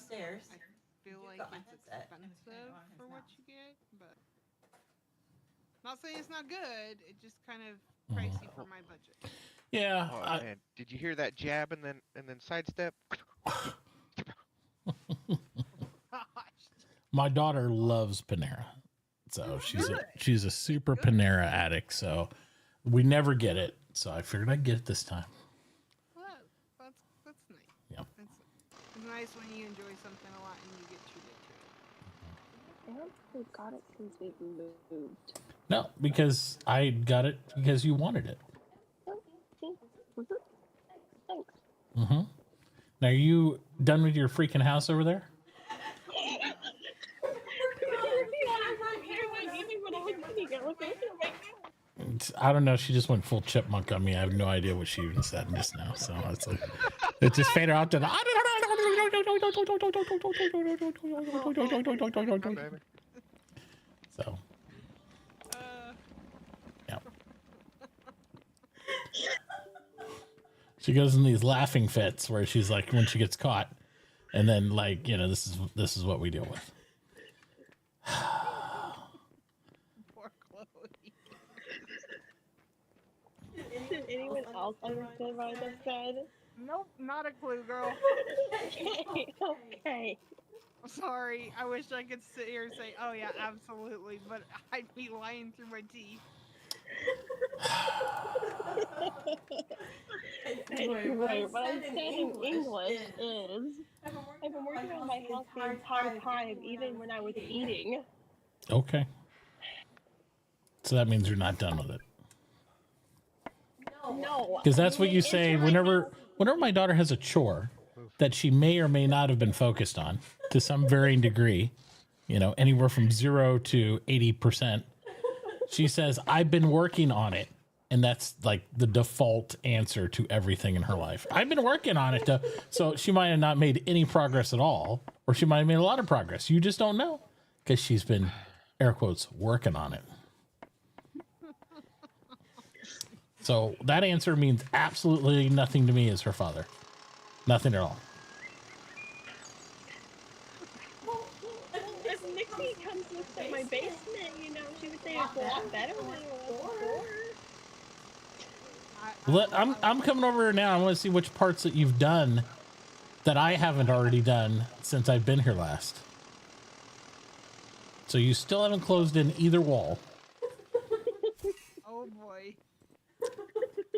upstairs. I feel like got my it's headset. expensive for what you get, but not saying it's not good. It just kind of pricey for my budget. Yeah. Oh man, did you hear that jab and then sidestep? Gosh. My daughter loves Panera, so she's a super Panera addict. So we never get it. So I figured I'd get it this time. Well, that's nice. Yeah. It's nice when you enjoy something a lot and you get treated to it. I don't think we've got it since we've moved. No, because I got it because you wanted it. Oh, see? Thanks. Mm-hmm. Now, are you done with your freaking house over there? I don't know. She just went full chipmunk on me. I have no idea what she even said just now. So it's like, it just faded out to the. So. Yeah. She goes in these laughing fits where she's like, when she gets caught, and then like, this is what we deal with. Poor Chloe. Did anyone else understand what I just said? Nope, not a clue, girl. Okay. I'm sorry. I wish I could sit here and say, "Oh yeah, absolutely," but I'd be lying through my teeth. Right, what I'm saying in English is I've been working on my house the entire time, even when I was eating. Okay. So that means you're not done with it. No. Because that's what you say whenever my daughter has a chore that she may or may not have been focused on to some varying degree, anywhere from 0 to 80%. She says, I've been working on it. And that's like the default answer to everything in her life. I've been working on it. So she might have not made any progress at all, or she might have made a lot of progress. You just don't know because she's been, air quotes, working on it. So that answer means absolutely nothing to me as her father. Nothing at all. If Nikki comes to my basement, she would say it's a lot better than it was before. I'm coming over here now. I want to see which parts that you've done that I haven't already done since I've been here last. So you still haven't closed in either wall. Oh boy.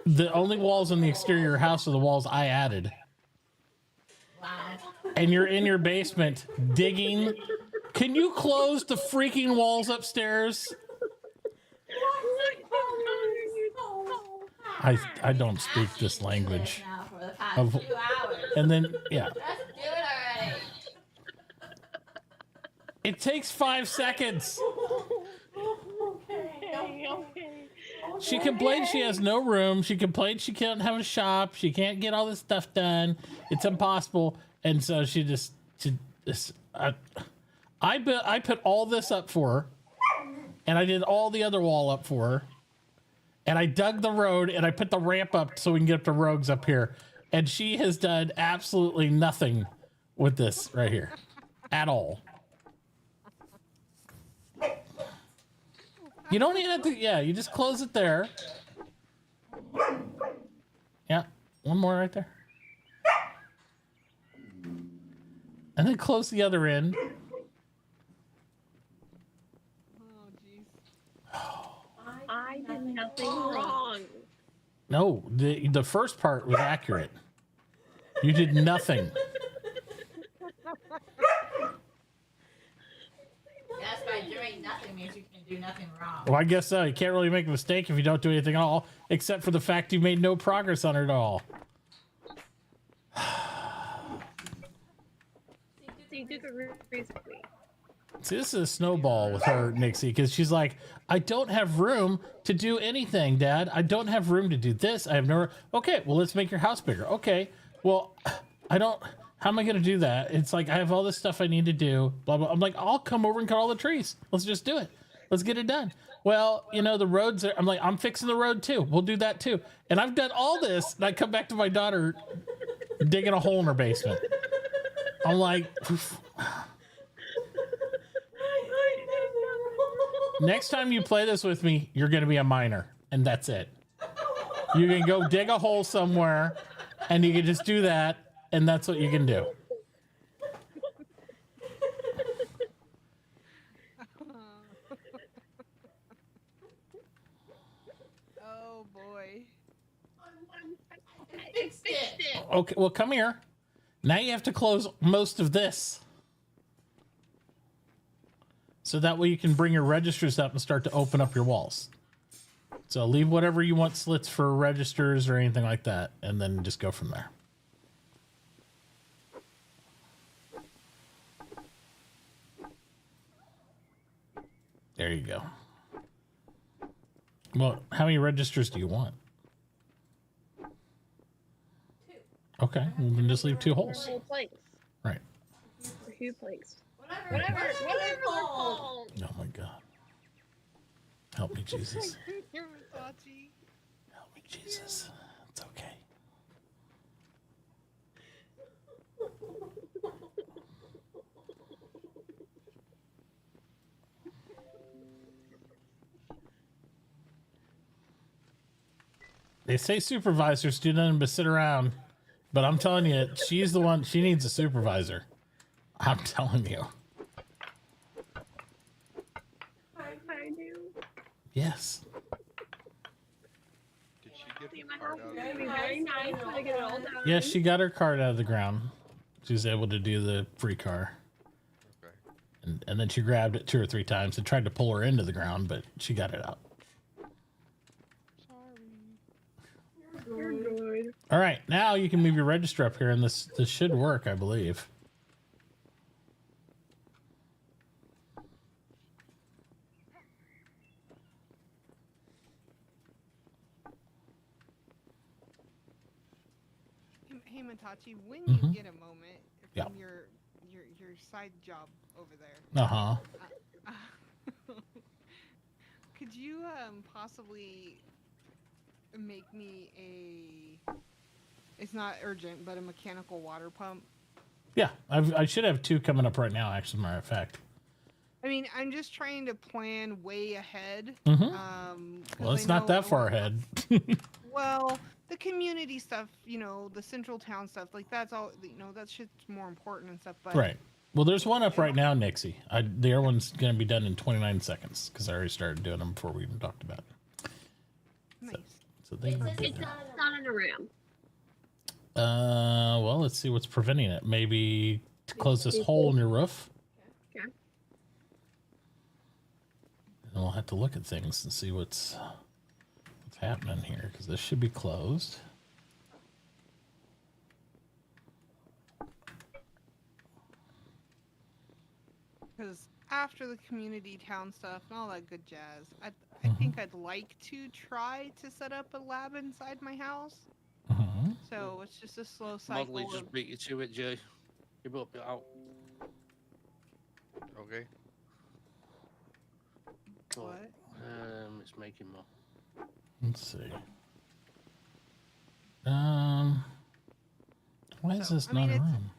The only walls in the exterior house are the walls I added. Wow. And you're in your basement digging. Can you close the freaking walls upstairs? I don't speak this language. Now for the past 2 hours. And then, yeah. Let's do it already. It takes 5 seconds. Okay. She complains she has no room. She complains she can't have a shop. She can't get all this stuff done. It's impossible. And so I put all this up for her, and I did all the other wall up for her, and I dug the road, and I put the ramp up so we can get up to Rogues up here. And she has done absolutely nothing with this right here at all. You don't even have to, you just close it there. Yeah, one more right there. And then close the other end. Oh jeez. I did nothing wrong. No, the first part was accurate. You did nothing. That's by doing nothing means you can do nothing wrong. Well, I guess so. You can't really make a mistake if you don't do anything at all, except for the fact you made no progress on it at all. So you did the roof recently. See, this is a snowball with her, Nixie, because she's like, I don't have room to do anything, Dad. I don't have room to do this. I have no. Okay, well, let's make your house bigger. Okay, well, I don't. How am I going to do that? It's like I have all this stuff I need to do. Blah blah. I'm like, I'll come over and cut all the trees. Let's just do it. Let's get it done. Well, the roads are. I'm like, I'm fixing the road too. We'll do that too. And I've done all this, and I come back to my daughter digging a hole in her basement. I'm like, next time you play this with me, you're going to be a minor, and that's it. You can go dig a hole somewhere, and you can just do that, and that's what you can do. Oh boy. I fixed it. Okay, well, come here. Now you have to close most of this. So that way you can bring your registers up and start to open up your walls. So leave whatever you want slits for registers or anything like that, and then just go from there. There you go. Well, how many registers do you want? 2. Okay, we can just leave 2 holes. Whole planks. Right. Or 2 planks. Whatever they're called. Oh my God. Help me, Jesus. You're Mitauchi. Help me, Jesus. It's okay. They say supervisors do nothing but sit around, but I'm telling you, she's the one. She needs a supervisor. I'm telling you. I do. Yes. Did she get the My card house out? is gonna be very nice when I get it all done. Yes, she got her card out of the ground. She's able to do the free car. Okay. And then she grabbed it 2 or 3 times and tried to pull her into the ground, but she got it out. You're good. All right, now you can move your register up here, and this should work, I believe. Hey Mitauchi, when Mhm. you get a moment Yeah. from your side job over there, Uh-huh. could you possibly make me a? It's not urgent, but a mechanical water pump. Yeah, I should have 2 coming up right now, actually, as a matter of fact. I mean, I'm just trying to plan way ahead. Mhm. 'Cause Well, it's I not know that I far want- ahead. Well, the community stuff, the central town stuff, like that's all. That shit's more important and stuff. But Right. Well, there's one up right now, Nixie. The other one's going to be done in 29 seconds because I already started doing them before we even talked about it. nice. So they It's were just good It's there. not in a RAM. Well, let's see what's preventing it. Maybe to close this hole in your roof. Okay. And we'll have to look at things and see what's happening here because this should be closed. Because after the community town stuff and all that good jazz, I think I'd like to try to set up a lab inside my house. Mm-hmm. So it's just a slow cycle. Modley just beat you to it, Jay. You both be out. Okay. So, What? it's making more. Let's see. Why is So, this I mean, not a it's- room?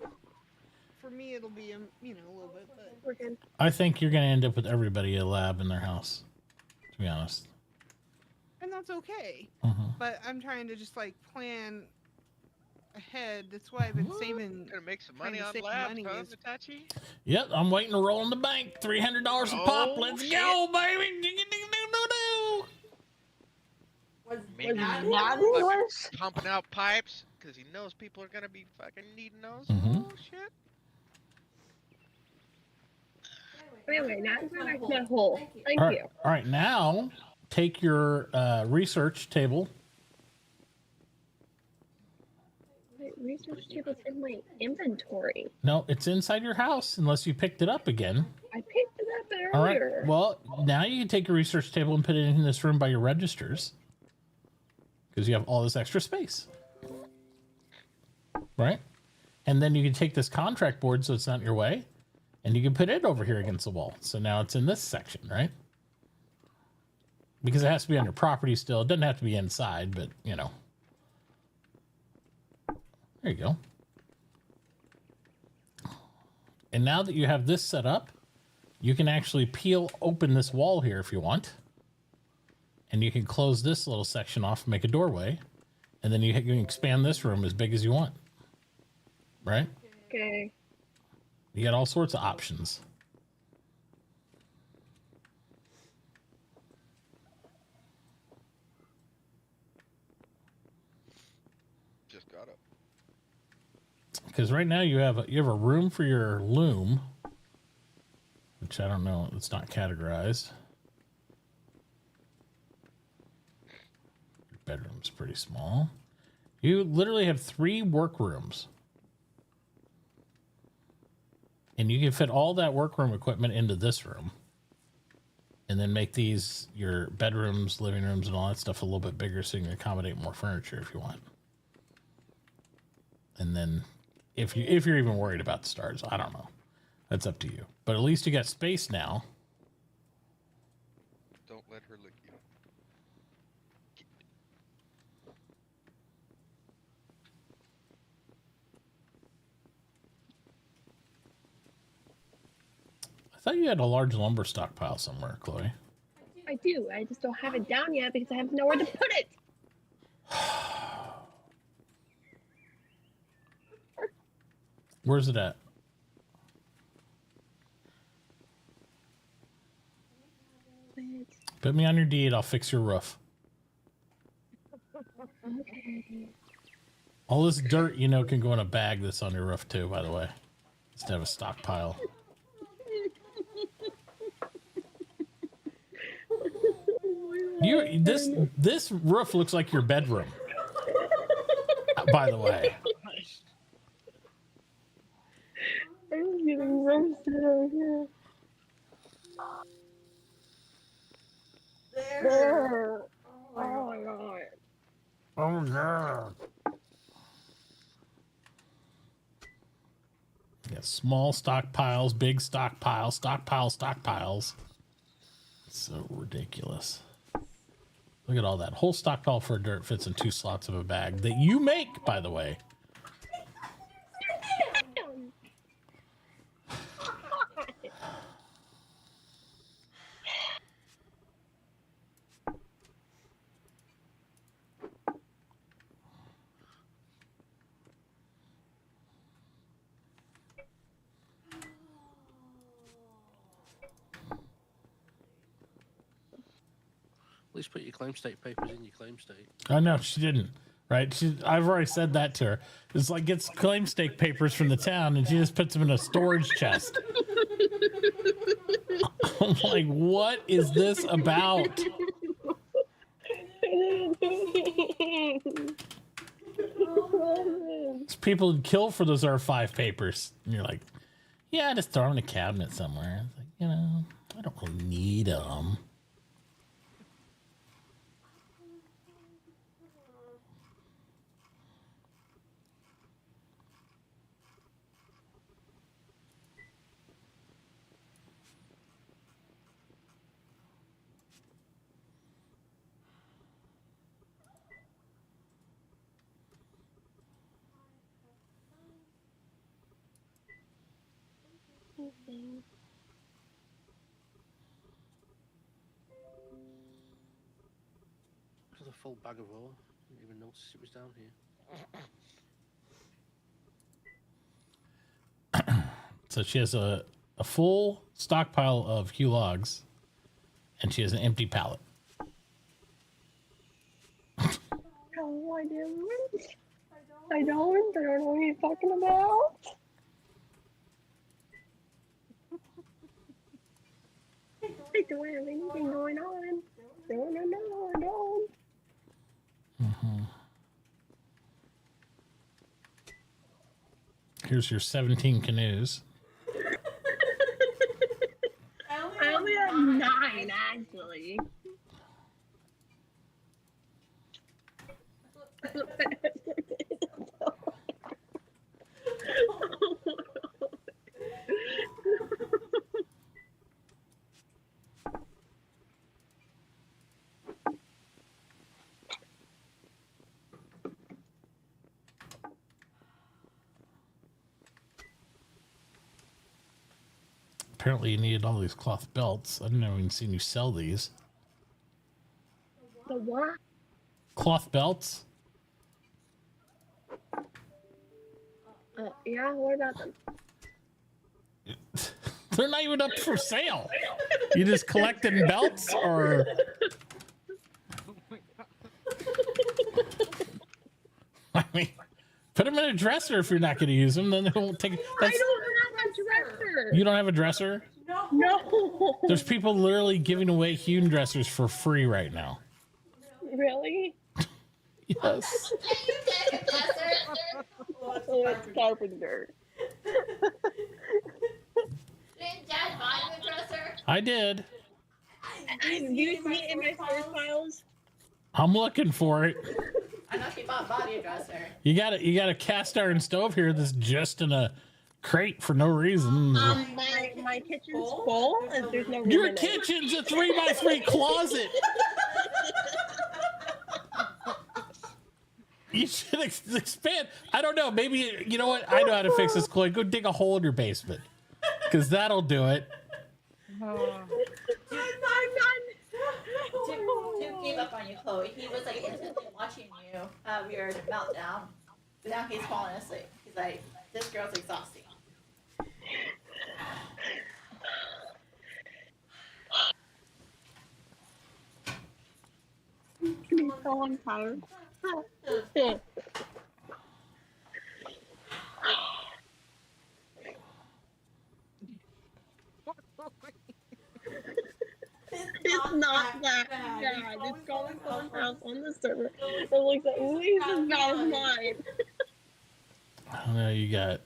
For me, it'll be a little bit, but We're good. I think you're going to end up with everybody a lab in their house, to be honest. and that's okay. Mm-hmm. But I'm trying to just like plan ahead. That's why I've been saving. Gonna make some Trying money to on save labs, money huh, is- Mitauchi? Yep, I'm waiting to roll in the bank. $300 a pop. Oh, Let's shit. go, baby. Ding-a-ding-ding-doo-doo. Was Maybe that Not English? English. Pumping out pipes because he knows people are gonna be fucking needing those. Mhm. Oh shit! Anyway, now go back to that hole. Thank All right, you. all right. Now take your research table. Wait, research table's in my inventory. No, it's inside your house unless you picked it up again. I picked it up All right. earlier. Well, now you can take your research table and put it in this room by your registers because you have all this extra space. Right? And then you can take this contract board so it's not in your way and you can put it over here against the wall. So now it's in this section, right? Because it has to be on your property still. It doesn't have to be inside, but you know. There you go. And now that you have this set up, you can actually peel open this wall here if you want. And you can close this little section off and make a doorway. And then you can expand this room as big as you want. Right? Okay. You got all sorts of options. Just got up. Because right now you have a room for your loom, which I don't know, it's not categorized. Your bedroom's pretty small. You literally have 3 workrooms. And you can fit all that workroom equipment into this room. And then make these your bedrooms, living rooms, and all that stuff a little bit bigger so you can accommodate more furniture if you want. And then if you're even worried about the stars, I don't know. That's up to you. But at least you got space now. Don't let her lick you. I thought you had a large lumber stockpile somewhere, Chloe. I do. I just don't have it down yet because I have nowhere to put it. Where's it at? Put me on your deed. I'll fix your roof. Okay. All this dirt, you know, can go in a bag that's on your roof too, by the way. Just to have a stockpile. This roof looks like your bedroom. By the way. I'm getting roasted over here. There. Oh my god. Oh no. Yeah, small stockpiles, big stockpiles, stockpiles. It's so ridiculous. Look at all that. Whole stockpile for dirt fits in 2 slots of a bag that you make, by the way. At least put your claim state papers in your claim state. Oh no, she didn't. Right? I've already said that to her. It's like gets claim stake papers from the town and she just puts them in a storage chest. I'm like, what is this about? It's people would kill for those R5 papers. And you're like, yeah, just throw them in a cabinet somewhere. It's like, you know, I don't really need them. There's a full bag of ore. Didn't even notice it was down here. So she has a full stockpile of Hue logs, and she has an empty pallet. No, I didn't. I don't know what you're talking about. I don't have anything going on. No, I don't. Mm-hmm. Here's your 17 canoes. I only have 9, actually. apparently you needed all these cloth belts. I didn't even seen you sell these. The what? Cloth belts? Yeah, what about them? They're not even up for sale. You just collecting belts, or Oh my god. I mean, put them in a dresser if you're not going to use them. Then they won't take. I don't have a dresser. You don't have a dresser? No. There's people literally giving away hewn dressers for free right now. Really? Yes. Can you get a dresser? Oh, it's carpenter. Didn't Dad buy you a dresser? I did. Do you see it in my storage files? I'm looking for it. I know she bought a dresser. You got a cast iron stove here that's just in a crate for no reason. My kitchen's full and there's no room Your in it. kitchen's a 3x3 closet. You should expand. I don't know. Maybe, you know what? I know how to fix this, Chloe. Go dig a hole in your basement. Because that'll do it. Oh. Dude gave up on you, Chloe. He was like intently watching you have your meltdown. But now he's falling asleep. He's like, this girl's exhausting. So I'm tired. It's not that bad. It's calling someone's house on the server. It looks at least as bad as mine. I don't know. You got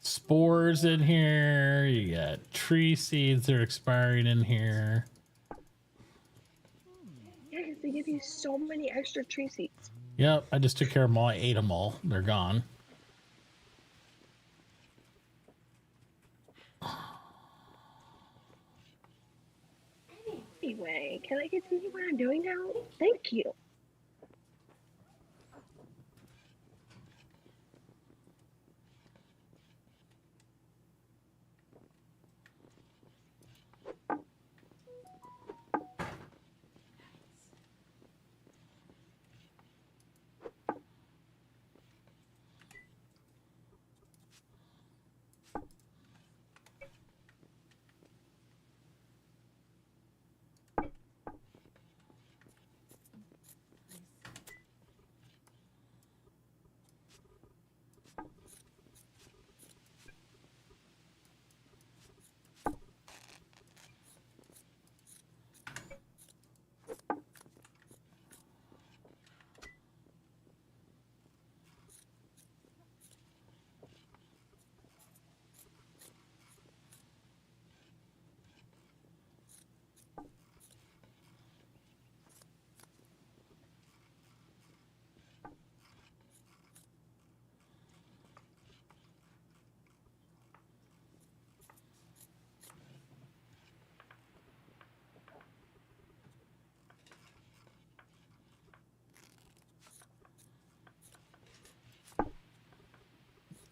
spores in here. You got tree seeds that are expiring in here. Yeah, 'cause they give you so many extra tree seeds. Yep. I just took care of them all. I ate them all. They're gone. Anyway, can I continue what I'm doing now? Thank you.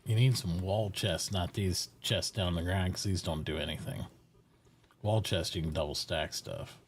You need some wall chests, not these chests down the ground, because these don't do anything. Wall chests, you can double stack stuff.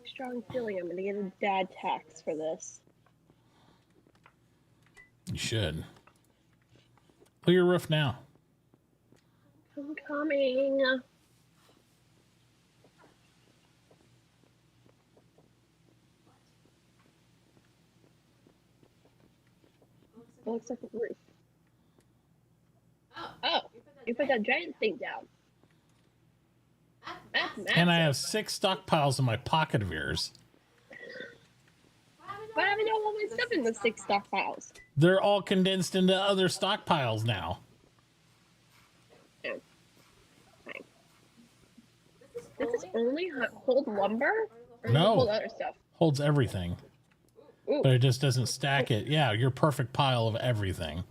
strong feeling I'm gonna get a dad tax for this. You should. Clear your roof now. I'm coming. It looks like a roof. Oh, you put that giant thing down. That's massive. And I have 6 stockpiles in my pocket of yours. Why haven't I all my stuff in the 6 stockpiles? They're all condensed into other stockpiles now. Oh. Fine. Does this only hold lumber? Or No. hold other stuff? Holds everything. Ooh. But it just doesn't stack it. Yeah, your perfect pile of everything.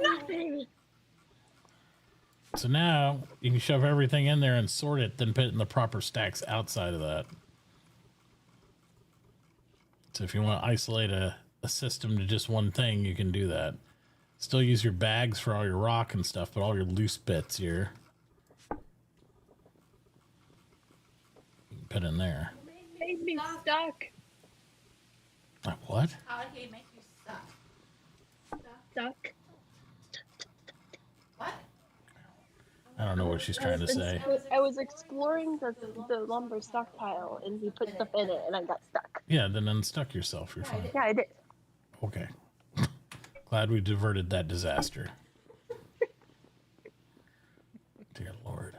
Nothing. So now you can shove everything in there and sort it, then put it in the proper stacks outside of that. So if you want to isolate a system to just one thing, you can do that. Still use your bags for all your rock and stuff, but all your loose bits here, you can put in there. Made me stuck. What? How did he make you stuck? Stuck. What? I don't know what she's trying to say. I was exploring the lumber stockpile and he put stuff in it and I got stuck. Yeah, then unstuck yourself. You're fine. Yeah, I did. Okay. Glad we diverted that disaster. Dear Lord.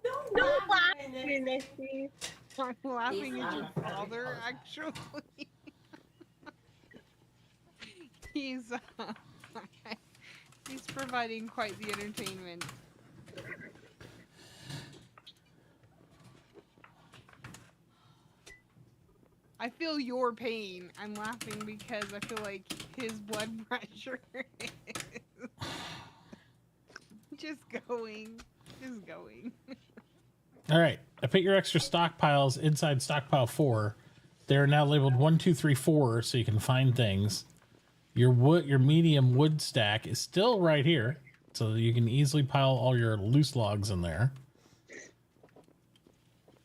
Don't laugh at me, Missy. I'm laughing at your father, actually. he's he's providing quite the entertainment. I feel your pain. I'm laughing because I feel like his blood pressure is just going. All right. I put your extra stockpiles inside stockpile 4. They're now labeled 1, 2, 3, 4, so you can find things. Your medium wood stack is still right here, so that you can easily pile all your loose logs in there.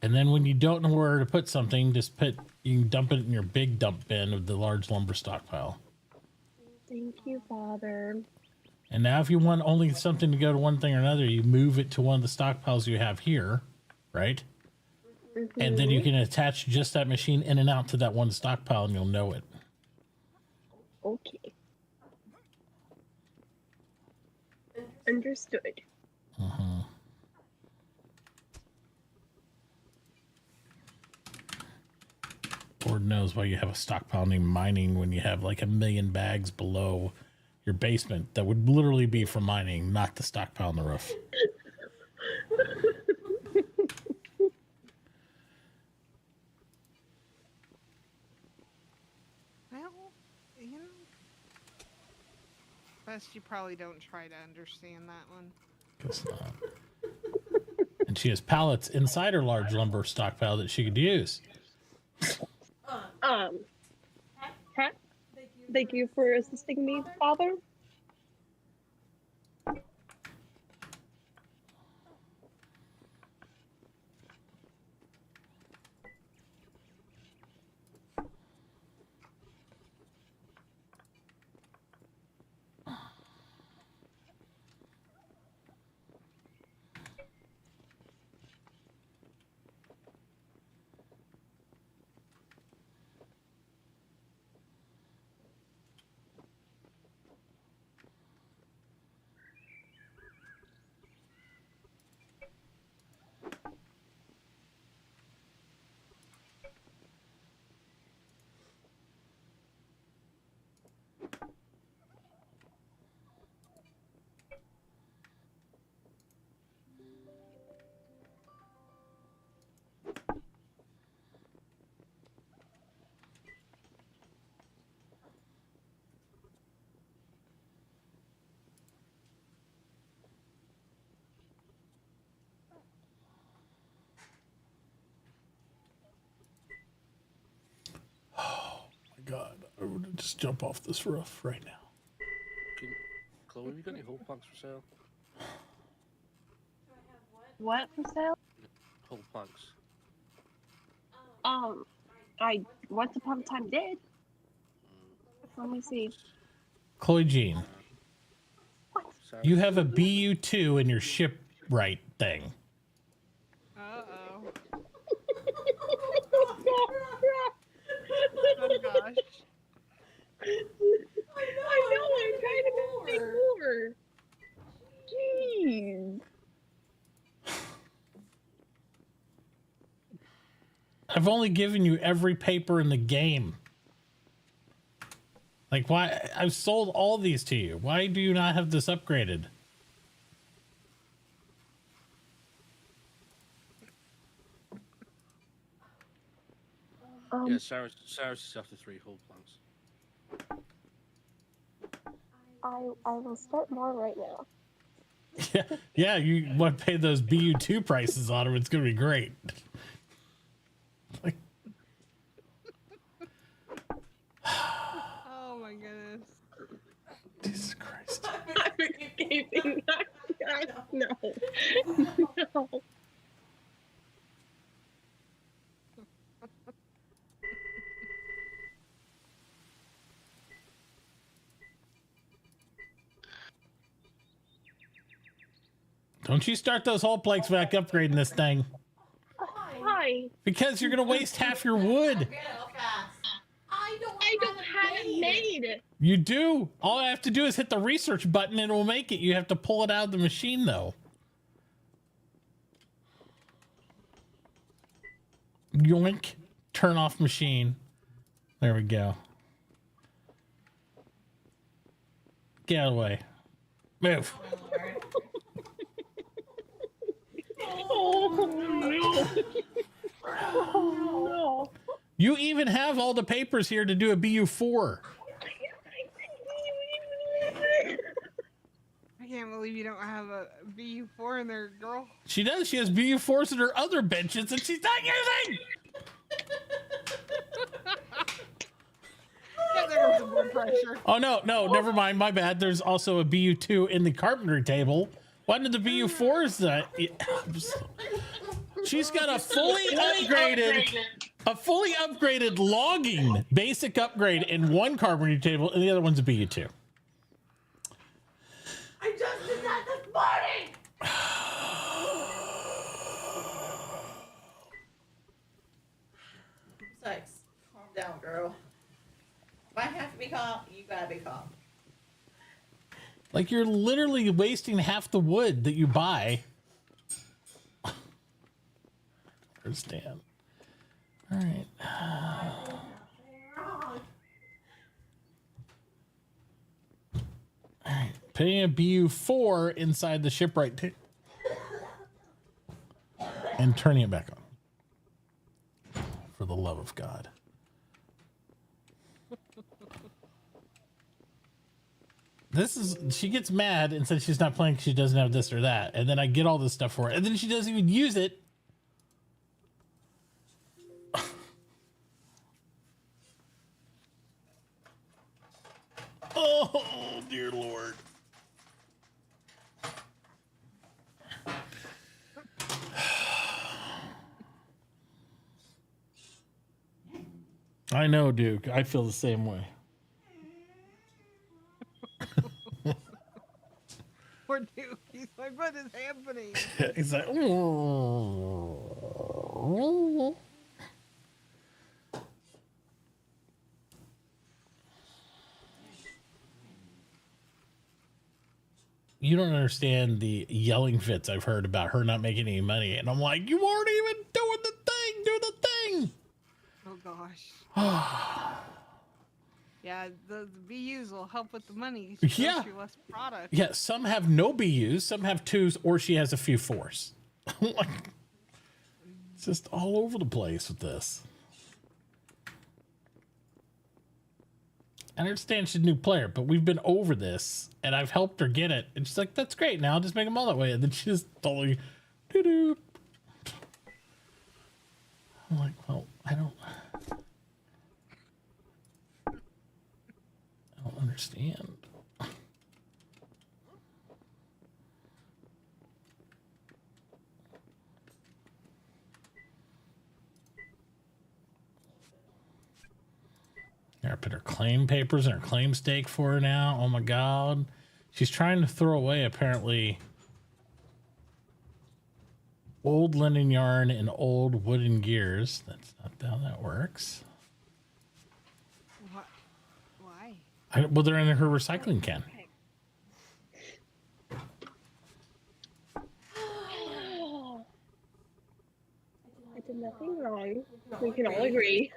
And then when you don't know where to put something, you can dump it in your big dump bin of the large lumber stockpile. Thank you, Father. And now if you want only something to go to one thing or another, you move it to one of the stockpiles you have here, right? Mm-hmm. And then you can attach just that machine in and out to that one stockpile and you'll know it. Okay. Understood. Uh-huh. Lord knows why you have a stockpile named mining when you have like 1 million bags below your basement that would literally be for mining, not the stockpile on the roof. Well, you know, best you probably don't try to understand that one. Guess not. And she has pallets inside her large lumber stockpile that she could use. Huh? Thank you for assisting me, Father. God, I would just jump off this roof right now. Chloe, have you got any whole planks for sale? What for sale? Whole planks. I once upon a time did. Let me see. Chloe Jean, What? you have a BU2 in your shipwright thing. Uh-oh. Oh Oh, gosh. I know, I'm trying to make more. Jeez. I've only given you every paper in the game. Like, why? I've sold all these to you. Why do you not have this upgraded? Yeah, Sarah's is after 3 whole planks. I will start more right now. Yeah, you want to pay those BU2 prices on them. It's going to be great. Like, Oh my goodness. Jesus Christ. I'm escaping. No. No. Don't you start those whole planks back upgrading this thing. Why? Because you're going to waste half your wood. Get it fast. I don't have it made. You do. All I have to do is hit the research button and it will make it. You have to pull it out of the machine, though. Yoink. Turn off machine. There we go. Get out of the way. Move. Oh no. Oh no. You even have all the papers here to do a BU4. I can't believe you don't have a BU4 in there, girl. She does. She has BU4s in her other benches that she's not using. Yeah, there goes the blood pressure. Oh, no, never mind. My bad. There's also a BU2 in the carpentry table. Why did the BU4s that? She's got a fully upgraded logging basic upgrade in one carpentry table, and the other one's a BU2. I just did that this morning. Sex, calm down, girl. If I have to be calm, you gotta be calm. Like, you're literally wasting half the wood that you buy. Understand. All right. All right. Putting a BU4 inside the shipwright and turning it back on. For the love of God. She gets mad and says she's not playing because she doesn't have this or that. And then I get all this stuff for her. And then she doesn't even use it. Oh, dear Lord. I know, Duke. I feel the same way. Poor Duke. He's like, what is happening? He's like, you don't understand the yelling fits I've heard about her not making any money. And I'm like, you weren't even doing the thing. Do the thing. Oh, gosh. Yeah, the BUs will help with the money. She Yeah. sells you less product. Yeah, some have no BUs, some have 2s, or she has a few 4s. Like, it's just all over the place with this. I understand she's a new player, but we've been over this, and I've helped her get it. And she's like, that's great, now I'll just make them all that way. And then she just totally, doo-doo. I'm like, well, I don't understand. Here, I put her claim papers and her claim stake for her now. Oh my god. She's trying to throw away, apparently, old linen yarn and old wooden gears. That's not how that works. What? Why? Well, they're in her recycling can. I did nothing wrong. We can all agree.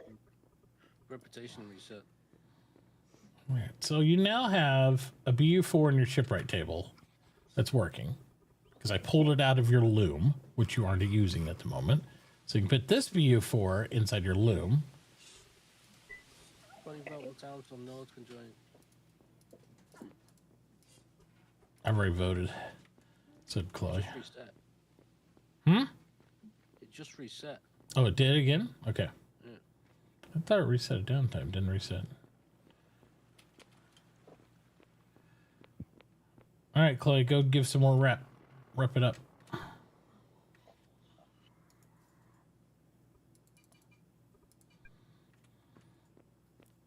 Reputation reset. Right. So you now have a BU4 in your shipwright table that's working, because I pulled it out of your loom, which you aren't using at the moment. So you can put this BU4 inside your loom. Funny about the town, so no one can join. I've already voted, said Chloe. Just reset. It just reset. Oh, it did again? Okay. Yeah. I thought it reset at downtime. Didn't reset. All right, Chloe, go give some more rep. Rep it up.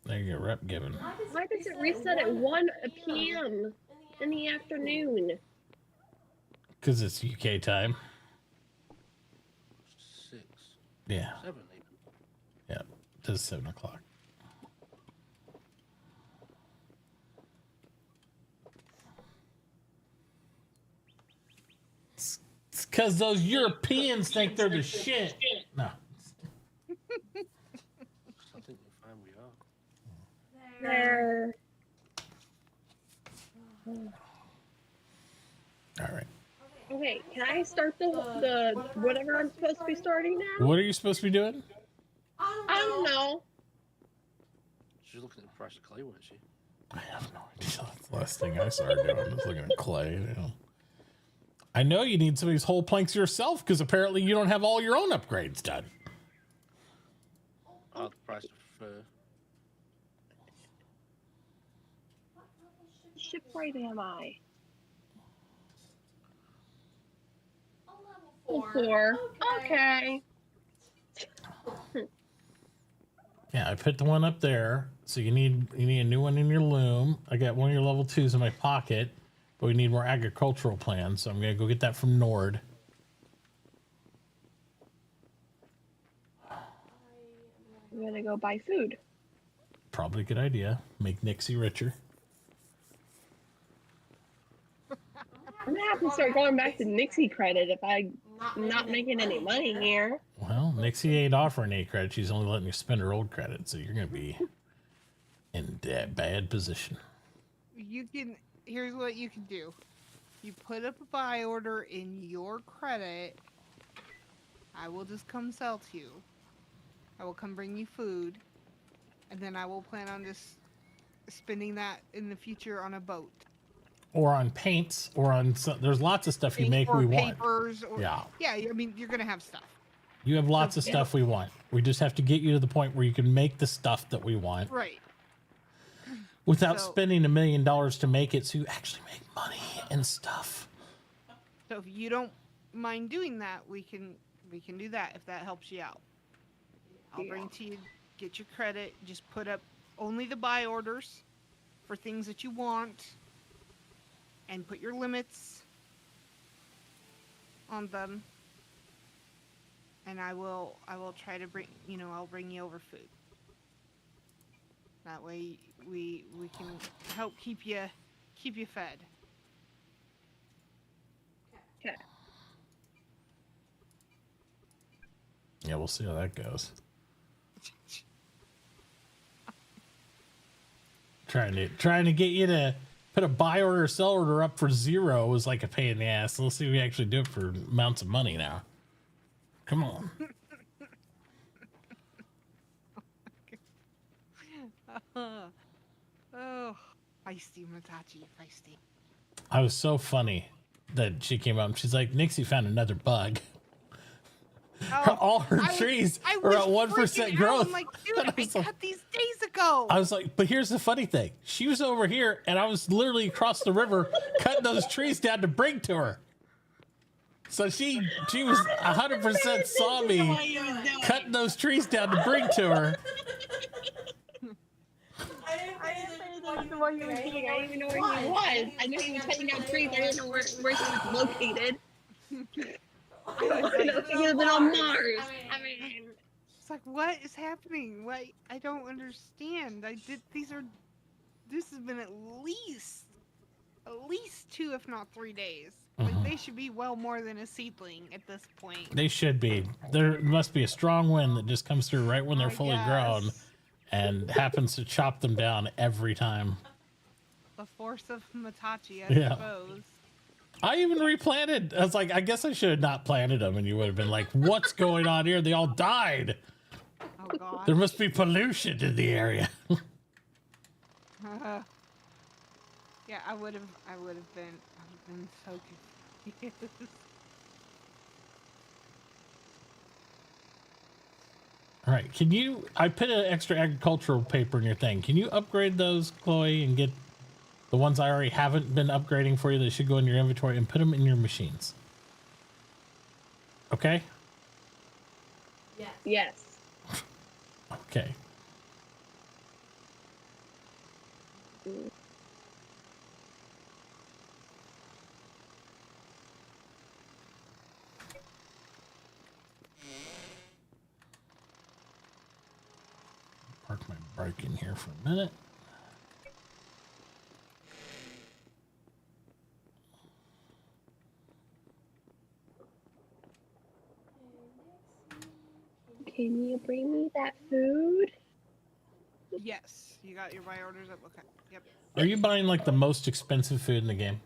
There you go, rep given. Why does it reset at 1 p.m. in the afternoon? Because it's UK time. 6, Yeah. 7 even. Yeah. It is 7 o'clock. It's because those Europeans think they're the shit. No. I think we're fine. We are. There. All right. Okay, can I start the whatever I'm supposed to be starting now? What are you supposed to be doing? I don't know. She's looking at the price of clay, wasn't she? I have no idea. That's the last thing I started doing. I was looking at clay. You know. I know you need some of these whole planks yourself because apparently you don't have all your own upgrades done. Oh, the price of Shipwright am I? Level 4. Okay. Yeah, I put the one up there. So you need a new one in your loom. I got one of your level 2s in my pocket, but we need more agricultural plans. So I'm gonna go get that from Nord. I'm gonna go buy food. Probably a good idea. Make Nixie richer. I'm gonna have to start going back to Nixie credit if I'm not making any money here. Well, Nixie ain't offering any credit. She's only letting you spend her old credit. So you're gonna be in that bad position. You can. Here's what you can do. You put up a buy order in your credit. I will just come sell to you. I will come bring you food, and then I will plan on just spending that in the future on a boat. Or on paints, or on there's lots of stuff you make or we want. papers, or Yeah. yeah. I mean, you're gonna have stuff. You have lots of So, stuff we want. We just have to get you to the point where you can make the stuff that we want Right. without So- spending $1 million to make it, so you actually make money and stuff. So if you don't mind doing that, we can do that if that helps you out. I'll bring to you, get your credit, just put up only the buy orders for things that you want, and put your limits on them. And I will try to bring, I'll bring you over food. That way we can help keep you fed. Okay. Yeah, we'll see how that goes. Trying to get you to put a buy order or sell order up for 0 was like a pain in the ass. Let's see if we actually do it for amounts of money now. Come on. Oh, feisty, Mitauchi, feisty. I was so funny that she came up and she's like, Nixie found another bug. All her trees are at 1% growth. I'm like, dude, And I cut these days ago. I was like, but here's the funny thing. She was over here, and I was literally across the river cutting those trees down to bring to her. So she was 100% saw me cutting those trees down to bring to her. while you were eating. I didn't even know where he was. I knew he was cutting down trees. I didn't know where he was located. I was I don't know like, if he was on Mars. I mean, it's like, what is happening? What? I don't understand. This has been at least 2, if not 3 days. Like, they should be well more than a seedling at this point. They should be. There must be a strong wind that just comes through right when they're fully grown and happens to chop them down every time. The force of Mitauchi, I Yeah. suppose. I even replanted. I was like, I guess I should have not planted them, and you would have been like, what's going on here? They all died. Oh, God. There must be pollution in the area. Yeah, I would have been so confused. All right, I put an extra agricultural paper in your thing. Can you upgrade those, Chloe, and get the ones I already haven't been upgrading for you that should go in your inventory and put them in your machines? Okay? yes. Okay. Park my bike in here for a minute. Can you bring me that food? Yes, you got your buy orders up. Okay. Yep. Are you buying like the most expensive food in the game?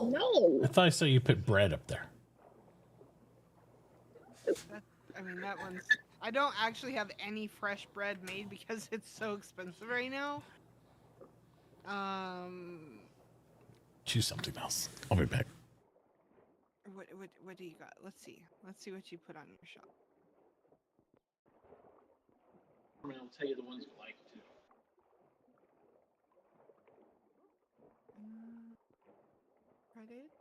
No. I thought I saw you put bread up there. I mean, that one's. I don't actually have any fresh bread made because it's so expensive right now. Choose something else. I'll be back. What do you got? Let's see what you put on your shop. I mean, I'll tell you the ones you like too. Credit.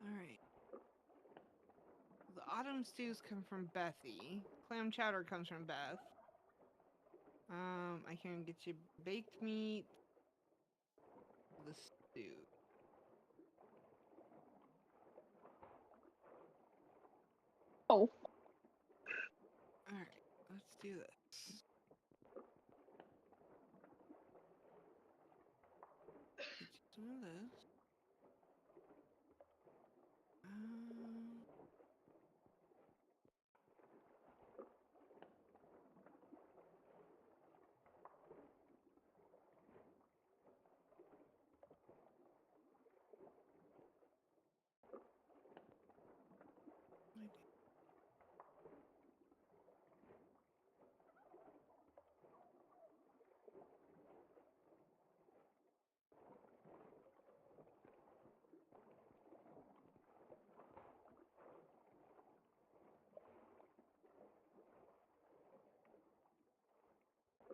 All right. The autumn stews come from Bethy. Clam chowder comes from Beth. I can get you baked meat. The stew. Oh. All right, let's do this. Get you some of this.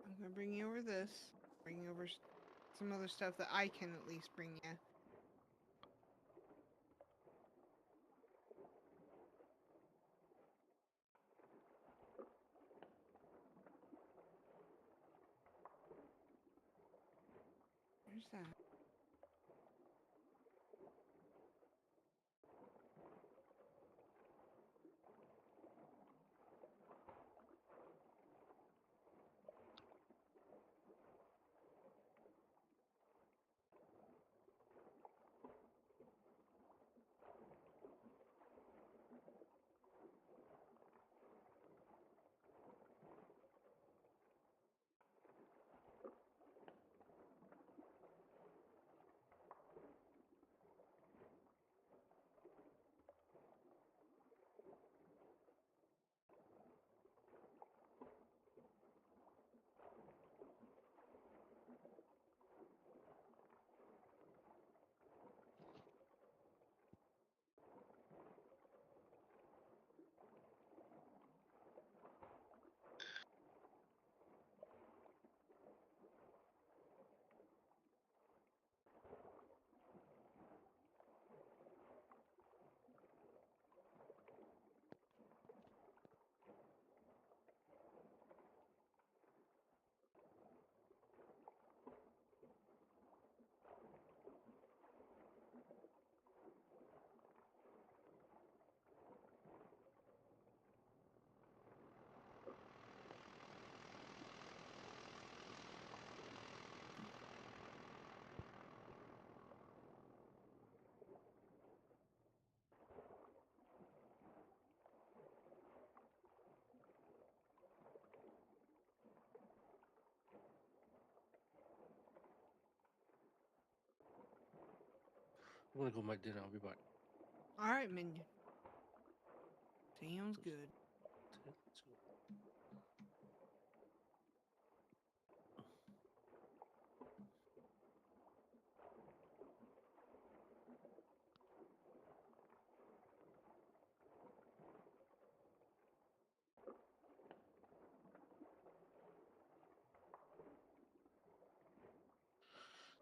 I'm gonna bring you over this. Bring you over some other stuff that I can at least bring you. Where's that? I'm gonna go make dinner. I'll be back. All right, minion. Sounds good.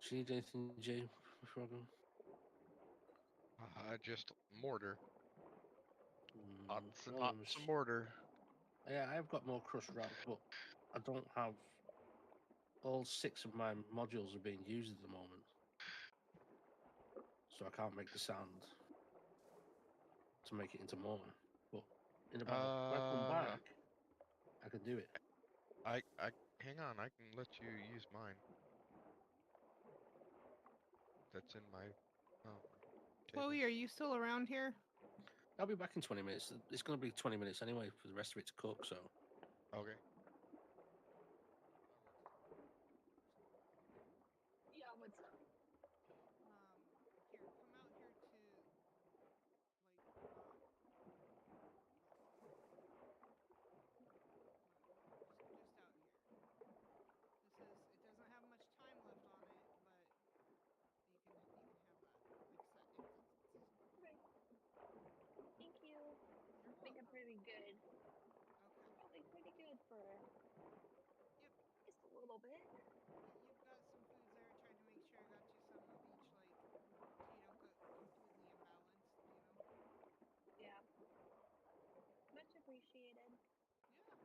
Do you need anything, Jay, before I go? Just mortar. Lots and Well, lots of mortar. yeah, I've got more crushed wrap, but I don't have. All 6 of my modules are being used at the moment, so I can't make the sand to make it into mortar. But in about when I come back, I can do it. I hang on. I can let you use mine. That's in my table. Chloe, are you still around here? I'll be back in 20 minutes. It's going to be 20 minutes anyway for the rest of it to cook. So Okay. Yeah, what's up? Here, come out here to, like, not here. Just out here. It doesn't have much time left on it, but you can have that, like, set in essence. Okay. Thank you. You're I think I'm welcome. pretty good. Okay. Probably pretty good for Yep. just a little bit. You've got some foods there. I tried to make sure I got you some of each, like, so you don't get completely imbalanced, you know? Yeah. Much appreciated. Yeah.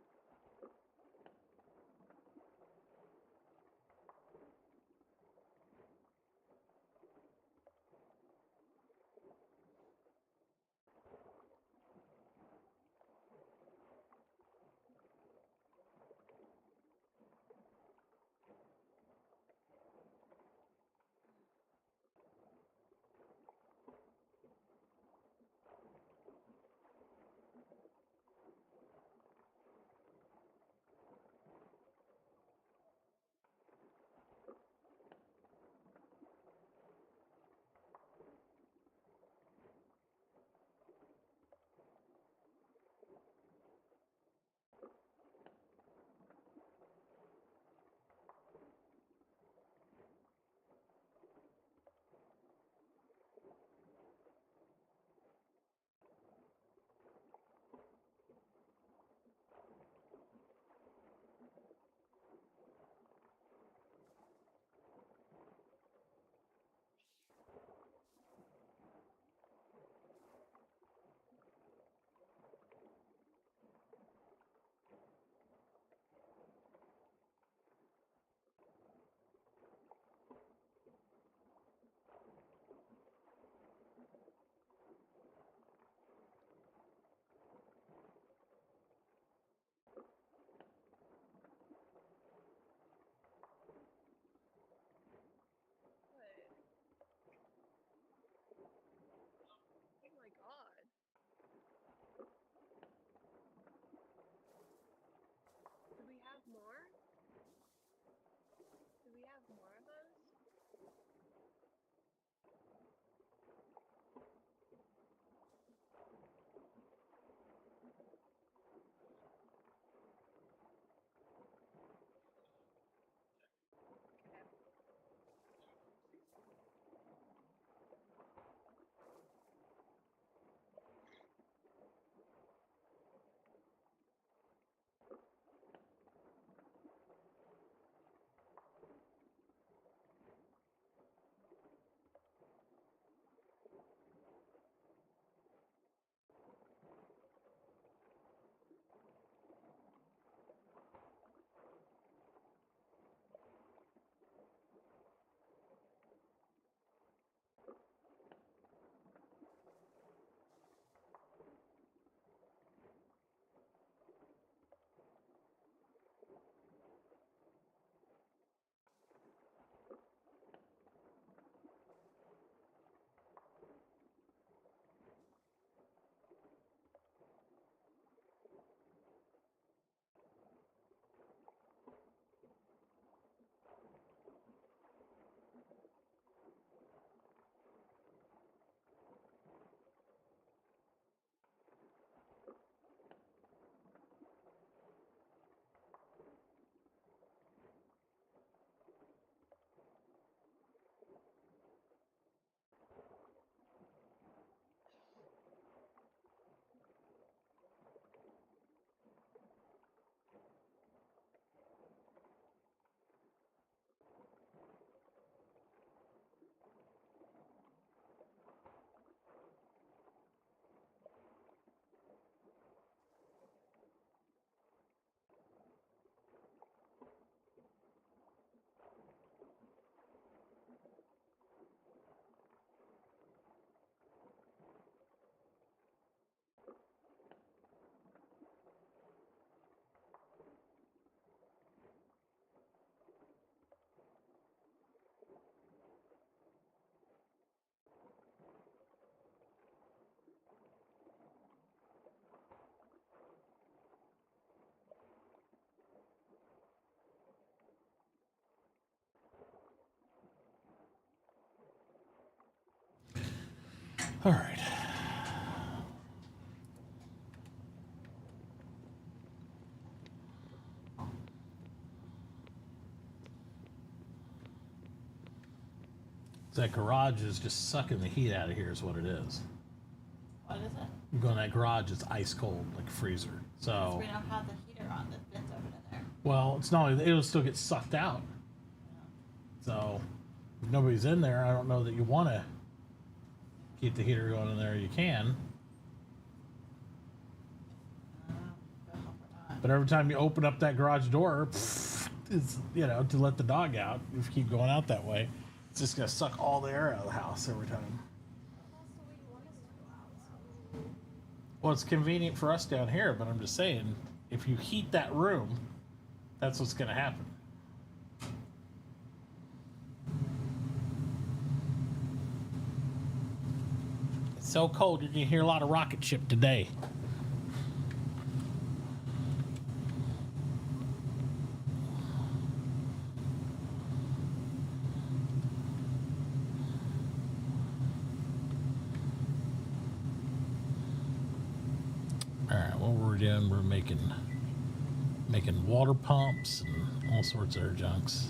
All right. That garage is just sucking the heat out of here is what it is. What is it? You go in that garage, it's ice cold, like a freezer. Because So, we don't have the heater on. The vents open in there. well, it's not only, it'll still get sucked out. So, if nobody's in there, I don't know that you want to keep the heater going in there. You can. I hope we're not. But every time you open up that garage door, it's, you know, to let the dog out, if you keep going out that way, it's just going to suck all the air out of the house every time. Well, it's convenient for us down here, but I'm just saying, if you heat that room, that's what's going to happen. It's so cold, you're going to hear a lot of rocket ship today. All right, what we're doing, we're making water pumps and all sorts of other junks.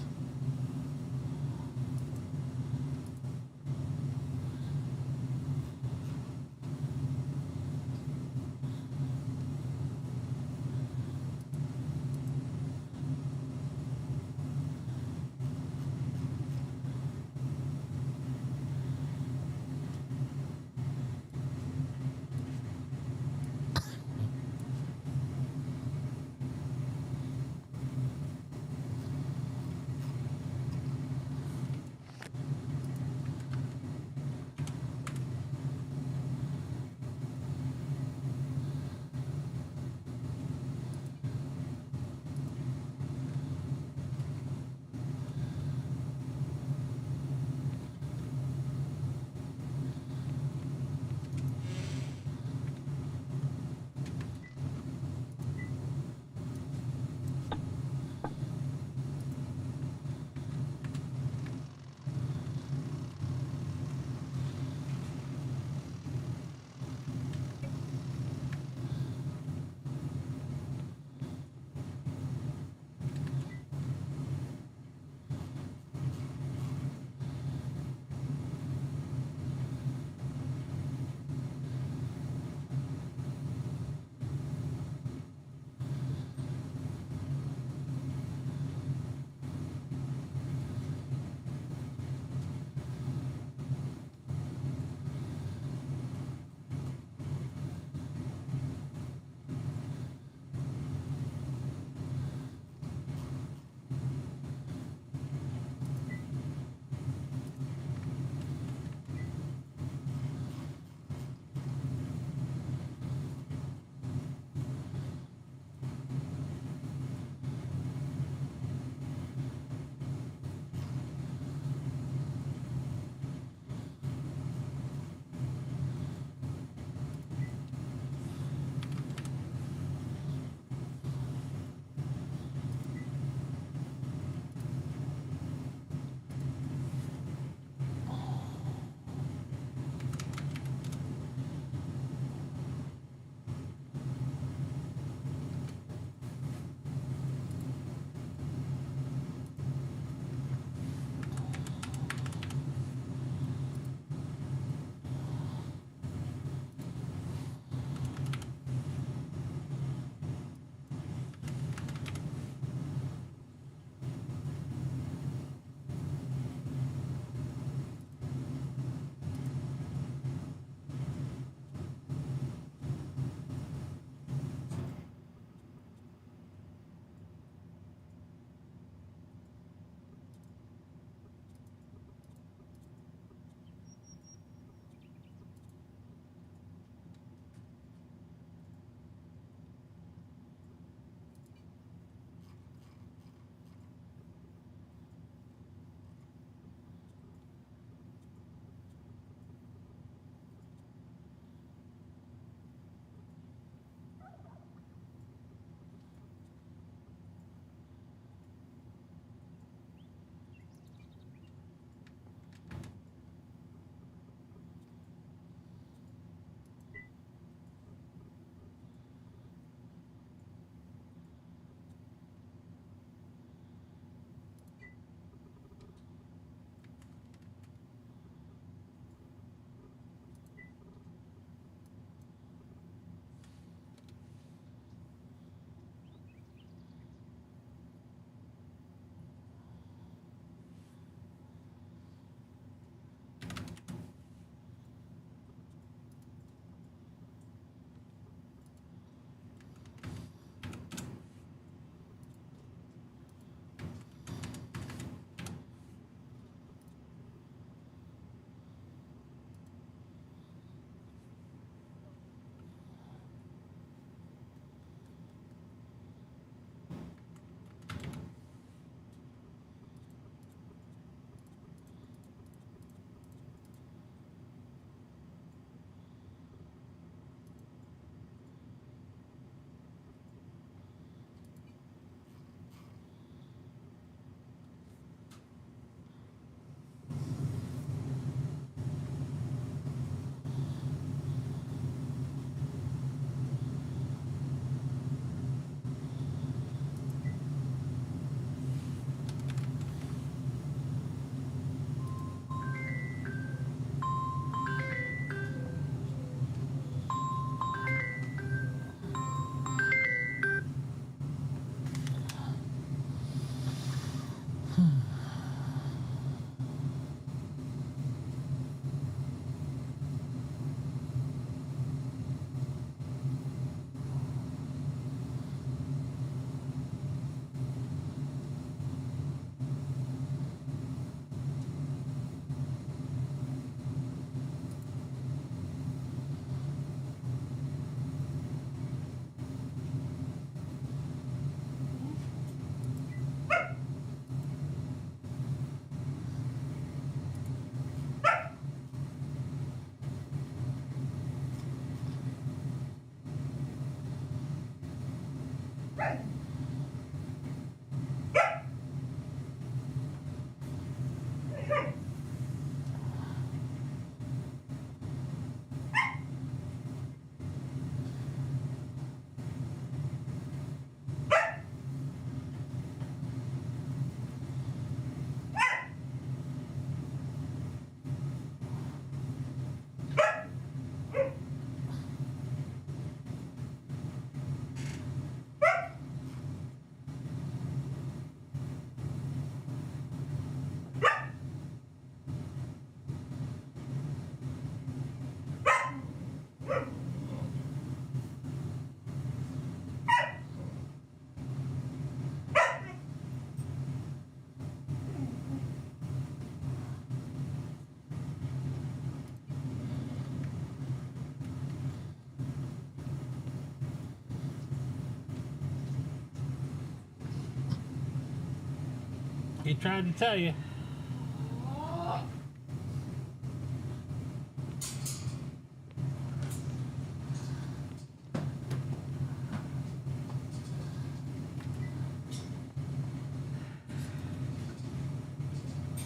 He tried to tell you.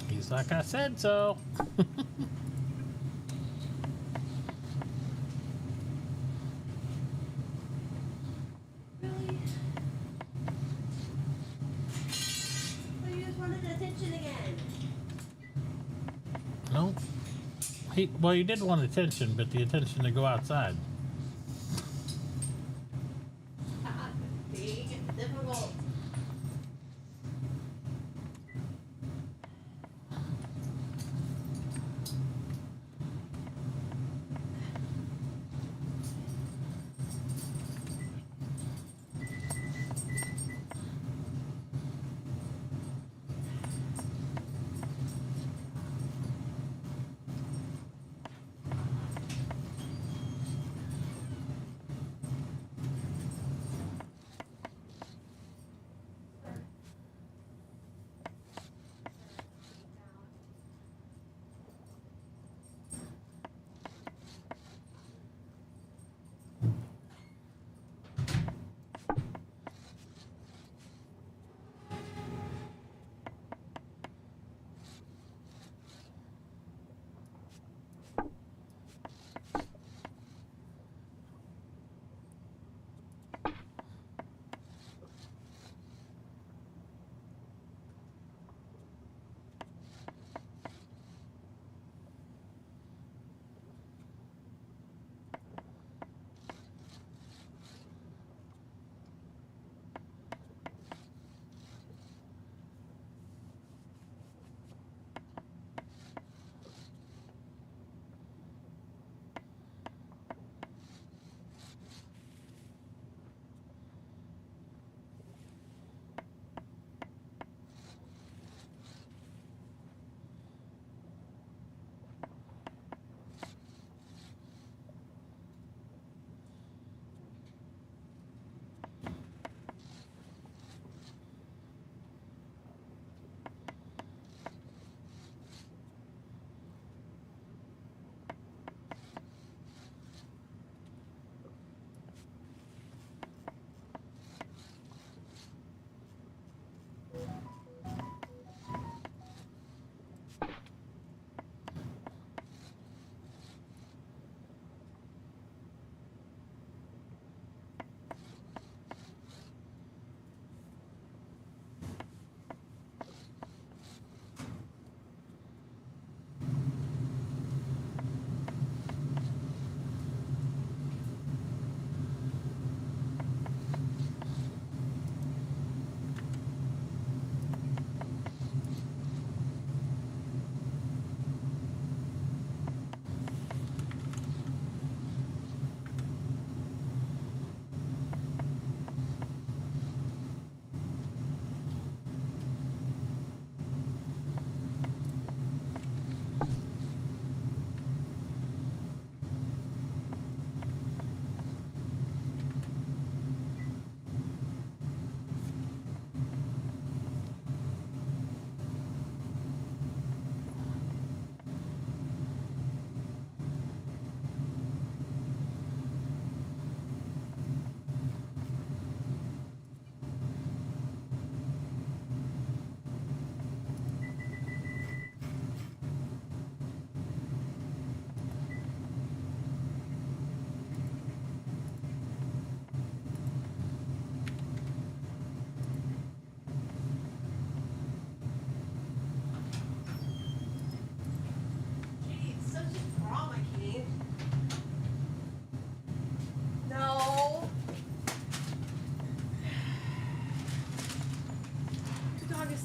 He's like, I said so. Really? Oh, you just wanted attention again. No. Well, he did want attention, but the attention to go outside. Being difficult.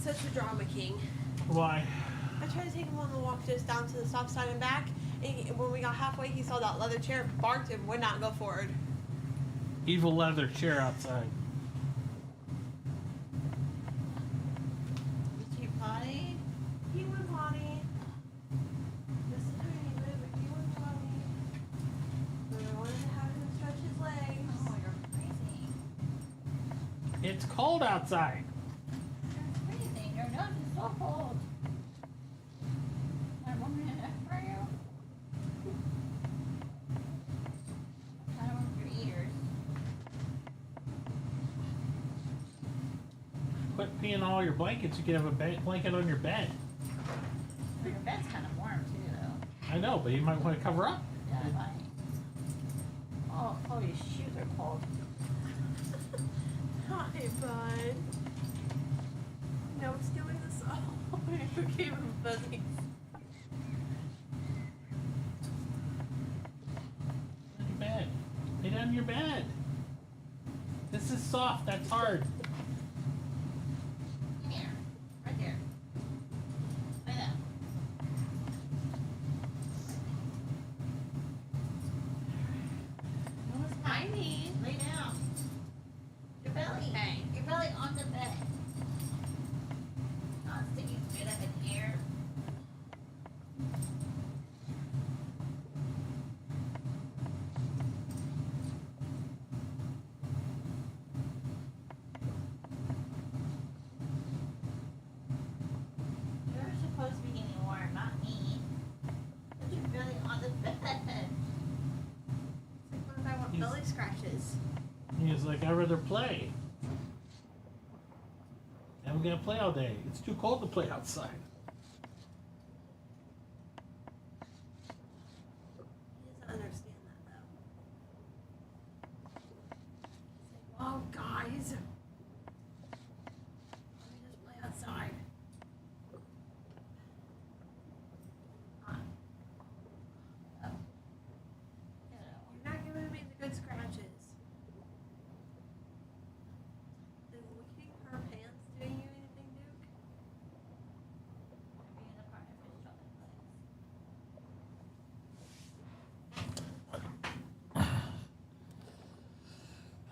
Such a drama king. Why? I tried to take him on the walk just down to the stop sign and back, and when we got halfway, he saw that leather chair, barked, and would not go forward. Evil leather chair outside. Did you potty? He went potty. Just a tiny bit, but he went potty. But I wanted to have him stretch his legs. Oh, you're crazy. It's cold outside. You're freezing. Your nose is so quit peeing all your blankets, you can have a blanket on your bed. Your bed's kind of warm too, though. I know, but you might want to cover up. Yeah, I might. Oh, Chloe's shoes are cold. Hi, bud. No, it's doing this all. Who gave him fuzzies? On your bed. Lay down your bed. This is soft, that's hard. Here. Right there. Lay down. No, it's tiny. Lay down. Your belly. Hey. Your belly on the bed. Not sticking straight up in here. You're supposed to be getting warm, not me. Put your belly on the bed. It's like, what if I want He's- belly scratches? He's like, I'd rather play. And we're gonna play all day. It's too cold to play outside. He doesn't understand that though. He's like, oh guys, let me just play outside. You're not giving me the good scratches. Is licking her pants doing you anything, Duke?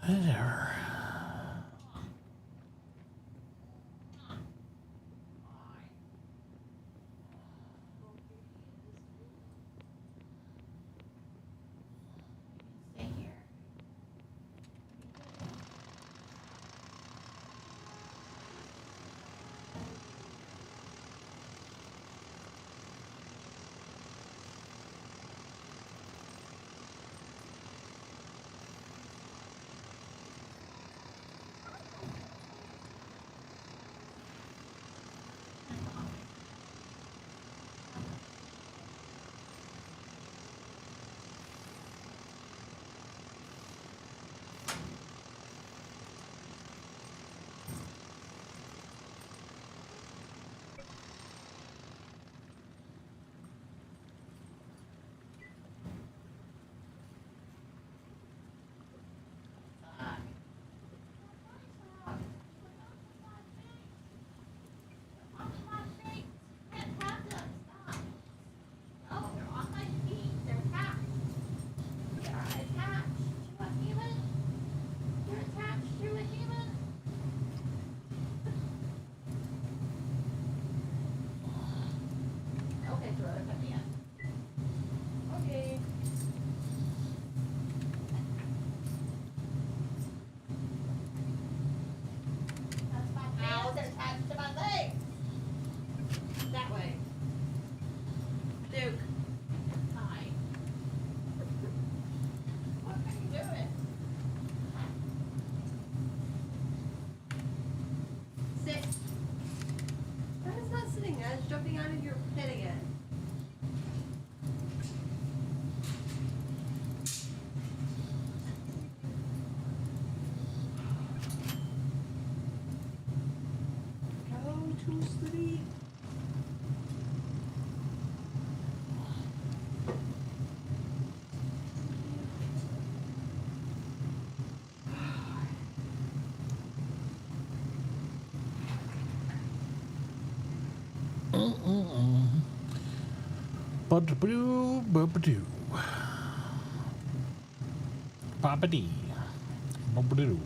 There. Stay here. Okay. Now they're attached to my leg. That way. Duke. Hi. What are you doing? Sit. That is not sitting. That is jumping out of your pit again. Go to sleep. Ba-da-boo, ba-ba-doo. Papa-dee. Ba-ba-doo.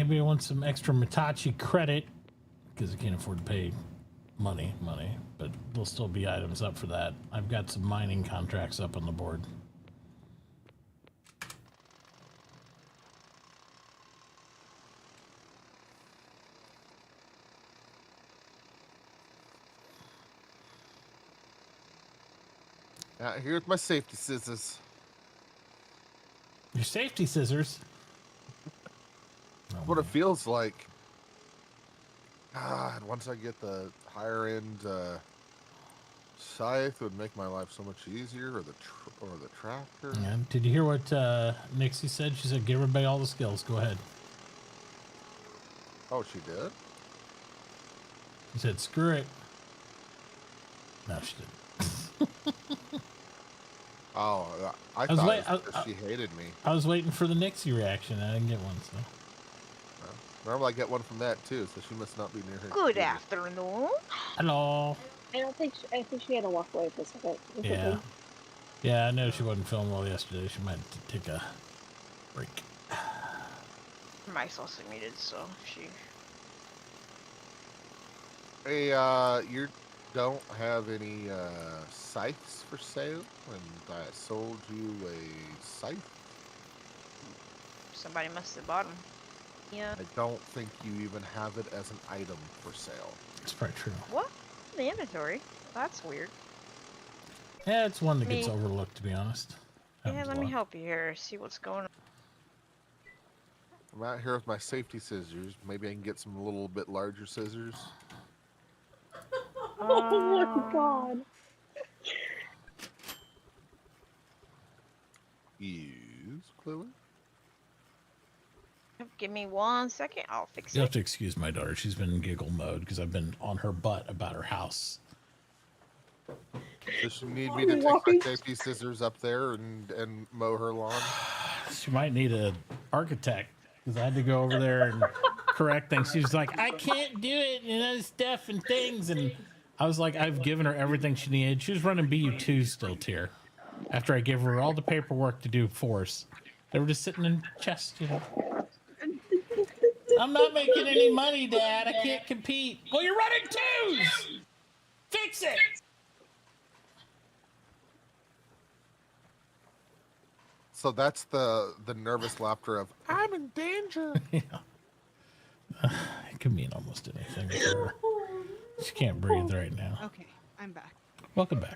Anybody wants some extra Mitauchi credit? Because I can't afford to pay money, but there'll still be items up for that. I've got some mining contracts up on the board. Here's my safety scissors. Your safety scissors? What it feels like. God, once I get the higher end scythe, it would make my life so much easier, or the tractor. Yeah. Did you hear what Nixie said? She said, "Give everybody all the skills. Go ahead." Oh, she did? She said, "Screw it." No, she didn't. Oh, I was thought wait- it was because she hated me. I was waiting for the Nixie reaction. I didn't get one, so. Remember, I get one from that too, so she must not be near her. Good computer. afternoon. Hello. I think she had to walk away for a second. Yeah. Yeah, I know she wasn't feeling well yesterday. She might take a break. Mike's also muted, so she. Hey, you don't have any scythes for sale, and I sold you a scythe. Somebody must have bought them. Yeah. I don't think you even have it as an item for sale. It's probably true. What? The inventory? That's weird. Yeah, it's one that gets overlooked, to be honest. Yeah, Happens let a me lot. help you here. See what's going on. I'm out here with my safety scissors. Maybe I can get some a little bit larger scissors. Oh my god. Use, Chloe? Give me 1 second. I'll fix You have it. to excuse my daughter. She's been in giggle mode because I've been on her butt about her house. Does she need me to take my safety scissors up there and mow her lawn? She might need an architect because I had to go over there and correct things. She was like, "I can't do it," and stuff and things. And I was like, I've given her everything she needed. She was running BU2 still, tier. After I gave her all the paperwork to do force, they were just sitting in chests, you know. I'm not making any money, Dad. I can't compete. Well, you're running twos. Fix it. So that's the nervous laughter of I'm in danger. Yeah. It could mean almost anything with her. She can't breathe right now. Okay, I'm back. Welcome back.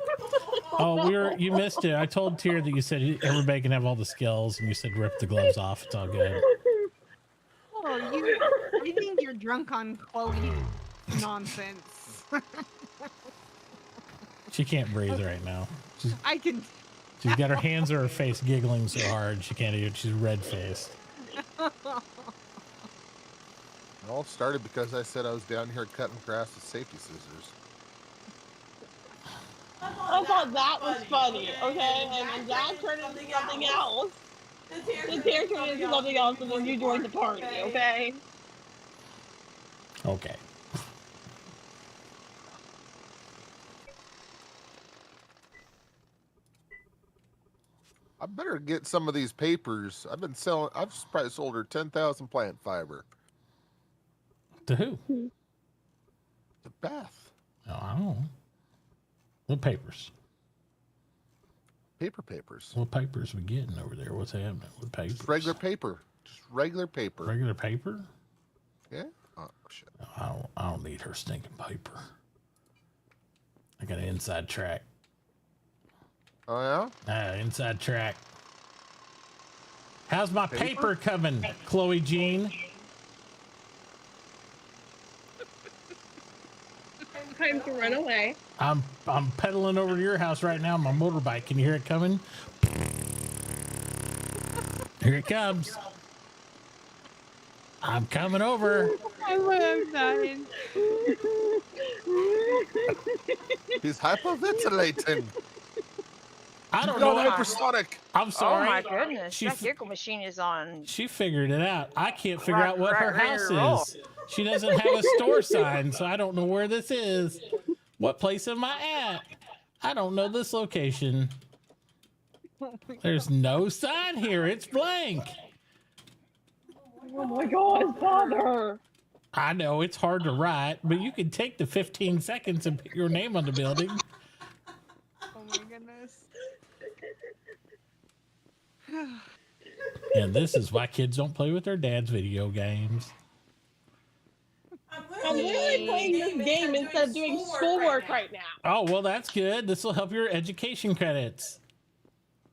Oh, you missed it. I told Tier that you said everybody can have all the skills, and you said rip the gloves off. It's all good. Oh, you think you're drunk on Chloe nonsense. She can't breathe right now. I can. She's got her hands on her face, giggling so hard she can't even. She's red faced. It all started because I said I was down here cutting grass with safety scissors. I thought that was funny, okay? And then Dad turned into something else. The tear turned into something else, and then you joined the party, okay? Okay. I better get some of these papers. I've probably sold her 10,000 plant fiber. To who? To Beth. Oh, I don't know. What papers? Papers. What papers we getting over there? What's happening with papers? Just regular paper. Just regular paper. Regular paper? Yeah? Oh, shit. No, I don't need her stinking paper. I got an inside track. Oh, yeah? Inside track. How's my paper coming, Chloe Jean? Time to run away. I'm pedaling over to your house right now on my motorbike. Can you hear it coming? Here it comes. I'm coming over. I'm dying. He's hyperventilating. I don't Go know. hypersonic. I'm sorry. Oh my goodness, She that giggle machine is on. She figured it out. I can't figure out what her ready house to roll. is. She doesn't have a store sign, so I don't know where this is. What place am I at? I don't know this location. There's no sign here. It's blank. Oh my God, father! I know it's hard to write, but you can take the 15 seconds and put your name on the building. Oh my goodness. And this is why kids don't play with their dad's video games. I'm literally playing this game instead of doing schoolwork right now. Oh, well, that's good. This will help your education credits.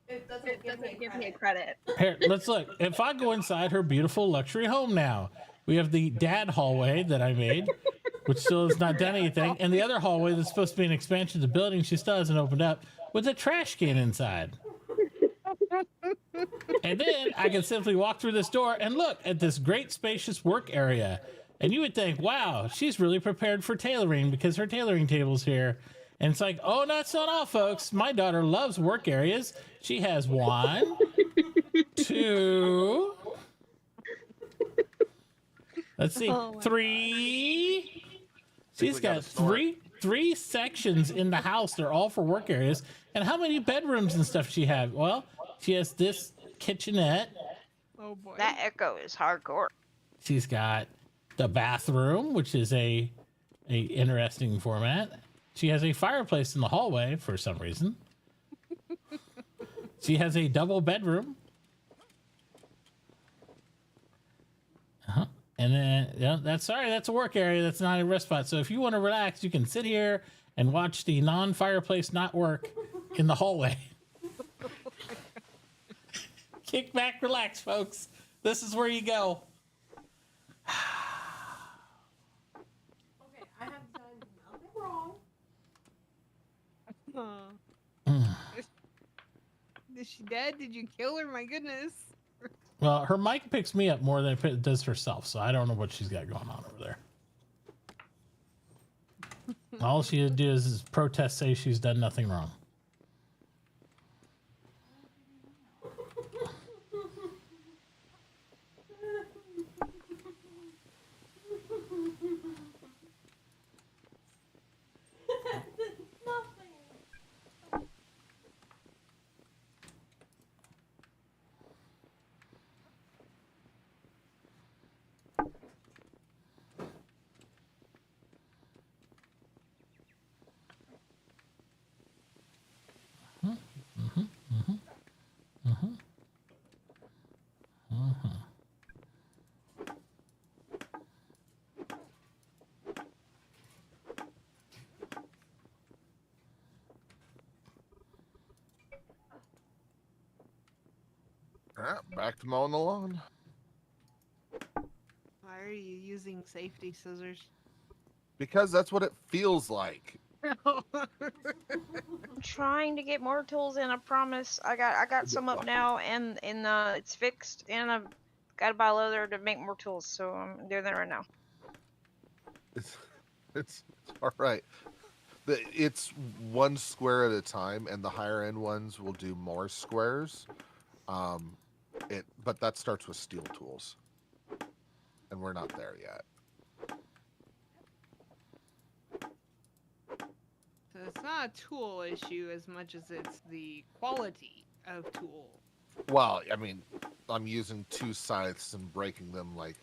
It doesn't It give doesn't me give me a credit. credit. Here, let's look. If I go inside her beautiful luxury home now, we have the dad hallway that I made, which still has not done anything, and the other hallway that's supposed to be an expansion of the building she still hasn't opened up with a trash can inside. And then I can simply walk through this door and look at this great spacious work area. And you would think, wow, she's really prepared for tailoring because her tailoring table's here. And it's like, oh, that's not all, folks. My daughter loves work areas. She has 1, 2, let's see, Oh my 3. She's we gotta got start. three sections in the house. They're all for work areas. And how many bedrooms and stuff she have? Well, she has this kitchenette. Oh boy. That echo is hardcore. She's got the bathroom, which is a interesting format. She has a fireplace in the hallway for some reason. She has a double bedroom. And then, that's a work area. That's not a rest spot. So if you want to relax, you can sit here and watch the non-fireplace not work in the hallway. Kick back, relax, folks. This is where you go. Okay, I have done nothing wrong. Is she dead? Did you kill her? My goodness. Well, her mic picks me up more than it does herself, so I don't know what she's got going on over there. All she do is protest, say she's done nothing wrong. All right, back to mowing the lawn. Why are you using safety scissors? Because that's what it feels like. I'm trying to get more tools in. I promise. I got some up now, and it's fixed, and I've got to buy leather to make more tools. So I'm doing that right now. It's all right. It's 1 square at a time, and the higher end ones will do more squares. But that starts with steel tools, and we're not there yet. So it's not a tool issue as much as it's the quality of tool. Well, I mean, I'm using 2 scythes and breaking them like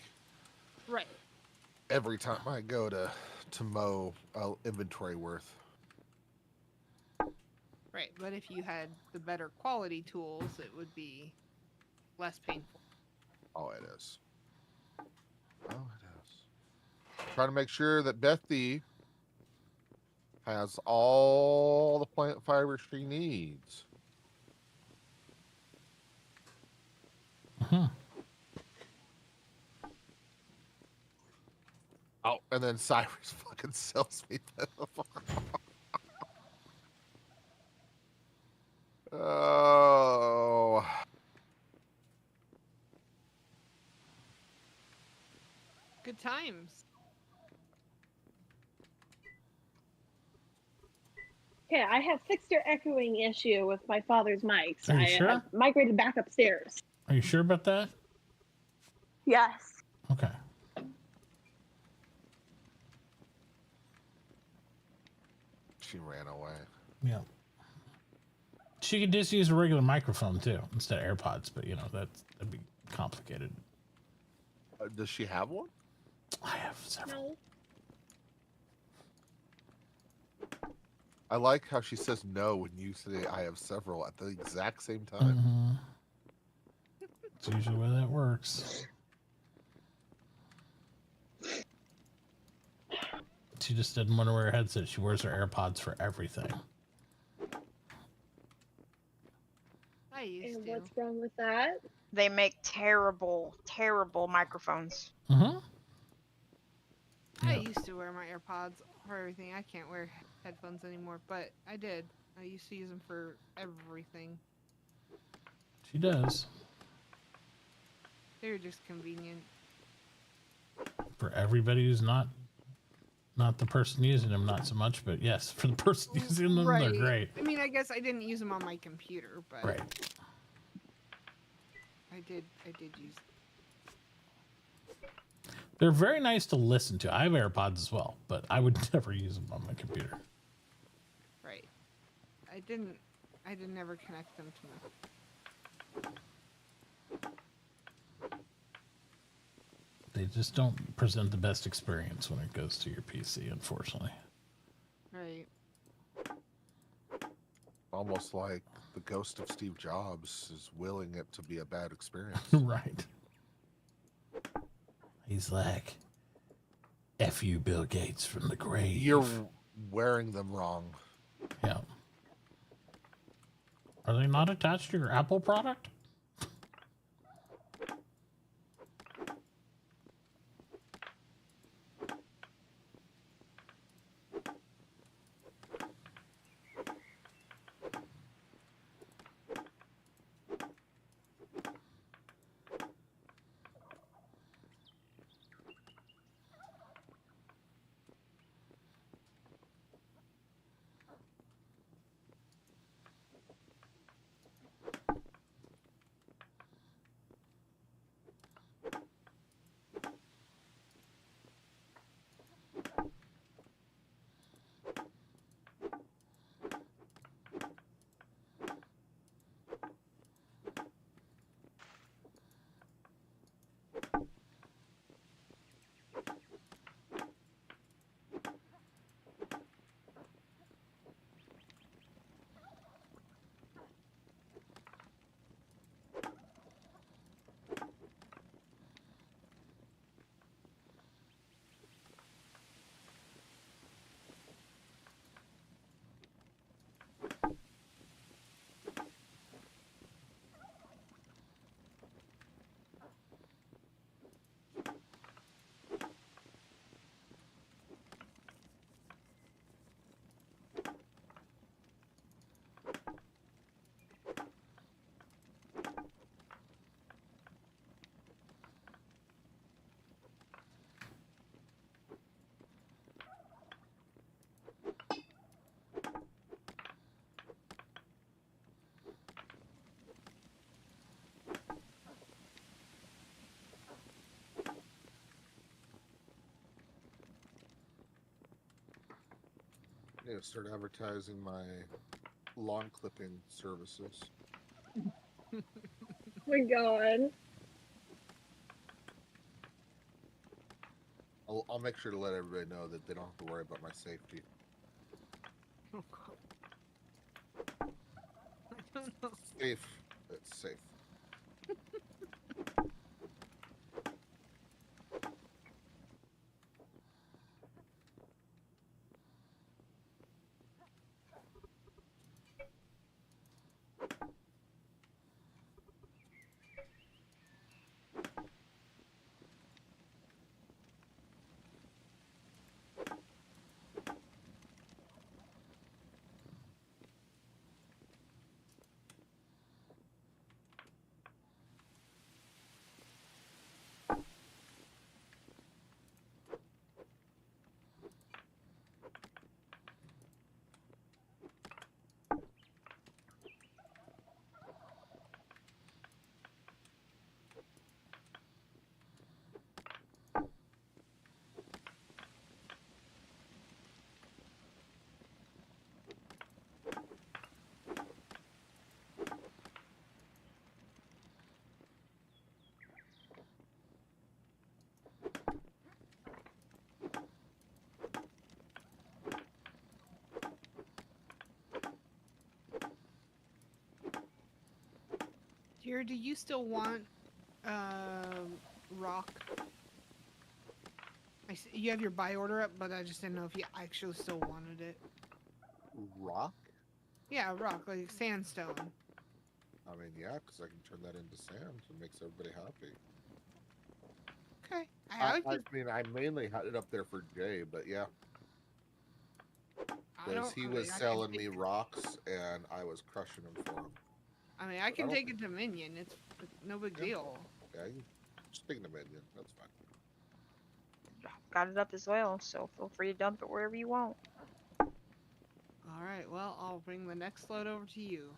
Right. every time I go to mow inventory worth. Right, but if you had the better quality tools, it would be less painful. Oh, it is. Oh, it is. Trying to make sure that Bethy has all the plant fiber she needs. Oh, and then Cyrus fucking sells me that. Oh. Good times. Okay, I have fixed your echoing issue with my father's mics. Are you I sure? have migrated back upstairs. Are you sure about that? Yes. Okay. She ran away. Yeah. She could just use a regular microphone too instead of AirPods, but that'd be complicated. Does she have one? I have several. No. I like how she says no when you say I have several at the exact same time. Mm-hmm. It's usually the way that works. She just didn't want to wear a headset. She wears her AirPods for everything. I used And to. what's wrong with that? They make terrible, terrible microphones. Mm-hmm. I Yeah. used to wear my AirPods for everything. I can't wear headphones anymore, but I did. I used to use them for everything. She does. They were just convenient. For everybody who's not the person using them, not so much, but yes, for the person using them, they're great. I mean, I guess I didn't use them on my computer, but Right. I did use. They're very nice to listen to. I have AirPods as well, but I would never use them on my computer. Right. I didn't ever connect them to my. They just don't present the best experience when it goes to your PC, unfortunately. Right. Almost like the ghost of Steve Jobs is willing it to be a bad experience. Right. He's like, F you, Bill Gates from the grave. You're wearing them wrong. Yeah. Are they not attached to your Apple product? I need to start advertising my lawn clipping services. Oh my god. I'll make sure to let everybody know that they don't have to worry about my safety. Oh god. I don't know. Safe. It's safe. Here, do you still want rock? You have your buy order up, but I just didn't know if you actually still wanted it. Rock? Yeah, rock, like sandstone. I mean, yeah, because I can turn that into sand, so it makes everybody happy. Okay. I mean, I mainly had it up there for Jay, but yeah. Because he was selling me rocks, and I was crushing them for him. I mean, I can take it to Minion. It's no big deal. Yeah, you just take the Minion. That's fine. Got it up as well, so feel free to dump it wherever you want. All right. Well, I'll bring the next load over to you.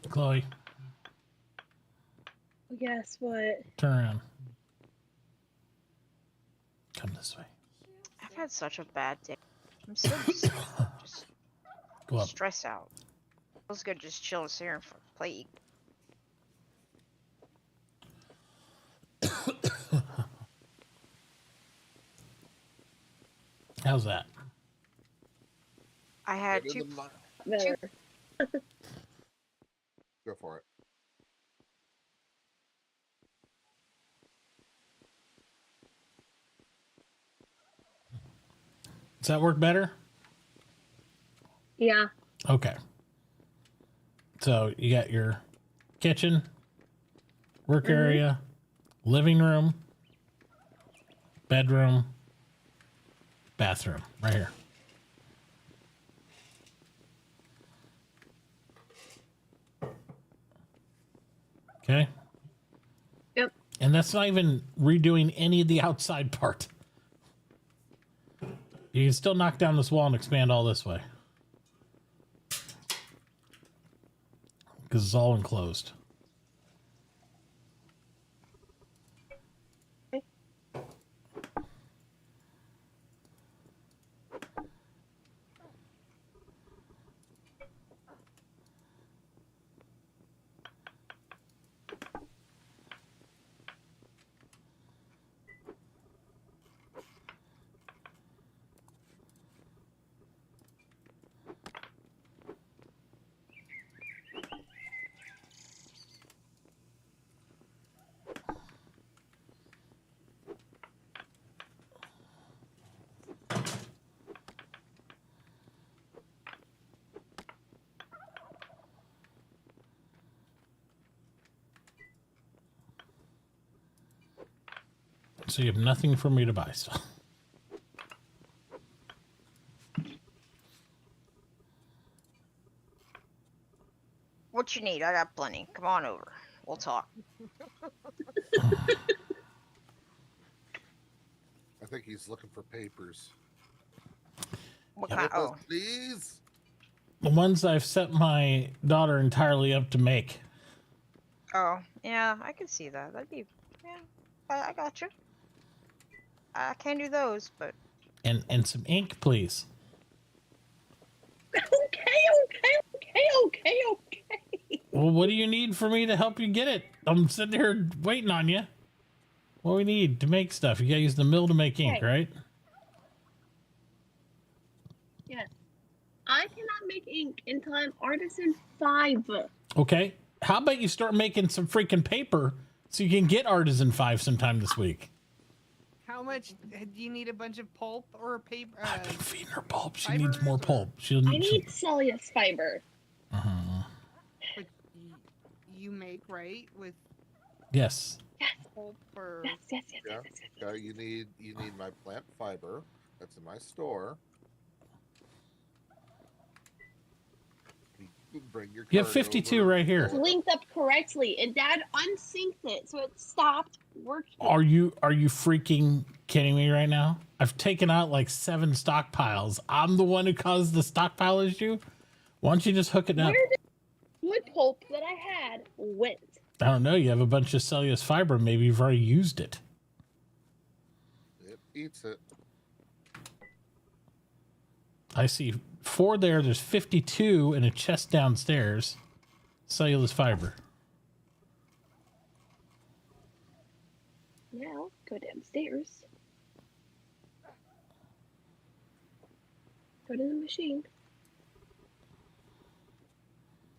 Chloe, Guess what? turn around. Come this way. I've had such a bad day. I'm so just Go up. stressed out. Feels good just chilling here and play. How's that? I had Better two. than mine. Better. Go for it. Does that work better? Yeah. Okay. So you got your kitchen, work area, living room, bedroom, bathroom, right here. Okay. Yep. And that's not even redoing any of the outside part. You can still knock down this wall and expand all this way. Because it's all enclosed. So you have nothing for me to buy still. What you need? I got plenty. Come on over. We'll talk. I think he's looking for papers. What Yeah, kind? Papers, Oh, please. The ones I've set my daughter entirely up to make. oh, yeah. I can see that. That'd be. Yeah, I got you. I can't do those, but And some ink, please. Okay. Well, what do you need for me to help you get it? I'm sitting here waiting on you. What do we need to make stuff? You gotta use the mill to make ink, Okay. right? Yes. I cannot make ink until I'm Artisan 5. Okay. How about you start making some freaking paper so you can get Artisan 5 sometime this week? How much do you need? A bunch of pulp or paper? I've been feeding her pulp. She fibers needs more or- pulp. I need cellulose fiber. Which you make, right? With Yes. pulp or Yes. Yeah. Okay, you need my plant fiber. That's in my store. You bring your You have card 52 over. right here. It's linked up correctly, and Dad unsynced it, so it stopped working. Are you freaking kidding me right now? I've taken out like 7 stockpiles. I'm the one who caused the stockpile issue. Why don't you just hook it up? Where did wood pulp that I had went? I don't know. You have a bunch of cellulose fiber. Maybe you've already used it. It eats it. I see 4 there. There's 52 in a chest downstairs. Cellulose fiber. Now go downstairs. Go to the machine.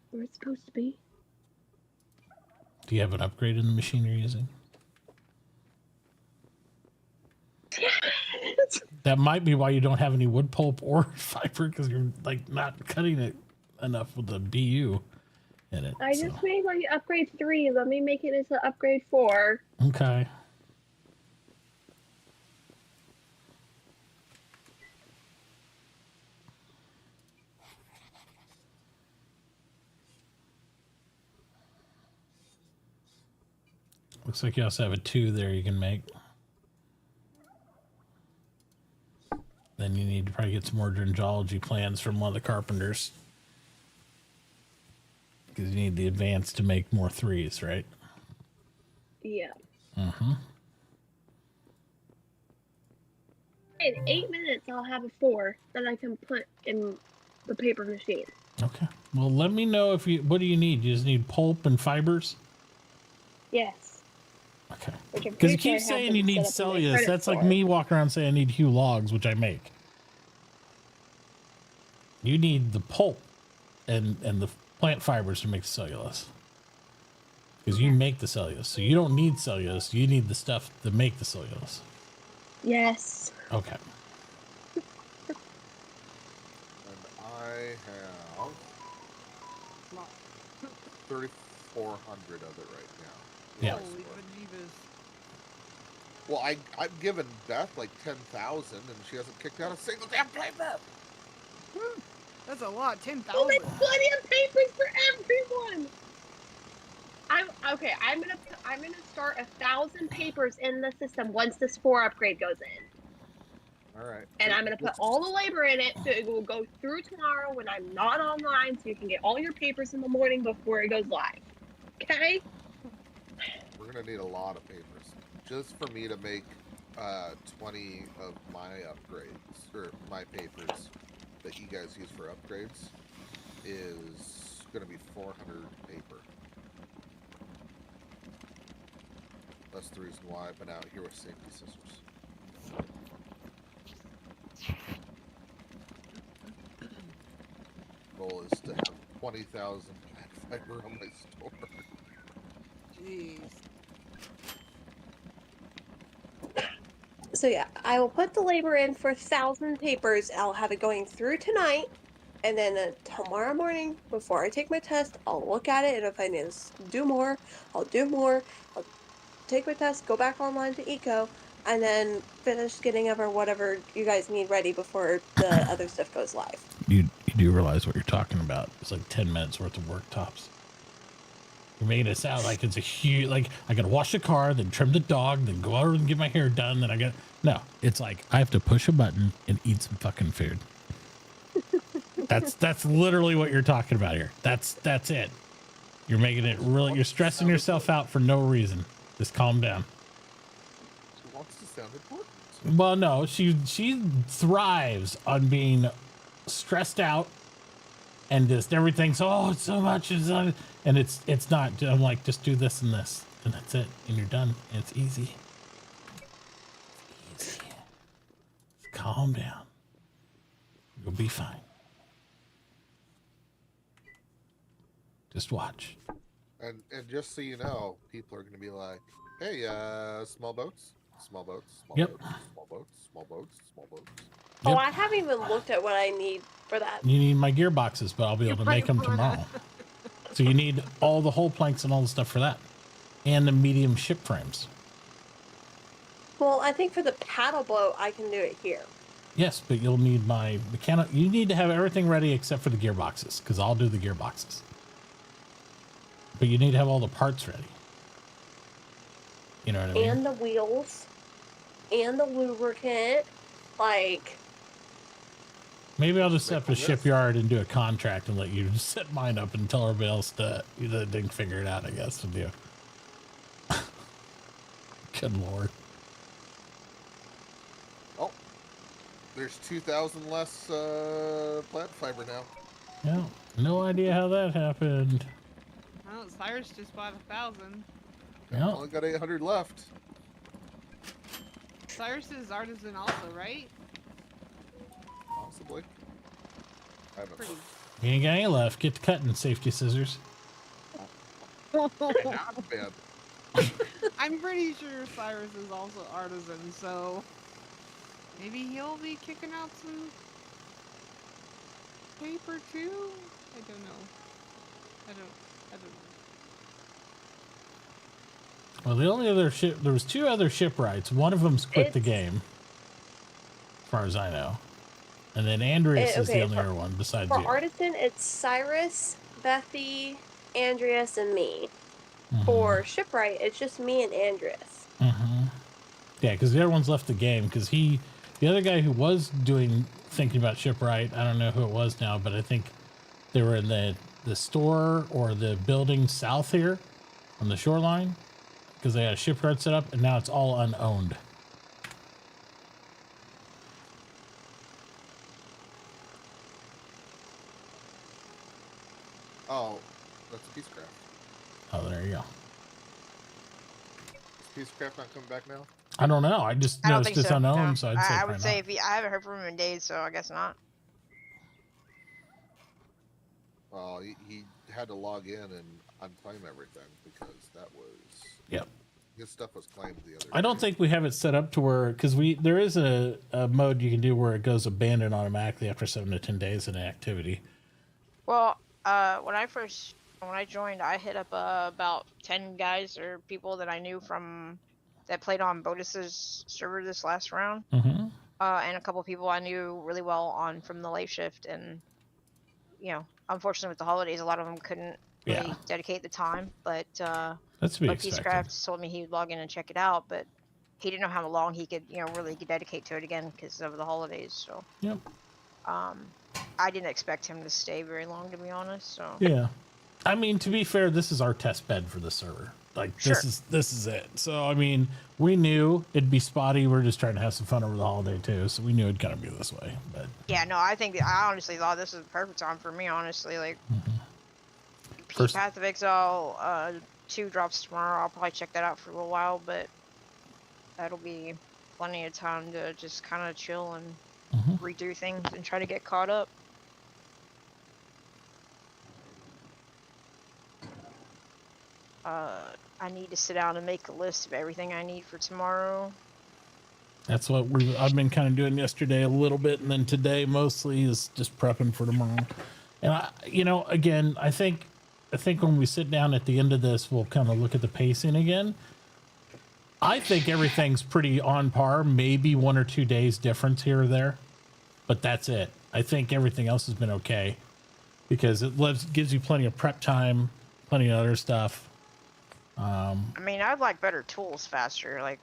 Where it's supposed to be. Do you have an upgrade in the machine you're using? That might be why you don't have any wood pulp or fiber, because you're like not cutting it enough with the BU in it. I just made like upgrade 3. Let me make it into upgrade 4. Okay. Looks like you also have a 2 there you can make. Then you need to probably get some more dendrology plans from one of the carpenters. Because you need the advance to make more 3s, right? Yeah. Mm-hmm. In 8 minutes, I'll have a 4 that I can put in the paper machine. Okay. Well, let me know if you. What do you need? You just need pulp and fibers. Yes. Okay. Which I'm Because you pretty sure I keep have saying them you need set up in my cellulose. credit That's like for. me walking around saying I need Hue logs, which I make. You need the pulp and the plant fibers to make cellulose. Because you make the cellulose. So you don't need cellulose. You need the stuff to make the cellulose. Yes. Okay. And I have 3,400 of it right now. Yeah. Holy bejeebus. Well, I've given Beth like 10,000, and she hasn't kicked out a single damn paper. That's a lot. 10,000. Well, there's plenty of papers for everyone. I'm gonna start 1,000 papers in the system once this 4 upgrade goes in. All right. And I'm gonna put all the labor in it, so it will go through tomorrow when I'm not online, so you can get all your papers in the morning before it goes live. Okay? We're gonna need a lot of papers just for me to make 20 of my upgrades or my papers that you guys use for upgrades is gonna be 400 paper. That's the reason why I've been out here with safety scissors. Goal is to have 20,000 plant fiber on my store. Jeez. So yeah, I will put the labor in for 1,000 papers. I'll have it going through tonight, and then tomorrow morning before I take my test, I'll look at it, and if I need to do more, I'll do more. I'll take my test, go back online to Eco, and then finish getting over whatever you guys need ready before the other stuff goes live. You do realize what you're talking about. It's like 10 minutes worth of work tops. You're making it sound like it's a huge, like I gotta wash the car, then trim the dog, then go over and get my hair done, then I got, no, it's like I have to push a button and eat some fucking food. That's literally what you're talking about here. That's it. You're making it really, you're stressing yourself out for no reason. Just calm down. She wants to sound important. Well, no, she thrives on being stressed out and just everything's, oh, it's so much, and it's not. I'm like, just do this and this, and that's it, and you're done. And it's easy. It's easy. Calm down. You'll be fine. Just watch. And just so you know, people are going to be like, hey, small boats, small boats, small Yep. boats, small boats, small boats, small boats. Oh, Yep. I haven't even looked at what I need for that. You need my gearboxes, but I'll be able to make them tomorrow. So you need all the hull planks and all the stuff for that, and the medium ship frames. Well, I think for the paddle boat, I can do it here. Yes, but you'll need my mechanic. You need to have everything ready except for the gearboxes, because I'll do the gearboxes. But you need to have all the parts ready. You know what I mean? And the wheels. And the lubricant. Like... Maybe I'll just set up a shipyard and do a contract and let you just set mine up and tell everybody else that you didn't figure it out, I guess, to do. Good Lord. Oh, there's 2,000 less plant fiber now. Yeah, no idea how that happened. Well, Cyrus just bought 1,000. Yeah. Only got 800 left. Cyrus is artisan also, right? Possibly. I haven't. Pretty. You ain't got any left. Get to cutting, safety scissors. Not bad. I'm pretty sure Cyrus is also artisan, so maybe he'll be kicking out some paper too? I don't know. I don't know. Well, the only other ship, there was 2 other shipwrights. One of them's quit the game, as far as I know. And then Andreas is the only other one besides For you. artisan, it's Cyrus, Bethy, Andreas, and me. Mhm. For shipwright, it's just me and Andreas. Mm-hmm. Yeah, because the other one's left the game because the other guy who was thinking about shipwright, I don't know who it was now, but I think they were in the store or the building south here on the shoreline because they had a shipyard set up and now it's all unowned. Oh, that's Peacecraft. Oh, there you go. Is Peacecraft not coming back now? I don't know. I just I don't noticed think it's so. unowned, No. so I'd say I probably would say not. if I haven't heard from him in days, so I guess not. Well, he had to log in and unclaim everything because that was Yep. his stuff was claimed the other. I don't day. think we have it set up to where, because there is a mode you can do where it goes abandoned automatically after 7 to 10 days in activity. Well, when I joined, I hit up about 10 guys or people that I knew from that played on Bodis's server this last round, Mm-hmm. and a couple people I knew really well on from the late shift. And unfortunately, with the holidays, a lot of them couldn't really Yeah. dedicate the time. But That's to be Peace expected. Craft told me he would log in and check it out, but he didn't know how long he could really dedicate to it again because of the holidays. So Yep. I didn't expect him to stay very long, to be honest. So Yeah. I mean, to be fair, this is our test bed for the server. Like, Sure. this is it. So, I mean, we knew it'd be spotty. We're just trying to have some fun over the holiday, too. So we knew it'd kind of be this way. But yeah, no, I honestly thought this was the perfect time for me, honestly. Like, First- Path of Exile 2 drops tomorrow. I'll probably check that out for a little while, but that'll be plenty of time to just kind of chill and redo things and try to get caught up. I need to sit down and make a list of everything I need for tomorrow. that's what I've been kind of doing yesterday a little bit. And then today mostly is just prepping for tomorrow. And again, I think when we sit down at the end of this, we'll kind of look at the pacing again. I think everything's pretty on par, maybe 1 or 2 days difference here or there, but that's it. I think everything else has been okay because it gives you plenty of prep time, plenty of other stuff. I mean, I'd like better tools faster. Like,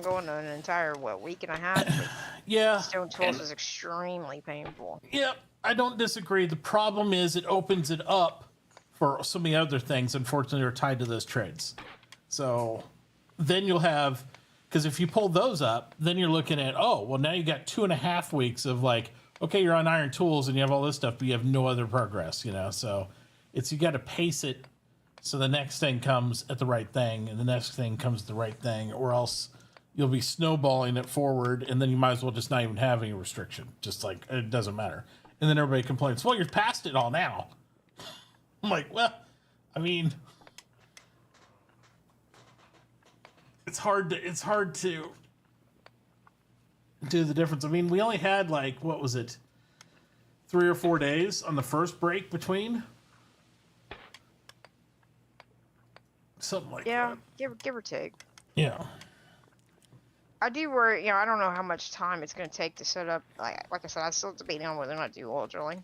going an entire, week and a half? Like, Yeah. stone tools is extremely painful. Yep, I don't disagree. The problem is it opens it up for so many other things, unfortunately, are tied to those trades. So then you'll have, because if you pull those up, then you're looking at, now you got 2.5 weeks of like, okay, you're on iron tools and you have all this stuff, but you have no other progress, so you got to pace it so the next thing comes at the right thing and the next thing comes at the right thing, or else you'll be snowballing it forward and then you might as well just not even have any restriction. Just like, it doesn't matter. And then everybody complains, well, you're past it all now. I'm like, well, I mean, it's hard to do the difference. I mean, we only had like, what was it, 3 or 4 days on the first break between, something like Yeah, that. give or take. Yeah. I do worry, I don't know how much time it's going to take to set up. Like I said, I'm still debating on whether or not to do oil drilling.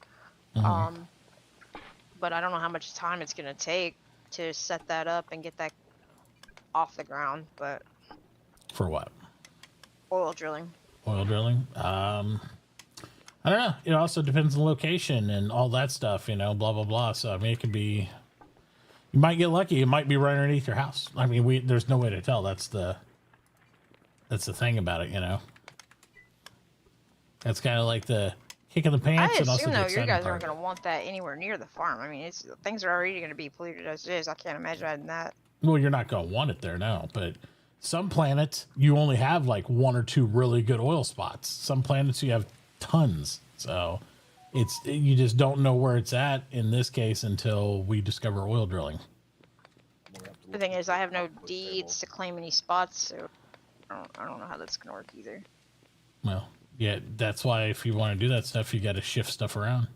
But I don't know how much time it's going to take to set that up and get that off the ground. But For what? oil drilling. Oil drilling. I don't know. It also depends on the location and all that stuff, blah, blah, blah. So, I mean, it could be, you might get lucky. It might be right underneath your house. I mean, there's no way to tell. That's the thing about it, That's kind of like the kick in the pants. I and also assume, the though, you exciting guys part. aren't going to want that anywhere near the farm. I mean, things are already going to be polluted as it is. I can't imagine adding that. Well, you're not going to want it there now, but some planets you only have like 1 or 2 really good oil spots. Some planets you have tons. So you just don't know where it's at in this case until we discover oil drilling. The thing is, I have no deeds to claim any spots, so I don't know how that's going to work either. Well, yeah, that's why if you want to do that stuff, you got to shift stuff around.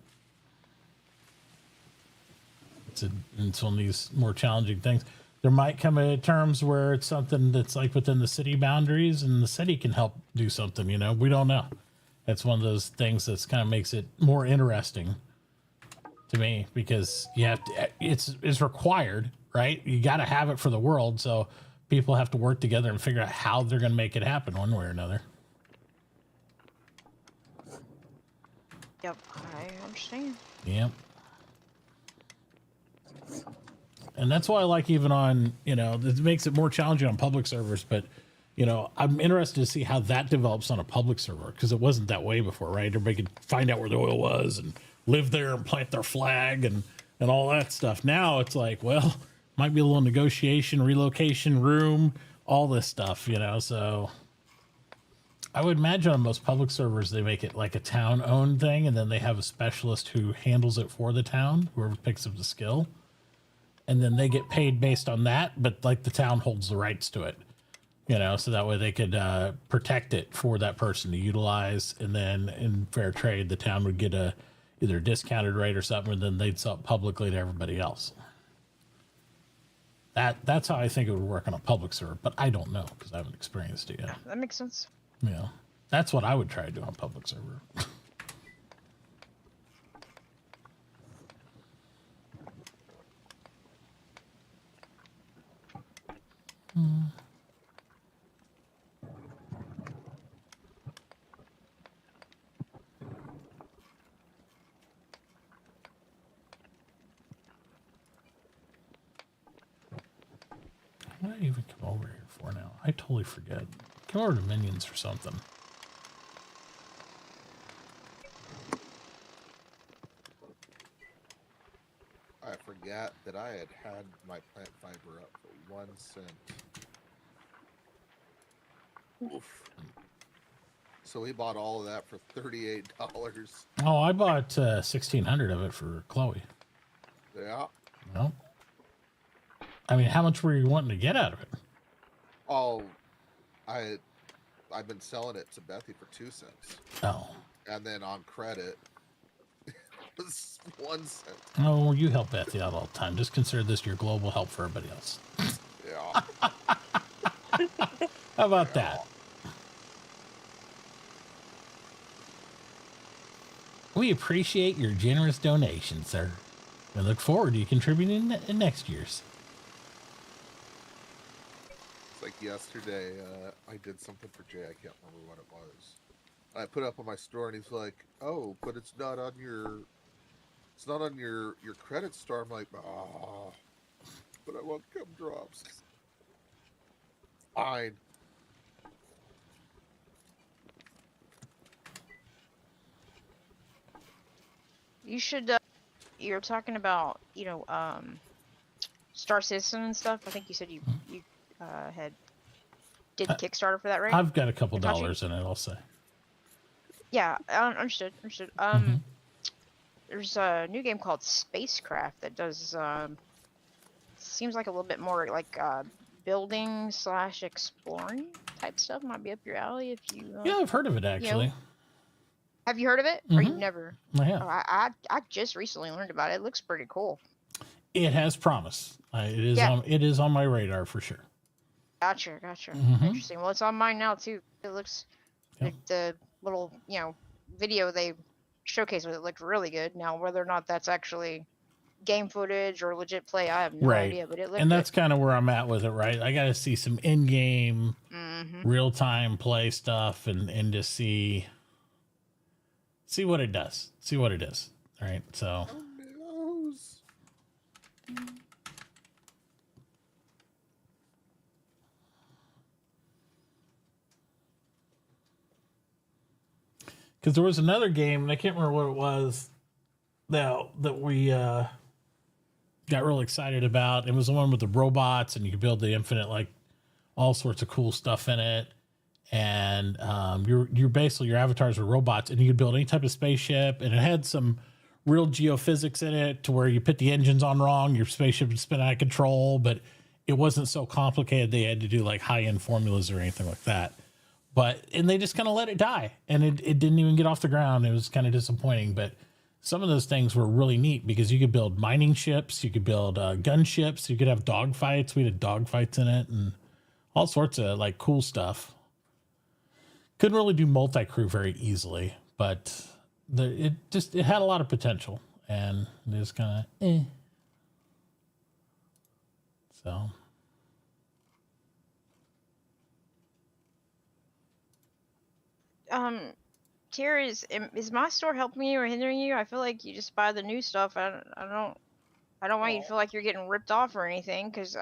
It's one of these more challenging things. There might come a terms where it's something that's like within the city boundaries and the city can help do something, we don't know. That's one of those things that's kind of makes it more interesting to me because you have to, it's required, right? You got to have it for the world. So people have to work together and figure out how they're going to make it happen one way or another. Yep, I understand. Yep. And that's why I like even on, it makes it more challenging on public servers, but I'm interested to see how that develops on a public server because it wasn't that way before, right? Everybody could find out where the oil was and live there and plant their flag and all that stuff. Now it's like, well, might be a little negotiation, relocation, room, all this stuff, so I would imagine on most public servers they make it like a town-owned thing, and then they have a specialist who handles it for the town, whoever picks up the skill, and then they get paid based on that. But like the town holds the rights to it, so that way they could protect it for that person to utilize, and then in fair trade, the town would get either a discounted rate or something, and then they'd sell it publicly to everybody else. That's how I think it would work on a public server, but I don't know because I haven't experienced it yet. That makes sense. Yeah, that's what I would try to do on public server. What did I even come over here for now? I totally forget. Come over to Minions or something. I forgot that I had my plant fiber up for 1 cent. Oof. So we bought all of that for $38. Oh, I bought 1,600 of it for Chloe. Yeah. Well, I mean, how much were you wanting to get out of it? Oh, I've been selling it to Bethy for 2 cents. Oh. And then on credit, it was 1 cent. Oh, well, you help Bethy out all the time. Just consider this your global help for everybody else. Yeah. How about that? We appreciate your generous donation, sir. We look forward to you contributing in next year's. It's like yesterday, I did something for Jay. I can't remember what it was. I put it up on my store, and he's like, "Oh, but it's not on your credit store." I'm like, "Ah, but I want gum drops." Fine. You should. You're talking about, Star Citizen and stuff. I think you said you had did Kickstarter for that, right? I've got a couple Mitauchi? dollars in it, I'll say. Yeah, understood. There's a new game called Spacecraft that does seems like a little bit more like building / exploring type stuff. Might be up your alley if you. Yeah, I've heard of it actually. Have you heard of it, or you've never? I have. Oh, I just recently learned about it. It looks pretty cool. It has promise. It is on my radar for sure. Gotcha. Interesting. Well, it's on mine now too. It looks like the little video they showcased with it looked really good. Now, whether or not that's actually game footage or legit play, I have no idea. But it looked and that's kind of where I'm at with it, right? I got to see some in-game, real-time play stuff, and just see what it does. See what it is. All right, so. Because there was another game, and I can't remember what it was that we got real excited about. It was the one with the robots, and you could build the infinite, like all sorts of cool stuff in it. And you're basically, your avatars were robots, and you could build any type of spaceship, and it had some real geophysics in it to where you put the engines on wrong, your spaceship would spin out of control, but it wasn't so complicated they had to do like high-end formulas or anything like that. And they just kind of let it die, and it didn't even get off the ground. It was kind of disappointing, but some of those things were really neat because you could build mining ships, you could build gunships, you could have dogfights. We had dogfights in it and all sorts of like cool stuff. Couldn't really do multi-crew very easily, but it had a lot of potential, and it was kind of So. Tier, is my store helping you or hindering you? I feel like you just buy the new stuff. I don't want you to feel like you're getting ripped off or anything, because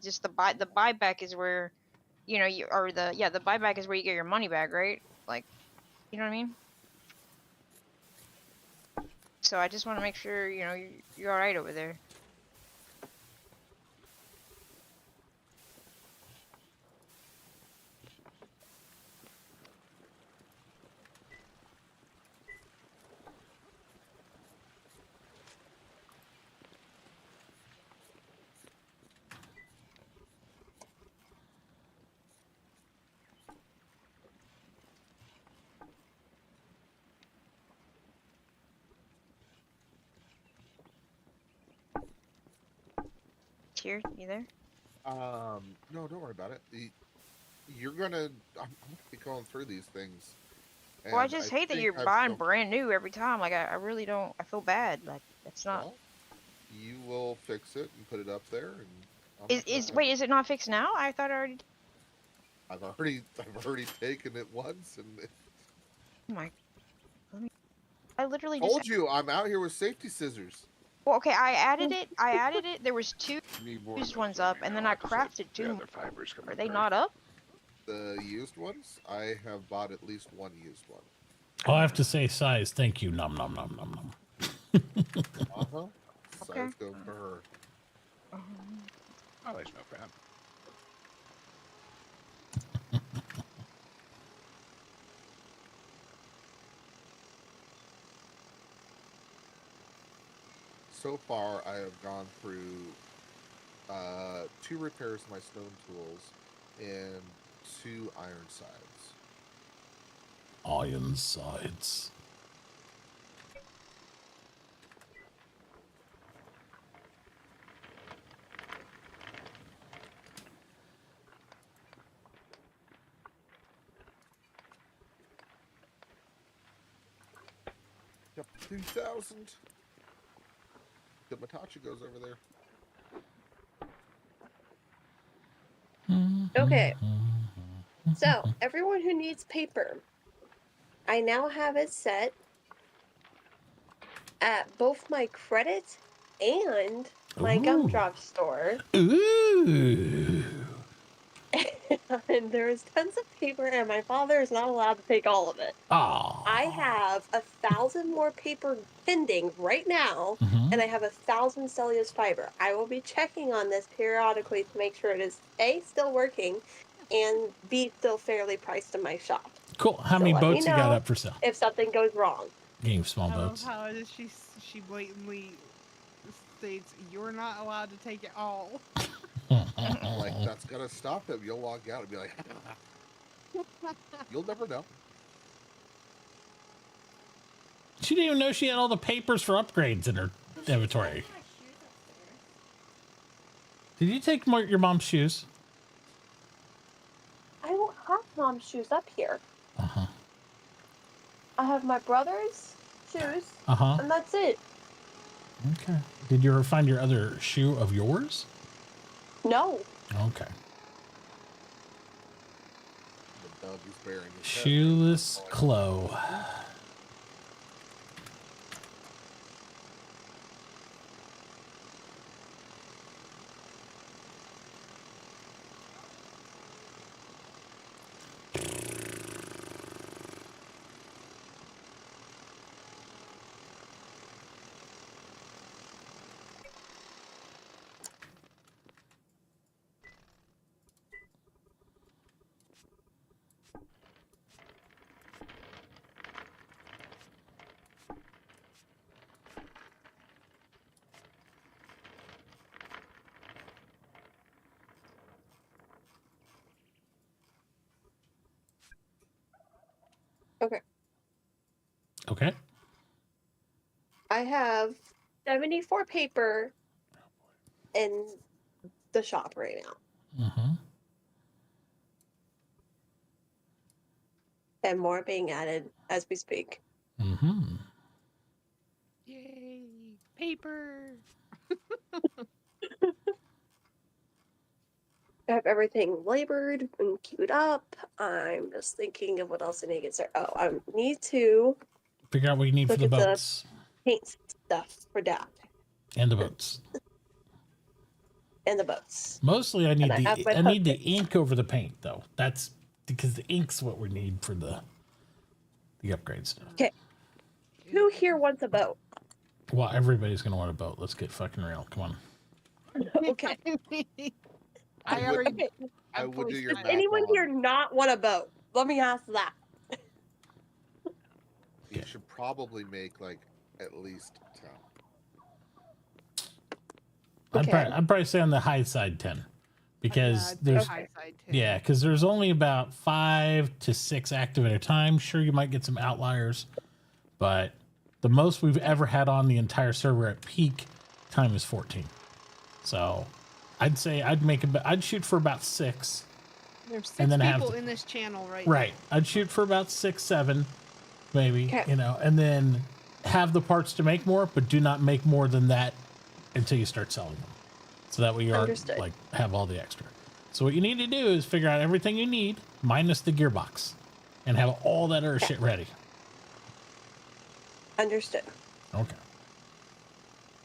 just the buyback is where, the buyback is where you get your money back, right? Like, you know what I mean? So I just want to make sure you're all right over there. Here, you there? No, don't worry about it. You're gonna. I'm gonna be going through these things. Well, I And just I hate that think you're I've buying come- brand new every time. Like, I really don't. I feel bad. Like, that's not. Well, you will fix it and put it up there, and I'm not gonna touch Wait? it. Is it not fixed now? I thought I already. I've already taken it once, and Oh my. Let me. I literally just. told you I'm out here with safety scissors. Well, okay. I added it. I added it. There was 2 Need more used of those, ones let up, me and know. then I I'll just let crafted the 2 other more. fibers come Are in they first. not up? The used ones, I have bought at least one used one. I'll have to say size. Thank you. Nom nom nom nom nom. Uh-huh. Okay. Size go for her. Oh, there's no crap. So far, I have gone through 2 repairs of my stone tools and 2 iron sides. Iron sides. Yep, 2,000. The Mitauchi goes over there. Okay. So, everyone who needs paper, I now have it set at both my credit and my Ooh. gumdrop store. Ooh. And there's tons of paper, and my father is not allowed to take all of it. Ah. I have 1,000 more paper pending right now, and I have 1,000 cellulose fiber. I will be checking on this periodically to make sure it is A, still working, and B, still fairly priced in my shop. Cool. How So many let me boats you got know up for sale? if something goes wrong. Game small I love boats. how she blatantly states you're not allowed to take it all. Like, that's gonna stop him. You'll walk out and be like, you'll never know. She didn't even know she had all the papers for upgrades in her inventory. Did you take your mom's shoes? I don't have mom's shoes up here. Uh-huh. I have my brother's shoes, Uh-huh. and that's it. Okay. Did you ever find your other shoe of yours? No. Okay. The dog is bearing his head. Shoeless Chloe. Okay. Okay. I have 74 paper in the shop right now, Mm-hmm. and more being added as we speak. Mm-hmm. Yay! Paper! I have everything labored and queued up. I'm just thinking of what else I need to get started. Oh, I need to Figure out what you need for look the at the boats. paint stuff for Dad And the boats. and the boats. Mostly I need And I have my I need the puppets. ink over the paint though. That's because the ink's what we need for the upgrade stuff. Okay. Who here wants a boat? Well, everybody's gonna want a boat. Let's get fucking real. Come on. Okay. I would- already. Okay. I would do your Does math anyone on- here not want a boat? Let me ask that. You should probably make like at least 10. Okay. I'd probably say on the high side 10 because I'd there's say high side too. yeah, because there's only about 5 to 6 active at a time. Sure, you might get some outliers, but the most we've ever had on the entire server at peak time is 14. So I'd say I'd shoot for about 6. There's 6 And then people in this channel right now. Right. I'd shoot for about 6, 7, maybe, Okay. you know, and then have the parts to make more, but do not make more than that until you start selling them. So that way you aren't Understood. like have all the extra. So what you need to do is figure out everything you need minus the gearbox and have all that other shit ready. Understood. Okay.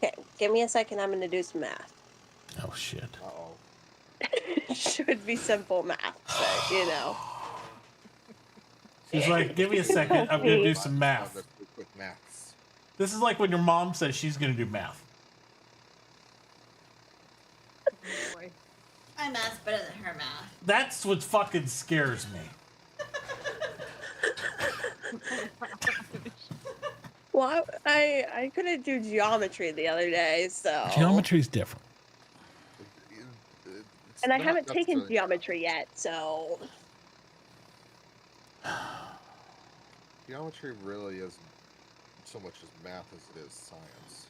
Okay, give me a second. I'm going to do some math. Oh shit. Uh-oh. It should be simple math, but you know. She's like, give me a second. I'm going to do some I'll math. go through quick maths. This is like when your mom says she's going to do math. Boy. My math's better than her math. That's what fucking scares me. Well, I couldn't do geometry the other day, so. Geometry's different. It's And I not haven't taken necessarily- geometry yet, so. Geometry really isn't so much as math as it is science.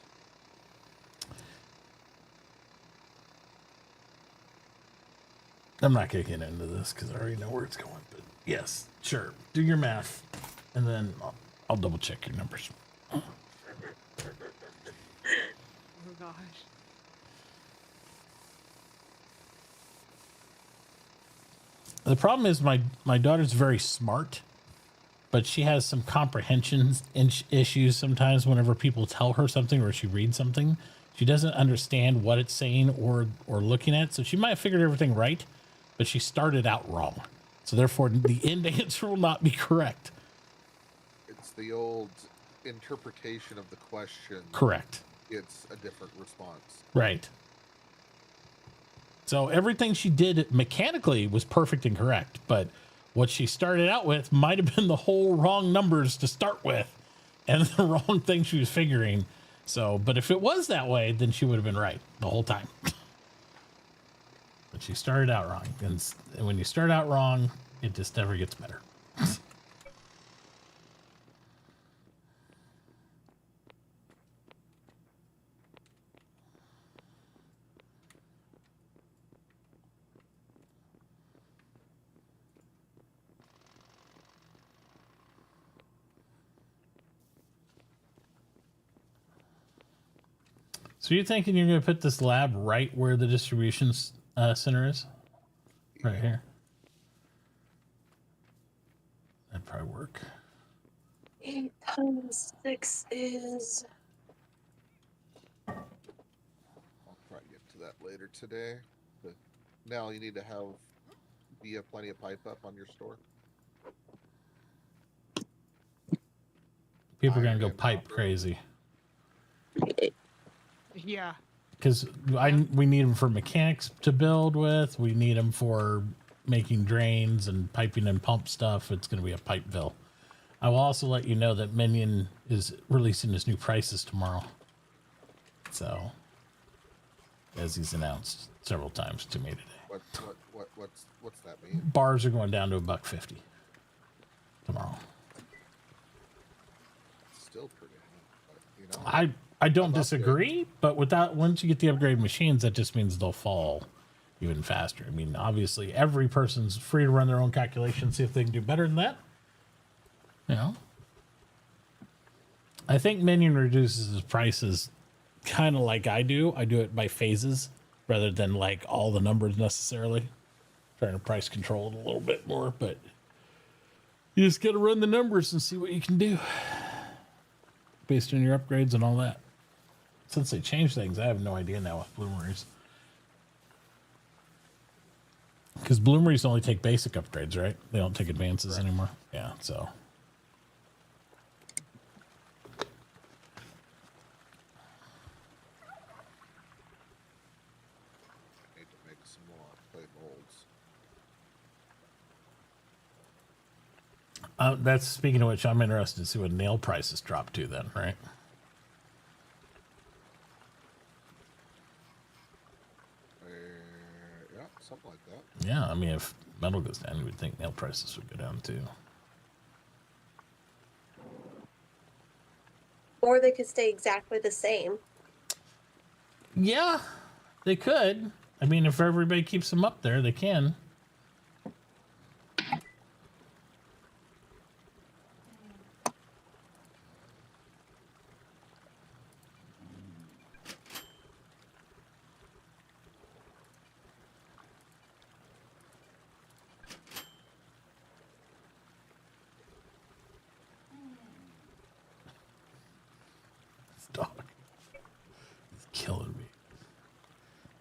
I'm not going to get into this because I already know where it's going. But yes, sure. Do your math, and then I'll double check your numbers. Oh gosh. The problem is my daughter's very smart, but she has some comprehension issues sometimes whenever people tell her something or she reads something. She doesn't understand what it's saying or looking at. So she might have figured everything right, but she started out wrong. So therefore, the end answer will not be correct. It's the old interpretation of the question. Correct. It's a different response. Right. So everything she did mechanically was perfect and correct, but what she started out with might have been the whole wrong numbers to start with and the wrong thing she was figuring. So, but if it was that way, then she would have been right the whole time. But she started out wrong. And when you start out wrong, it just never gets better. So you're thinking you're going to put this lab right where the distribution center is? Right here. That'd probably work. 8 times 6 is. I'll probably get to that later today. But now you need to have plenty of pipe up on your store. People are going to go Iron pipe copper. crazy. Yeah. Because we need them for mechanics to build with. We need them for making drains and piping and pump stuff. It's going to be a pipeville. I will also let you know that Minion is releasing his new prices tomorrow. So, as he's announced several times to me today, What's that mean? bars are going down to $1.50 tomorrow. Still pretty high, but, you know. I don't About disagree, but once you get the upgrade machines, that just means they'll fall even faster. I mean, obviously, every person's free to run their own calculations, see if they can do better than that. You know, I think Minion reduces his prices kind of like I do. I do it by phases rather than like all the numbers necessarily. Trying to price control it a little bit more, but you just got to run the numbers and see what you can do based on your upgrades and all that. Since they changed things, I have no idea now with Bloomeries. Because Bloomeries only take basic upgrades, right? They don't take advances anymore. Yeah, so. Need to make some more clay molds. That's speaking of which, I'm interested to see what nail prices drop to then, right? Yeah, something like that. Yeah, I mean, if metal goes down, you would think nail prices would go down too. Or they could stay exactly the same. Yeah, they could. I mean, if everybody keeps them up there, they can. This dog is killing me.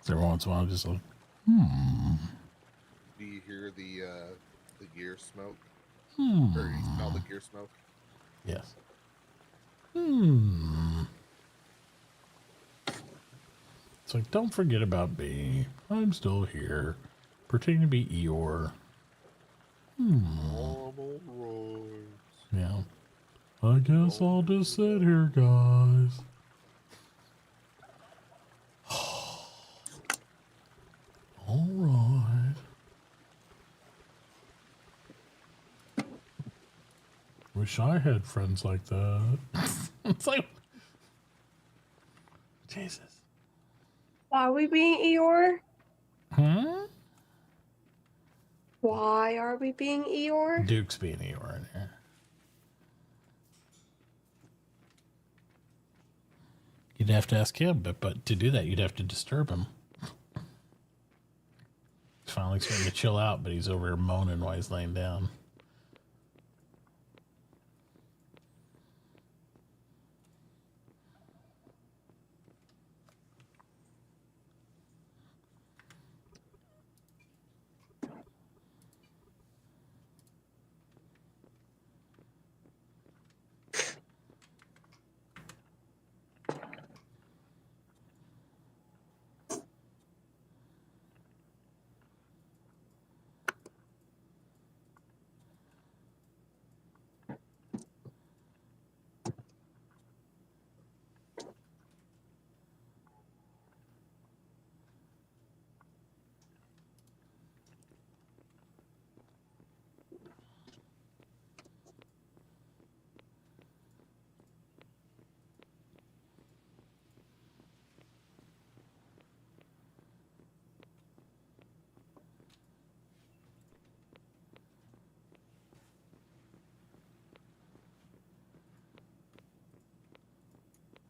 So every once in a while, I'm just like, Do you hear the gear smoke? Or hmm. you smell the gear smoke? Yes. It's like, don't forget about me. I'm still here, pretending to be Eeyore. Normal roads. Yeah. I guess I'll just sit here, guys. All right. Wish I had friends like that. It's like, Jesus. Why are we being Eeyore? Huh? Why are we being Eeyore? Duke's being Eeyore in here. You'd have to ask him, but to do that, you'd have to disturb him. He's finally starting to chill out, but he's over here moaning while he's laying down.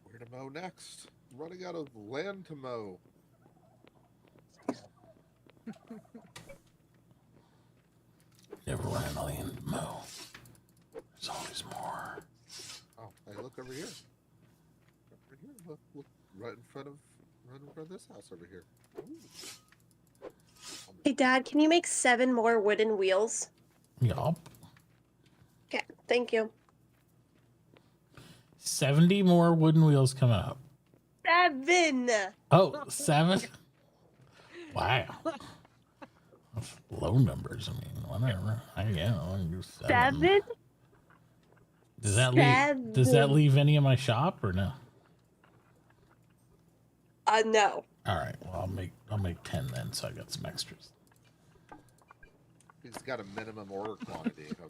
Where to mow next? I'm running out of land to mow. Never run out of land to mow. There's always more. Oh, hey, look over here. Over here, look right in front of this house over here. Ooh. Hey, Dad, can you make 7 more wooden wheels? Yup. Okay, thank you. 70 more wooden wheels coming up. 7! Oh, 7? Wow. That's low numbers. I mean, whatever. I can do 7. 7? Does that leave any of my shop or no? No. All right. Well, I'll make 10 then, so I got some extras. He's got a minimum order quantity of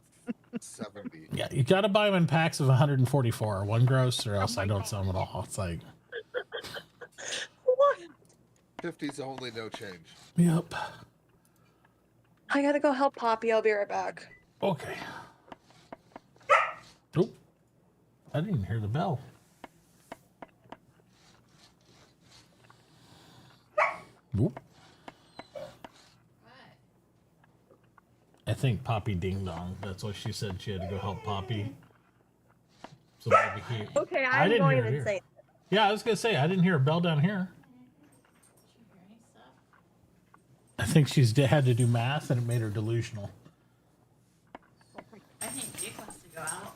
70. Yeah, you got to buy them in packs of 144, one gross, or else I don't sell them at all. It's like, What? 50's only, no change. yep. I gotta go help Poppy. I'll be right back. Okay. Nope. I didn't even hear the bell. Nope. I think Poppy Ding Dong. That's what she said. She had to go help Poppy. So maybe he. Okay, I I'm didn't going hear it to here. say. Yeah, I was gonna say I didn't hear a bell down here. I think she's had to do math and it made her delusional. I think Duke wants to go out.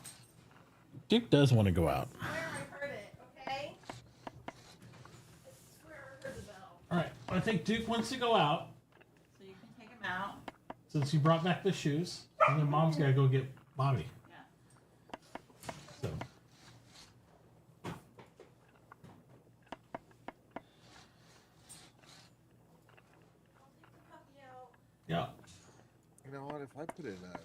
Duke does want to go out. I swear I heard it, okay? I swear I heard the bell. All right, I think Duke wants to go out So you can take him out. since you brought back the shoes, and then Mom's gotta go get Bobby. Yeah. So. I'll take the puppy out. Yeah. You know what? If I put in a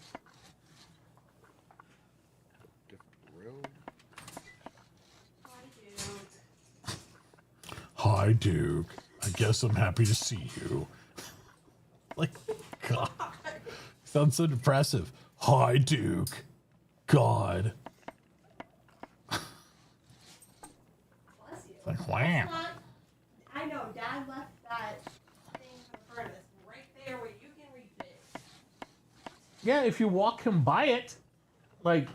different room. Hi, Duke. Hi, Duke. I guess I'm happy to see you. Like, God. Sounds so depressive. Hi, Duke. God. Bless you. Like, That's wow. not- I know, Dad left that thing for the furnace right there where you can reach it. Yeah, if you walk him by it, like,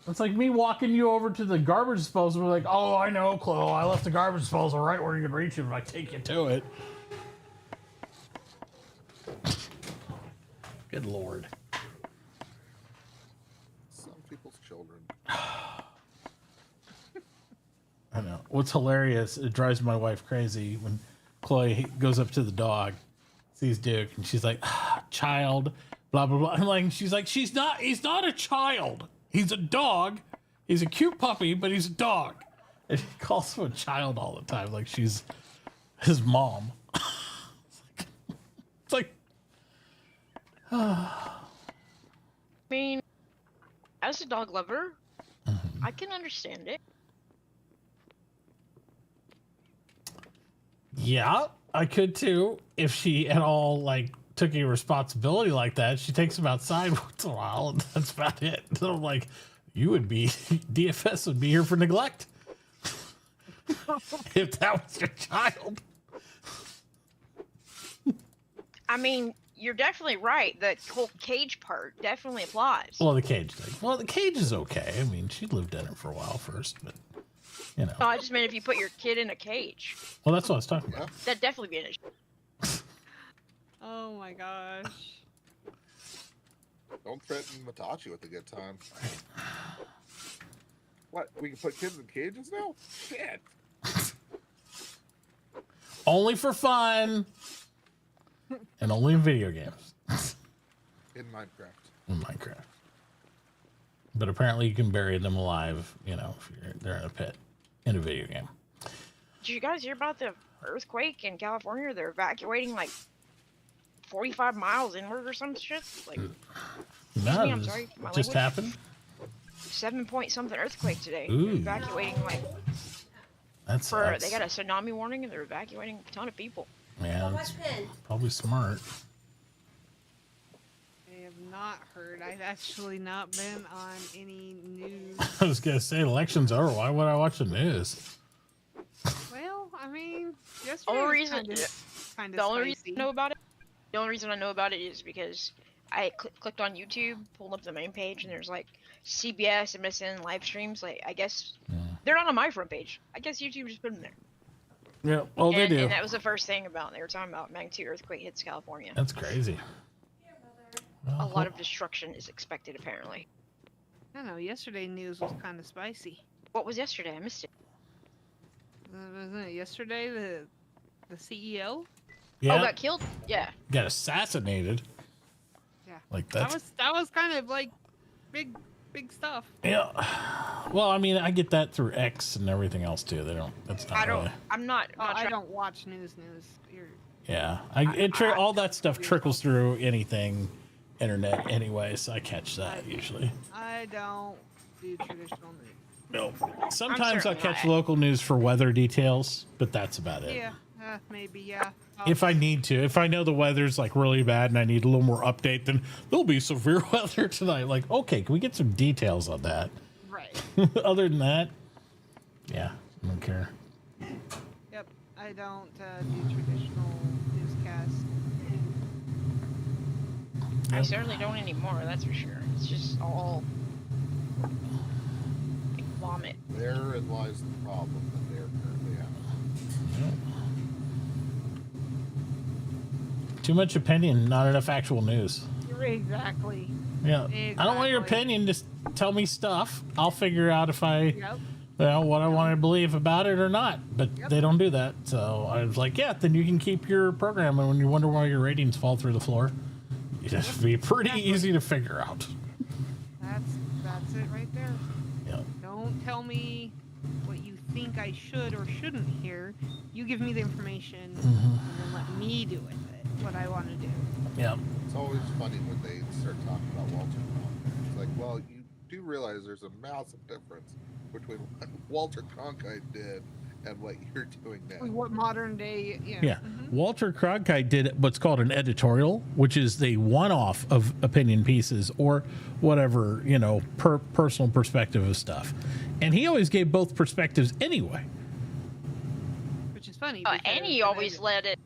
it's like me walking you over to the garbage disposal. Like, oh, I know, Chloe. I left the garbage disposal right where you can reach it if I take you to it. Good Lord. Some people's children. I know. What's hilarious, it drives my wife crazy when Chloe goes up to the dog, sees Duke, and she's like, child, blah, blah, blah. I'm like, he's not a child. He's a dog. He's a cute puppy, but he's a dog. And he calls him a child all the time, like she's his mom. It's like, I mean, as a dog lover, I can understand it. yeah, I could too. If she at all, like, took any responsibility like that, she takes him outside once in a while, and that's about it. So I'm like, you would be, DFS would be here for neglect. If that was your child. I mean, you're definitely right. The whole cage part definitely applies. Well, the cage thing. Well, the cage is okay. I mean, she lived in it for a while first, but, you know. Oh, I just meant if you put your kid in a cage, Well, that's what I was talking about. that'd definitely be an issue. Oh my gosh. Don't threaten Mitauchi with a good time. What? We can put kids in cages now? Shit. Only for fun. And only in video games. In Minecraft. In Minecraft. But apparently you can bury them alive, you know, if they're in a pit in a video game. Did you guys hear about the earthquake in California? They're evacuating like 45 miles inward or some shit. Like, No, me, I'm sorry, my it just language. happened. 7 point something earthquake today. Ooh. They're evacuating like That's they got a tsunami warning and they're evacuating a ton of people. yeah, that's probably smart. I have not heard. I've actually not been on any news. I was gonna say election's over. Why would I watch the news? Well, I mean, yesterday Only was reason, kind of the only reason spicy. I know about it, the only reason I know about it is because I clicked on YouTube, pulled up the main page, and there's like CBS, MSN live streams. Like, I guess they're not on my front page. I guess YouTube just put them there. Yeah, well they do. And that was the first thing about. They were talking about magnitude earthquake hits California. That's crazy. A lot of destruction is expected, apparently. I don't know. Yesterday news was kind of spicy. What was yesterday? I missed it. Wasn't it yesterday the CEO? Yeah, Oh, got killed? Yeah. got assassinated. Yeah. Like That that's was kind of like big stuff. yeah. Well, I mean, I get that through X and everything else too. They don't. That's not I don't. really. I'm not. Oh, I trying- don't watch news. You're, Yeah, all that stuff trickles through anything, internet anyway. So I catch that usually. I don't do traditional news. No. Sometimes I'll certainly catch not. local news for weather details, but that's about it. Yeah, maybe, yeah. If I need to, if I know the weather's like really bad and I need a little more update, then there'll be severe weather tonight. Like, okay, can we get some details on that? Right. Other than that, yeah, I don't care. Yep. I don't do traditional newscasts. I certainly don't anymore. That's for sure. It's just all vomit. Therein lies the problem that they're currently having. Too much opinion, not enough actual news. Exactly. Yeah, I don't want your Exactly. opinion. Just tell me stuff. I'll figure out if I, Yep. well, what I want to believe about it or not. But Yep. they don't do that. So I was like, yeah, then you can keep your program. And when you wonder why your ratings fall through the floor, it'd be pretty easy to figure out. That's it right there. Yeah. Don't tell me what you think I should or shouldn't hear. You give me the information and then let me do with it what I want to do. Yeah. It's always funny when they start talking about Walter Cronkite. It's like, well, you do realize there's a massive difference between what Walter Cronkite did and what you're doing now. What modern day? Yeah. Yeah. Mhm. Walter Cronkite did what's called an editorial, which is the one-off of opinion pieces or whatever, personal perspective of stuff. And he always gave both perspectives anyway. Which is funny. And because he an always left it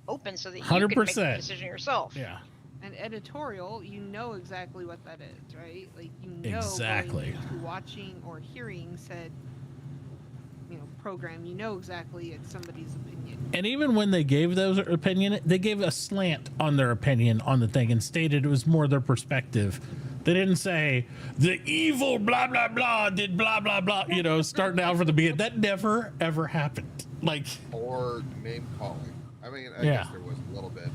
open so that you could make 100%. the decision yourself. Yeah. an editorial, you know exactly what that is, right? Like you know Exactly. going into watching or hearing said, program, you know exactly it's somebody's opinion. And even when they gave those opinion, they gave a slant on their opinion on the thing and stated it was more their perspective. They didn't say the evil blah blah blah did blah blah blah, starting out from the beginning. That never ever happened. Or name calling. I mean, I Yeah. guess there was a little bit,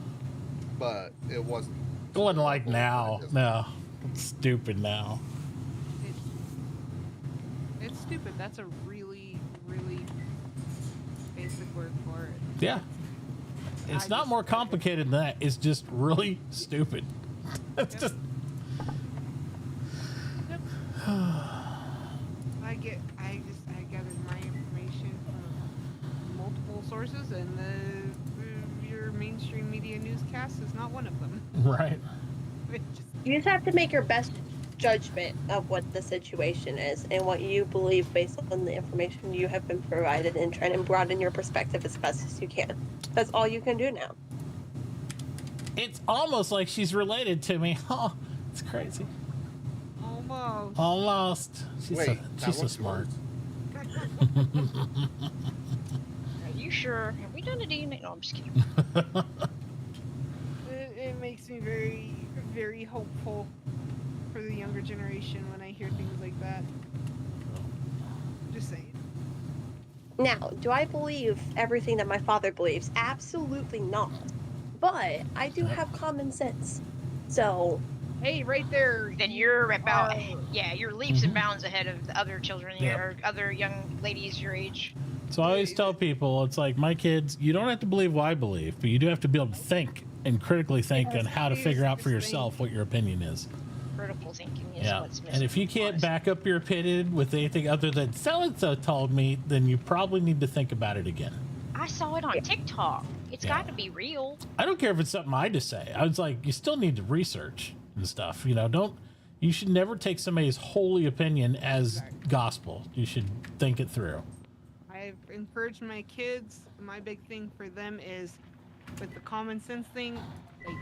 but it wasn't. It wasn't like It now. isn't. No, it's stupid now. It's stupid. That's a really, really basic word for it. Yeah, it's not more complicated than that. It's just really stupid. It's just. Yep. I gathered my information from multiple sources, and your mainstream media newscast is not one of them. Right. It just, You just have to make your best judgment of what the situation is and what you believe based on the information you have been provided, and try to broaden your perspective as best as you can. That's all you can do now. It's almost like she's related to me. Oh, it's crazy. almost. Almost. She's Wait, she's so smart. Are you sure? Have we done a DNA? No, I'm just kidding. It makes me very, very hopeful for the younger generation when I hear things like that. Just saying. Now, do I believe everything that my father believes? Absolutely not. But I do have common sense. So, Hey, right there. Then you're about, are- you're leaps and bounds ahead of the other children Yep. or other young ladies your age. So I always tell people, it's like my kids, you don't have to believe what I believe, but you do have to be able to think and critically think on how to figure out for yourself what your opinion is. Critical thinking is Yeah. what's missing. And if you can't honestly. back up your opinion with anything other than so-and-so told me, then you probably need to think about it again. I saw it on TikTok. It's Yeah. got to be real. I don't care if it's something I just say. I was like, you still need to research and stuff. You should never take somebody's holy opinion as gospel. You should think it through. I've encouraged my kids. My big thing for them is with the common sense thing, like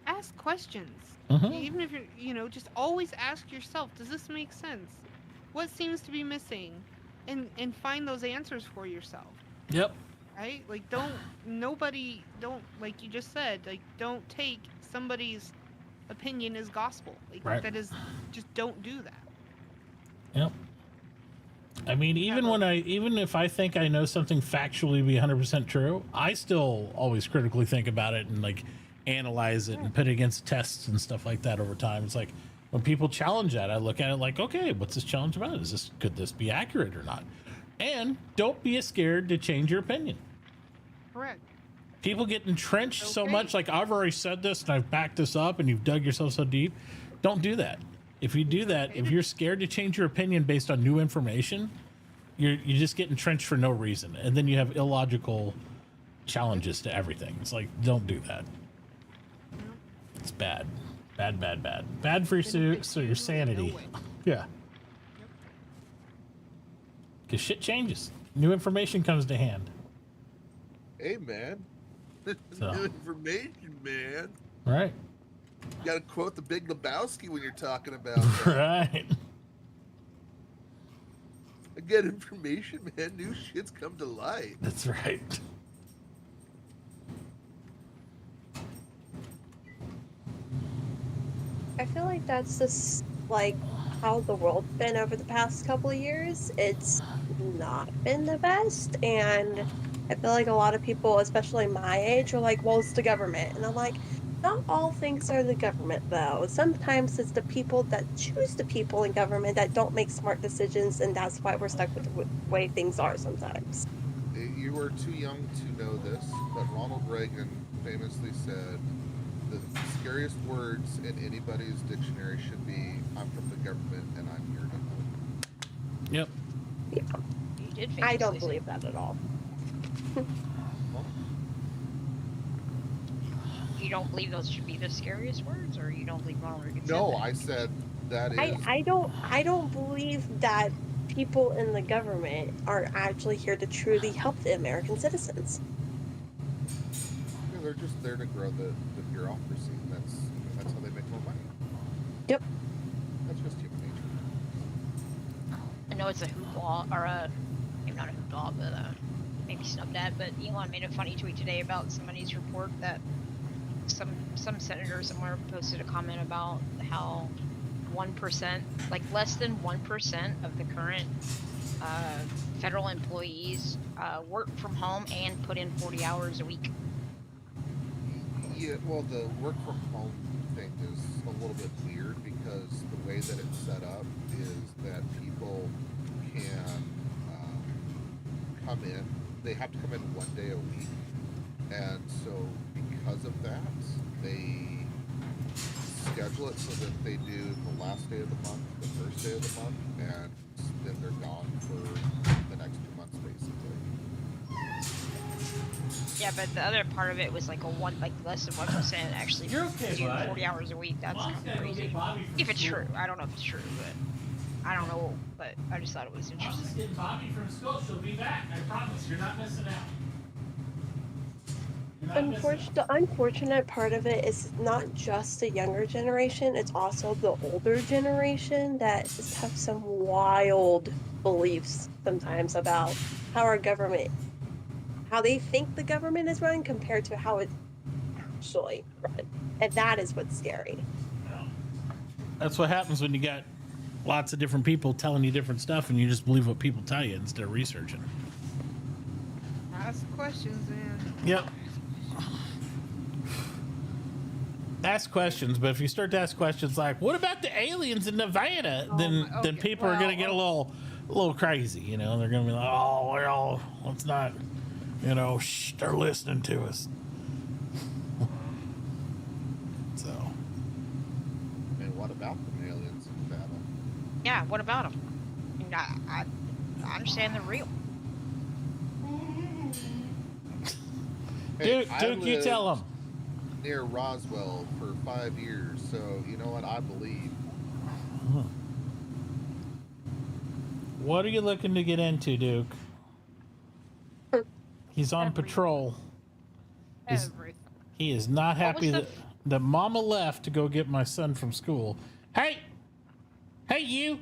ask questions. Mhm. Even if you're, just always ask yourself, does this make sense? What seems to be missing? And find those answers for yourself, Yep. right? Like don't like you just said, like don't take somebody's opinion as gospel. Like Right. that is just don't do that. Yep. I mean, even if I think I know something factually to be 100% true, I still always critically think about it and analyze it and put it against tests and stuff like that over time. It's like when people challenge that, I look at it like, okay, what's this challenge about? Could this be accurate or not? And don't be scared to change your opinion. Correct. People get entrenched so Okay. much, like I've already said this and I've backed this up, and you've dug yourself so deep. Don't do that. If you do that, if you're scared to change your opinion based on new information, you just get entrenched for no reason, and then you have illogical challenges to everything. It's like, don't do that. It's bad, bad for your sanity. Yeah, because shit changes. New information comes to hand. Hey, man. So. New information, man. Right. You gotta quote the Big Lebowski when you're talking about that. Right. I get information, man. New shit's come to light. That's right. I feel like that's just like how the world's been over the past couple of years. It's not been the best, and I feel like a lot of people, especially my age, are like, well, it's the government. And I'm like, not all things are the government, though. Sometimes it's the people that choose the people in government that don't make smart decisions, and that's why we're stuck with the way things are sometimes. You were too young to know this, but Ronald Reagan famously said the scariest words in anybody's dictionary should be, I'm from the government and I'm here to help. Yep. You did famously I don't say believe that at all. you don't believe those should be the scariest words, or you don't believe Ronald Reagan said No, that? I said that is. I don't believe that people in the government are actually here to truly help the American citizens. They're just there to grow the bureaucracy. That's how they make more money. Yep. That's just human nature. I know it's a hoopla, or maybe not a hoopla, but maybe snubbed at. But Elon made a funny tweet today about somebody's report that some senator somewhere posted a comment about how 1%, like less than 1% of the current federal employees work from home and put in 40 hours a week. Yeah, well, the work from home thing is a little bit weird because the way that it's set up is that people can come in. They have to come in 1 day a week, and so because of that, they schedule it so that they do the last day of the month, the first day of the month, and then they're gone for the next 2 months, basically. Yeah, but the other part of it was like less than 1% actually You're okay, do bud. 40 hours a week. That's Mom's kind gotta of go crazy. get Bobby from If it's school. true, I don't know if it's true, but I don't know. But I just thought it was Mom's just interesting. getting Bobby from school. She'll be back. I promise. You're not missing out. You're not missing out. The unfortunate part of it is not just the younger generation, it's also the older generation that just have some wild beliefs sometimes about how our government, how they think the government is run compared to how it's actually run. And that is what's scary. That's what happens when you got lots of different people telling you different stuff and you just believe what people tell you instead of researching. Ask questions, man. Yep. Ask questions, but if you start to ask questions like, "What about the aliens in Nevada?" then okay, people are going to get a little crazy. You know, they're going to be like, "Oh, well, let's not." You know, shh, they're listening to us. So. And what about the aliens in Nevada? Yeah, what about them? I mean, I understand they're real. Hey, Duke, you tell them. Near Roswell for 5 years, so you know what I believe. What are you looking to get into, Duke? He's on Everything. patrol. Everything. He is not happy the- that Mama left to go get my son from school. Hey, you,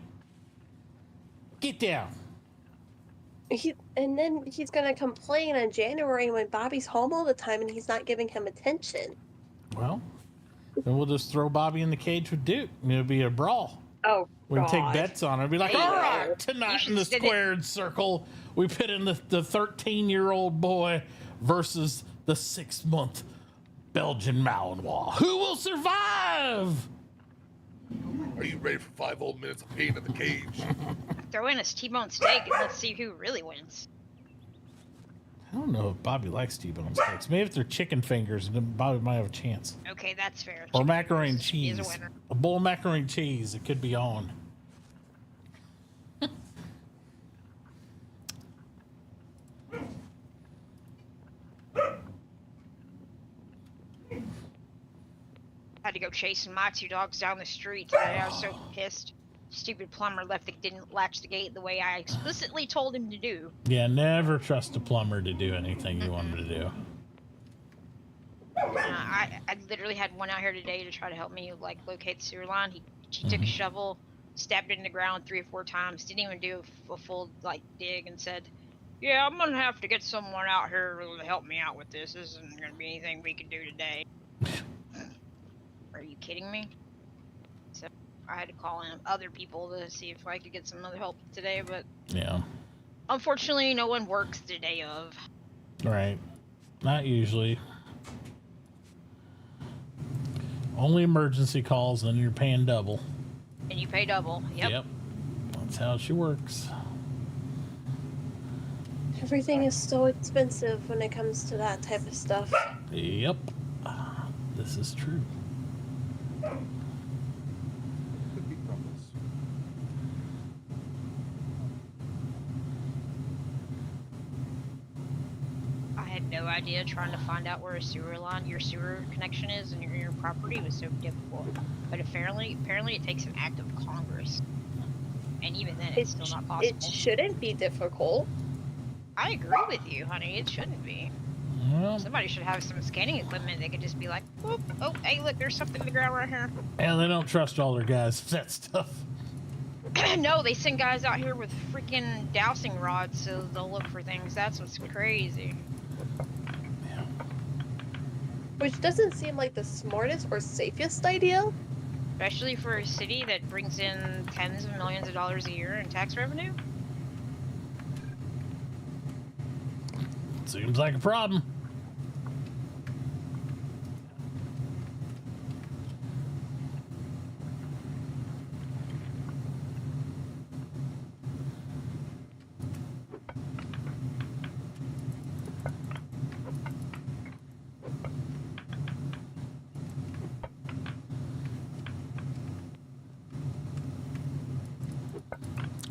get down. And then he's gonna complain in January when Bobby's home all the time and he's not giving him attention. Well, then we'll just throw Bobby in the cage with Duke. It'll be a brawl. Oh, We can take God. bets on it. Be like, Hey, all you right, tonight should in the sit it- squared circle, we put in the 13-year-old boy versus the 6-month Belgian Malinois. Who will survive? Are you ready for 5 whole minutes of pain in the cage? Throw in a T-bone steak and let's see who really wins. I don't know if Bobby likes T-bone steaks. Maybe if they're chicken fingers, then Bobby might have a chance. Okay, that's fair. Or macaroni and He is cheese. a winner. A bowl of macaroni and cheese. It could be on. Had to go chasing my 2 dogs down the street today. I was so pissed. Stupid plumber didn't latch the gate the way I explicitly told him to do. Yeah, never trust a plumber to do anything you want him to do. I literally had one out here today to try to help me locate the sewer line. He took a shovel, stabbed it in the ground 3 or 4 times, didn't even do a full dig, and said, "Yeah, I'm gonna have to get someone out here to help me out with this. This isn't gonna be anything we can do today." Are you kidding me? So I had to call in other people to see if I could get some other help today, but Yeah. unfortunately, no one works the day of. Right. Not usually. Only emergency calls, then you're paying double. And you pay double. Yep. That's how she works. Everything is so expensive when it comes to that type of stuff. Yep. This is true. Could be crumbles. had no idea trying to find out where a sewer line, your sewer connection is, and your property was so difficult. But apparently it takes an act of Congress, and even then, it's still not possible. It shouldn't be difficult. I agree with you, honey. It shouldn't be. Well, Somebody should have some scanning equipment. They could just be like, "Whoop, oh, hey, look, there's something in the ground right here." and they don't trust all their guys with that stuff. No, they send guys out here with freaking dowsing rods so they'll look for things. That's what's crazy. Which doesn't seem like the smartest or safest idea. Especially for a city that brings in tens of millions of dollars a year in tax revenue. Seems like a problem.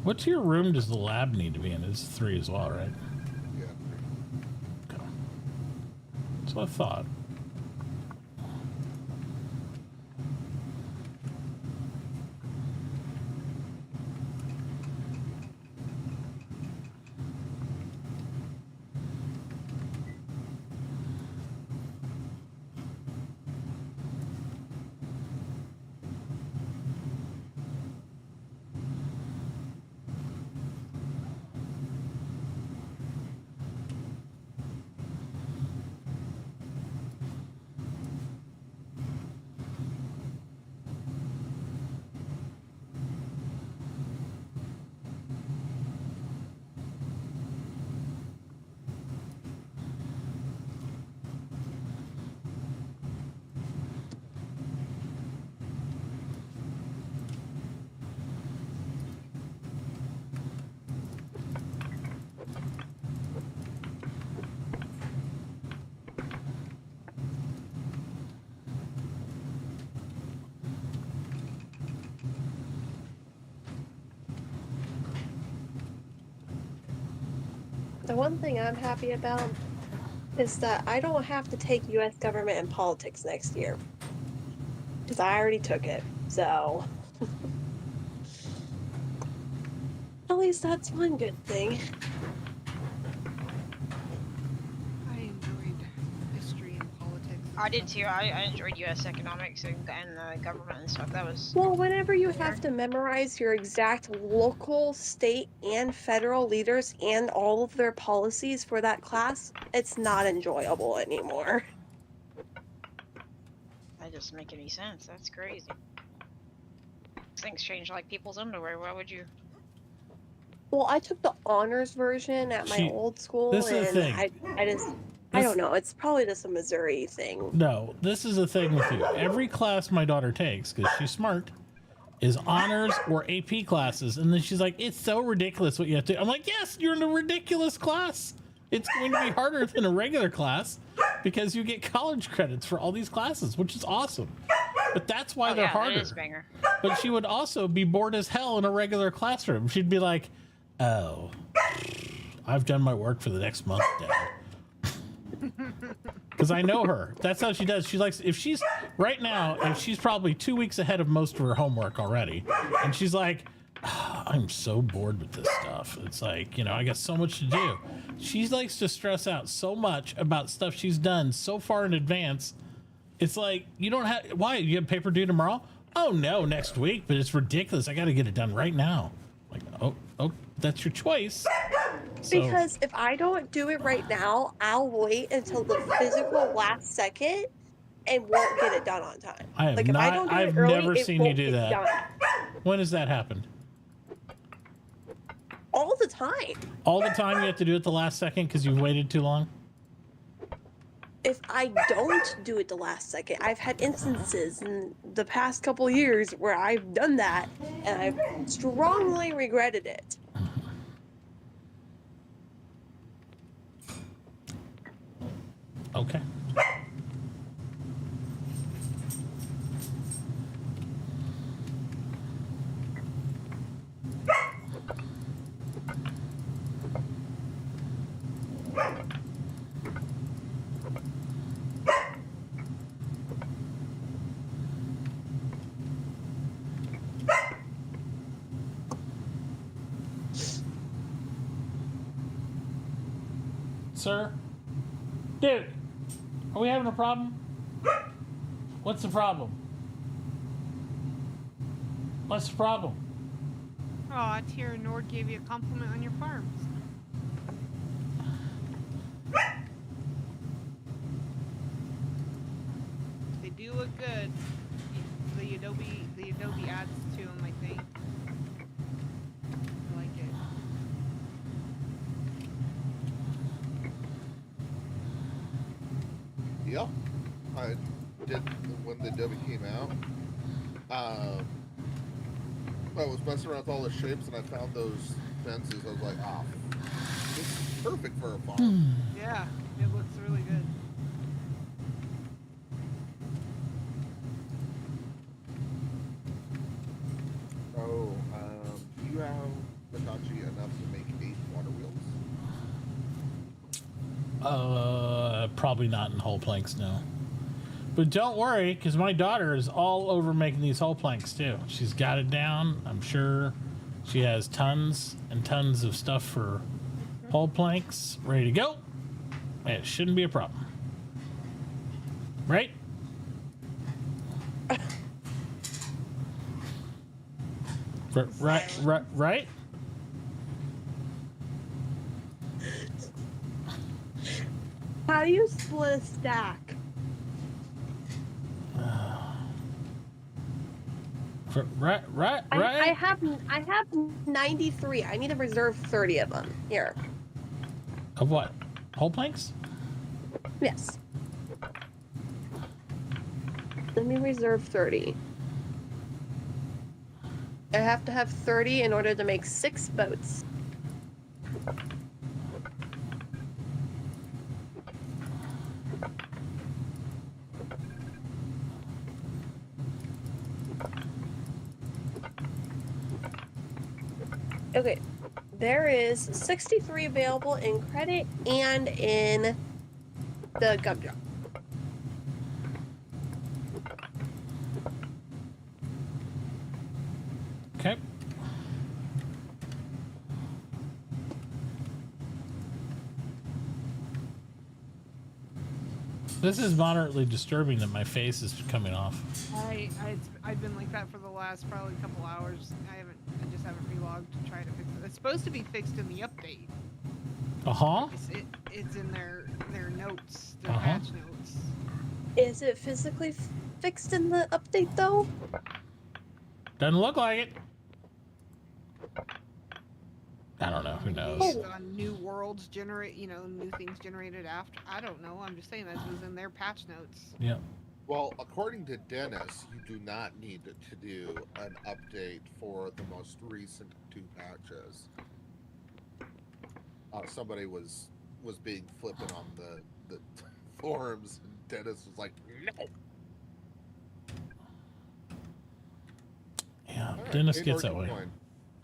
What tier room does the lab need to be in? It's 3 as well, right? Yeah. Okay. That's what I thought. The one thing I'm happy about is that I don't have to take U.S. government and politics next year. Because I already took it, so... At least that's one good thing. I enjoyed history and politics. I did too. I enjoyed U.S. economics and government and stuff. That was. Well, whenever you have to memorize your exact local, state, and federal leaders and all of their policies for that class, it's not enjoyable anymore. That doesn't make any sense. That's crazy. Things change like people's underwear. Why would you? Well, I took the honors version at my See, old school, this is the and thing. I don't know. It's probably just a Missouri thing. No, this is the thing with you. Every class my daughter takes, because she's smart, is honors or AP classes. And then she's like, it's so ridiculous what you have to do. I'm like, yes, you're in a ridiculous class. It's going to be harder than a regular class because you get college credits for all these classes, which is awesome. But that's why they're harder. That is a banger. But she would also be bored as hell in a regular classroom. She'd be like, oh, I've done my work for the next month, Dad. Because I know her. That's how she does. She likes, if she's right now, if she's probably 2 weeks ahead of most of her homework already. And she's like, oh, I'm so bored with this stuff. It's like, you know, I got so much to do. She likes to stress out so much about stuff she's done so far in advance. It's like, you don't have, why? You have paper due tomorrow? Oh, no, next week, but it's ridiculous. I got to get it done right now. Like, oh, that's your choice. So, Because if I don't do it right now, I'll wait until the physical last second and won't get it done on time. I have Like, if I not, don't do it I've early, never it seen you won't do get that. done. When has that happened? All the time. All the time you have to do it the last second because you've waited too long? If I don't do it the last second, I've had instances in the past couple years where I've done that and I've strongly regretted it. Okay. Sir? Dude, are we having a problem? What's the problem? What's the problem? Oh, Tierra Nord gave you a compliment on your farms. They do look good. The Adobe adds to them, I think. I like it. Yep. I did when the Adobe came out. I was messing around with all the shapes and I found those fences. I was like, ah, this is perfect for a farm. Yeah, it looks really good. Oh, do you have Mitauchi enough to make 8 water wheels? Probably not in whole planks, no. But don't worry, because my daughter is all over making these whole planks too. She's got it down. I'm sure she has tons and tons of stuff for whole planks ready to go. And it shouldn't be a problem. Right? Right? How do you split a stack? Right. I have 93. I need to reserve 30 of them. Here. Of what? Whole planks? Yes. Let me reserve 30. I have to have 30 in order to make 6 boats. Okay, there is 63 available in credit and in the gumdrop. Okay. This is moderately disturbing that my face is coming off. I've been like that for the last probably couple hours. I just haven't relogged to try to fix it. It's supposed to be fixed in the update. Uh-huh. It's in their notes, their patch notes. Is it physically fixed in the update though? Doesn't look like it. I don't know. Who knows? Based on new worlds new things generated after. I don't know. I'm just saying that was in their patch notes. Yeah. Well, according to Dennis, you do not need to do an update for the most recent 2 patches. Somebody was being flippant on the forums, and Dennis was like, "No." Yeah, Right, Dennis gets that way. Coin.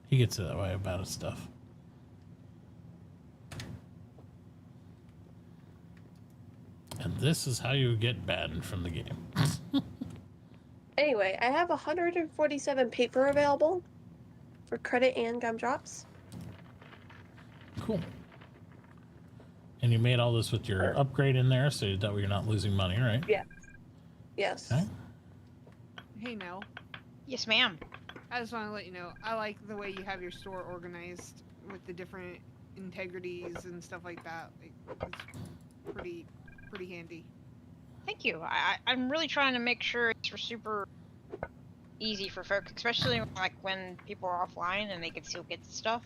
He gets that way about his stuff. And this is how you get banned from the game. Anyway, I have 147 paper available for credit and gumdrops. Cool. And you made all this with your upgrade in there, so that way you're not losing money, right? Yeah. Yes. Okay. Hey, Nell. Yes, ma'am. I just want to let you know, I like the way you have your store organized with the different integrities and stuff like that. Like, it's pretty handy. Thank you. I'm really trying to make sure it's super easy for folks, especially when people are offline and they can still get the stuff.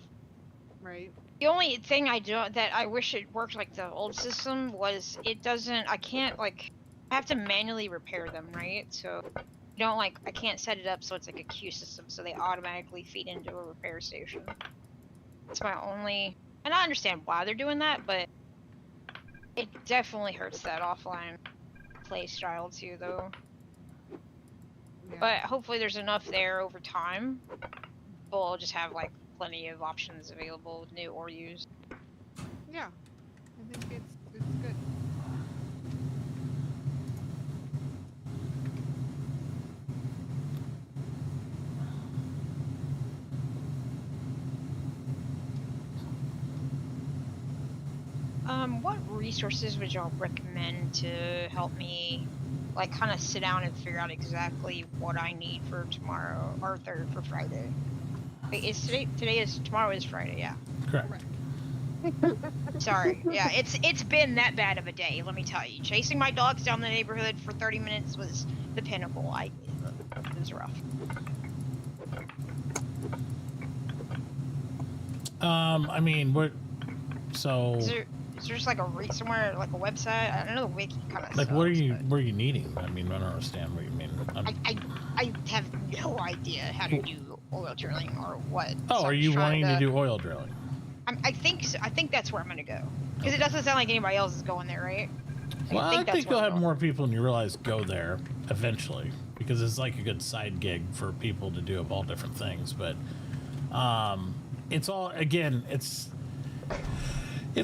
Right. The only thing that I wish it worked like the old system was it doesn't. I can't I have to manually repair them, right? So you don't I can't set it up so it's like a queue system, so they automatically feed into a repair station. That's my only, and I understand why they're doing that, but it definitely hurts that offline play style too, though. Yeah. But hopefully there's enough there over time. We'll just have plenty of options available, new or used. Yeah. I think it's good. What resources would y'all recommend to help me, like, kind of sit down and figure out exactly what I need for tomorrow or for Friday? Wait, is tomorrow is Friday? Yeah. Correct. Sorry. Yeah, it's been that bad of a day. Let me tell you. Chasing my dogs down the neighborhood for 30 minutes was the pinnacle. It was rough. I mean, what? So. Is there just like somewhere, like a website? I don't know, the wiki kind of. Like, what are you needing? I mean, I don't understand what you mean. I have no idea how to do oil drilling or what. Oh, so are you wanting to do oil drilling? I think so. I think that's where I'm gonna go. Because it doesn't sound like anybody else is going there, right? Well, I think you'll have more people than you realize go there eventually, because it's like a good side gig for people to do of all different things. But it's all, again, it's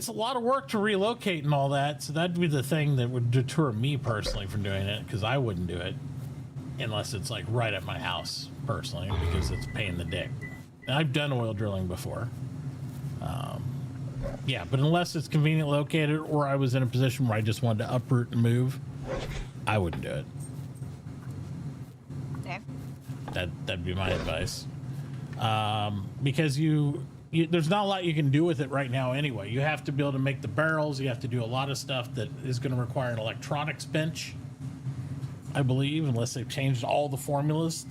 a lot of work to relocate and all that. So that'd be the thing that would deter me personally from doing it, because I wouldn't do it unless it's like right at my house personally, because it's a pain in the dick. And I've done oil drilling before. Yeah, but unless it's convenient located or I was in a position where I just wanted to uproot and move, I wouldn't do it. Okay. That'd be my advice. Because there's not a lot you can do with it right now anyway. You have to be able to make the barrels. You have to do a lot of stuff that is going to require an electronics bench, I believe, unless they've changed all the formulas.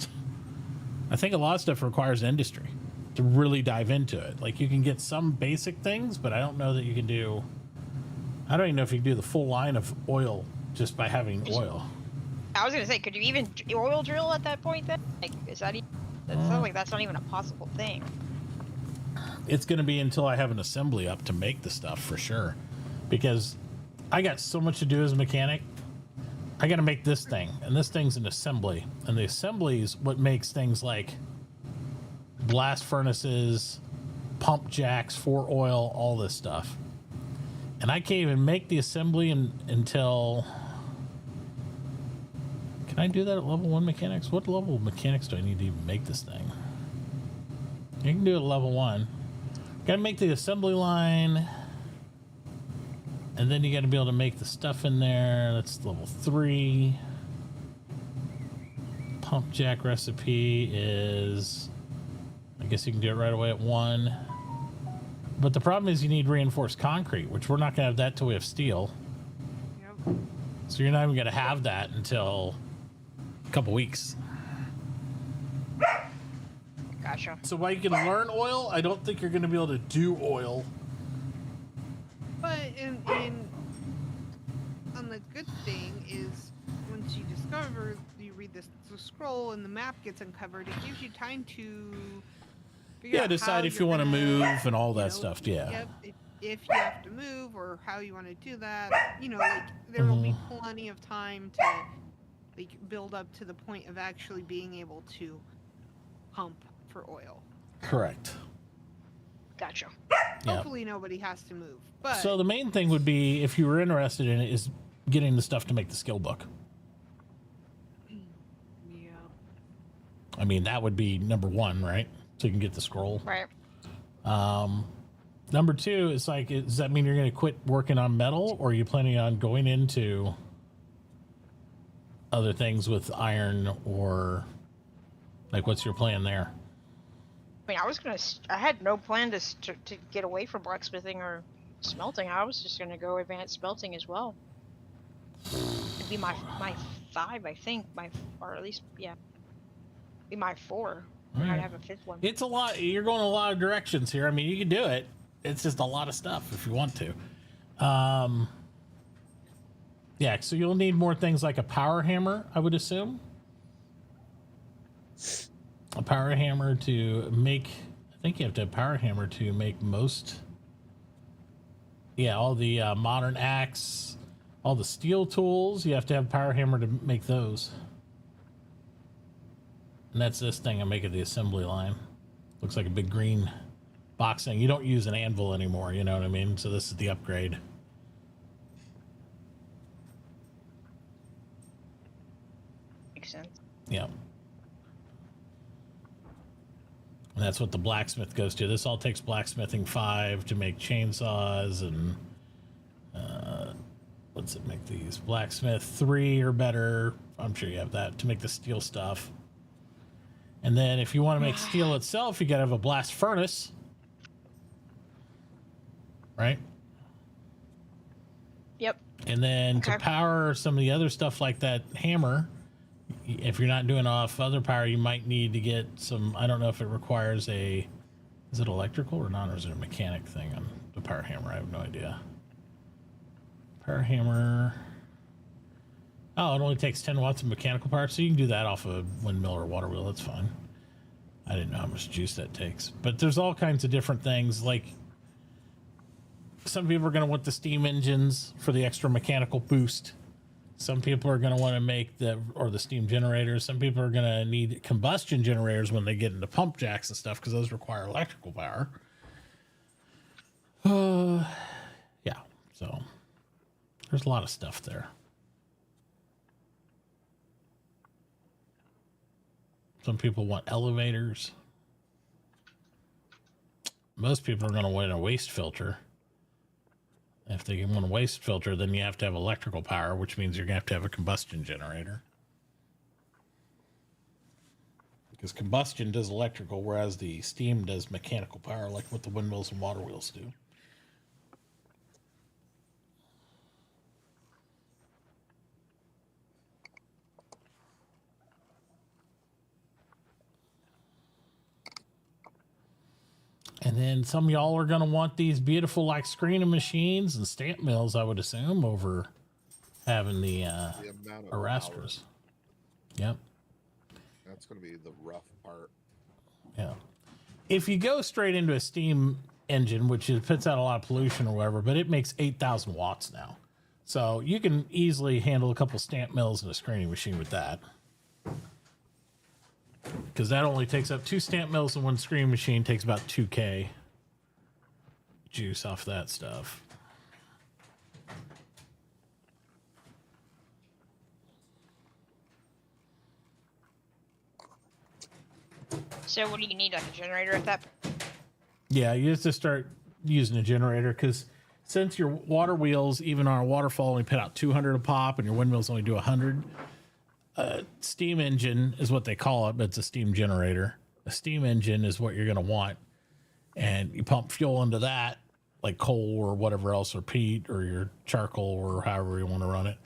I think a lot of stuff requires industry to really dive into it. Like, you can get some basic things, but I don't know that you can do... I don't even know if you can do the full line of oil just by having oil. I was going to say, could you even oil drill at that point then? Like, is that even... That sounds like that's not even a possible thing. It's going to be until I have an assembly up to make the stuff, for sure. Because I got so much to do as a mechanic. I got to make this thing, and this thing's an assembly. And the assembly is what makes things like blast furnaces, pump jacks for oil, all this stuff. And I can't even make the assembly until... Can I do that at level 1 mechanics? What level of mechanics do I need to even make this thing? You can do it at level 1. Gotta make the assembly line. And then you gotta be able to make the stuff in there. That's level 3. Pump jack recipe is... I guess you can do it right away at 1. But the problem is you need reinforced concrete, which we're not gonna have that till we have steel. Yep. So you're not even gonna have that until a couple weeks. Gotcha. So while you can learn oil, I don't think you're gonna be able to do oil. But on the good thing is, once you discover, you read the scroll and the map gets uncovered, it gives you time to figure out decide how if you you're want to gonna, move and all that you know, stuff. Yeah. Yep. If you have to move or how you want to do that, like there will be plenty of time to like build up to the point of actually being able to pump for oil. Correct. Gotcha. Yeah. Hopefully nobody has to move. But So the main thing would be, if you were interested in it, is getting the stuff to make the skill book. yeah. I mean, that would be number 1, right? So you can get the scroll. Right. Number 2 is like, does that mean you're going to quit working on metal, or are you planning on going into other things with iron, or like, what's your plan there? I mean, I had no plan to get away from blacksmithing or smelting. I was just gonna go advanced smelting as well. It'd be my 5, I think, or at least, yeah, be my 4. I might have a 5th one. It's a lot. You're going a lot of directions here. I mean, you can do it. It's just a lot of stuff if you want to. Yeah, so you'll need more things like a power hammer, I would assume. A power hammer to make... I think you have to have a power hammer to make most... Yeah, all the modern axe, all the steel tools, you have to have a power hammer to make those. And that's this thing I'm making the assembly line. Looks like a big green box thing. You don't use an anvil anymore, you know what I mean? So this is the upgrade. Makes sense. Yeah. And that's what the blacksmith goes to. This all takes blacksmithing 5 to make chainsaws and what's it make these? Blacksmith 3 or better. I'm sure you have that to make the steel stuff. And then if you want to make steel itself, you got to have a blast furnace. Right? Yep. And then to Okay. power some of the other stuff like that hammer, if you're not doing off other power, you might need to get some, I don't know if it requires a, is it electrical or not, or is it a mechanic thing on the power hammer? I have no idea. Power hammer. Oh, it only takes 10 watts of mechanical power, so you can do that off a windmill or water wheel. That's fine. I didn't know how much juice that takes. But there's all kinds of different things. Like, some people are going to want the steam engines for the extra mechanical boost. Some people are going to want to make the steam generators. Some people are going to need combustion generators when they get into pump jacks and stuff, because those require electrical power. Yeah, so there's a lot of stuff there. Some people want elevators. Most people are going to want a waste filter. If they want a waste filter, then you have to have electrical power, which means you're going to have a combustion generator. Because combustion does electrical, whereas the steam does mechanical power, like what the windmills and water wheels do. And then some of y'all are going to want these beautiful, like, screening machines and stamp mills, I would assume, over having the amount of arresters. Yep. That's going to be the rough part. Yeah. If you go straight into a steam engine, which puts out a lot of pollution or whatever, but it makes 8,000 watts now. So you can easily handle a couple stamp mills and a screening machine with that. Because that only takes up 2 stamp mills, and one screening machine takes about 2K juice off that stuff. So what do you need, like a generator at that? Yeah, you have to start using a generator, because since your water wheels, even on a waterfall, only put out 200 a pop, and your windmills only do 100. Steam engine is what they call it, but it's a steam generator. A steam engine is what you're going to want. And you pump fuel into that, like coal or whatever else, or peat or your charcoal or however you want to run it.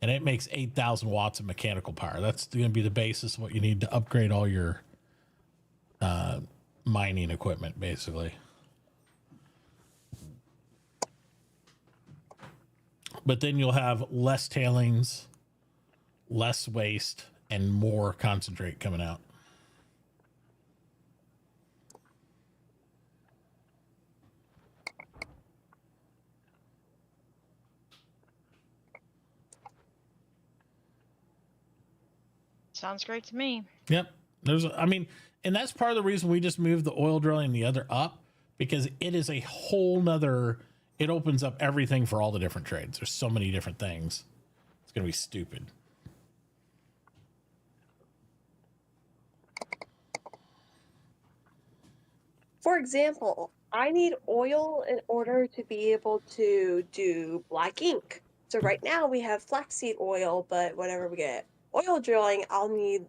And it makes 8,000 watts of mechanical power. That's going to be the basis of what you need to upgrade all your mining equipment, basically. But then you'll have less tailings, less waste, and more concentrate coming out. Sounds great to me. Yep. And that's part of the reason we just moved the oil drilling the other up, because it is a whole nother, it opens up everything for all the different trades. There's so many different things. It's going to be stupid. For example, I need oil in order to be able to do black ink. So right now we have flaxseed oil, but whenever we get oil drilling, I'll need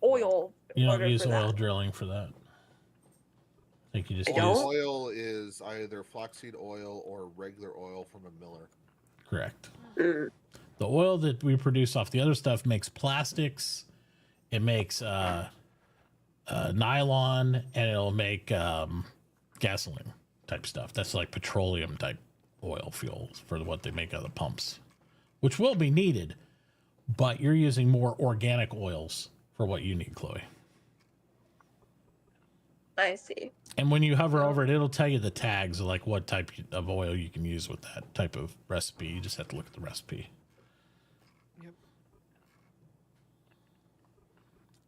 oil. You don't use oil drilling for that. I think you just use Oil is either flaxseed oil or regular oil from a miller. Correct. The oil that we produce off the other stuff makes plastics. It makes nylon, and it'll make gasoline type stuff. That's like petroleum type oil fuels for what they make out of the pumps, which will be needed, but you're using more organic oils for what you need, Chloe. I see. And when you hover over it, it'll tell you the tags of like what type of oil you can use with that type of recipe. You just have to look at the recipe. Yep.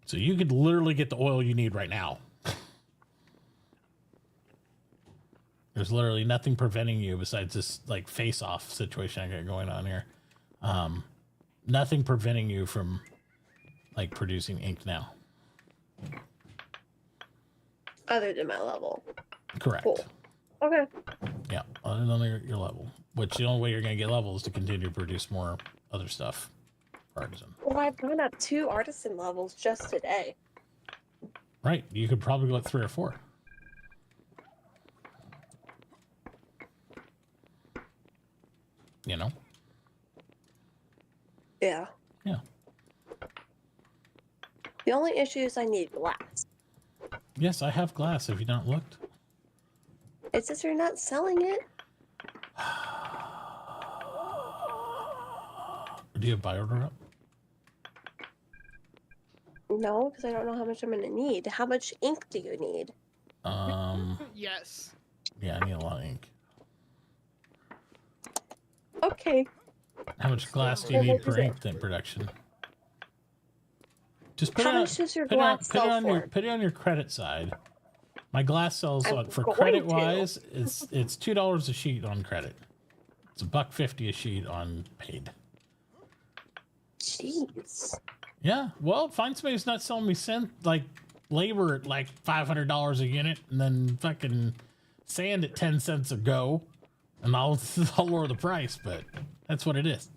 So you could literally get the oil you need right now. There's literally nothing preventing you besides this like face-off situation I got going on here. Nothing preventing you from like producing ink now. Other than my level. Correct. Cool. Okay. Yeah, other than your level. which the only way you're going to get level is to continue to produce more other stuff. Artisan. Well, I've gone up 2 artisan levels just today. Right. You could probably go at 3 or 4. You know? Yeah. Yeah. The only issue is I need glass. Yes, I have glass. Have you not looked? It's just you're not selling it. Do you have buy order up? No, because I don't know how much I'm going to need. How much ink do you need? Yes. Yeah, I need a lot of ink. Okay. How much glass do you Well, need what per is it? ink then production? Just put How it on, much does your put it on, glass put it sell on your for? put it on your credit side. My glass sells I'm on, for going credit to. wise, it's $2 a sheet on credit. It's $1.50 a sheet on paid. Jeez. Yeah, well, find somebody who's not selling me like labor at like $500 a unit, and then fucking sand at 10 cents a go, and I'll lower the price. But that's what it is.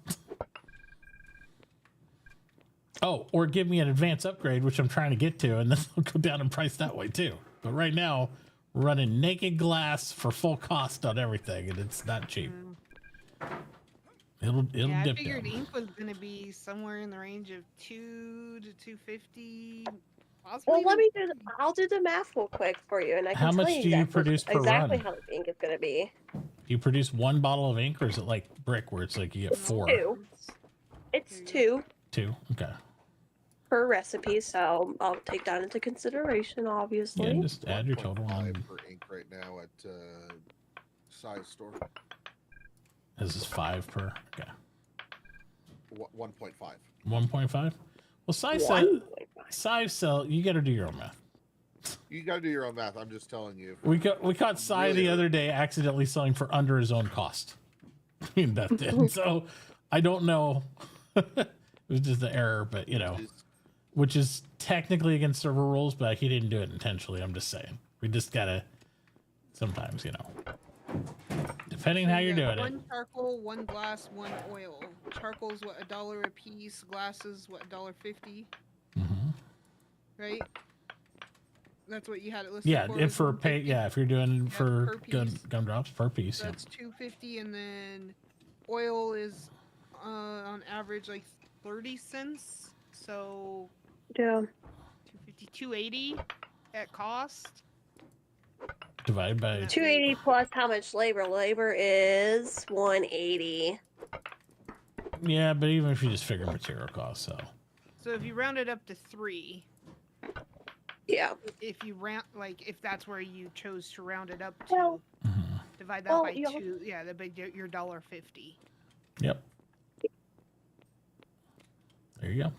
Oh, or give me an advanced upgrade, which I'm trying to get to, and then I'll go down in price that way too. But right now, we're running naked glass for full cost on everything, and it's not cheap. It'll Yeah, I dip figured down. ink was gonna be somewhere in the range of $2 to $2.50, possibly. Well, let me do. I'll do the math real quick for you, and I How can tell much you do you exactly, produce per exactly run? how the ink is going to be. Do you produce 1 bottle of ink, or is it like brick where it's like you get 4? 2. It's There you 2 2? Okay. per recipe, so I'll take that into consideration, obviously. Yeah, just add your total 1.5 on. per ink right now at size store. This is 5 per. Okay. 1.5. 1.5? Well, size sell, you got to do your own math. You got to do your own math. I'm just telling you. We caught Cy Really the hurt. other day accidentally selling for under his own cost. Me and Beth did. So I don't know. It was just an error, but you know, which is technically against server rules, but he didn't do it intentionally. I'm just saying. We just gotta sometimes, you know, depending how you're doing it. 1 charcoal, 1 glass, 1 oil. Charcoal's what, $1 a piece. Glasses what, $1.50, Mm-hmm. right? That's what you had it listed Yeah, for. if was for pay, $1.50? yeah, if you're doing Yeah, for per gun piece. drops per piece, So yeah. that's $2.50, and then oil is on average like 30 cents. So Yeah. $2.50, $2.80 at cost. Divided by 280 plus how much labor? Labor is 180. yeah, but even if you just figure material costs, so So if you round it up to 3, Yeah. if you round, like, if that's where you chose to round it up to, Well, divide that well, by you 2. Yeah, that'd be your $1.50. yep. There you go.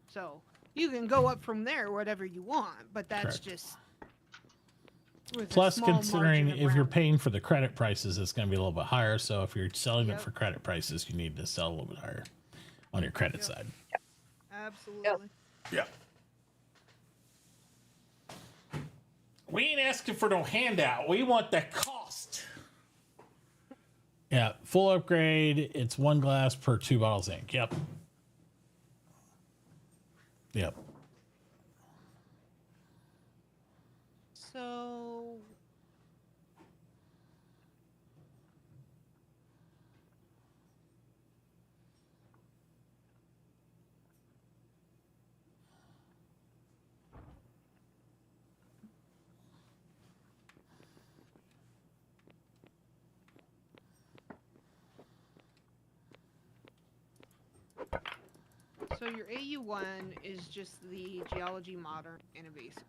So you can go up from there whatever you want, but that's Correct. just with a Plus, small considering margin of if you're rounding. paying for the credit prices, it's going to be a little bit higher. So if you're selling Yep. it for credit prices, you need to sell a little bit higher on your credit Yep. side. Absolutely. Yeah. We ain't asking for no handout. We want the cost. Yeah, full upgrade. It's 1 glass per 2 bottles of ink. Yep. Yep. So So your AU1 is just the Geology Modern and a basic.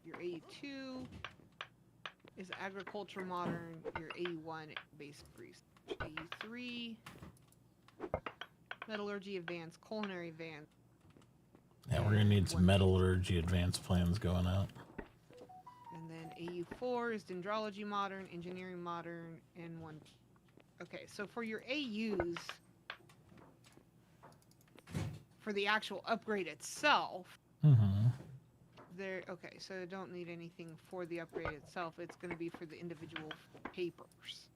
Your AU2 is Agriculture Modern. Your AU1 basic research. AU3 Metallurgy Advanced, Culinary Advanced. Yeah, we're gonna need some metallurgy advanced plans going out. And then AU4 is Dendrology Modern, Engineering Modern, and 1. Okay, so for your AUs, for the actual upgrade itself, Mm-hmm. there. Okay, so I don't need anything for the upgrade itself. It's going to be for the individual papers.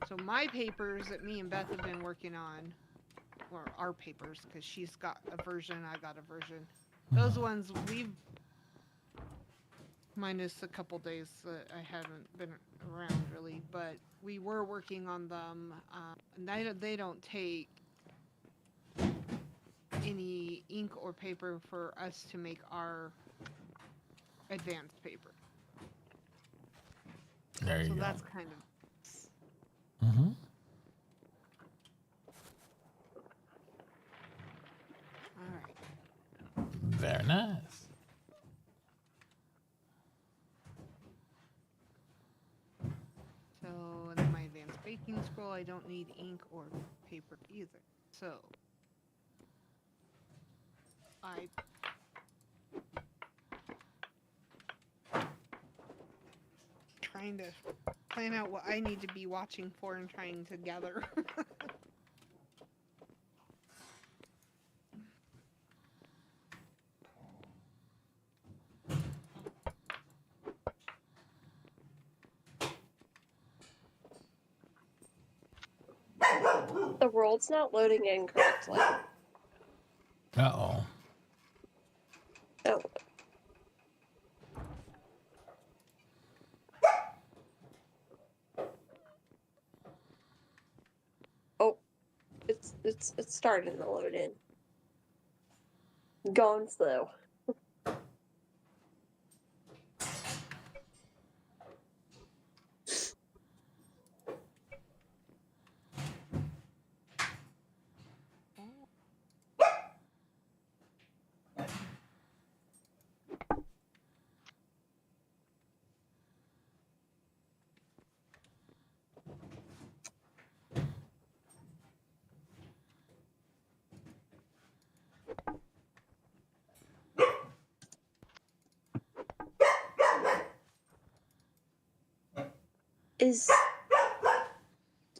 So my papers that me and Beth have been working on, or our papers, because she's got a version, I got a version. Those ones we've, minus a couple days that I haven't been around really, but we were working on them. And they don't take any ink or paper for us to make our advanced paper. There you So go. that's kind of. Mm-hmm. All right. Very nice. So in my advanced baking scroll, I don't need ink or paper either. So I trying to plan out what I need to be watching for and trying to gather. The world's not loading in correctly. Uh-oh. Oh. Oh, it's starting to load in. Going slow.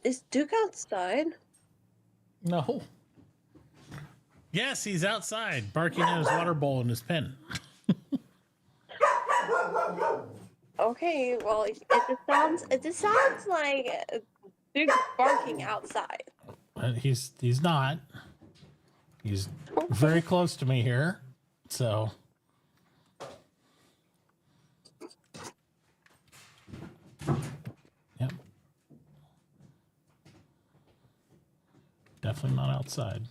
Is Duke outside? No. Yes, he's outside, barking at his water bowl and his pen. Okay, well, it just sounds like Duke's barking outside. He's not. He's very close to me here, so. Yep. Definitely not outside.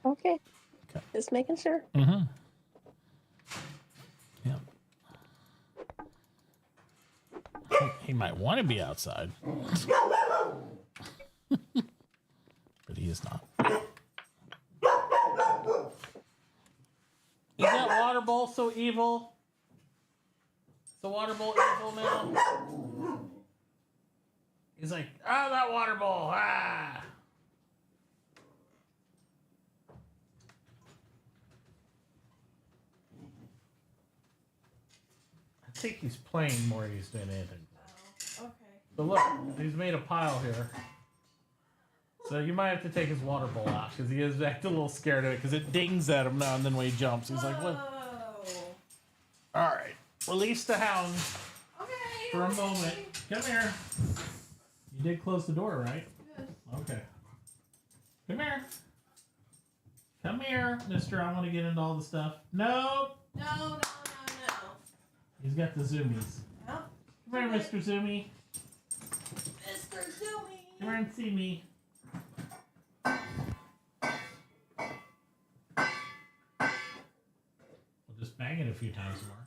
Okay. Okay. Just making sure. Mm-hmm. Yep. He might want to be outside. But he is not. Is that water bowl so evil? Is the water bowl evil now? He's like, ah, that water bowl, ah! I think he's playing more than he's doing anything. Oh, okay. So look, he's made a pile here. So you might have to take his water bowl out because he is acting a little scared of it because it dings at him now and then when he jumps. He's like, what? All right, release the hound for a moment. Come here. You did close the door, right? Yes. Okay. Come here. Come here, mister. I want to get into all the stuff. Nope. No. He's got the zoomies. Nope. Come here, Mr. Zoomy. Mr. Zoomy. Come here and see me. We'll just bang it a few times more.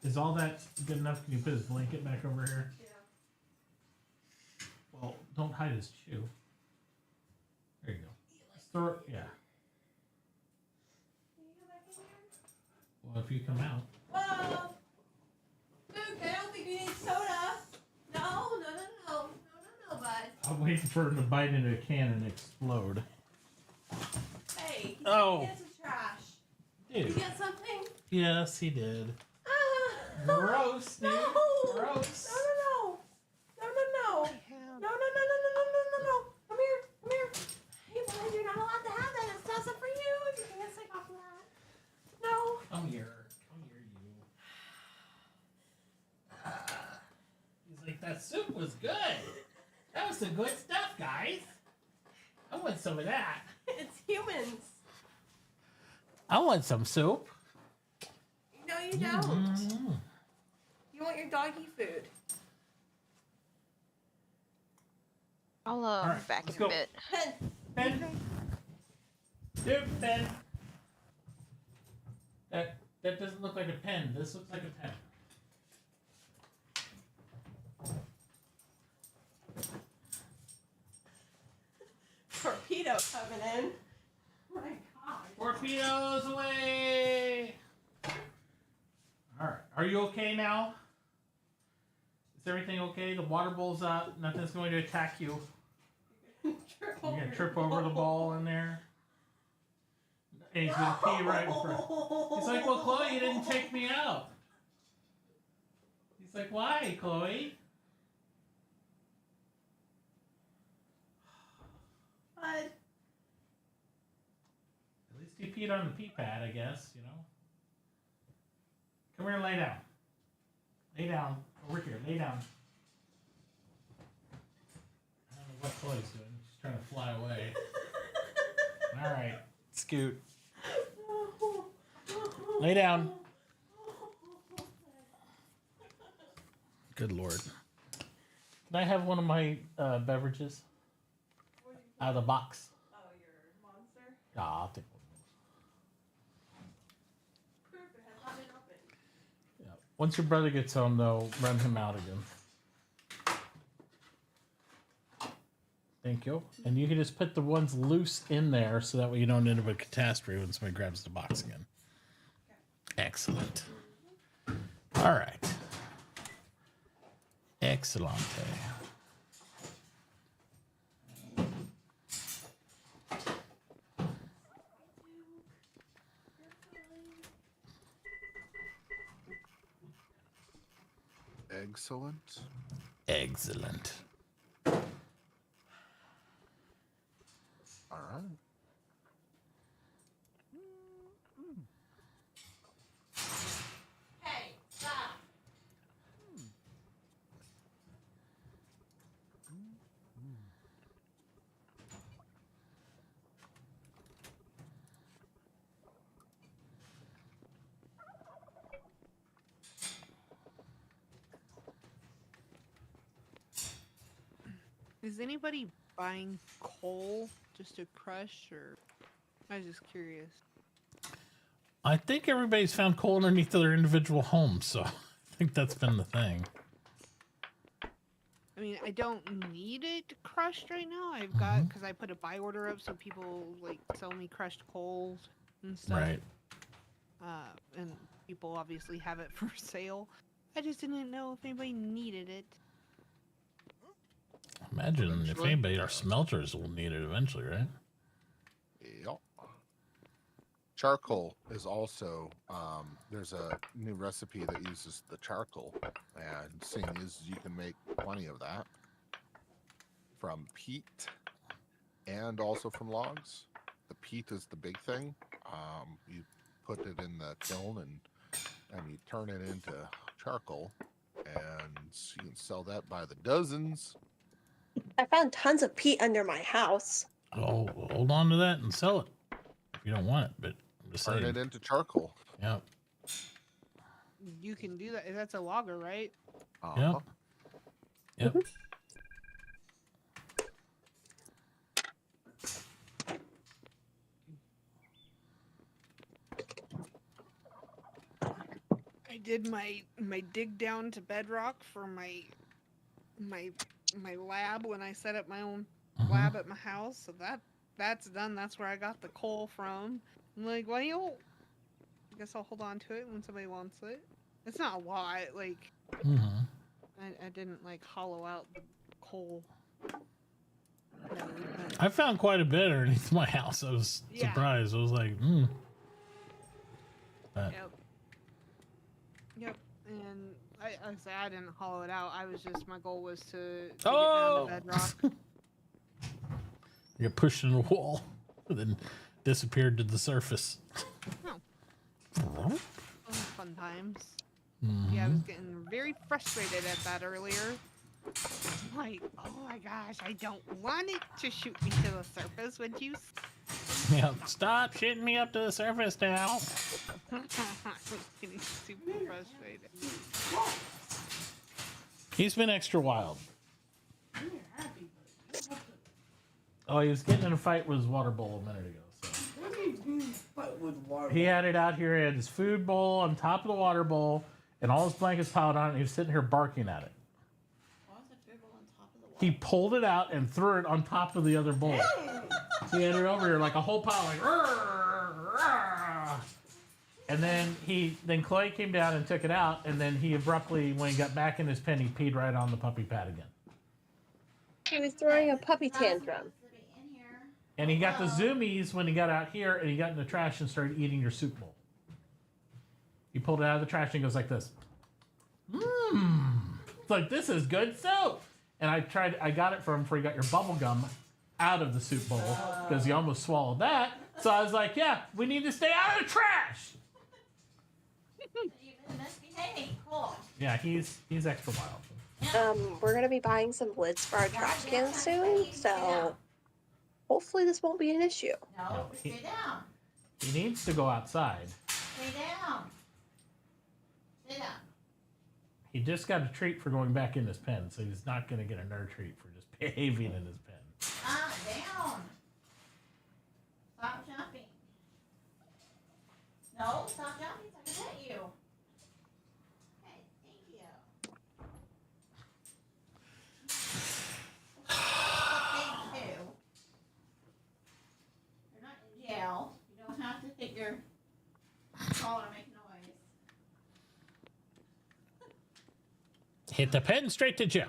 Is all that good enough? Can you put his blanket back over here? Yeah. Well, don't hide his chew. There you go. Just throw it, yeah. Can you come back in here? Well, if you come out. Whoa! Duke, I don't think you need soda. No, bud. I'm waiting for him to bite into a can and explode. Hey, Oh. get some trash. Dude. You get something? Yes, he did. Ah, Gross, dude. no. Gross. No. No. Come here. Hey, bud, you're not allowed to have that. It's not for you. You can get sick off of that. No. Come here, you. He's like, that soup was good. That was some good stuff, guys. I want some of that. It's humans. I want some soup. No, you don't. You want your doggy food. I'll right, back let's in a go. bit. Pen. Pen. Soup, pen. That doesn't look like a pen. This looks like a pen. Torpedo coming in. Oh my God. Torpedoes away! Alright, are you okay now? Is everything okay? The water bowl's up. Nothing's going to attack you. You're gonna trip over the ball in there. And he's gonna pee right in front. He's like, well, Chloe, you didn't take me out. He's like, why, Chloe? Bud. At least he peed on the pee pad, I guess, you know. Come here and lay down. Lay down. Over here, lay down. I don't know what Chloe's doing. She's trying to fly away. Alright, scoot. Lay down. Good Lord. Can I have one of my beverages? Out of the box. Oh, your monster? Yeah, I'll take one. Proof it has not been opened. Yeah. Once your brother gets home, though, run him out again. Thank you. And you can just put the ones loose in there so that way you don't end up with a catastrophe when somebody grabs the box again. Excellent. All right. Excellent. Excellent. Excellent. All right. Hey, stop. Is anybody buying coal just to crush, or I was just curious. I think everybody's found coal underneath their individual homes, so I think that's been the thing. I mean, I don't need it crushed right now. I've got, because I put a buy order up so people like sell me crushed coals and stuff. Right. And people obviously have it for sale. I just didn't know if anybody needed it. Imagine if Eventually. anybody, our smelters will need it eventually, right? Yep. Charcoal is also there's a new recipe that uses the charcoal, and seeing as you can make plenty of that from peat and also from logs. The peat is the big thing. You put it in the kiln and you turn it into charcoal, and you can sell that by the dozens. I found tons of peat under my house. Oh, hold on to that and sell it if you don't want it. But I'm just Turn saying. it into charcoal. Yeah. You can do that. That's a logger, right? Uh-huh. Yep. I did my dig down to bedrock for my lab when I set up my own lab at my house. So that's done. That's where I got the coal from. I'm like, well, I guess I'll hold on to it when somebody wants it. It's not a lot. Like, I didn't like hollow out the coal. No, but I found quite a bit underneath my house. I was Yeah. surprised. I was like, But Yep. And I say I didn't hollow it out. I was just, my goal was to dig Oh! it down to bedrock. you get pushed in the wall, and then disappeared to the surface. Oh, fun times. Yeah, I was getting very frustrated at that earlier. Like, oh my gosh, I don't want it to shoot me to the surface. Would you? Yeah, stop shooting me up to the surface now. I'm getting super frustrated. He's been extra wild. Oh, he was getting in a fight with his water bowl a minute ago. So. What do you do fight with water? He had it out here. He had his food bowl on top of the water bowl, and all his blankets piled on it. And he was sitting here barking at it. Why was the food bowl on top of the wall? He pulled it out and threw it on top of the other bowl. He had it over here like a whole pile, like. "Rrr, rrr." And then Chloe came down and took it out, and then he abruptly, when he got back in his pen, he peed right on the puppy pad again. He was throwing a puppy tantrum. And he got the zoomies when he got out here, and he got in the trash and started eating your soup bowl. He pulled it out of the trash and he goes like this. It's like, this is good soup. And I got it for him before he got your bubble gum out of the soup bowl because he almost swallowed that. So I was like, yeah, we need to stay out of the trash. You've been misbehaving. Cool. Yeah, he's extra wild. We're gonna be buying some lids for our trash cans soon, so hopefully this won't be an issue. No, stay down. He needs to go outside. Stay down. Stay down. He just got a treat for going back in his pen, so he's not going to get a nerd treat for just behaving in his pen. Down. Stop jumping. No, stop jumping so I can hit you. Okay, thank you. Thank you. You're not in jail. You don't have to hit your collar and make noise. Hit the pen straight to jail.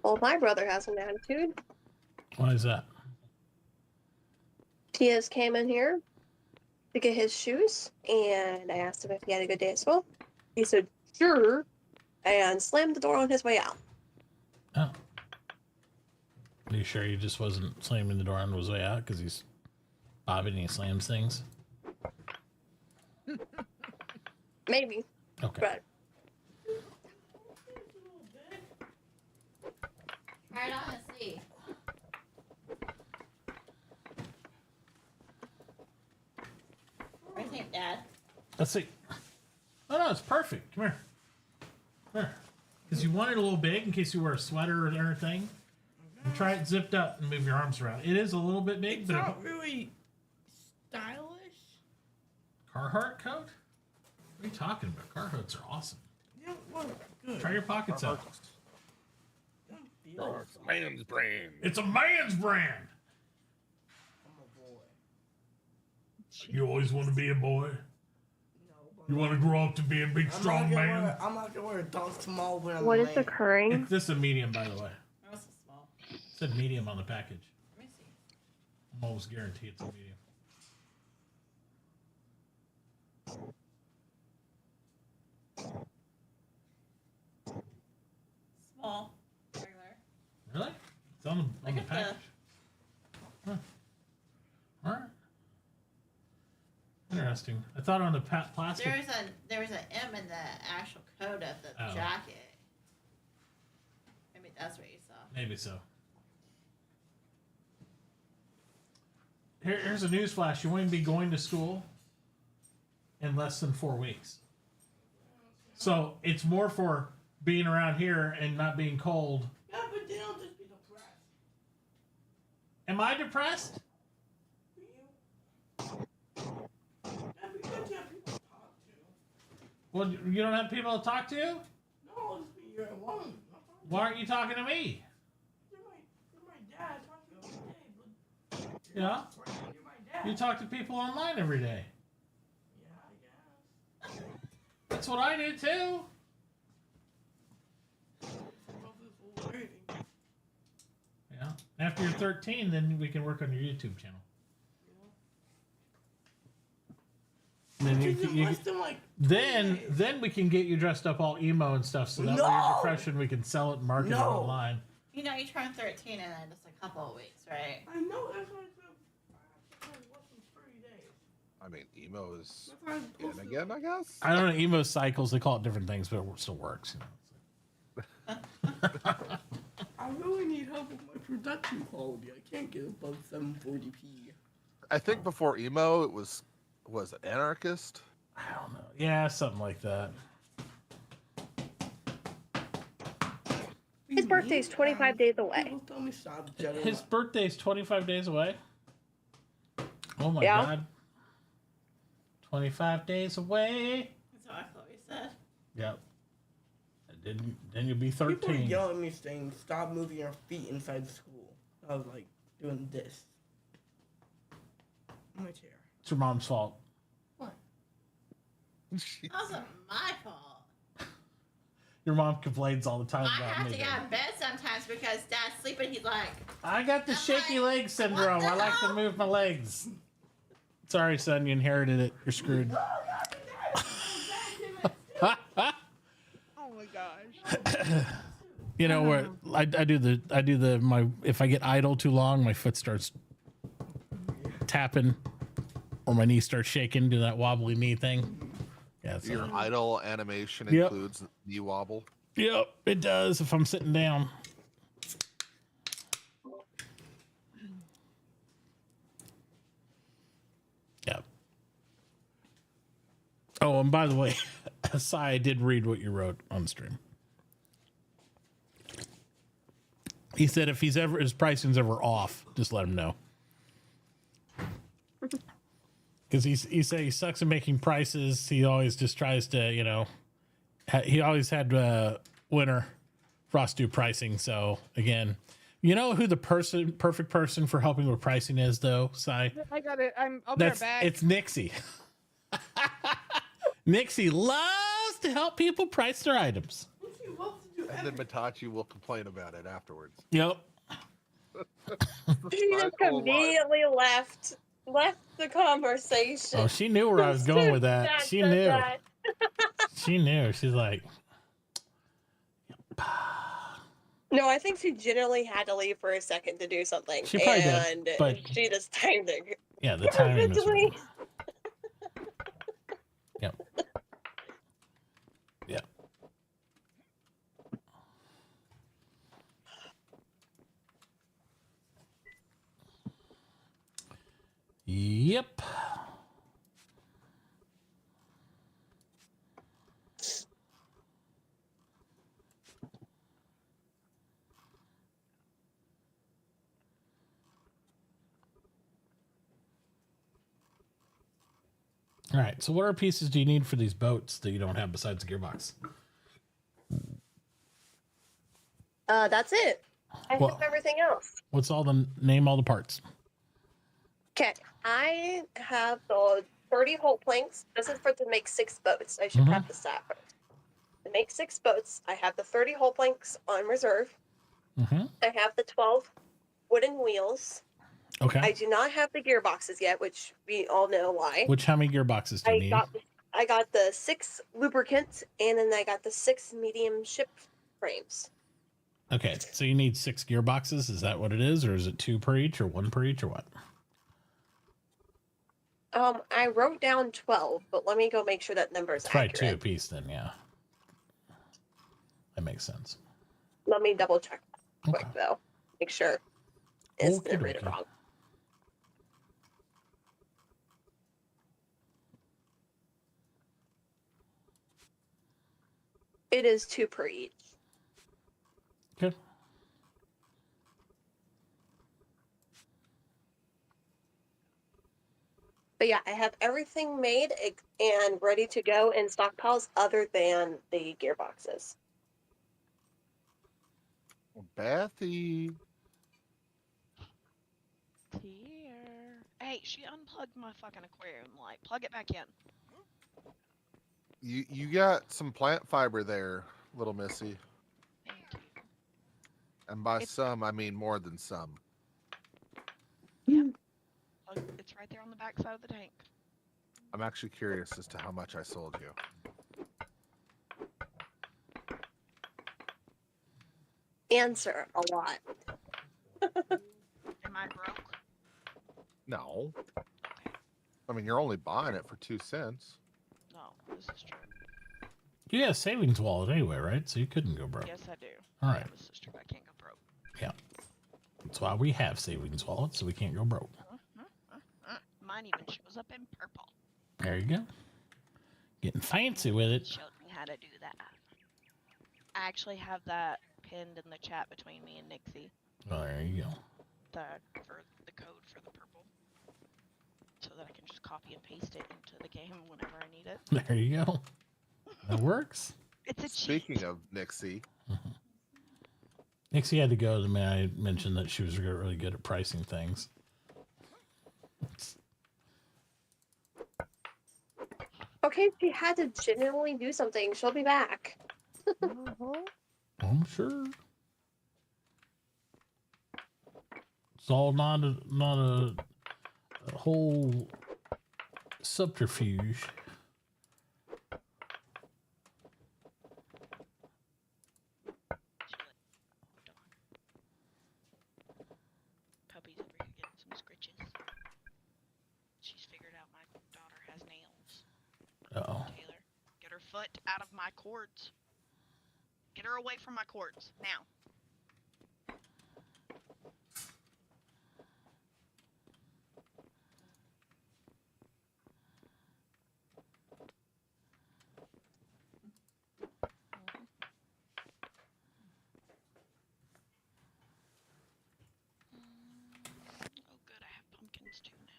Well, my brother has an attitude. Why is that? He just came in here to get his shoes, and I asked him if he had a good day at school. He said, sure, and slammed the door on his way out. Oh. Are you sure he just wasn't slamming the door on his way out because he's bobbing and he slams things? Maybe. Okay. But Try it on and see. What do you think, Dad? Let's see. Oh, no, it's perfect. Come here. Come here. Because you want it a little big in case you wear a sweater or anything. And try it zipped up and move your arms around. It is a little bit big, It's but not really stylish. Carhartt coat? What are you talking about? Carhartts are awesome. Yeah, well, good. Try your pockets out. Oh, it's a man's brand. It's a man's brand. I'm a boy. You always want to be a boy. No, but You want to grow up to be a big, strong man. I'm not gonna wear a dog small when I'm what a is man. occurring? It's just a medium, by the way. Oh, it's a small. It said medium on the package. Let me see. I'm almost guarantee it's a medium. Small. Regular. Really? It's on the Look at the- package. Huh. All right. Interesting. I thought on the plastic. There was an M in the actual code of the Oh. jacket. Maybe that's what you saw. Maybe so. Here's a news flash. You won't even be going to school in less than 4 weeks. So it's more for being around here and not being cold. Yeah, but they don't just be depressed. Am I depressed? Yeah, because you have people to talk to. Well, you don't have people to talk to? No, just be you're at home. Why aren't you talking to me? You're my dad. I talk to you every day, but you're Yeah. not friend. You're my dad. You talk to people online every day. Yeah, I guess. That's what I do too. Love this whole waiting. Yeah. After you're 13, then we can work on your YouTube channel. And then then we can get you dressed up all emo and stuff, so that way your depression we can sell it and market it online. You know, you turn 13 in just a couple of weeks, right? I know, that's why I said I have to less than 30 days. I mean, emo is That's why I'm in supposed again, I guess. I don't know, emo cycles, they call it different things, but it still works. I really need help with my production quality. I can't get above 740p. I think before emo, it was it anarchist? I don't know. Yeah, something like that. His birthday's 25 days away. People tell me stop judging. His birthday's 25 days away. Oh my Yeah. god. 25 days away. That's what I thought we said. Yep. Then you'll be People are 13. yelling at me saying, stop moving your feet inside school. I was like, doing this. My chair. It's your mom's fault. What? That wasn't my fault. Your mom complains all the time I about have me. to get out of bed sometimes because Dad's sleeping. He's like, I got the I'm shaky like, leg syndrome. what I the like to hell? move my legs. Sorry, son, you inherited it. You're screwed. Oh my gosh. You know where I do the if I get idle too long, my foot starts tapping or my knee starts shaking, do that wobbly knee thing. Yeah, it's Your idle animation Yep. includes knee wobble. Yep, it does if I'm sitting down. Yep. Oh, and by the way, Sai, I did read what you wrote on stream. He said if his pricing's ever off, just let him know. Because he said he sucks at making prices. He always just tries to, he always had winter Frost do pricing. So again, you know who the perfect person for helping with pricing is, though, Sai? I got it. I'll be right back. It's Nixie. Nixie loves to help people price their items. And then Mitauchi will complain about it afterwards. Yep. She just conveniently left the conversation. Oh, she knew where I was going with that. She knew. She knew. She's like, No, I think she generally had to leave for a second to do something. She probably did, and but- she just timed it. yeah, the timing was perfectly. wrong. Yep. Yep. Yep. All right. So, what other pieces do you need for these boats that you don't have besides the gearbox? That's it. I Well- have everything else. What's all the name? All the parts. Okay, I have the 30 hole planks. This is for to make 6 boats. I should Mhm. practice that first. To make 6 boats, I have the 30 hole planks on reserve. Mm-hmm. I have the 12 wooden wheels. Okay. I do not have the gearboxes yet, which we all know why. How many gearboxes do you need? I got the 6 lubricants, and then I got the 6 medium ship frames. Okay. So you need 6 gearboxes. Is that what it is, or is it 2 per each, or 1 per each, or what? I wrote down 12, but let me go make sure that number is It's probably 2 accurate. apiece then. Yeah. That makes sense. Let me double check that quick Okay. though. Make sure it's Okey written dokey. wrong. It is 2 per each. Okay. But yeah, I have everything made and ready to go in stockpiles other than the gearboxes. Bethy. Here. Hey, she unplugged my fucking aquarium light. Plug it back in. You got some plant fiber there, little missy. Thank you. And by It's- some, I mean more than some. It's right there on the back side of the tank. I'm actually curious as to how much I sold you. Answer a lot. Am I broke? No. I mean, you're only buying it for 2 cents. No, this is true. You got a savings wallet anyway, right? So you couldn't go broke. Yes, I do. All right. This is true. I can't go broke. Yeah. That's why we have savings wallets, so we can't go broke. Mine even shows up in purple. There you go. Getting fancy with it. Showed me how to do that. I actually have that pinned in the chat between me and Nixie. Oh, there you go. For the code for the purple, so that I can just copy and paste it into the game whenever I need it. There you go. That works. It's a Speaking cheat. of Nixie, Nixie had to go. The man I mentioned that she was really good at pricing things. Okay, she had to genuinely do something. She'll be back. I'm sure. It's all not a whole subterfuge. Puppy's over here getting some scritches. She's figured out my daughter has nails. Uh-oh. Taylor, get her foot out of my cords. Get her away from my cords now. Oh good, I have pumpkins too now.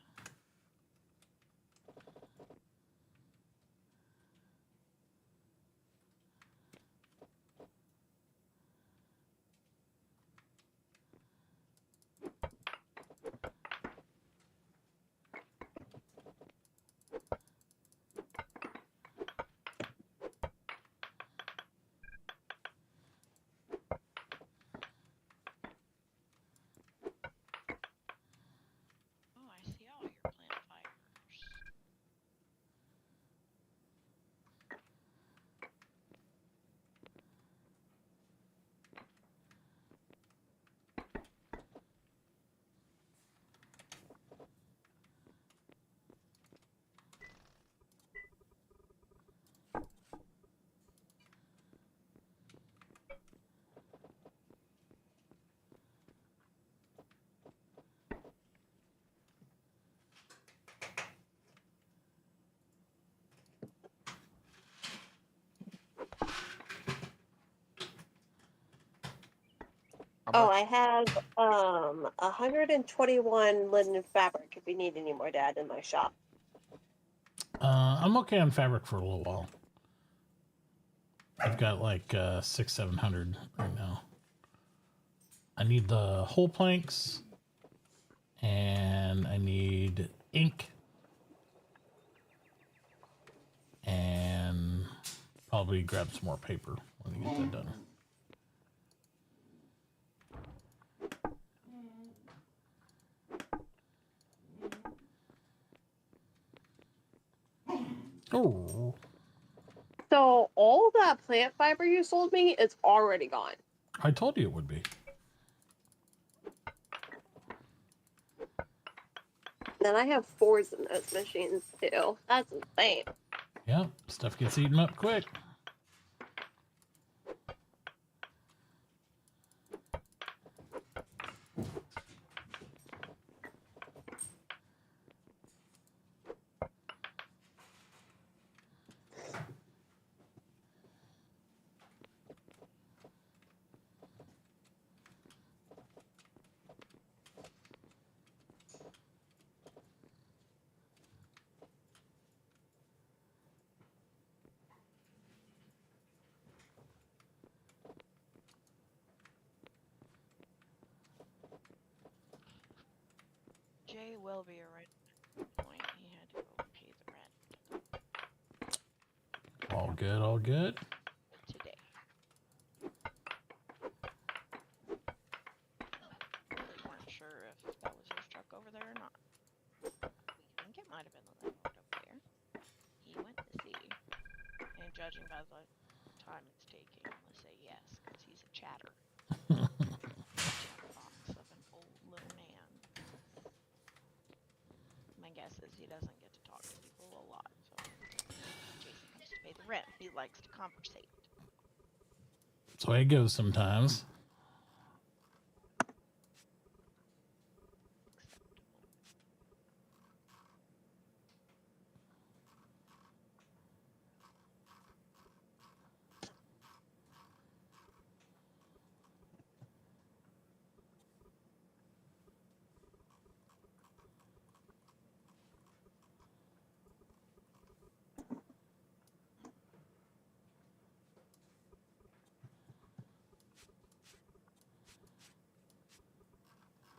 Oh, I see all your plant fibers. Oh, I have 121 linen fabric if you need any more, Dad, in my shop. I'm okay on fabric for a little while. I've got like 600-700 right now. I need the whole planks, and I need ink, and probably grab some more paper when I get that done. Oh. So all that plant fiber you sold me is already gone. I told you it would be. Then I have 4s in those machines too. That's insane. Yep, stuff gets eaten up quick. Today will be a right point. He had to go pay the rent. All good, all good. Today. We weren't sure if that was his truck over there or not. We think it might have been the landlord over there. He went to see. And judging by the time it's taking, I'm gonna say yes, because he's a chatter. Chatterbox of an old little man. My guess is he doesn't get to talk to people a lot, so Jason comes to pay the rent. He likes to conversate. That's the way it goes sometimes.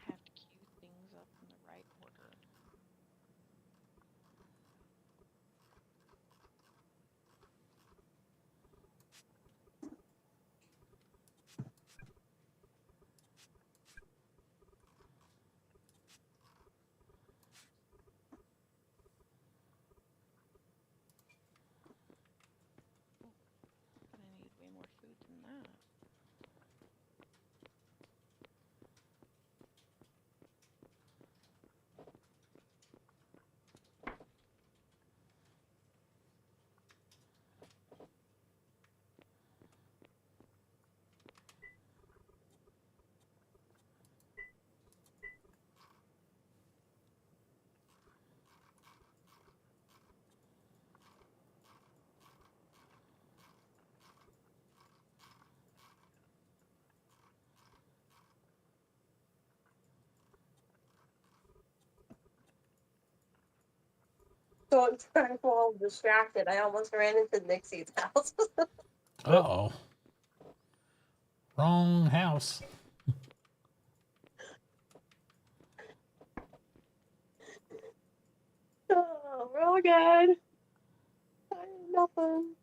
Have to cue things up in the right order. But I need way more food than that. So I'm trying to all distracted. I almost ran into Nixie's house. Uh-oh. Wrong house. Oh, we're all good. Nothing.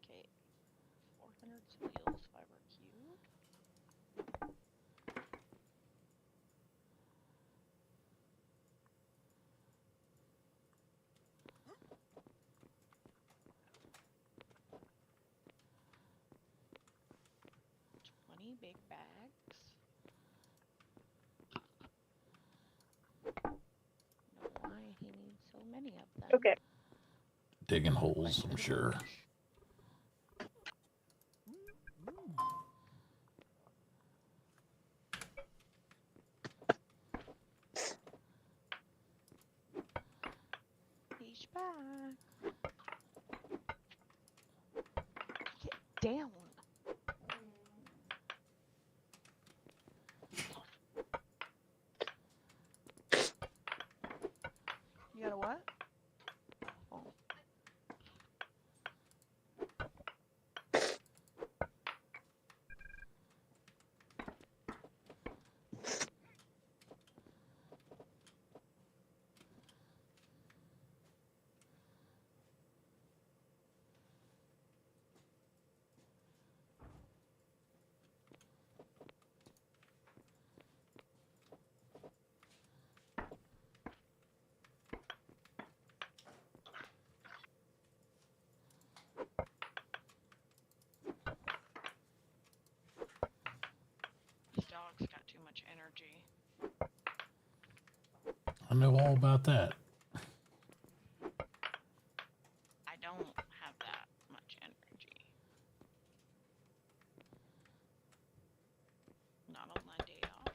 Okay. 400 cellules fiber cubed. Big bags. Know why he needs so many of them. Okay. Digging holes, I'm sure. He's back. Get down. You got a what? Oh. This dog's got too much energy. I know all about that. I don't have that much energy. Not on my day off.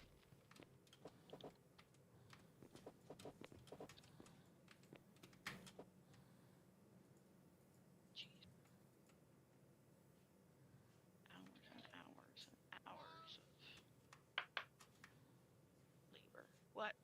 Jeez. Hours and hours and hours of labor. What?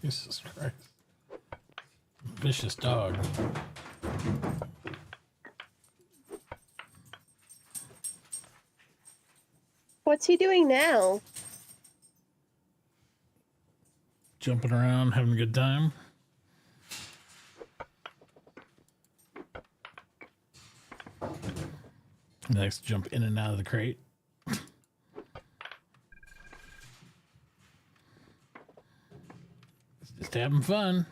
Jesus Christ. Vicious dog. What's he doing now? Jumping around, having a good time. Next, jump in and out of the crate. Just having fun.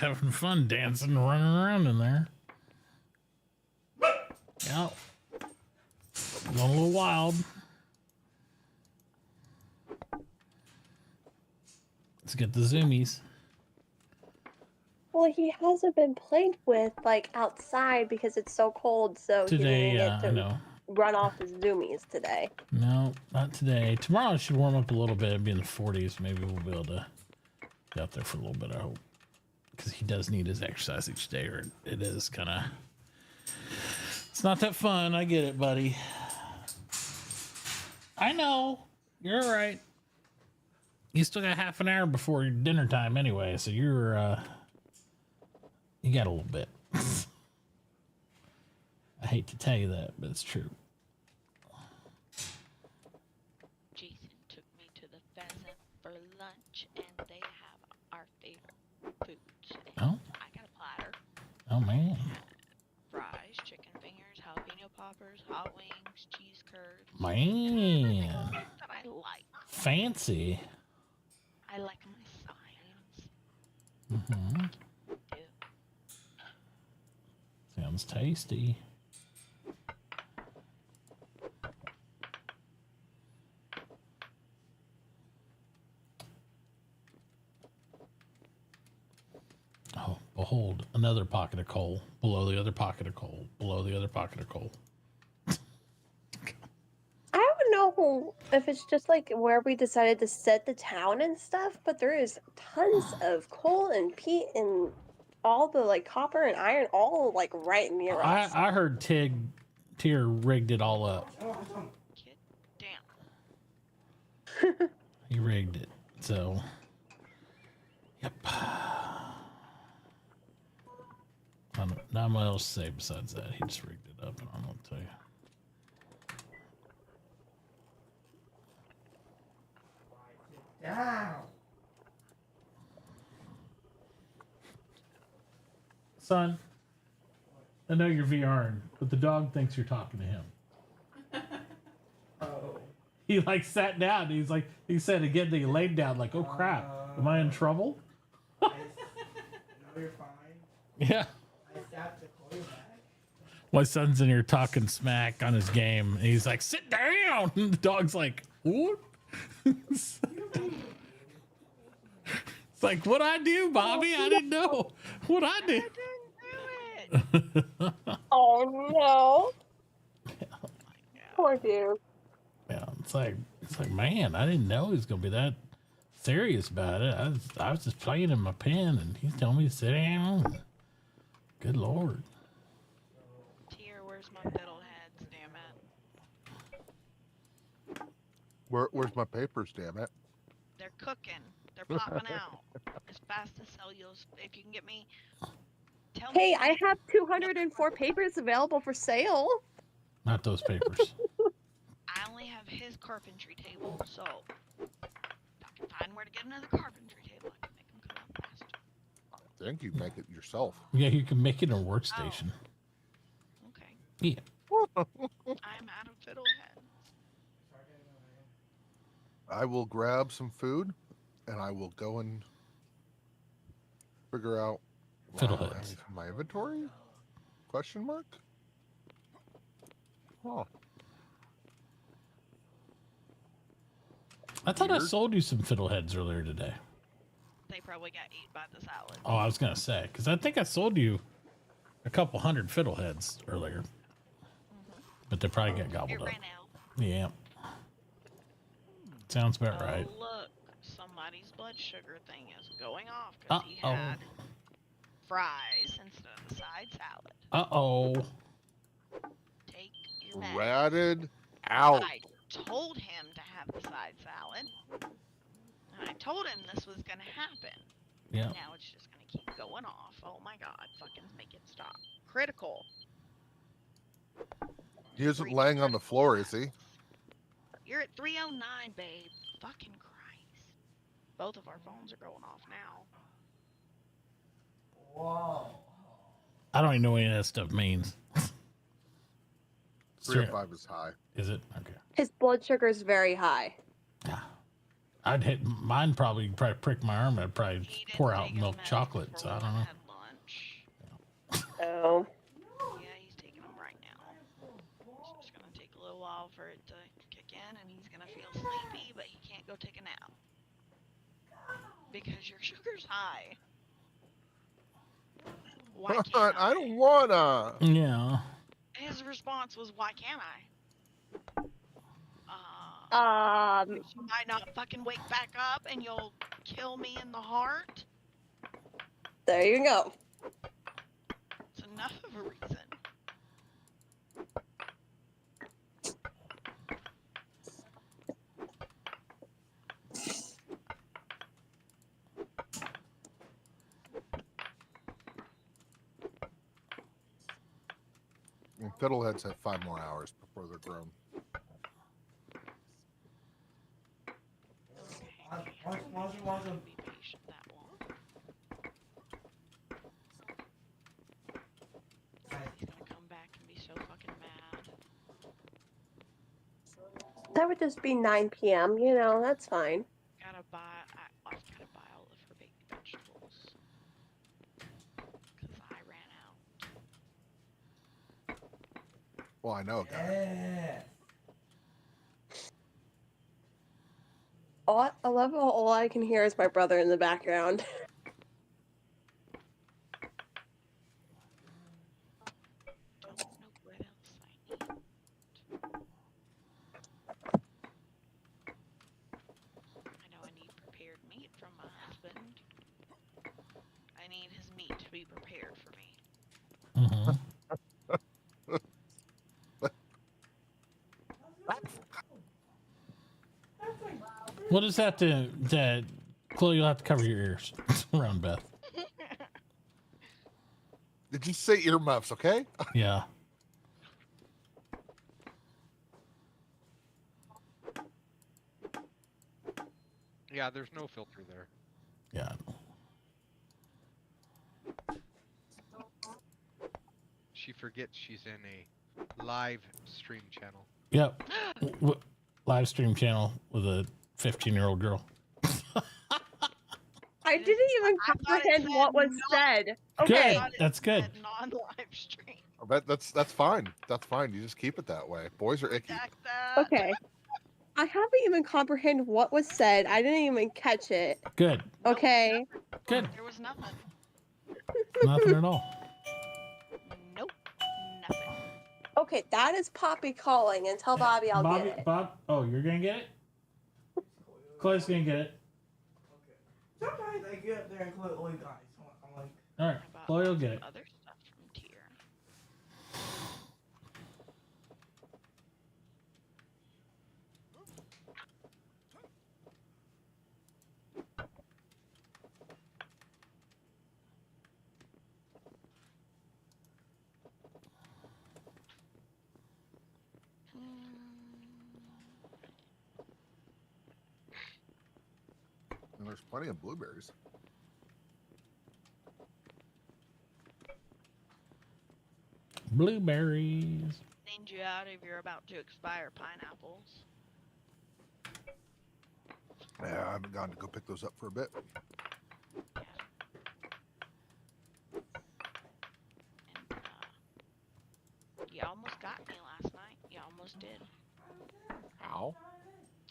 Having fun dancing and running around in there. Yep. Going a little wild. Let's get the zoomies. Well, he hasn't been played with like outside because it's so cold, so Today, he didn't I get to know. run off his zoomies today. No, not today. Tomorrow it should warm up a little bit. It'll be in the 40s. Maybe we'll be able to get out there for a little bit, I hope. Because he does need his exercise each day, or it is kind of... It's not that fun. I get it, buddy. I know. You're all right. You still got half an hour before dinner time anyway, so you're... You got a little bit. I hate to tell you that, but it's true. Jason took me to the pheasant for lunch, and they have our favorite foods. Oh. I got a platter. Oh, man. Fries, chicken fingers, jalapeno poppers, hot wings, cheese curds. Man. That I like. Fancy. I like my signs. Mm-hmm. Ew. Sounds tasty. Oh, behold, another pocket of coal below the other pocket of coal below the other pocket of coal. I don't know if it's just like where we decided to set the town and stuff, but there is tons of coal and peat and all the like copper and iron all like right near us. I heard Tier rigged it all up. Get down. He rigged it. So, yep. Not much else to say besides that. He just rigged it up, and I'm going to tell you. Down. Son, I know you're VRing, but the dog thinks you're talking to him. Oh. He like sat down. And he said again that he laid down like, oh crap, am I in trouble? No, you're fine. Yeah. I stopped to call you back. My son's in here talking smack on his game, and he's like, sit down. And the dog's like, what? It's like, what I do, Bobby? I didn't know. What I do? I didn't do it. Oh no. Poor dude. Yeah, it's like, man, I didn't know he was gonna be that serious about it. I was just playing in my pen, and he's telling me to sit down. Good Lord. Tier, where's my fiddleheads, damn it? Where's my papers, damn it? They're cooking. They're popping out as fast as cellulose. If you can get me, tell Hey, me. I have 204 papers available for sale. Not those papers. I only have his carpentry table, so if I can find where to get another carpentry table, I can make him come out faster. I think you make it yourself. Yeah, you can make it a workstation. Okay. Yeah. Well, I'm out of fiddleheads. I will grab some food, and I will go and figure out why I don't have Fiddleheads. anything in my inventory? Question mark? Oh, I thought I Weird. sold you some fiddleheads earlier today. They probably got eaten by the salad. Oh, I was gonna say because I think I sold you a couple hundred fiddleheads earlier, but they probably got It gobbled up. ran out. Yeah, sounds about Oh, right. look. Somebody's blood sugar thing is going off because he Uh-oh. had fries instead of the side salad. Uh-oh. Take your meds. ratted out. I told him to have the side salad. And I told him this was going to happen. Yeah. Now it's just going to keep going off. Oh my god. Fucking make it stop. Critical. He isn't Three laying on the critical floor, is he? shots. You're at 309, babe. Fucking Christ. Both of our phones are going off now. I don't even know what any of that stuff means. 305 is high. Is it? Okay. His blood sugar is very high. Yeah. I'd hit mine probably prick my arm. I'd probably He didn't pour out take his milk meds chocolate. before So I we don't know. had lunch. Oh. Yeah, he's taking them right now. It's just gonna take a little while for it to kick in, and he's gonna feel sleepy, but he can't go take a nap because your sugar's high. Why can't I don't wanna. Yeah. His response was, "Why can't I?" You might not fucking wake back up, and you'll kill me in the heart. There you go. It's enough of a reason. And fiddleheads have 5 more hours before they're grown. Be patient that long. He's gonna come back and be so fucking mad. That would just be 9 p.m. You know, that's fine. I've gotta buy all of her baby vegetables. Because I ran out. Well, I know. I love how all I can hear is my brother in the background. Don't know what else I need. I know I need prepared meat from my husband. I need his meat to be prepared for me. Mm-hmm. What is that? That Chloe, you'll have to cover your ears around Beth. Did you say earmuffs? Okay. Yeah. Yeah, there's no filter there. Yeah. She forgets she's in a live stream channel. Yep. Live stream channel with a 15-year-old girl. I didn't even comprehend what was said. Okay. Good. That's good. Non-live stream. That's fine. That's fine. You just keep it that way. Boys are icky. Okay. I haven't even comprehended what was said. I didn't even catch it. Good. Okay. Good. There was nothing. Nothing at all. Nope. Nothing. Okay, that is Poppy calling, and tell Bobby I'll get it. Bob. Oh, you're gonna get it. Chloe's gonna get it. Sometimes I get up there and Chloe always dies. So I'm like, All right. Chloe will get it. Other stuff from Tier. And there's plenty of blueberries. Blueberries. cleaned you out of your about to expire pineapples. Yeah, I haven't gone to go pick those up for a bit. And you almost got me last night. You almost did. How?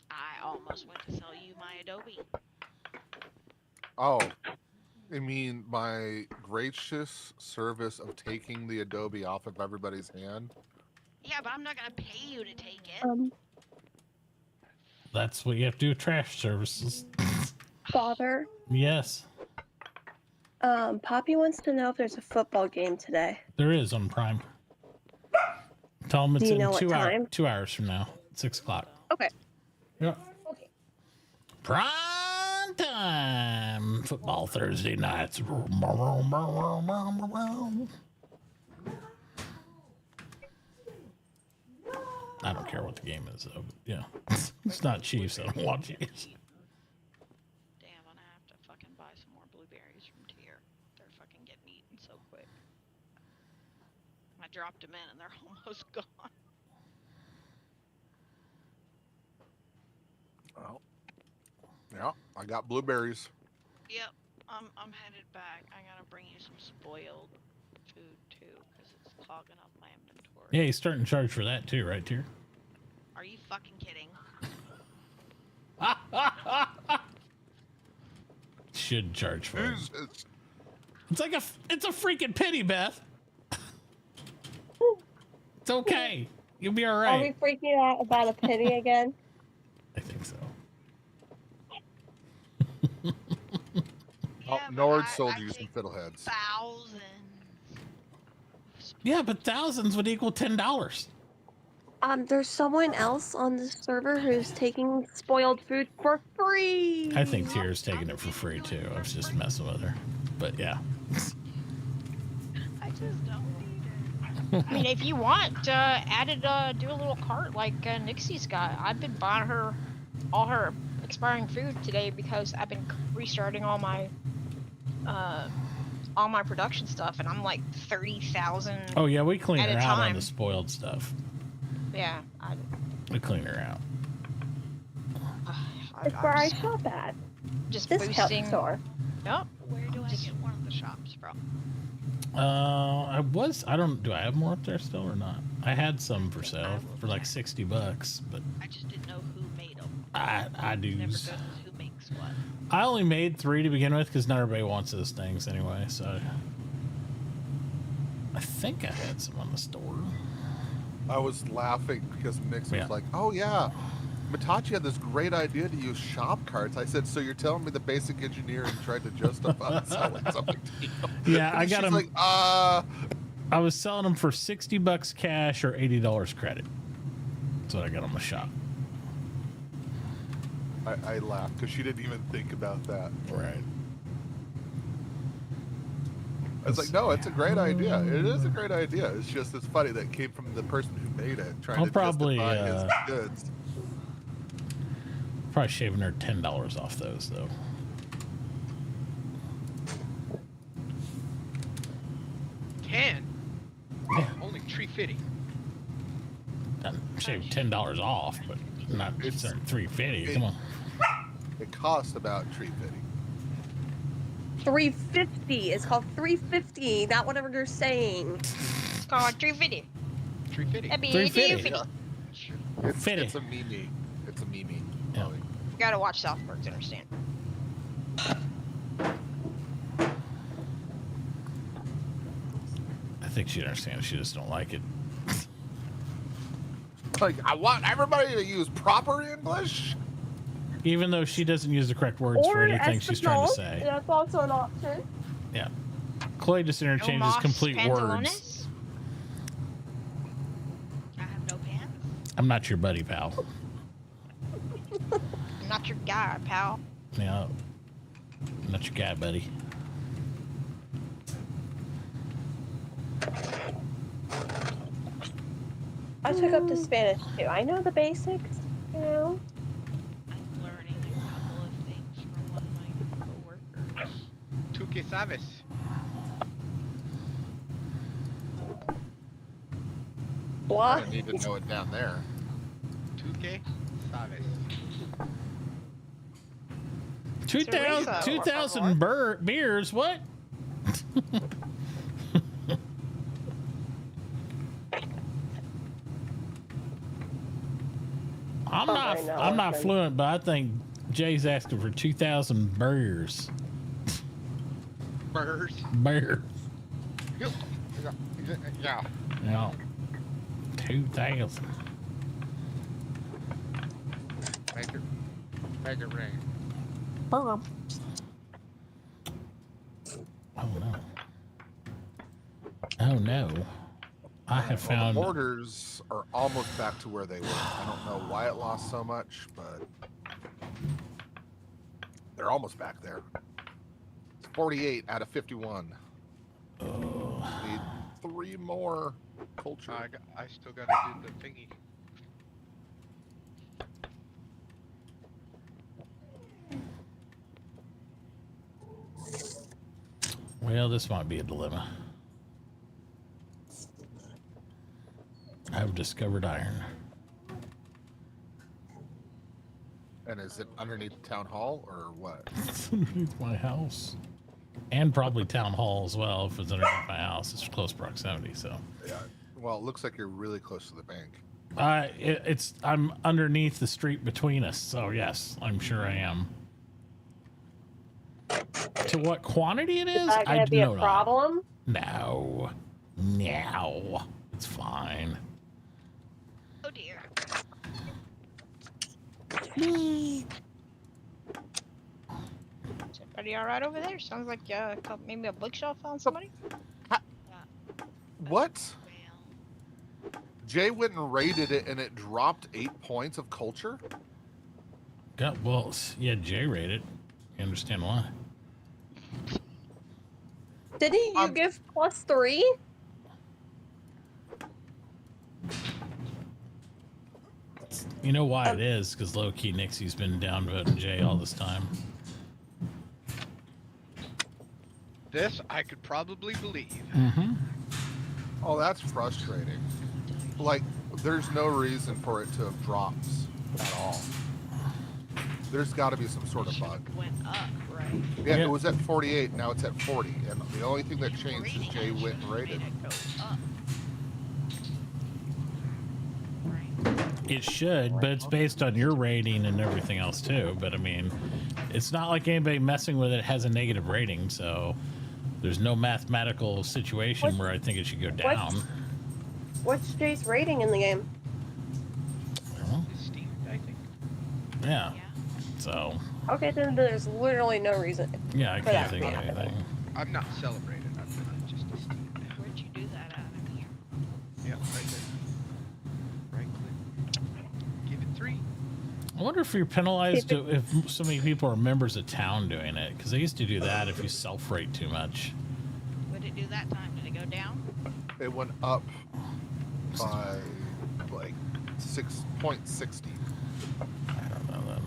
I almost went to sell you my Adobe. Oh, I mean my gracious service of taking the Adobe off of everybody's hand. Yeah, but I'm not gonna pay you to take it. That's what you have to do with trash services. Father, Yes, Poppy wants to know if there's a football game today. there is on Prime. Tell them it's Do you in know what 2 hours. time? 2 hours from now, 6 o'clock. Okay. Yeah. Okay. Prime time football Thursday nights. I don't care what the game is, though. Yeah, it's not Chiefs. I don't want Chiefs. Damn, I'm gonna have to fucking buy some more blueberries from Tier. They're fucking getting eaten so quick. I dropped them in and they're almost gone. Well, yeah, I got blueberries. Yep, I'm headed back. I gotta bring you some spoiled food too, because it's clogging up my inventory. Yeah, he's starting to charge for that too, right here. Are you fucking kidding? Should charge for it. It's It's a freaking pity, Beth. It's okay. You'll be all Are we right. freaking out about a penny again? I think so. Oh, Yeah, but Nord I sold you some take fiddleheads. thousands. Yeah, but thousands would equal $10. There's someone else on the server who's taking spoiled food for free. I think Tier's taking it for free too. I was just messing with her, but yeah. I just don't need it. I mean, if you want, add it, do a little cart like Nixie's got. I've been buying her all her expiring food today because I've been restarting all my production stuff, and I'm like 30,000. Oh yeah, we clean At her a out on time. the spoiled stuff. Yeah, We clean her out. It's where I shop at. just Discount boosting. store. Yep. Where do I get one of the shops from? I don't. Do I have more up there still or not? I had some for sale for like $60, but I just didn't know who made them. I do. Never goes who makes what. I only made 3 to begin with because not everybody wants those things anyway. So I think I had some on the store. I was laughing because Mix was Yeah. like, "Oh yeah, Mitauchi had this great idea to use shop carts." I said, "So you're telling me the basic engineering tried to justify selling something to you?" Yeah, I got She's them. like, I was selling them for $60 cash or $80 credit. That's what I got on the shop. I laughed because she didn't even think about that. Right. I was like, "No, it's a great idea. It is a great idea. It's just it's funny that it came from the person who made it, trying I'll to probably, justify his goods." Probably shaving her $10 off those though. Ten? Yeah. Only $3.50. I'm shaving $10 off, but not It's- $3.50. Come on. It cost about $3.50. $3.50. It's called $3.50. Not whatever you're saying. It's called 350. $3.50. That'd be $3.50. 250. It's a meme. It's a meme. Yeah. You gotta watch South Park to understand. I think she understands. She just don't like it. Like, I want everybody to use proper English. Even though she doesn't use the correct words for anything she's trying to say. That's also an option. Yeah. Chloe just interchanges Omos complete words. pantalones? I have no pants. I'm not your buddy, pal. I'm not your guy, pal. Yeah. I'm not your guy, buddy. I took up the Spanish too. I know the basics, you know. I'm learning a couple of things from one of my coworkers. ¿Tú qué sabes? Why? I need to know it down there. 2K? Sabes. 2,000 beers. What? I'm not fluent, but I think Jay's asking for 2,000 beers. Birds. Bears. Yeah. Yeah. 2,000. Make it rain. Oh no. Oh no. I have found the borders are almost back to where they were. I don't know why it lost so much, but they're almost back there. It's 48 out of 51. Need 3 more culture. I still gotta do the thingy. Well, this might be a dilemma. I've discovered iron. And is it underneath town hall or what? It's underneath my house. And probably town hall as well if it's underneath my house. It's close proximity, so. Yeah. Well, it looks like you're really close to the bank. I'm underneath the street between us, so yes, I'm sure I am. To what quantity it is, Is that gonna be a problem? No, it's fine. Oh dear. Is everybody all right over there? Sounds like maybe a bookshelf found somebody. What? Jay went and raided it and it dropped 8 points of culture? Yeah, well, yeah, Jay rated. You understand why? Didn't you give +3? You know why it is? Because low-key Nixie's been downvoting Jay all this time. This I could probably believe. Mm-hmm. Oh, that's frustrating. Like, there's no reason for it to have dropped at all. There's got to be some sort of bug. Went up, right? Yeah, it was at 48, now it's at 40. And the only thing that changed is Jay went and raided. It should, but it's based on your rating and everything else too. But I mean, it's not like anybody messing with it has a negative rating, so there's no mathematical situation where I think it should go down. What's Jay's rating in the game? Steam, I think. Yeah. So. Okay, then there's literally no reason. Yeah, I can't think of anything. I'm not celebrating. I'm just a Steam. Where'd you do that out of here? Yeah, right there. Right click. Give it 3. I wonder if you're penalized if so many people are members of town doing it, because they used to do that if you self-rate too much. What did it do that time? Did it go down? It went up by like 6.60. I don't know then.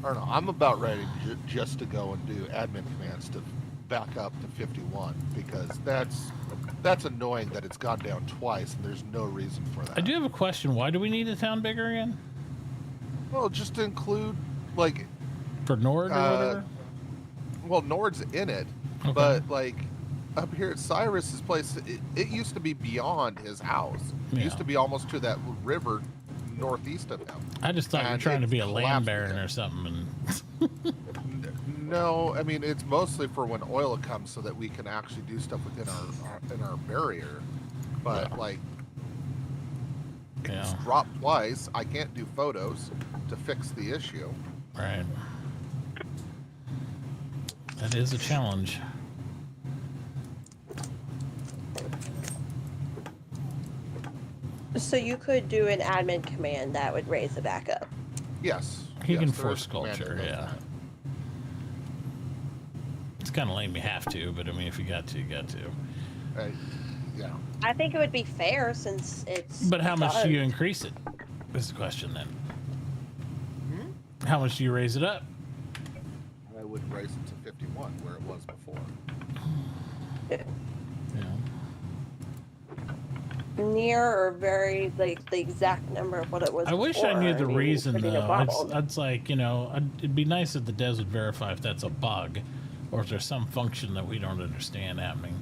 I don't know. I'm about ready just to go and do admin commands to back up to 51 because that's annoying that it's gone down twice and there's no reason for that. I do have a question. Why do we need a town bigger again? Well, just to include like for Nord or whatever. Well, Nord's in it, Okay. but like up here at Cyrus's place, it used to be beyond his house. It used to be almost to that river northeast of him. I just thought you were trying to be a land baron or something. No, I mean it's mostly for when oil comes, so that we can actually do stuff within our barrier. But like, it's dropped twice. I can't do photos to fix the issue. Right. That is a challenge. So you could do an admin command that would raise it back up. Yes. He can force culture, yeah. It's kind of lame you have to, but I mean, if you got to, you got to. Yeah. I think it would be fair since it's. But how much do done. you increase it? Is the question then. How much do you raise it up? I would raise it to 51 where it was before. Yeah. near or very like the exact number of what it was. I wish I knew the mean, reason could be no though. problem. It's like, you know, it'd be nice if the devs would verify if that's a bug, or if there's some function that we don't understand happening.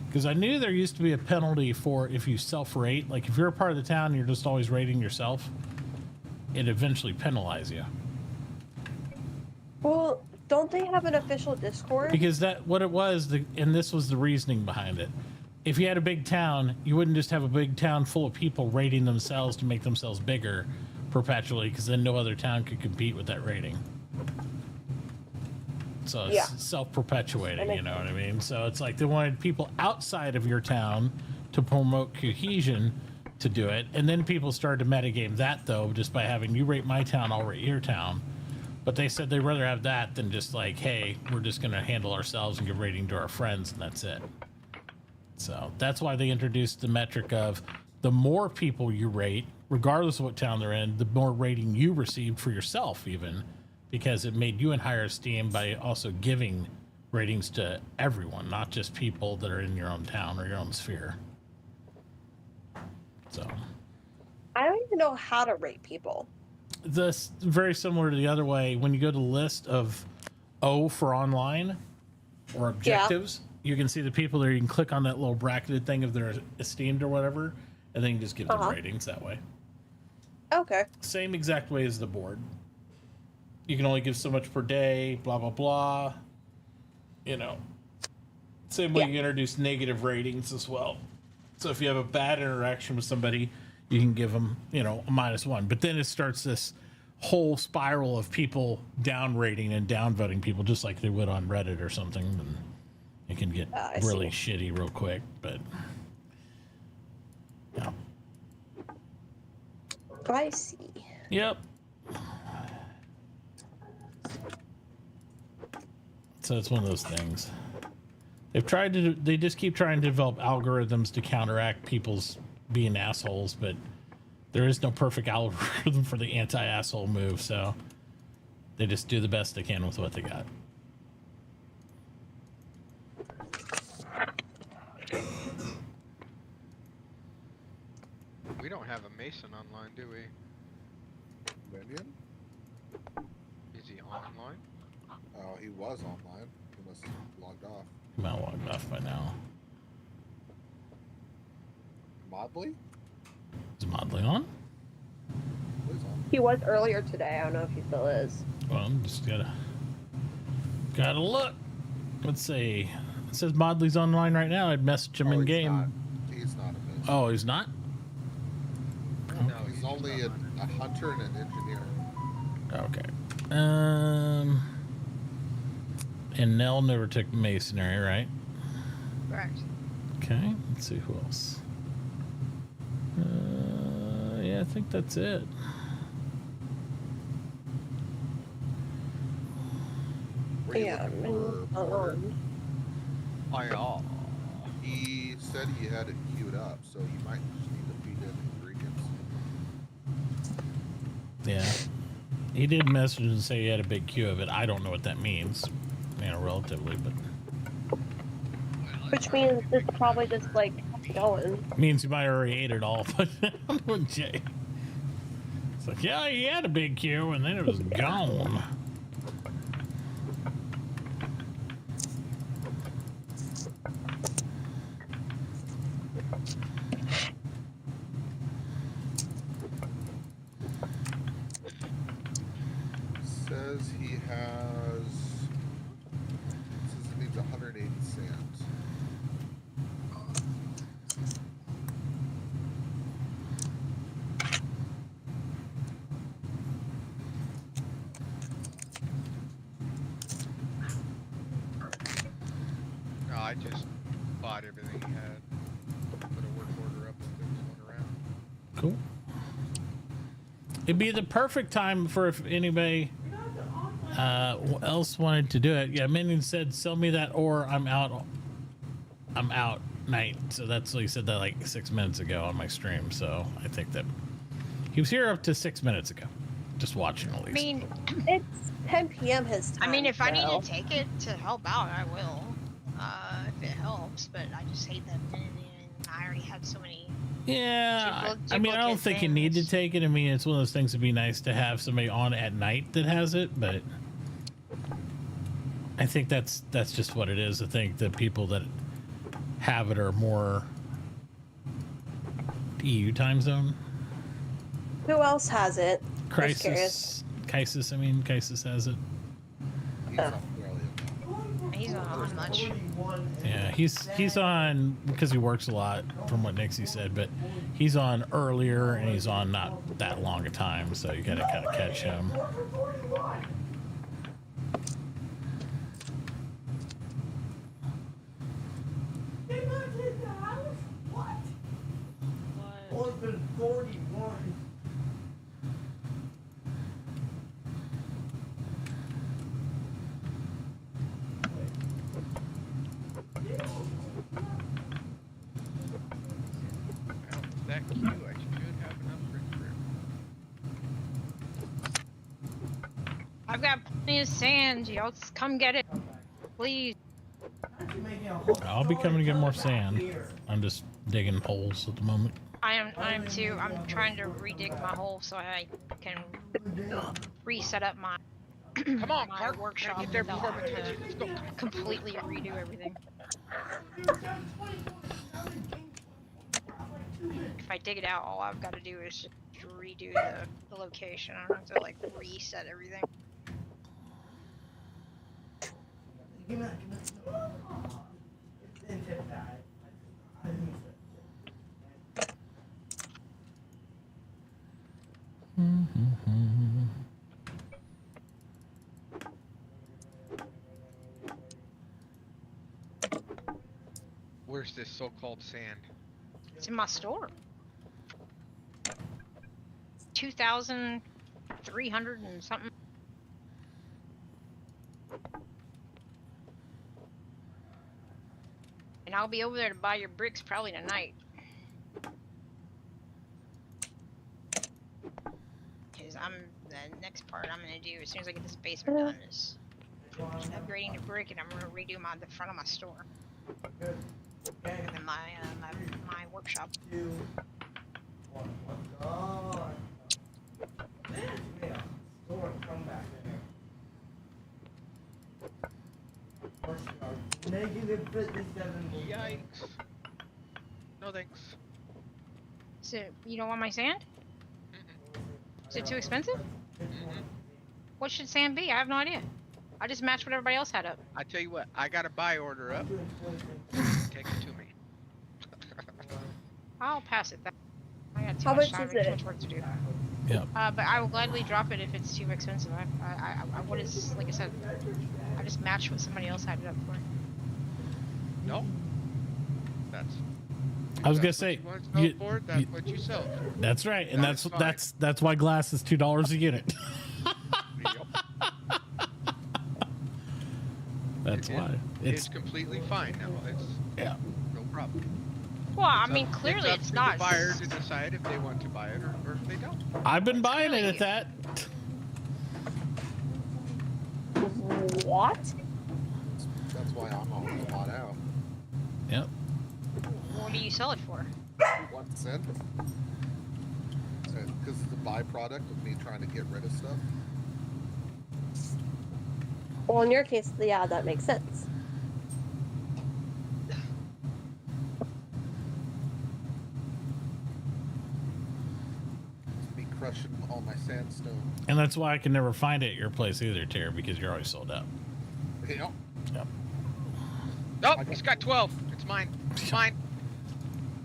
Because I knew there used to be a penalty for if you self-rate. Like if you're a part of the town and you're just always rating yourself, it eventually penalize you. Well, don't they have an official Discord? Because that what it was, and this was the reasoning behind it. If you had a big town, you wouldn't just have a big town full of people rating themselves to make themselves bigger perpetually, because then no other town could compete with that rating. So it's self-perpetuating, you know what I mean? So it's like they wanted people outside of your town to promote cohesion to do it, and then people started to metagame that, though, just by having you rate my town, I'll rate your town. But they said they'd rather have that than just like, hey, we're just going to handle ourselves and give rating to our friends, and that's it. So that's why they introduced the metric of the more people you rate, regardless of what town they're in, the more rating you received for yourself, even, because it made you in higher esteem by also giving ratings to everyone, not just people that are in your own town or your own sphere. So I don't even know how to rate people. this very similar to the other way. When you go to the list of O for online or objectives, you can see the people there. You can click on that little bracketed thing if they're esteemed or whatever, and then you just give them ratings that way. Okay. Same exact way as the board. You can only give so much per day, blah, blah, blah. You know, same way you introduce negative ratings as well. So if you have a bad interaction with somebody, you can give them, you know, a -1. But then it starts this whole spiral of people down rating and down voting people, just like they would on Reddit or something. And it can get really shitty real quick. But yeah. I see. Yep. So it's one of those things. They just keep trying to develop algorithms to counteract people's being assholes, but there is no perfect algorithm for the anti-asshole move, so they just do the best they can with what they got. We don't have a Mason online, do we? Minion? Is he online? Oh, he was online. He must have logged off. He might have logged off by now. Modley? Is Modley on? He's on. He was earlier today. I don't know if he still is. Well, I'm just gotta look. Let's see. It says Modley's online right now. I'd message him in game. He's not a Mason. Oh, he's not? No, he's only a hunter and an engineer. Okay. And Nell never took masonry, right? Correct. Okay, let's see who else. Yeah, I think that's it. Were you Yeah, looking for board? Oh, He said he had it queued up, so you might just need to feed in ingredients. Yeah. He did message and say he had a big queue of it. I don't know what that means, you know, relatively, but Which means it's probably just like going. means he might already ate it all. But I'm with Jay. It's like, yeah, he had a big queue and then it was gone. Says he has. Says he needs 180 cents. no, I just bought everything he had. Put a work order up if there was one around. Cool. It'd be the perfect time for if anybody else wanted to do it. Yeah, Minion said, sell me that or I'm out. I'm out night. So that's what he said that like 6 minutes ago on my stream. So I think that he was here up to 6 minutes ago. Just watching at I least. mean, It's 10 p.m. his time. I mean, if I need so. to take it to help out, I will. If it helps, but I just hate that I already had so many Yeah, I mean, I don't think you need to take it. I mean, it's one of those things that'd be nice to have somebody on at night that has it, but I think that's just what it is. I think the people that have it are more EU time zone. Who else has it? Just curious. Crisis has it. He's on lunch. Yeah, he's on because he works a lot, from what Nixie said, but he's on earlier and he's on not that long a time, so you gotta kind of catch him. Open 41. That queue, I should have enough bricks for it. I've got plenty of sand. Y'all come get it, please. I'll be coming to get more sand. I'm just digging holes at the moment. I am too. I'm trying to redig my hole so I can reset up my Come on, my Clark. workshop Get there without before having Mitauchi. Let's go. to completely redo everything. If I dig it out, all I've got to do is just redo the location. I don't have to like reset everything. Where's this so-called sand? It's in my store. 2,300 and something. And I'll be over there to buy your bricks probably tonight. Cause the next part I'm gonna do as soon as I get this basement done is upgrading the brick, and I'm gonna redo the front of my store. And then my workshop. Yikes. No thanks. So, you don't want my sand? Is it too expensive? What should sand be? I have no idea. I just matched what everybody else had up. I tell you what, I got a buy order up. Take it to me. I'll pass it. I got too How much much time, is too it? much work to do. Yeah. But I will gladly drop it if it's too expensive. What is, like I said, I just matched what somebody else had it up for. No. That's. I was gonna That's what say, you want to sell it for, that's what you sell it for. that's right, and That's fine. that's why glass is $2 a unit. Yep. That's why It's completely fine now. It's yeah. no problem. Well, I It's mean, up- clearly up it's to not. the buyer to decide if they want to buy it or if they don't. I've been buying it at that. What? That's why I'm always bought out. Yep. What do you sell it for? 1 cent. Because it's a byproduct of me trying to get rid of stuff. Well, in your case, yeah, that makes sense. It's me crushing all my sandstone. And that's why I can never find it at your place either, Terry, because you're always sold out. Yep. Yep. Nope, he's got 12. It's mine. It's mine.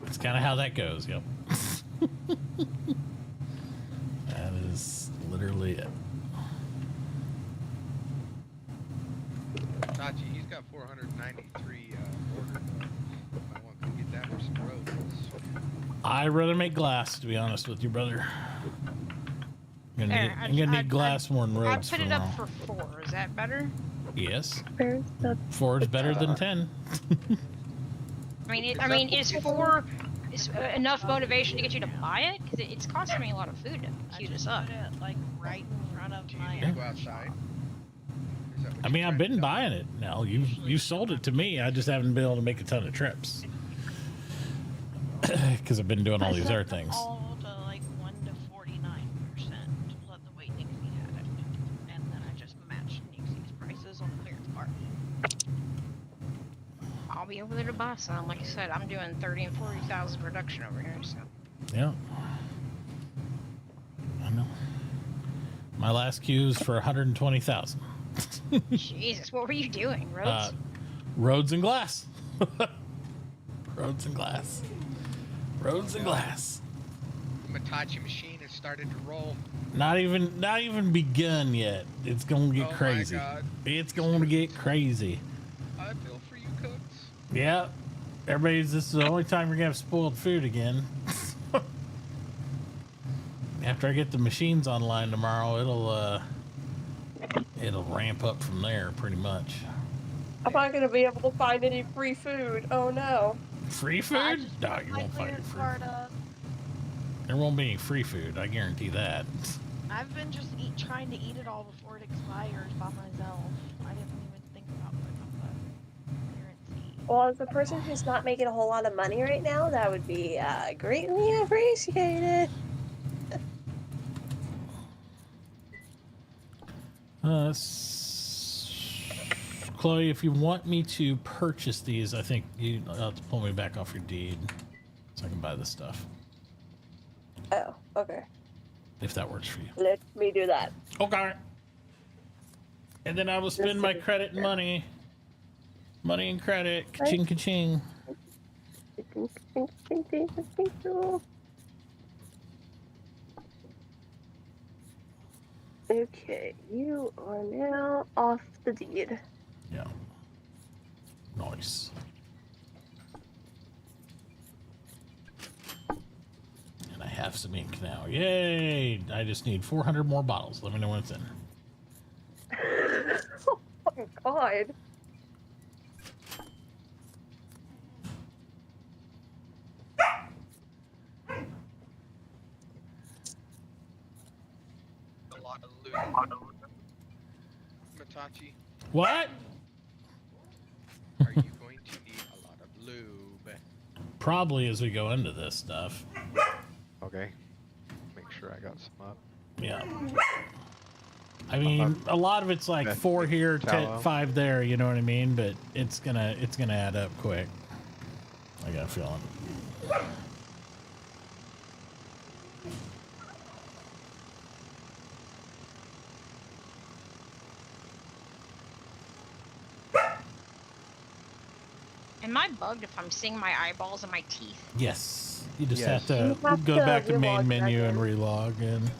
That's kind of how that goes. Yep. That is literally it. Tachi, he's got 493 ordered. I want to get that for some roads. I'd rather make glass, to be honest with you, brother. I'm gonna need glass more than I roads put for it up tomorrow. for 4. Is that better? Yes. Where's the 4 is better than 10. I mean, is 4 enough motivation to get you to buy it? Because it's costing me a lot of food to queue this up. Put it like right in front of Do my. you need to go outside? Is that what I you're mean, I've trying to been tell me? buying it now. You sold it to me. I just haven't been able to make a ton of trips. because I've been doing all I these set other them things. all to like 1 to 49%. Let the way Nixie had it, and then I just matched Nixie's prices on the clearance cart. I'll be over there to buy some. Like I said, I'm doing 30 and 40,000 production over here. So Yeah. I know. My last queue is for 120,000. Jesus, what were you doing, Rhodes? Roads and glass. Roads and glass. Roads and glass. Mitauchi machine has started to roll. Not even begun yet. It's gonna get crazy. My God. It's gonna get crazy. I feel for you, cooks. Yeah. This is the only time you're gonna have spoiled food again. After I get the machines online tomorrow, it'll ramp up from there pretty much. I'm not gonna be able to find any free food. Oh no. Free I food? just No, put you my won't find any clearance free cart food. up. There won't be any free food, I guarantee that. I've been just trying to eat it all before it expires by myself. I didn't even think about putting up a clearance fee. Well, as a person who's not making a whole lot of money right now, that would be greatly appreciated. Chloe, if you want me to purchase these, I think you'll have to pull me back off your deed so I can buy this stuff. Oh, okay. If that works for you. Let me do that. Okay. And then I will spend my credit and money. Money and credit. Ka-ching, ka-ching. Okay, you are now off the deed. Yeah. Nice. And I have some ink now. Yay! I just need 400 more bottles. Let me know when it's in. Oh my god. A lot of loot. Mitauchi, What? are you going to need a lot of lube? Probably as we go into this stuff. Okay. Make sure I got some up. Yeah. I mean, a lot of it's like 4 here, 5 there, you know what I mean? But it's gonna add up quick. I got a feeling. Am I bugged if I'm seeing my eyeballs and my teeth? Yes. You just Yes. have to You have go to back to main relog menu back and in. relog in.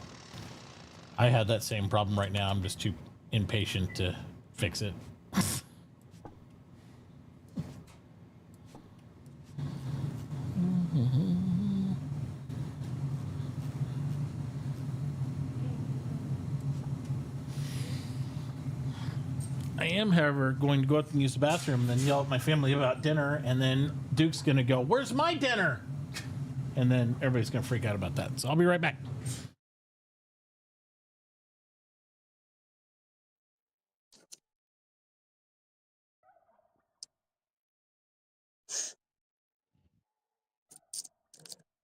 I had that same problem right now. I'm just too impatient to fix it. I am, however, going to go up and use the bathroom and then yell at my family about dinner, and then Duke's going to go, "Where's my dinner?" And then everybody's going to freak out about that. So I'll be right back.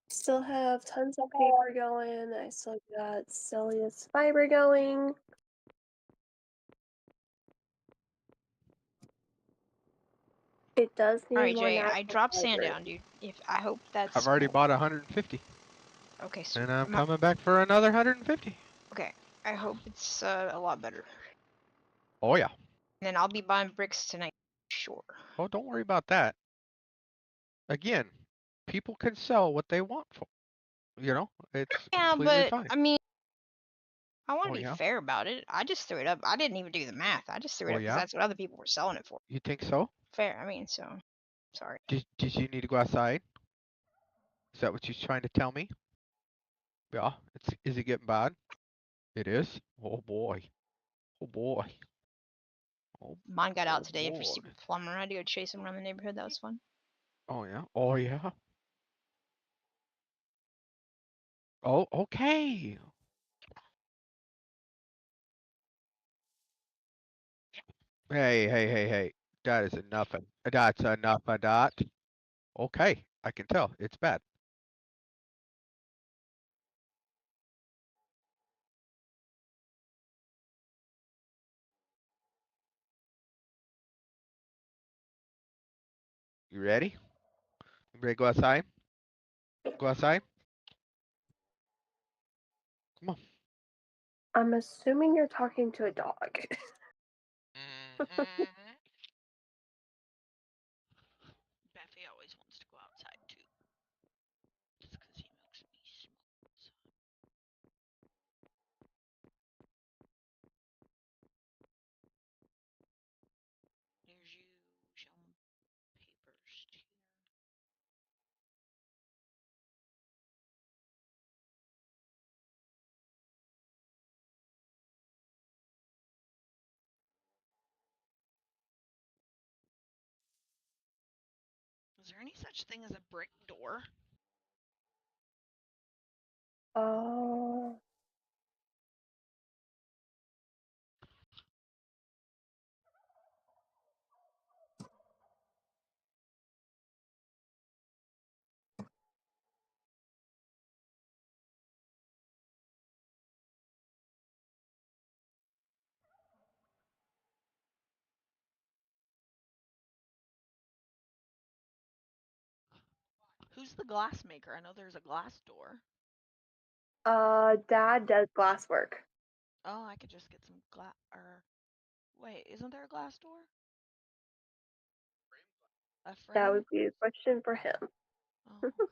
Still have tons of paper going. I still got cellulose fiber going. It does need All right, more Jay. natural I dropped sand fiber. down, dude. If I hope that's I've already cool. bought 150, Okay, so and I'm coming back for another 150. okay. I hope it's a lot better. Oh yeah. And then I'll be buying bricks tonight. Sure. Oh, don't worry about that. Again, people can sell what they want for. You know, it's Yeah, completely but fine. I mean, I want Oh to be yeah. fair about it. I just threw it up. I didn't even do the math. I just threw it Oh up because yeah. that's what other people were selling it for. You think so? Fair. I mean, so sorry. Did you need to go outside? Is that what you're trying to tell me? Yeah. Is it getting bad? It is. Oh boy. Oh boy. Oh, Mine got out oh today for boy. stupid plumber. I had to go chase him around the neighborhood. That was fun. Oh yeah. Oh yeah. Oh, okay. Hey. That is enough. That's enough of that. Okay. I can tell. It's bad. You ready? You ready to go outside? Go outside? Come on. I'm assuming you're talking to a dog. Beffy always wants to go outside too. Just because he makes me smoke. There's you showing papers here. Is there any such thing as a brick door? Oh. Who's the glass maker? I know there's a glass door. Dad does glass work. Oh, I could just get some glass. Or wait, isn't there a glass door? A frame? That would be a question for him. Oh, okay.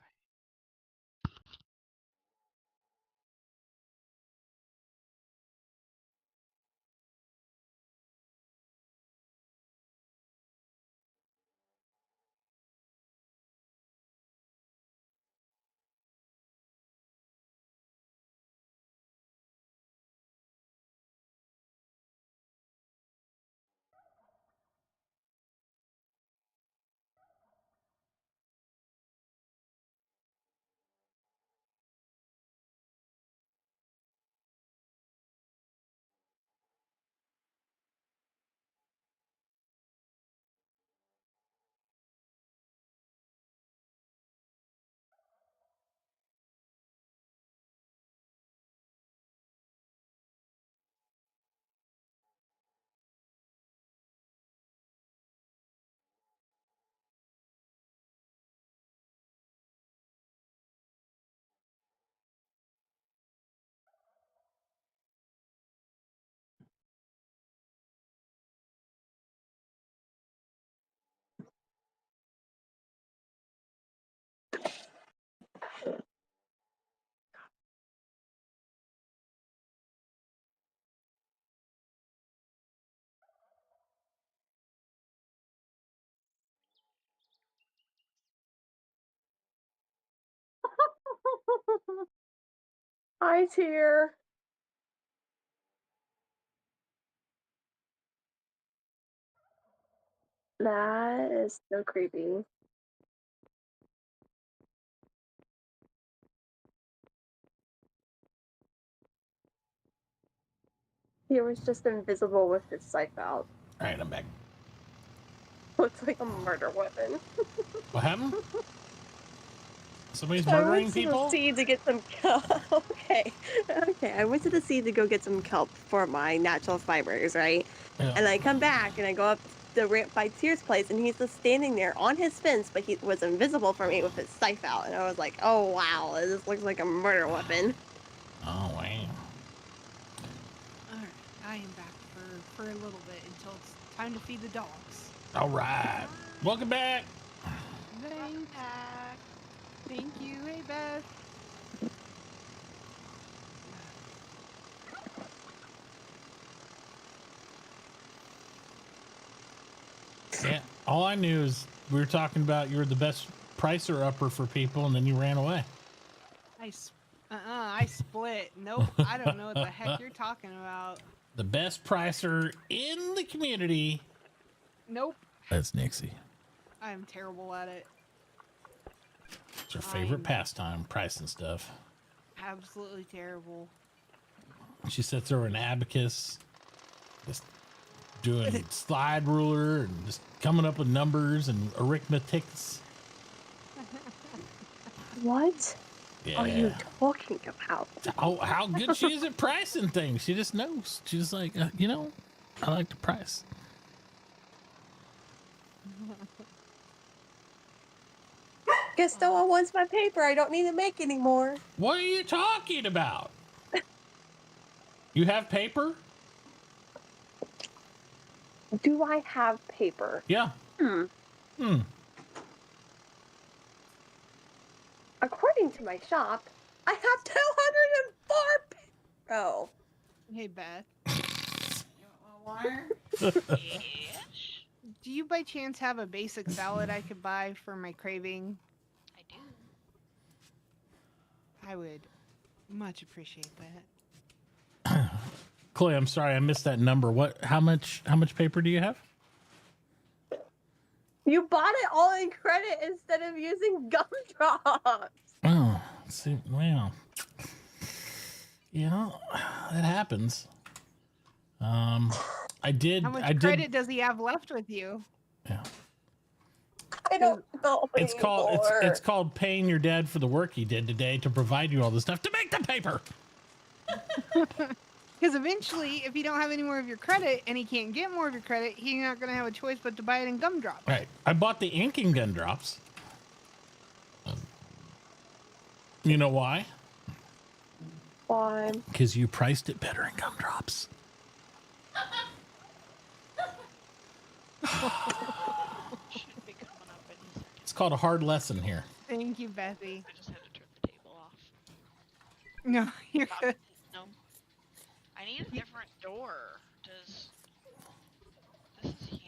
Hi, Tear. That is so creepy. He was just invisible with his scythe out. All right, I'm back. Looks like a murder weapon. What happened? Somebody's I murdering went to the people? sea to get some kelp. Okay. I went to the sea to go get some kelp for my natural fibers, right? Yeah. And I come back and I go up the ramp by Tier's place, and he's just standing there on his fence, but he was invisible for me with his scythe out. And I was like, oh wow, this looks like a murder weapon. Oh, wow. Alright, I am back for a little bit until it's time to feed the dogs. All right. Welcome back. Thanks. Thank you. Hey, Beth. Yeah. All I knew is we were talking about you were the best pricer upper for people, and then you ran away. I split. Nope. I don't know what the heck you're talking about. The best pricer in the community. Nope. That's Nixie. I am terrible at it. It's her favorite pastime, pricing stuff. Absolutely terrible. She sits over an abacus, just doing slide ruler and just coming up with numbers and arithmetics. What are you Yeah. talking about? How good she is at pricing things. She just knows. She's like, you know, I like to price. Guess no one wants my paper. I don't need to make anymore. What are you talking about? You have paper? Do I have paper? Yeah. Hmm. According to my shop, I have 204 Oh. Hey, Beth. You want more water? Yes, Do you by chance have a basic salad I could buy for my craving? I do. I would much appreciate that. Chloe, I'm sorry, I missed that number. How much paper do you have? You bought it all in credit instead of using gumdrops. Oh, see, well, you know, that happens. I did. How much I credit did. does he have left with you? Yeah. I don't know It's called. anymore. It's called paying your dad for the work he did today to provide you all the stuff to make the paper. Because eventually, if you don't have any more of your credit and he can't get more of your credit, he's not going to have a choice but to buy it in gumdrops. Right. I bought the inking gun drops. You know why? Why? Because you priced it better in gumdrops. Should be coming up any second. It's called a hard lesson here. Thank you, Bethy. I just had to turn the table off. No, you're good. No. I need a different door. Does this is huge.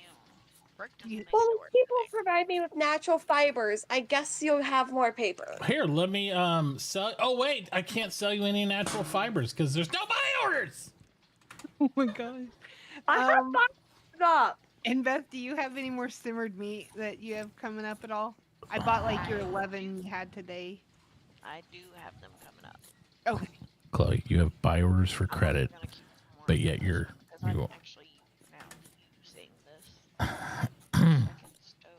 Brick doesn't make Well, doors. people provide me with natural fibers. I guess you'll have more paper. Here, let me sell. Oh wait, I can't sell you any natural fibers because there's no buy orders. Oh my god. I have fibers up. And Beth, do you have any more simmered meat that you have coming up at all? I bought like your 11 you had today. I do have them coming up. Okay. Chloe, you have buy orders for credit, I'm gonna keep more but yet you're because I'm you. actually now using this second stove.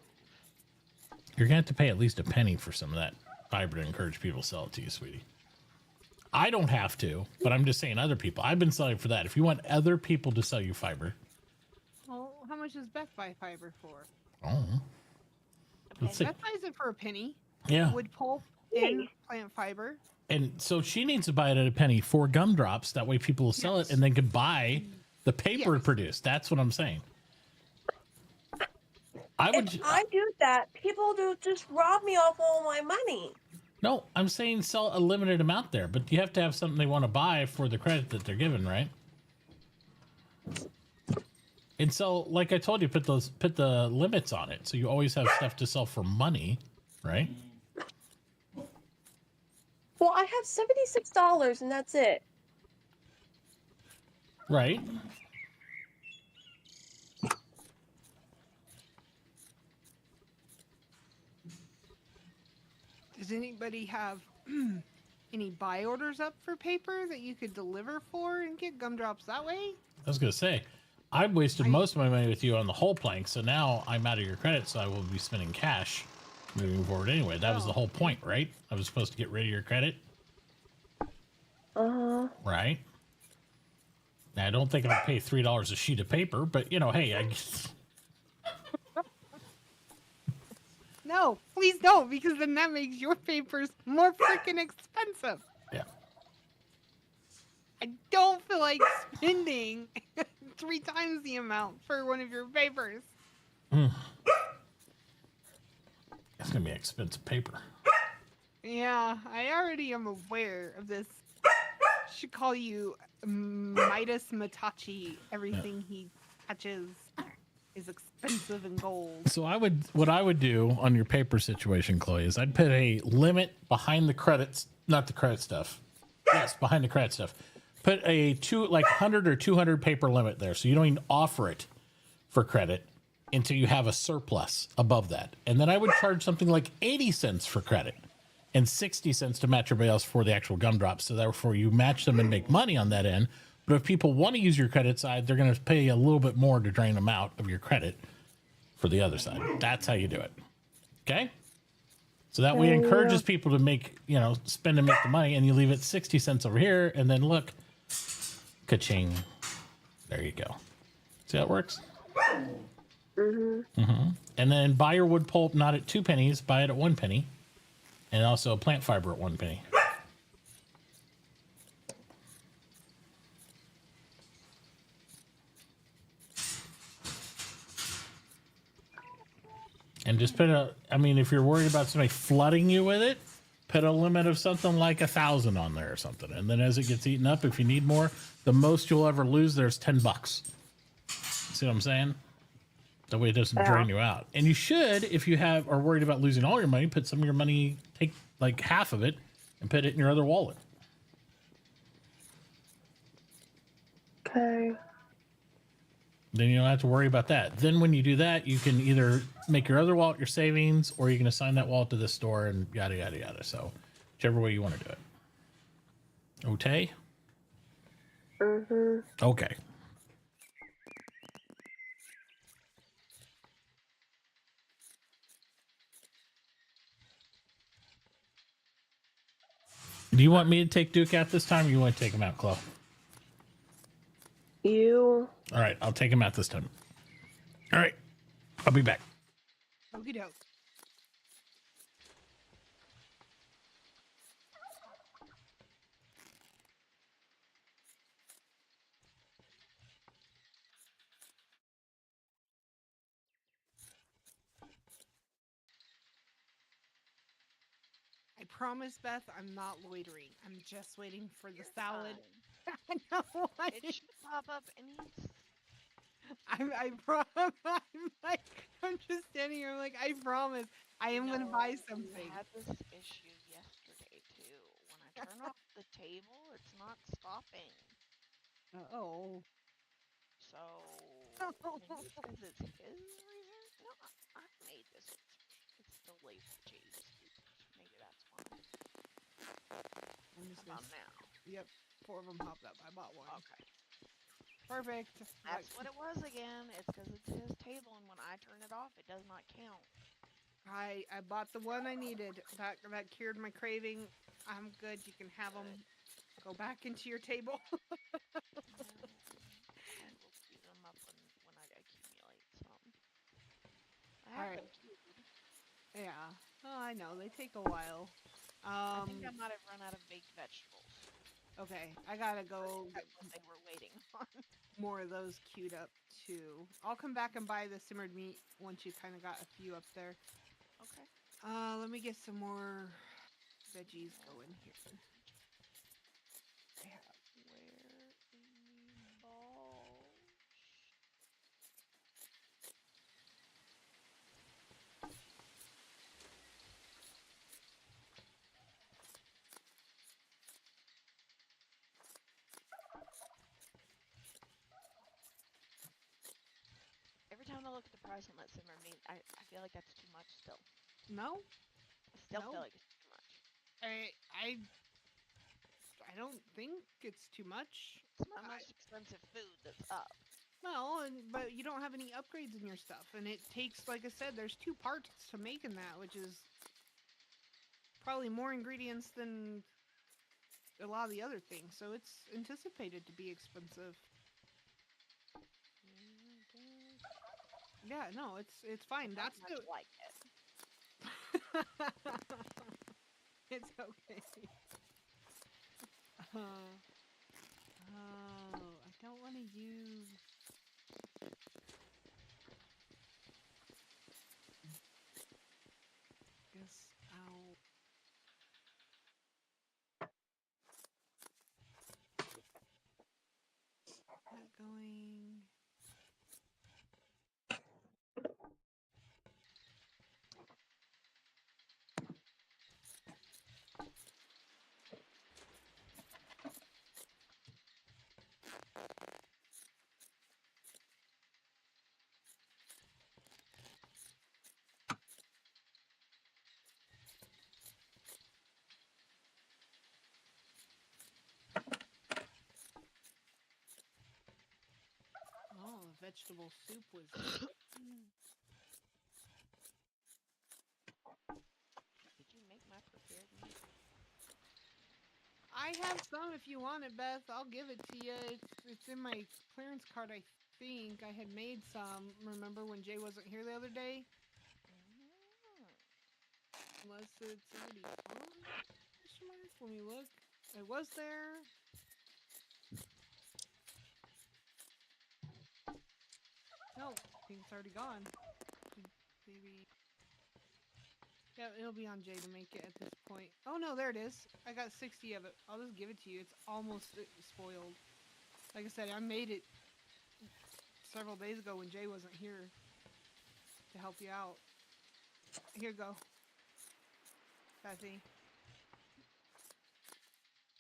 You're gonna have to pay at least a penny for some of that fiber to encourage people to sell it to you, sweetie. I don't have to, but I'm just saying other people. I've been selling for that. If you want other people to sell you fiber, Well, how much does Beth buy fiber for? oh, let's see. Beth buys it for a penny. Yeah, Wood pulp and plant fiber. and so she needs to buy it at a penny for gumdrops. That way, people will sell it and then can buy the paper Yes. produced. That's what I'm saying. I would. If I do that, people do just rob me off all my money. No, I'm saying sell a limited amount there, but you have to have something they want to buy for the credit that they're given, right? And so, like I told you, put the limits on it, so you always have stuff to sell for money, right? Well, I have $76 and that's it. Right. Does anybody have any buy orders up for paper that you could deliver for and get gumdrops that way? I was gonna say, I wasted most of my money with you on the whole plank, so now I'm out of your credit, so I will be spending cash moving forward anyway. That was the whole point, right? I was supposed to get rid of your credit, right? Now I don't think I'll pay $3 a sheet of paper, but you know, hey, No, please don't, because then that makes your papers more freaking expensive. yeah. I don't feel like spending 3 times the amount for one of your papers. It's gonna be expensive paper. Yeah, I already am aware of this. Should call you Midas Mitauchi. Everything he touches is expensive in gold. So what I would do on your paper situation, Chloe, is I'd put a limit behind the credits, not the credit stuff. Yes, behind the credit stuff. Put a 100 or 200 paper limit there, so you don't even offer it for credit until you have a surplus above that. And then I would charge something like 80 cents for credit and 60 cents to match everybody else for the actual gumdrops. So therefore you match them and make money on that end. But if people want to use your credit side, they're going to pay a little bit more to drain them out of your credit for the other side. That's how you do it. Okay? So that way Oh, encourages people to make, spend and make the money, and you leave it 60 cents over here, and then look, ka-ching. There you go. See how it works? Mm-hmm. And then buy your wood pulp not at 2 pennies, buy it at 1 penny. And also plant fiber at 1 penny. And just put if you're worried about somebody flooding you with it, put a limit of something like 1,000 on there or something. And then as it gets eaten up, if you need more, the most you'll ever lose there's $10. See what I'm saying? That way it doesn't drain you out. And you should, if you are worried about losing all your money, put some of your money, take like half of it, and put it in your other wallet. Okay. Then you don't have to worry about that. Then when you do that, you can either make your other wallet your savings, or you can assign that wallet to this store and yada, yada, yada. So whichever way you want to do it. Okay? Mm-hmm. Okay. Do you want me to take Duke out this time, or you want to take him out, Chloe? You. All right, I'll take him out this time. All right, I'll be back. Okie doke. I promise, Beth, I'm not loitering. I'm just waiting for the salad. I know. It should pop up any. I promise. I'm just standing here. I'm like, I promise. I am gonna buy something. We had this issue yesterday too. When I turn off the table, it's not stopping. Oh. So maybe because it's his reason. No, I made this. It's still lazy cheese. Maybe that's why. I'm just How gonna. about now? Yep. 4 of them popped up. I bought one. Okay. Perfect. That's what it was again. It's because it's his table, and when I turn it off, it does not count. I bought the one I needed. That cured my craving. I'm good. You can have them. Go back into your table. I will queue them up when I accumulate some. I have them queued. Yeah. Oh, I know. They take a while. I think I might have run out of baked vegetables. Okay, I gotta go get what they were waiting on. more of those queued up too. I'll come back and buy the simmered meat once you kind of got a few up there. Okay. Let me get some more veggies going here. Where in the balls? Every time I look at the price on that simmer meat, I feel like that's too much still. No? I still feel like it's too much. I don't think it's too much. It's my most expensive food that's up. Well, but you don't have any upgrades in your stuff, and it takes, like I said, there's 2 parts to making that, which is probably more ingredients than a lot of the other things, so it's anticipated to be expensive. Yeah, no, it's fine. That's much like it. It's okay. Oh, I don't want to use. Guess I'll. Not going. Oh, the vegetable soup was. I have some if you want it, Beth. I'll give it to you. It's in my clearance cart, I think. I had made some. Remember when Jay wasn't here the other day? Unless it's already gone? Question mark? Let me look. It was there. No, I think it's already gone. Maybe. Yeah, it'll be on Jay to make it at this point. Oh no, there it is. I got 60 of it. I'll just give it to you. It's almost spoiled. Like I said, I made it several days ago when Jay wasn't here to help you out. Here you go, Bethy.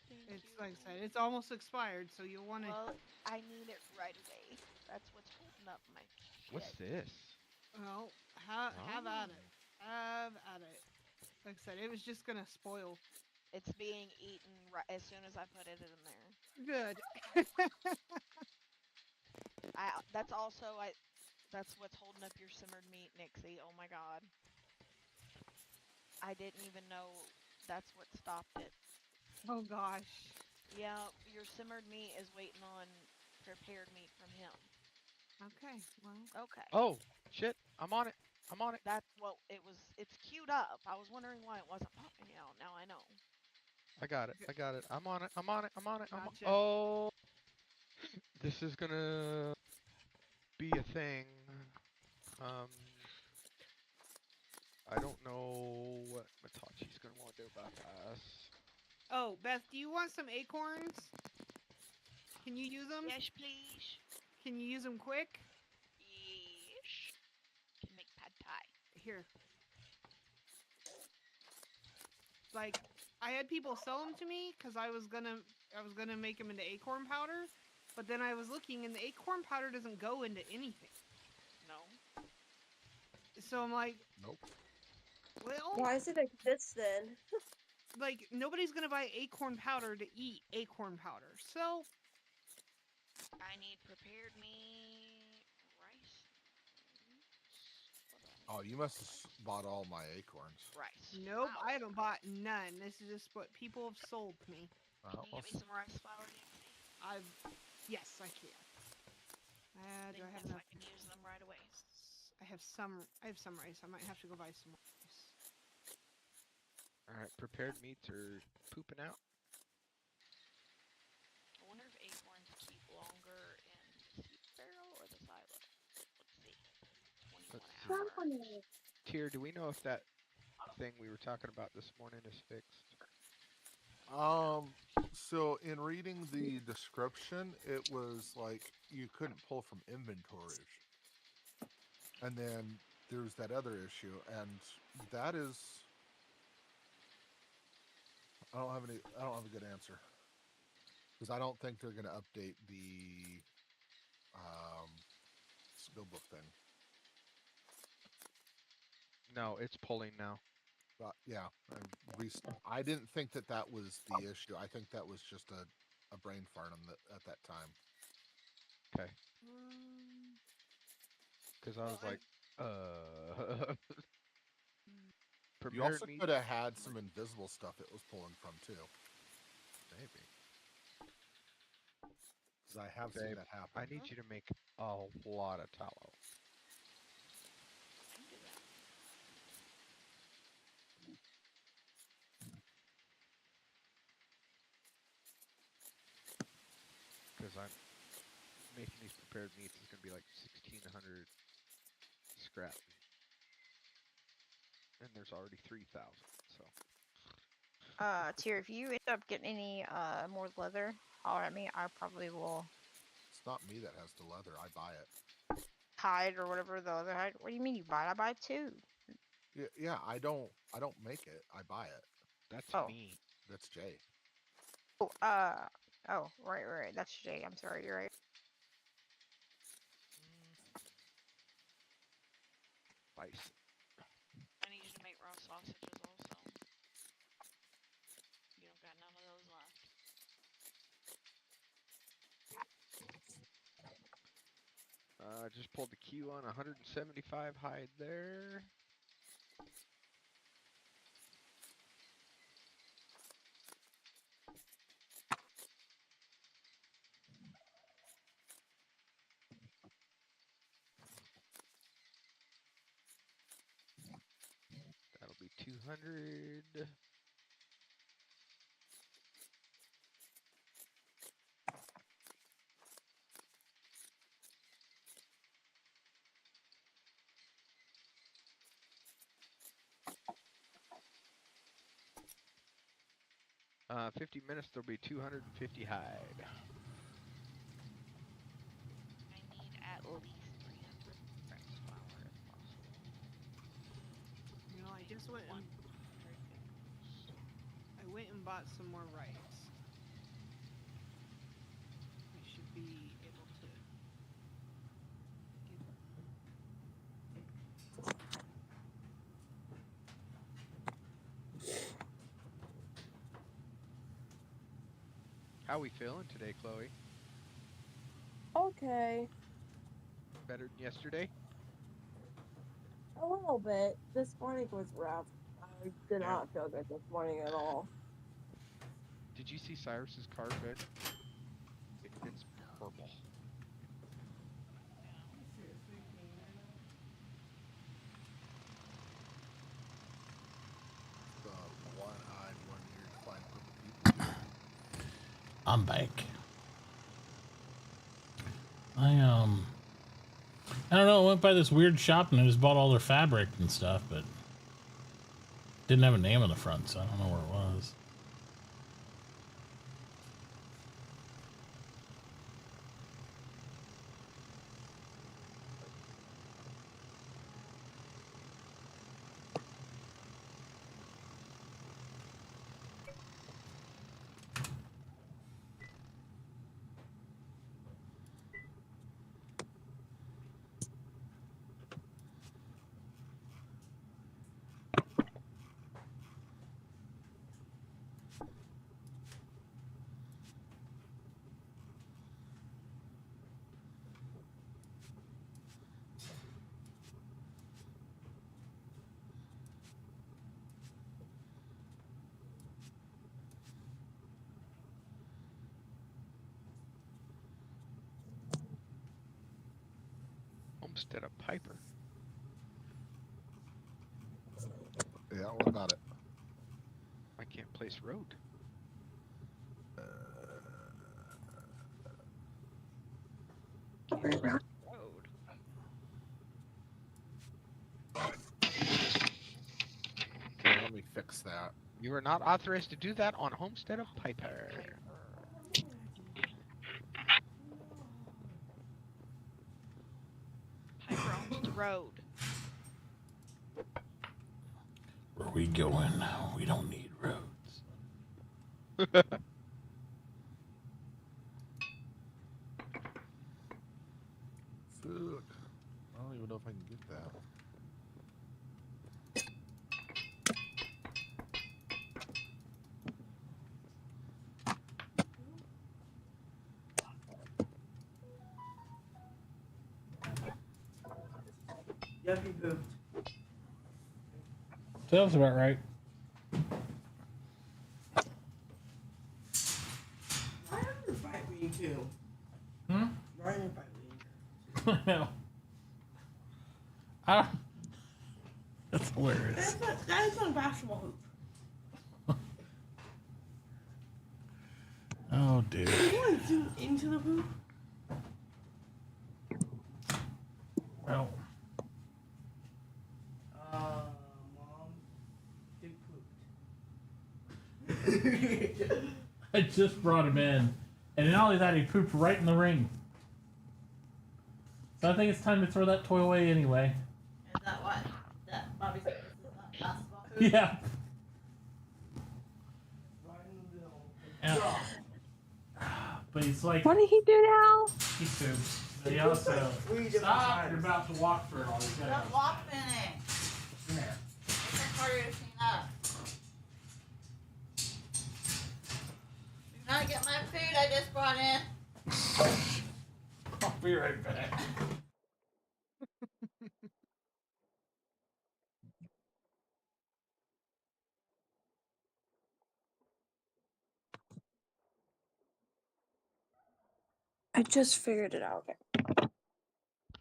Thank you. Like I said, it's almost expired, so you'll want to. Well, I need it right away. That's what's holding up my shit. What's this? Well, have at it. Have at it. Like I said, it was just gonna spoil. It's being eaten right as soon as I put it in there. Good. That's what's holding up your simmered meat, Nixie. Oh my god. I didn't even know that's what stopped it. Oh gosh. Yeah, your simmered meat is waiting on prepared meat from him. Okay, well. Okay. Oh, shit. I'm on it. I'm on it. It's queued up. I was wondering why it wasn't popping out. Now I know. I got it. I got it. I'm on it. I'm on it. I'm on it. Gotcha. Oh, this is gonna be a thing. I don't know what Mitauchi's gonna want to do about this. Oh, Beth, do you want some acorns? Can you use them? Yes, please. Can you use them quick? Yes. Can make pad thai. Here. Like, I had people sell them to me because I was gonna make them into acorn powder, but then I was looking and the acorn powder doesn't go into anything. No. So I'm like, Nope. Well, why does it exist then? Like, nobody's gonna buy acorn powder to eat acorn powder. So I need prepared meat, rice. Oh, you must have bought all my acorns. Rice. nope, Flour. I haven't bought none. This is just what people have sold me. Can you get me some rice flour, Nancy? Yes, I can. Do I have Because enough? I can use them right away. I have some rice. I might have to go buy some rice. Alright, prepared meats are pooping out. I wonder if acorns keep longer in the seed barrel or the silo. Let's see. 21 hours. Tier, do we know if that thing we were talking about this morning is fixed? So in reading the description, it was like you couldn't pull from inventories. And then there's that other issue, and that is I don't have a good answer. Because I don't think they're gonna update the skill book thing. No, it's pulling now. But yeah, I didn't think that was the issue. I think that was just a brain fart at that time. Okay. Because I was like, You also could have had some invisible stuff it was pulling from too. Maybe. Because I have seen that happen. I need you to make a lot of tallow. Because I'm making these prepared meats is going to be like 1,600 scrap. And there's already 3,000, so. Tier, if you end up getting any more leather, holler at me. I probably will. It's not me that has the leather. I buy it. Hide or whatever the other hide. What do you mean you buy it? I buy it too. Yeah. I don't make it. I buy it. That's me. That's Jay. Oh, right. That's Jay. I'm sorry. You're right. Bison. I need you to make raw sausages also. You don't got none of those left. Just pulled the queue on 175 hide there. 200. Uh, 50 minutes, there'll be 250 hide. I need at least 300 rice flour if possible. You know, I Maybe just went and 100 noodles. I went and bought some more rice. I should be able to get How we feeling today, Chloe? Okay, Better than yesterday? a little bit. This morning was rough. I did Yeah. not feel good this morning at all. Did you see Cyrus's card, It's purple. The one-eyed, one-eared, flying purple people do. I'm back. I don't know. I went by this weird shop and I just bought all their fabric and stuff, but didn't have a name on the front, so I don't know where it was. Homestead of Piper. Yeah, what about it? I can't place road. Road. Let me fix that. You are not authorized to do that on Homestead of Piper. Piper owns the road. Where we going? We don't need roads. Fuck. I don't even know if I can get that. Yucky pooped. Sounds about right. Why don't you fight me too? Hmm? Why don't you fight me? No. Ah, that's hilarious. That is not a basketball hoop. Oh, dude. You want to zoom into the hoop? Well, Mom, they pooped. I just brought him in, and not only that, he pooped right in the ring. So I think it's time to throw that toy away anyway. Is that what? That Bobby said this is not basketball hoop? Yeah. Right in the middle. Yeah. But he's like, What did he do now? he poops. But he also, stop, you're about to walk for it all. Stop walk spinning. Come here. It's harder to clean up. Do not get my food I just brought in. I'll be right back. I just figured it out.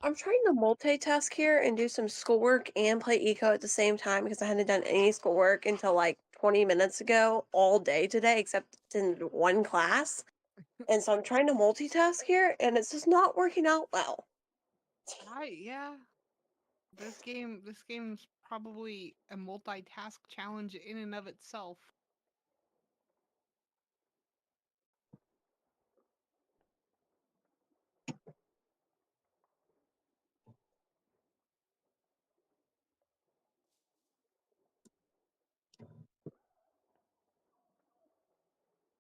I'm trying to multitask here and do some schoolwork and play eco at the same time because I hadn't done any schoolwork until like 20 minutes ago all day today, except in one class. And so I'm trying to multitask here, and it's just not working out well. Yeah. This game's probably a multitask challenge in and of itself.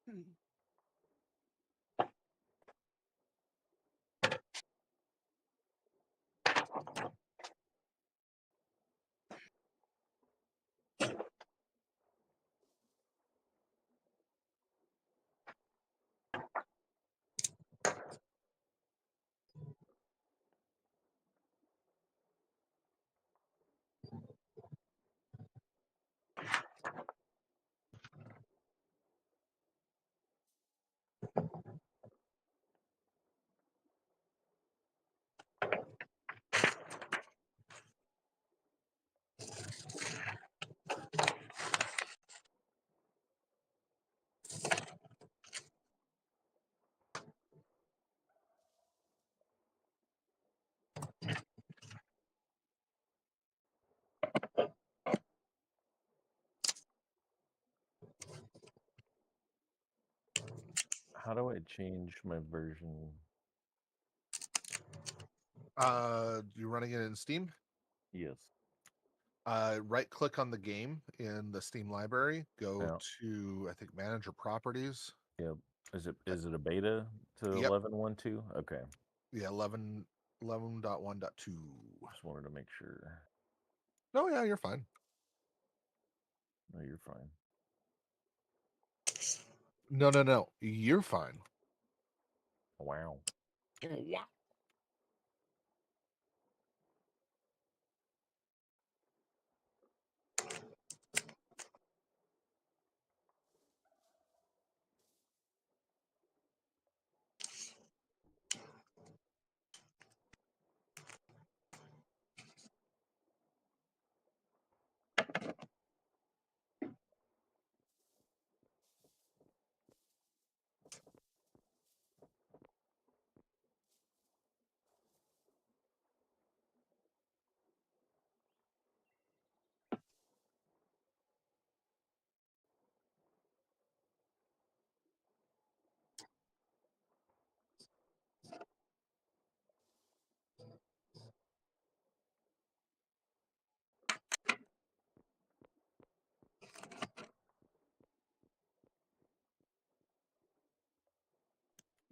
Hmm. How do I change my version? You're running it in Steam. Yes. Right click on the game in the Steam library. Go Yeah. to I think Manager Properties. Yep. Is it a beta to Yep. 11.1.2? Okay. Yeah, 11.1.2. Just wanted to make sure. Oh yeah, you're fine. No, you're fine. No. You're fine. Wow. Yeah.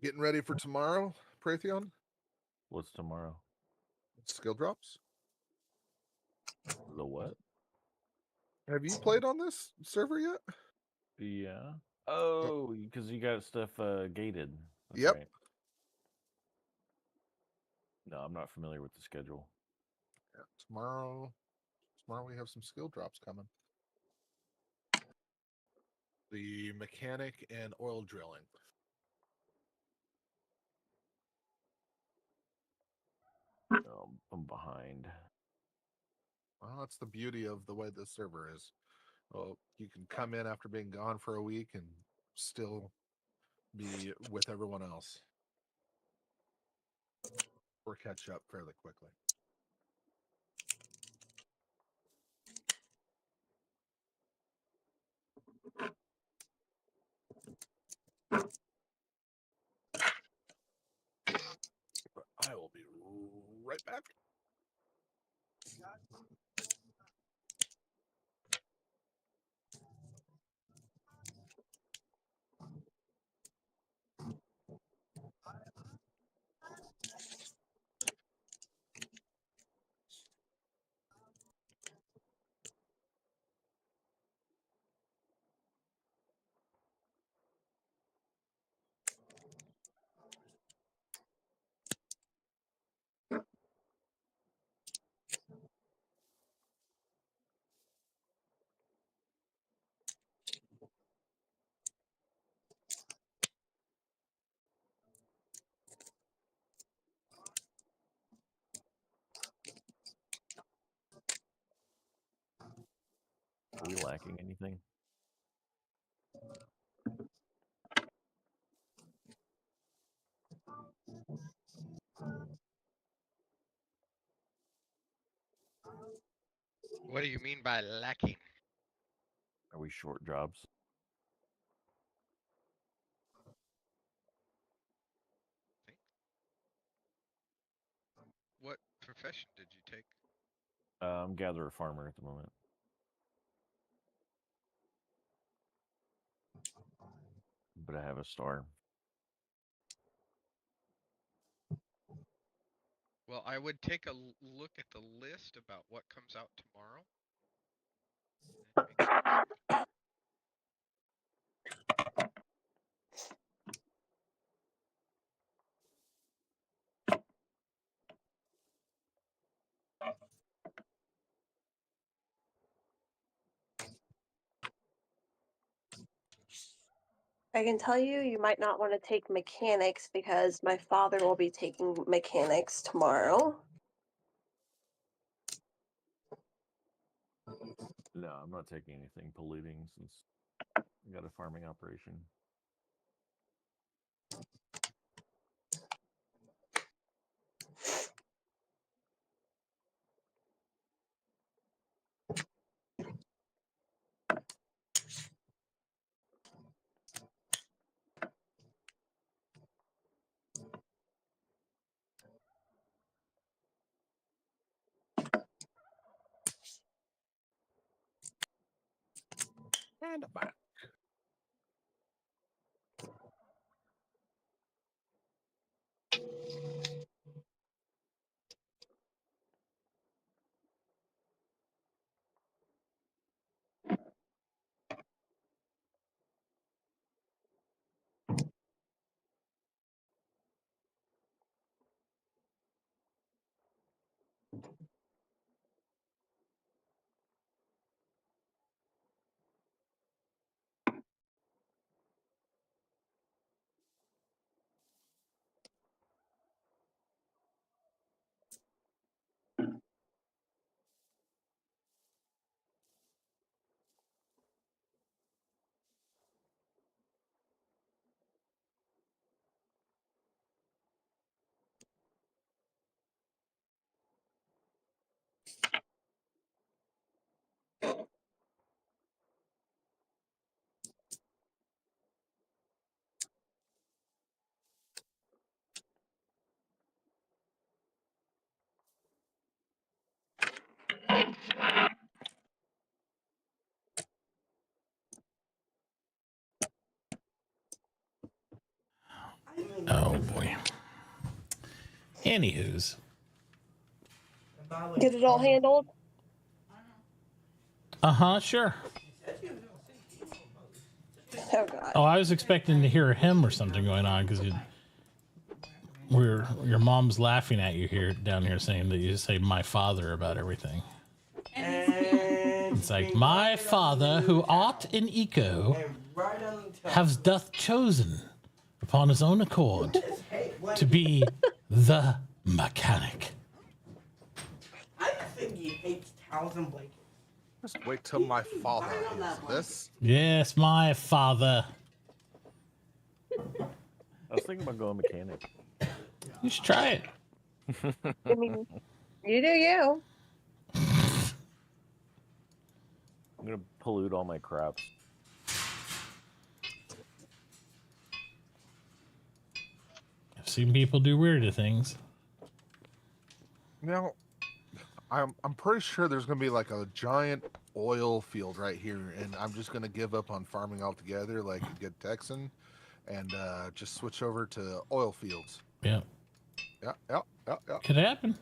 Getting ready for tomorrow, Pratheon? What's tomorrow? Skill drops. The what? Have you played on this server yet? Yeah. Oh, because you got stuff gated. That's Yep. right. No, I'm not familiar with the schedule. Yeah, tomorrow we have some skill drops coming. The mechanic and oil drilling. I'm behind. Well, that's the beauty of the way this server is. Well, you can come in after being gone for a week and still be with everyone else or catch up fairly quickly. But I will be right back. lacking anything? What do you mean by lacking? Are we short jobs? What profession did you take? I'm gatherer farmer at the moment. But I have a star. Well, I would take a look at the list about what comes out tomorrow. I can tell you, you might not want to take mechanics because my father will be taking mechanics tomorrow. No, I'm not taking anything polluting since I got a farming operation. And back. Oh boy. Anywho's. Get it all handled? Sure. Oh, God. Oh, I was expecting to hear a hymn or something going on because your mom's laughing at you here down here saying that you say my father about everything. It's like my father who art in eco has doth chosen upon his own accord to be the mechanic. I think he hates towels and blankets. Just wait till my father hears this. Yes, my father. I was thinking about going mechanic. You should try it. I mean, you do you. I'm gonna pollute all my crops. I've seen people do weirder things. Now, I'm pretty sure there's gonna be like a giant oil field right here, and I'm just gonna give up on farming altogether, like a good Texan, and just switch over to oil fields. Yeah. Yeah. Could happen.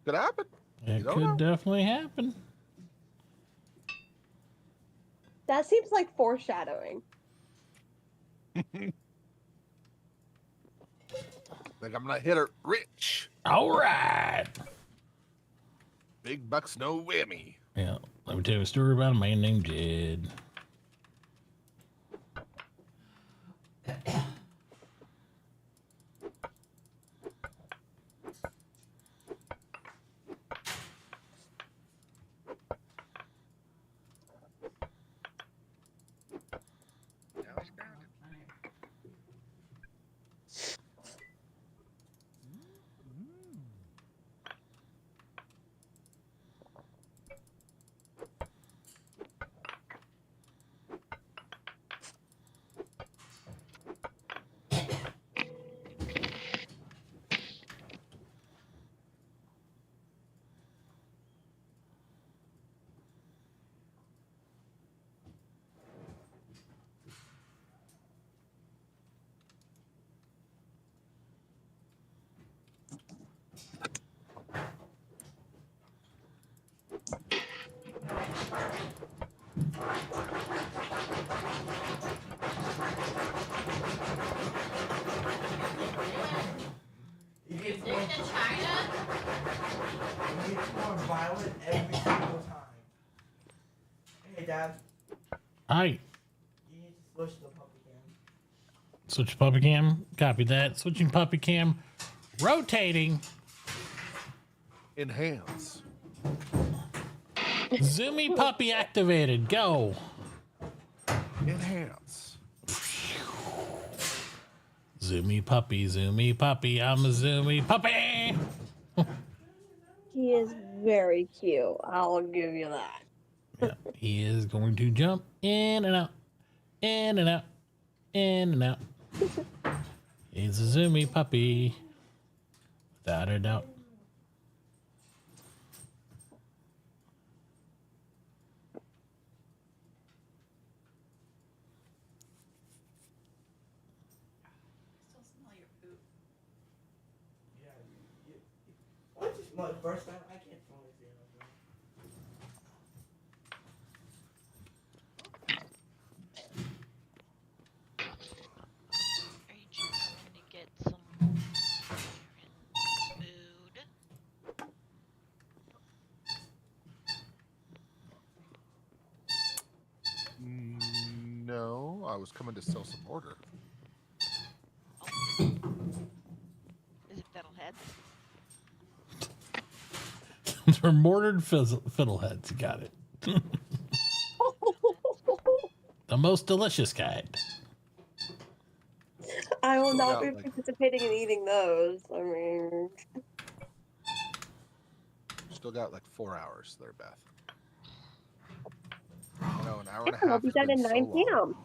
Could happen. It could definitely happen. That seems like foreshadowing. Like I'm gonna hit it rich. All right. Big bucks, no whammy. Yeah. Let me tell you a story about a man named Jed. in China? It gets more violent every single time. Hey, Dad. Hi. You need to switch the PuppyCam. Switch PuppyCam. Copy that. Switching PuppyCam. Rotating. Enhance. Zoomy puppy activated. Go. Enhance. Zoomy puppy. I'm a zoomy puppy. He is very cute. I'll give you that. Yeah, he is going to jump in and out, in and out, in and out. He's a zoomy puppy, without a doubt. Still smell your poop. Yeah, once you smell it first time, I can't smell it again. Are you just going to get some food? No, I was coming to sell some order. Oh. Is it fiddleheads? They're mortared fiddleheads. You got it. The most delicious kind. I will not be Yeah, like- participating in eating those. I mean, Still got like 4 hours there, Beth. No, an hour and a I'll half. be has done been at so 9 long. p.m.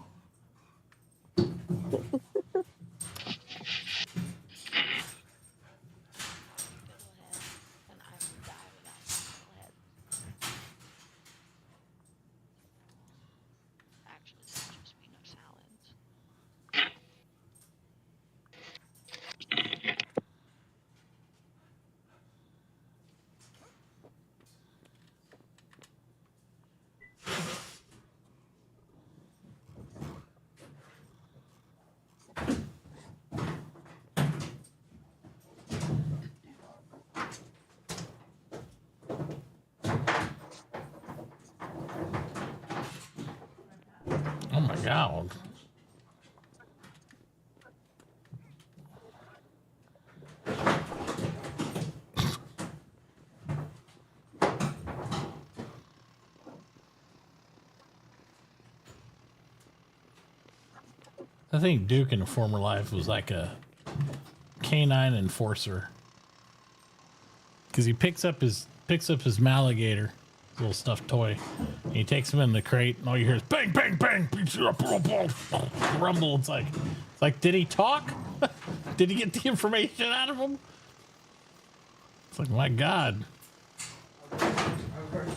Fiddleheads, and I will die without fiddleheads. Actually, they're just peanut salads. Oh my god. I think Duke in a former life was like a canine enforcer, because he picks up his Maligator, his little stuffed toy, and he takes him in the crate, and all you hear is bang, bang, bang, rumble. It's like, did he talk? Did he get the information out of him? It's like, my God. Of course.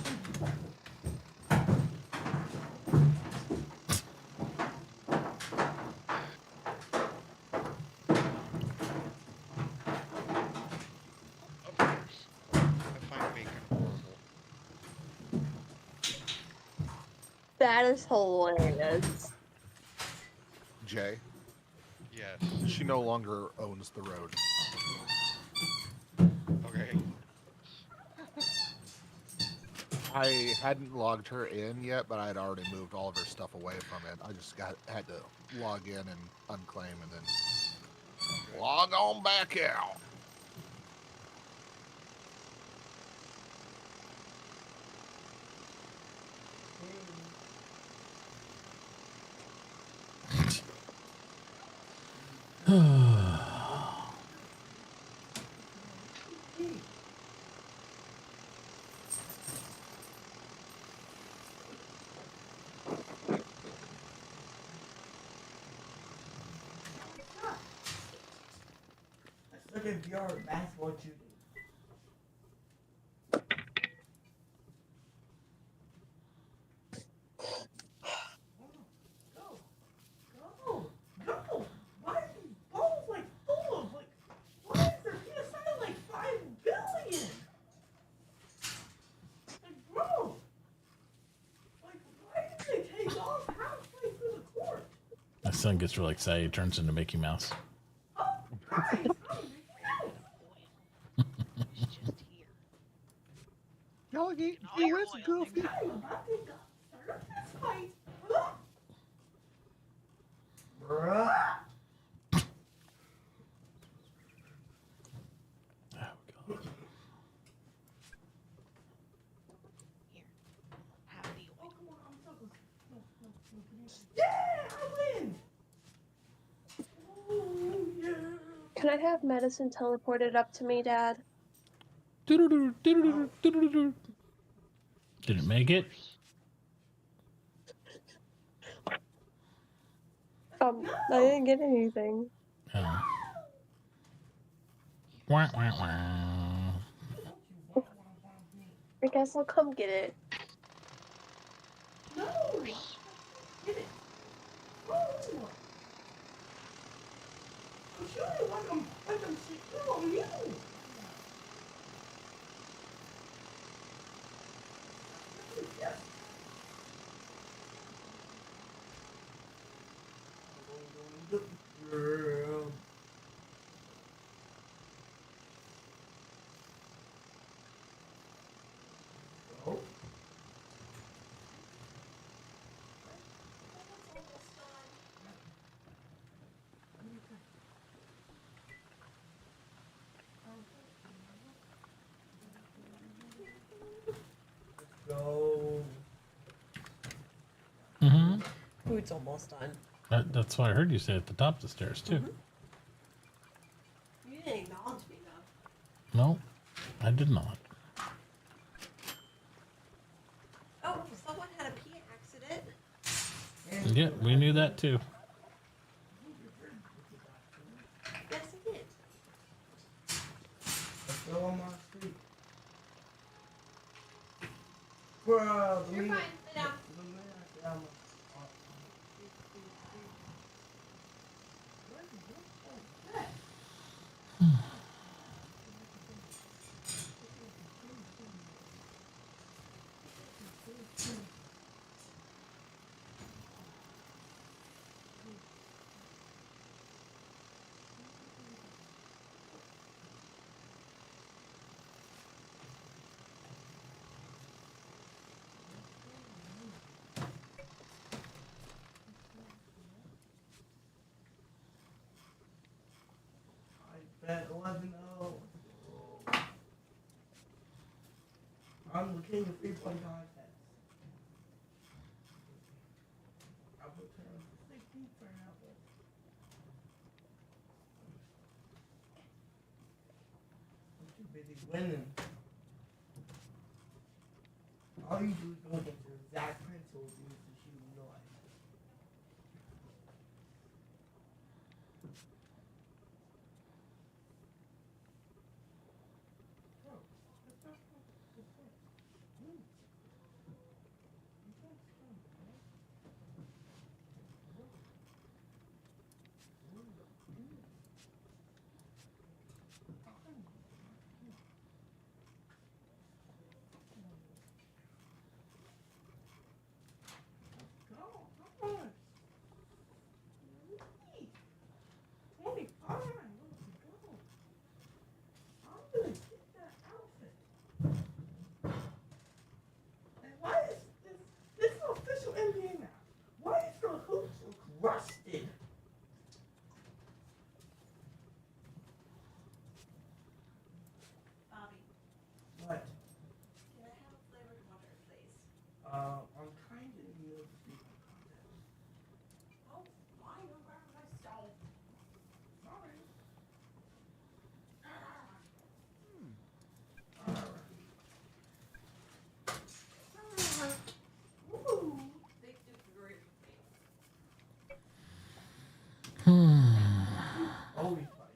I find bacon horrible. That is hilarious. Jay, Yes. she no longer owns the road. Okay. I hadn't logged her in yet, but I had already moved all of her stuff away from it. I just had to log in and unclaim and then log on back out. Let's look at VR. That's what you do. Go! Why are these balls like full of like? Why is their PSI like 5 billion? Like, bro! Like, why did they take off halfway through the court? My son gets really excited. He turns into Mickey Mouse. Oh, guys! Delegate all your your wits, loyal Goofy. Bruh. Here, have the oil. Yeah, I win. Oh, yeah. Can I have medicine teleported up to me, Dad? Did it make it? I didn't get anything. Oh. Wah, wah, wah. I guess I'll come get it. No. Get it. Oh. I'm shooting like I'm shooting on you. Yes. Girl. Oh. Go. Mm-hmm. Food's almost done. That's what I heard you say at the top of the stairs, too. You didn't acknowledge me though. No, I did not. Oh, someone had a pee accident. Yeah, we knew that, too. Yes, I did. Let's go on my street. Bro, You're fine. Sit down. I bet 11-0. I'm the king of 3-point contests. I will turn 16 for an apple. I'm too busy winning. All you do is go against your exact principles and use to shoot in your life. Rusted. Bobby, What? can I have a flavored water, please? I'm kind of in the middle of the contest. Oh, fine. I'll grab myself. Sorry. Ooh, big super great face. Always fight.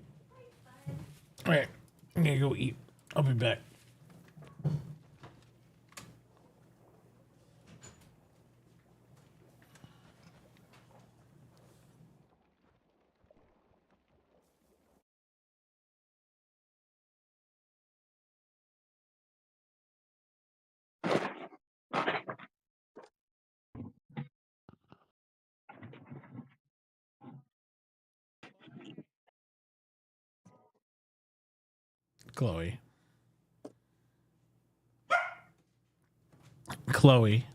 All right, I'm gonna go eat. I'll be back. Chloe. Chloe.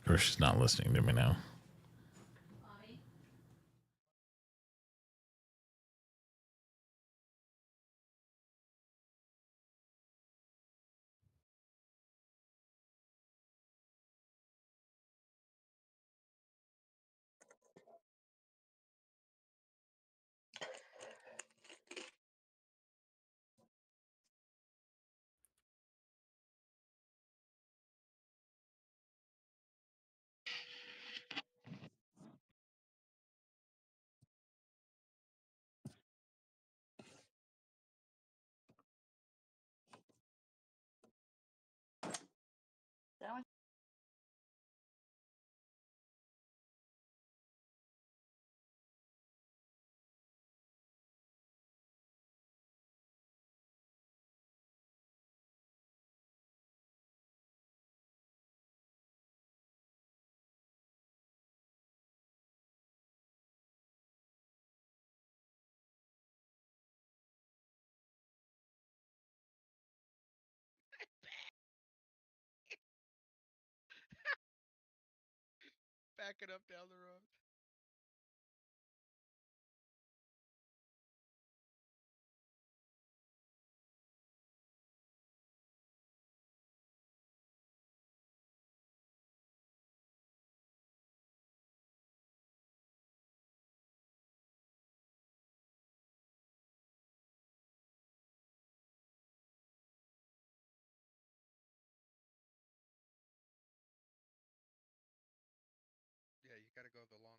Or she's not listening to me now. That one. Backing up down the road. Yeah, you gotta go the long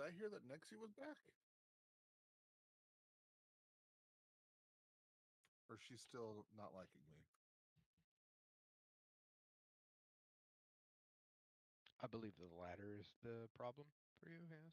Did I hear that Nexie was back? Or she's still not liking me? I believe the latter is the problem for you, yes.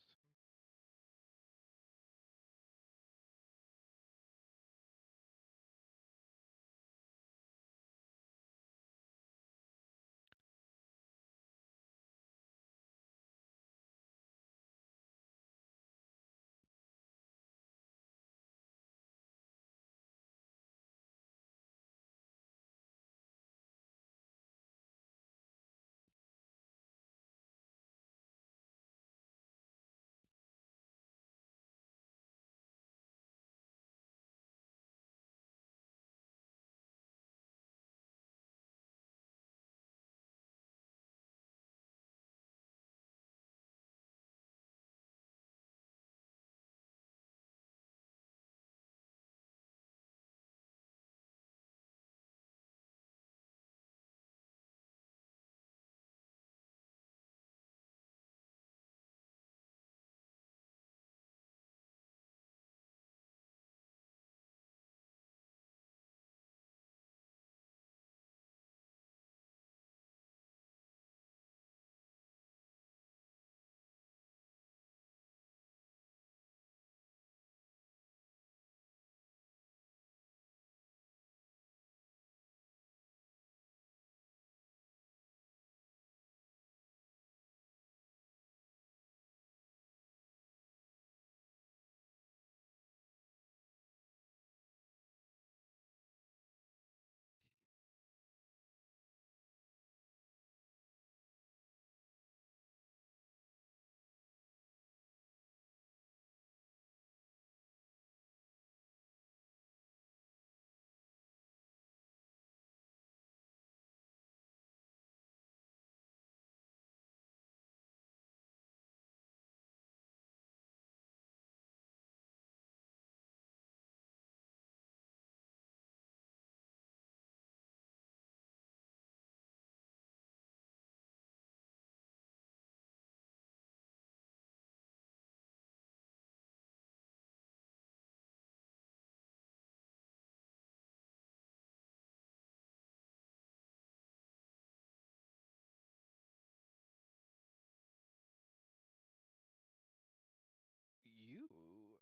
You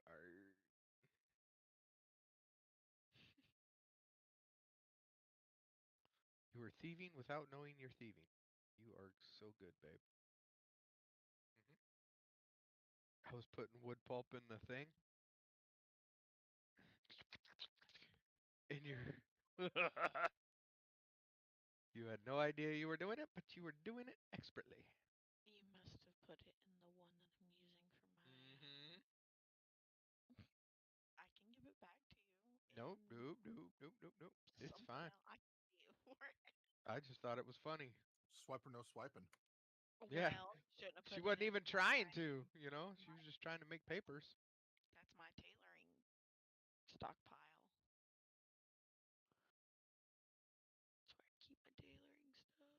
are. You are thieving without knowing you're thieving. You are so good, babe. I was putting wood pulp in the thing. In your. You had no idea you were doing it, but you were doing it expertly. You must have put it in the one that I'm using for my. I can give it back to you. Nope, nope, nope, nope, nope, nope. It's fine. I can pay you for it. I just thought it was funny. Swiper, no swiping. Yeah. Well, shouldn't have put She it wasn't in even trying to, you know? She was just trying to make papers. That's my tailoring stockpile. That's where I keep my tailoring stuff.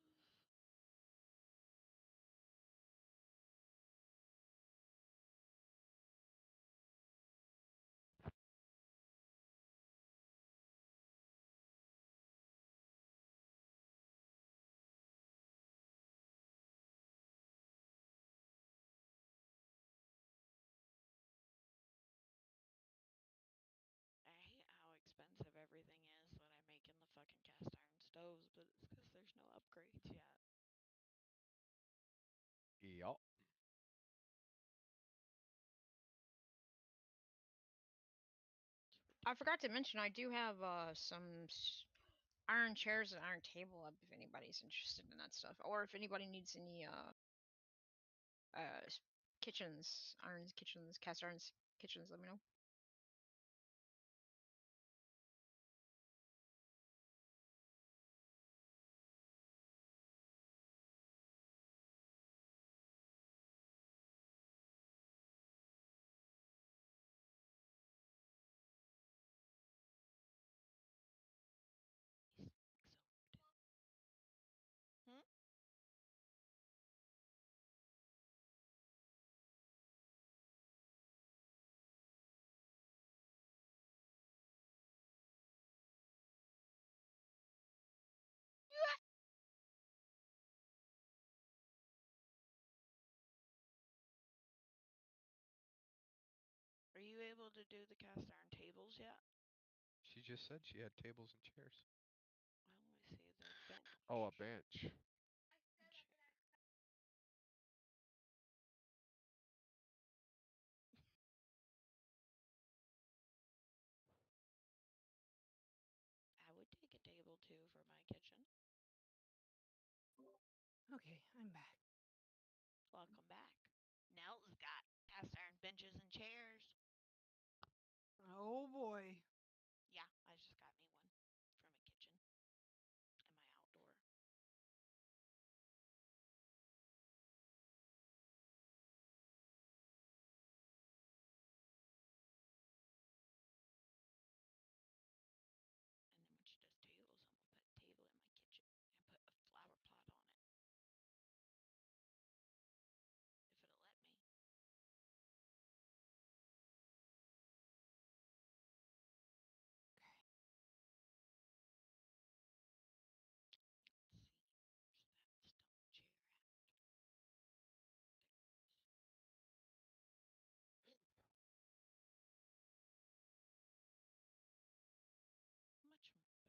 I hate how expensive everything is that I make in the fucking cast iron stoves, but it's because there's no upgrades yet. Yup. I forgot to mention I do have some iron chairs and iron table up if anybody's interested in that stuff, or if anybody needs any kitchens, irons kitchens, cast irons kitchens, let me know. Hmm? able to do the cast iron tables yet? She just said she had tables and chairs. Well, let me see the bench. Oh, a bench. I would take a table too for my kitchen. Okay, I'm back. Welcome back. Nell's got cast iron benches and chairs. Oh boy. Yeah, I just got me one for my kitchen and my outdoor. And then when she does tables, I'm gonna put a table in my kitchen and put a flower pot on it. If it'll let me. Okay. Let's see. Where's that stone chair at? Much more better.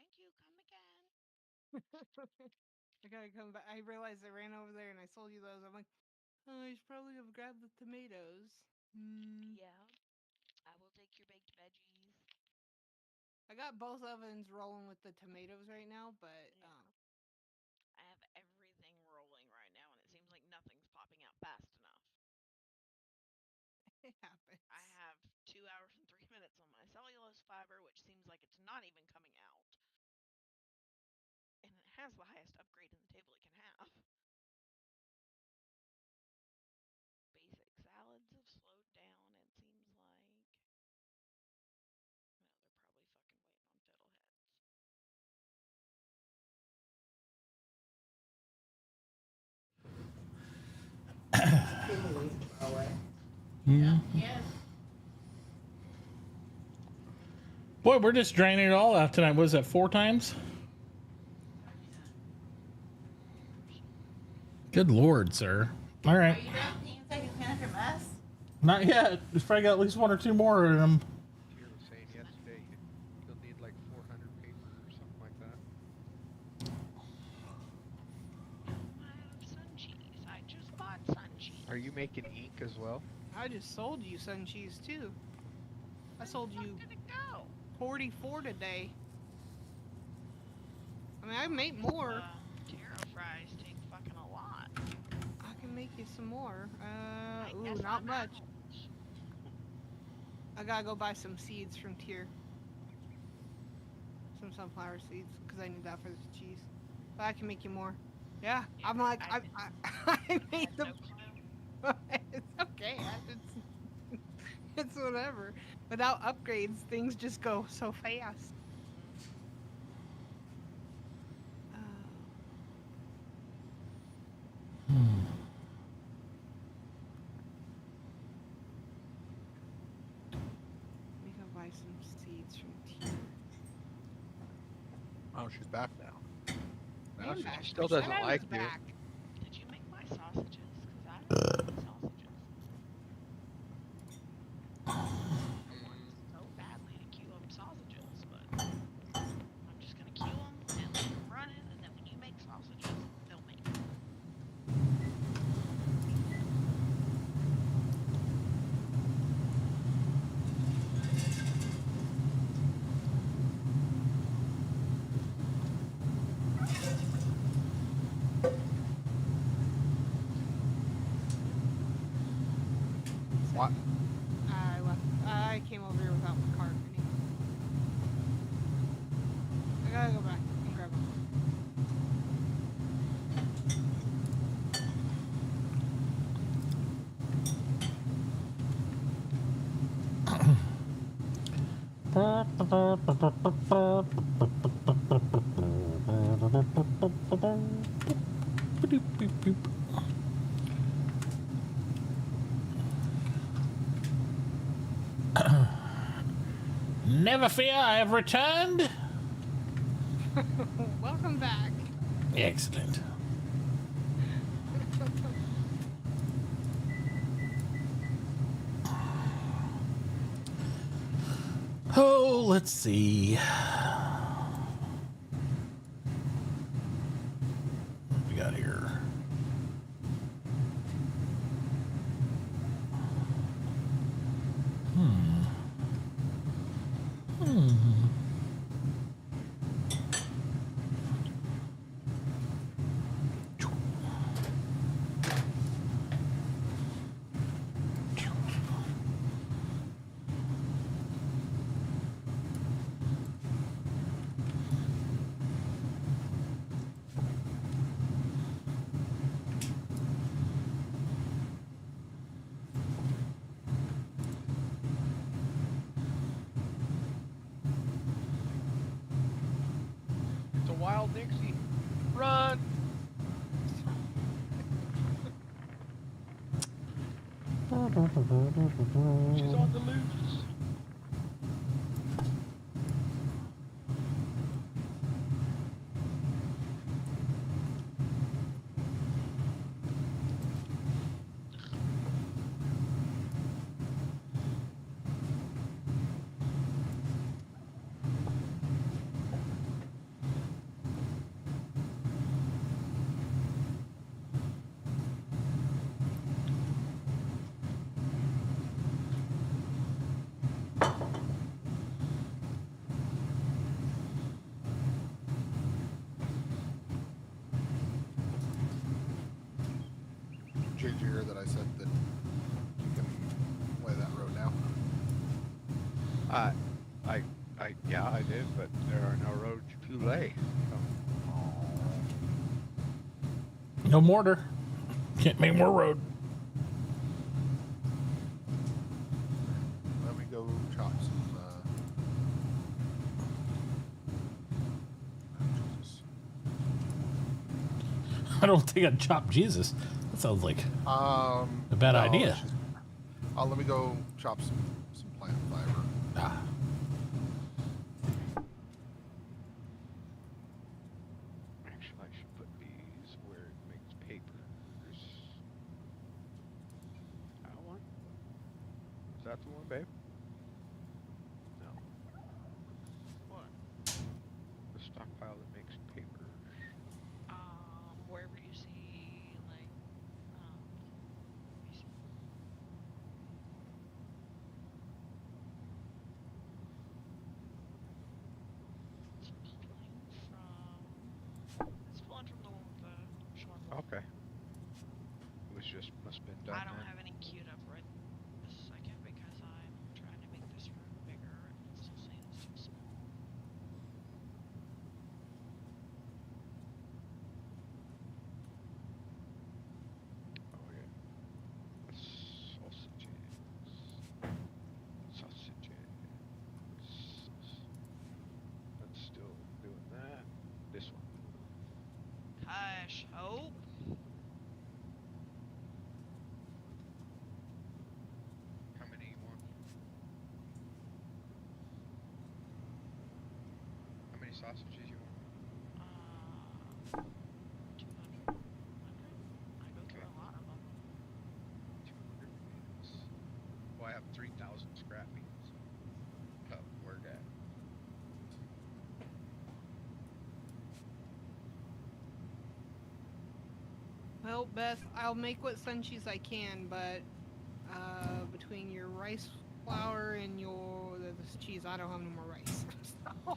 Thank you. Come again. I gotta come back. I realized I ran over there and I sold you those. I'm like, oh, I should probably have grabbed the tomatoes. Yeah. I will take your baked veggies. I got both ovens rolling with the tomatoes right now, but Yeah. I have everything rolling right now, and it seems like nothing's popping out fast enough. It happens. I have 2 hours and 3 minutes on my cellulose fiber, which seems like it's not even coming out. And it has the highest upgrade in the table it can have. Basic salads have slowed down, it seems like. Well, they're probably fucking waiting on fiddleheads. Yeah. Boy, we're just draining it all out tonight. Was that 4 times? Good lord, sir. All Are right. you done peeing second hand your mess? Not yet. There's probably got at least 1 or 2 more in them. Tier was saying yesterday you'll need like 400 papers or something like that. Sun cheese. I just bought sun cheese. Are you making ink as well? I just sold you sun cheese too. I sold you Where did it go? 44 today. I mean, I make more. Taro fries take fucking a lot. I can make you some more. I Ooh, guess not I'm much. out. I gotta go buy some seeds from Tier. Some sunflower seeds, because I need that for the cheese. But I can make you more. Yeah, I'm like, I made the... It's okay. It's whatever. Without upgrades, things just go so fast. We can buy some seeds from Tier. Oh, she's back now. Now she back. still doesn't I like was you. back. Did you make my sausages? Because I don't make sausages. I want so badly to queue up sausages, but I'm just going to queue them and leave them running, and then when you make sausages, they'll make them. What? I left. I came over here without my cart. I gotta go back and grab them. Never fear, I have returned. Welcome back. Excellent. Oh, let's see. What we got here? It's a wild Dixie. Run! She's on the loose. Change here that I said that you can play that road now. Yeah, I did, but there are no roads to lay. No mortar. Can't make more road. Let me go chop some. Jesus. I don't think I'd chop Jesus. That sounds like a bad idea. Let me go chop some plant fiber. Ah. Actually, I should put these where it makes papers. That one? Is that the one, babe? No. What? The stockpile that makes papers. Wherever you see, like, let me see. It's pulling from the one with the short one. Okay. It was just must have been done. I don't then. have any queued up right this second because I'm trying to make this room bigger and it's still saying it's too small. Oh yeah. Sausages. Sausages. That's still doing that. This one. Hush, hope. How many you want? How many sausages you want? 200. 100? I go through a lot of them. 200 meals. Well, I have 3,000 scrap meals. Oh, where that? Well, Beth, I'll make what sun cheese I can, but between your rice flour and this cheese, I don't have no more rice. So,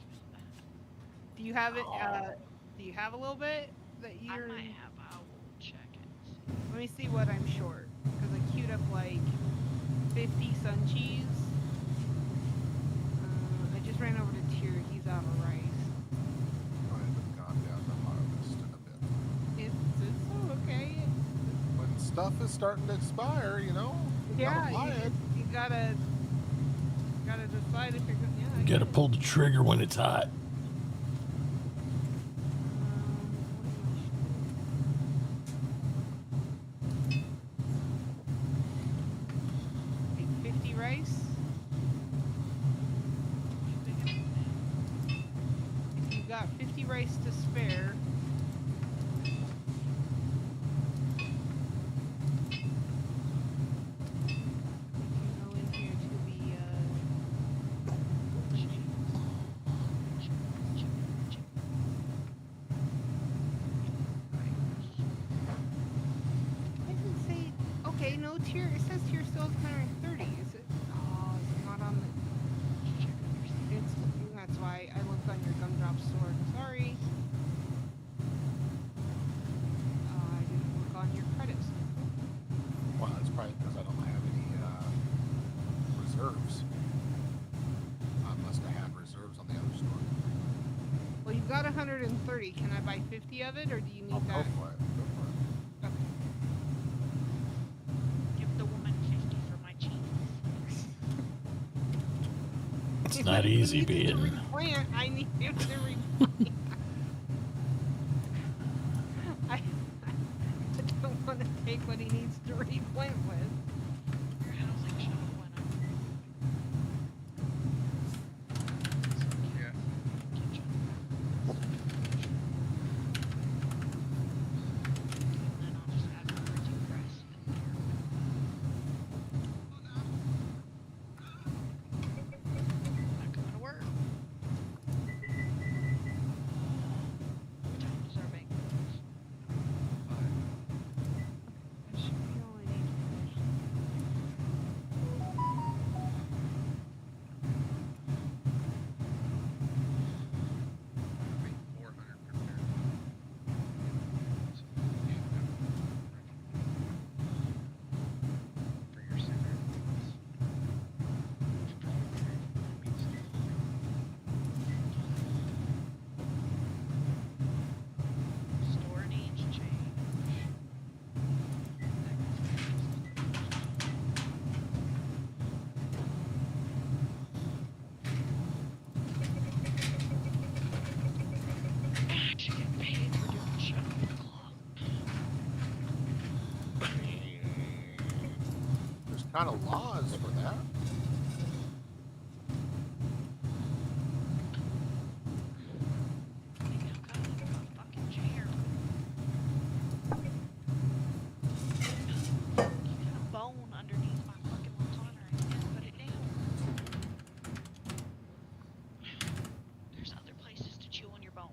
do you have it? Do you have a little bit that you're? I might have. I will check it. Let me see what I'm short, because I queued up like 50 sun cheese. I just ran over to Tyr. He's out of rice. stuff is starting to expire, you know. Yeah, Gotta buy it. you gotta decide if you're gonna. Yeah, I You get gotta it. pull the trigger when it's hot. Like 50 rice. If you've got 50 rice to spare. Go in here to the It doesn't say. Okay, no tier. It says tier still 130. Is it? Oh, it's not on the. It's. That's why I looked on your gumdrop sword. Sorry. I didn't look on your credits. Well, it's probably because I don't have any reserves. I must have had reserves on the other store. Well, you've got 130. Can I buy 50 of it, or do you need that? Go for it. Go for it. Okay. Give the woman 50 for my cheese. It's not easy being. Replant. I need him to replant. I don't want to take what he needs to replant with. Your housing should have went up. Yeah. Kitchen. And then I'll just add the printing press in there. Not coming to work. What time does our bank close? That should be all I need. I think 400 prepared. So you should have for your center. It's probably means Store needs change. I should get paid for doing shit on the clock. There's kind of laws for that. I think I've got under a fucking chair. You got a bone underneath my fucking recliner and you can't put it down. There's other places to chew on your bone.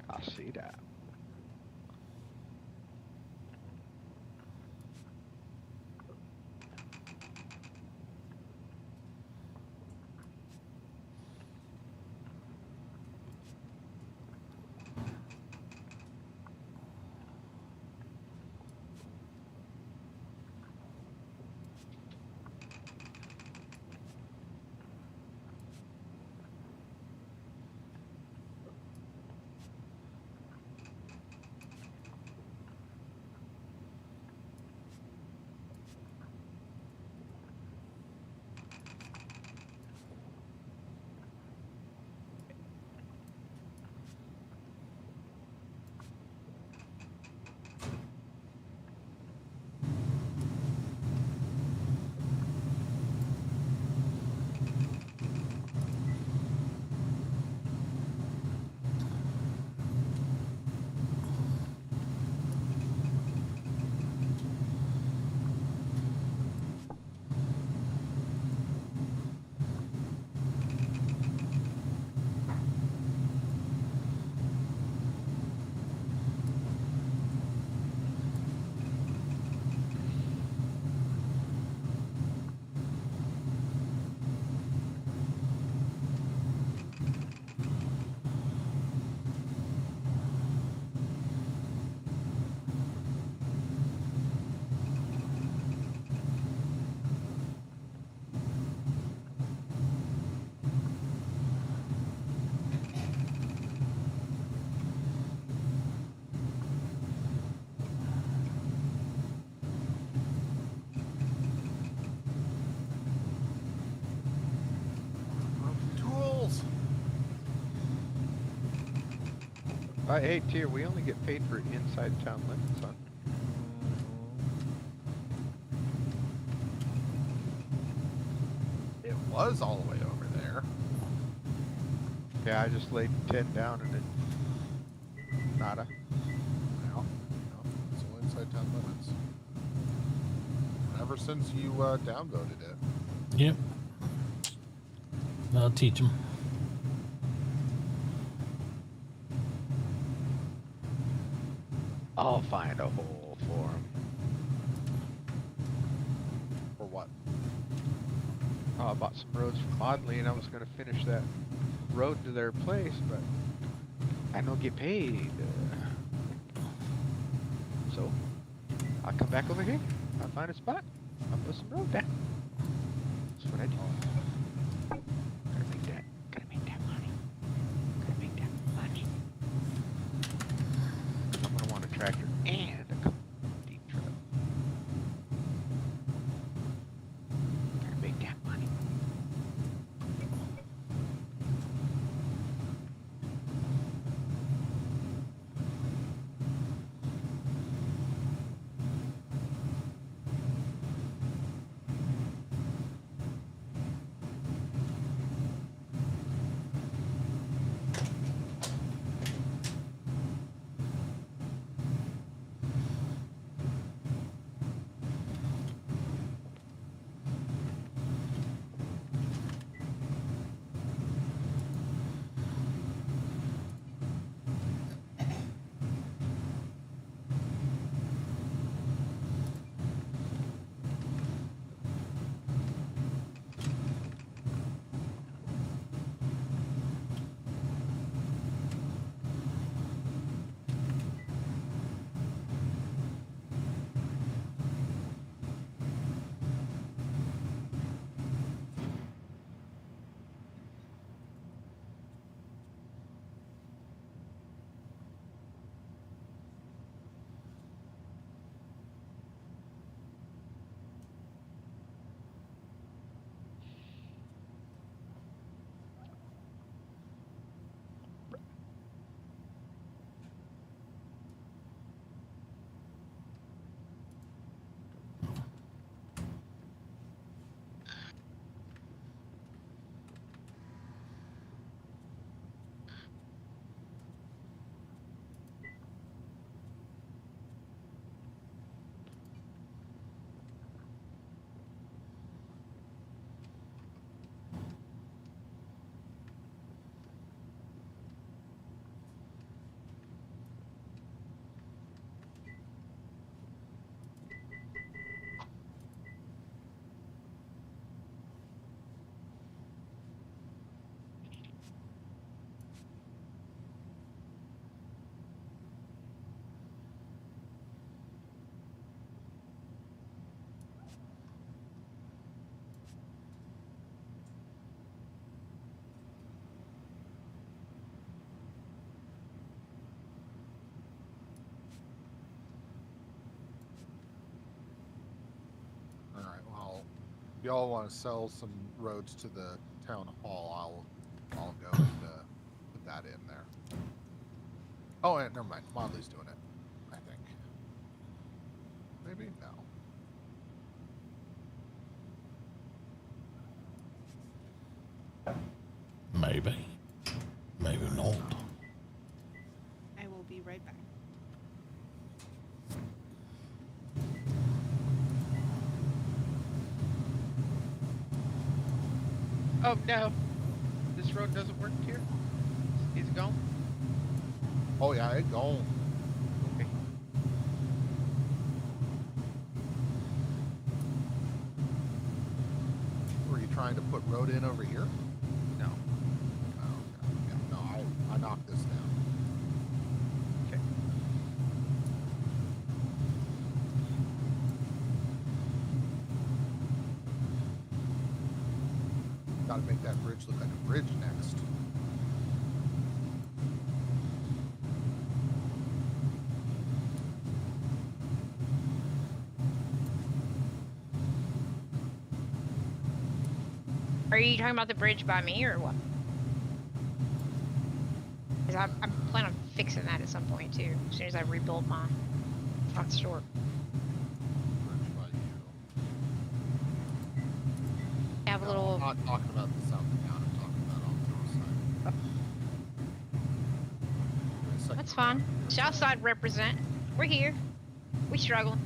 I see that. Hey, Tier, we only get paid for inside town limits, huh? It was all the way over there. Yeah, I just laid 10 down and it nada. No, it's all inside town limits. Ever since you downvoted it. Yep. I'll teach them. I'll find a hole for him. For what? Oh, I bought some roads from Modley and I was going to finish that road to their place, but I don't get paid. So, I'll come back over here. I'll find a spot. I'll put some road down. That's what I do. Gotta make that money. Gotta make that money. I'm gonna want a tractor and a deep truck. Gotta make that money. Alright, well, if y'all want to sell some roads to the town hall, I'll go and put that in there. Oh, and never mind. Modley's doing it, I think. Maybe? No. Maybe. Maybe not. I will be right back. Oh no! This road doesn't work here? Is it gone? Oh yeah, it's gone. Okay. Were you trying to put road in over here? No. Oh, okay. Yeah, no, I knocked this down. Okay. Gotta make that bridge look like a bridge next. Are you talking about the bridge by me or what? Because I'm planning on fixing that at some point too. As soon as I rebuild my front store. Bridge by you. Have a No, little. I'm not talking about the south of town. I'm talking about on the north side. That's fine. Southside represent. We're here. We struggling.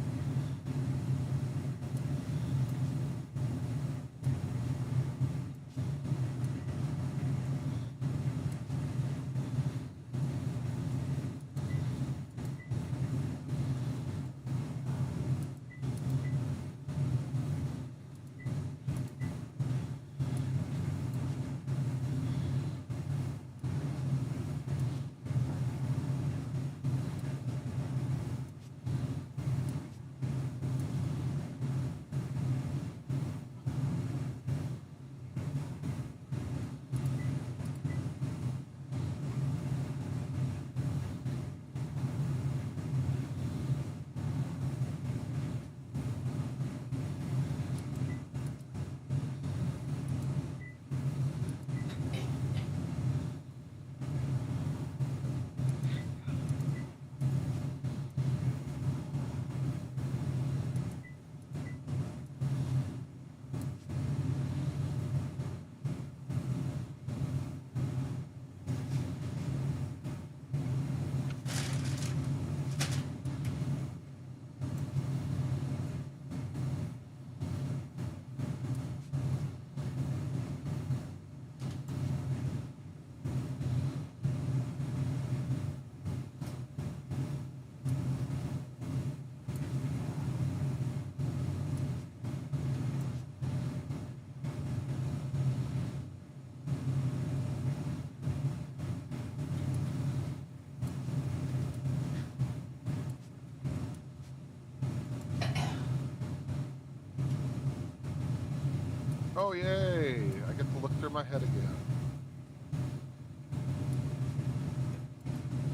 Oh, yay! I get to look through my head again.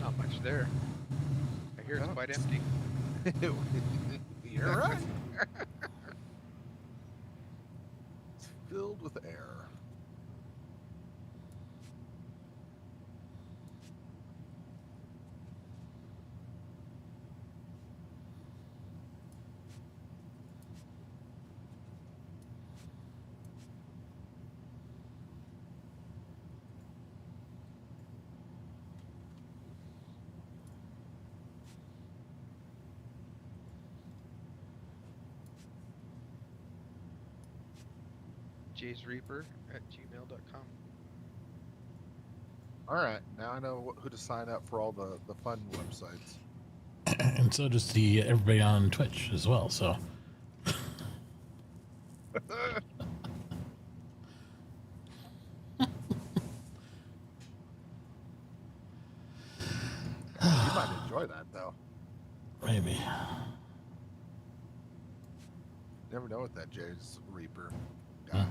Not much there. I hear it's No. quite empty. You're right. It's filled with air. jaysreaper@gmail.com. All right, now I know who to sign up for all the fun websites. And so does the everybody on Twitch as well. So You might enjoy that though. maybe. Never know with that Jay's Reaper guy.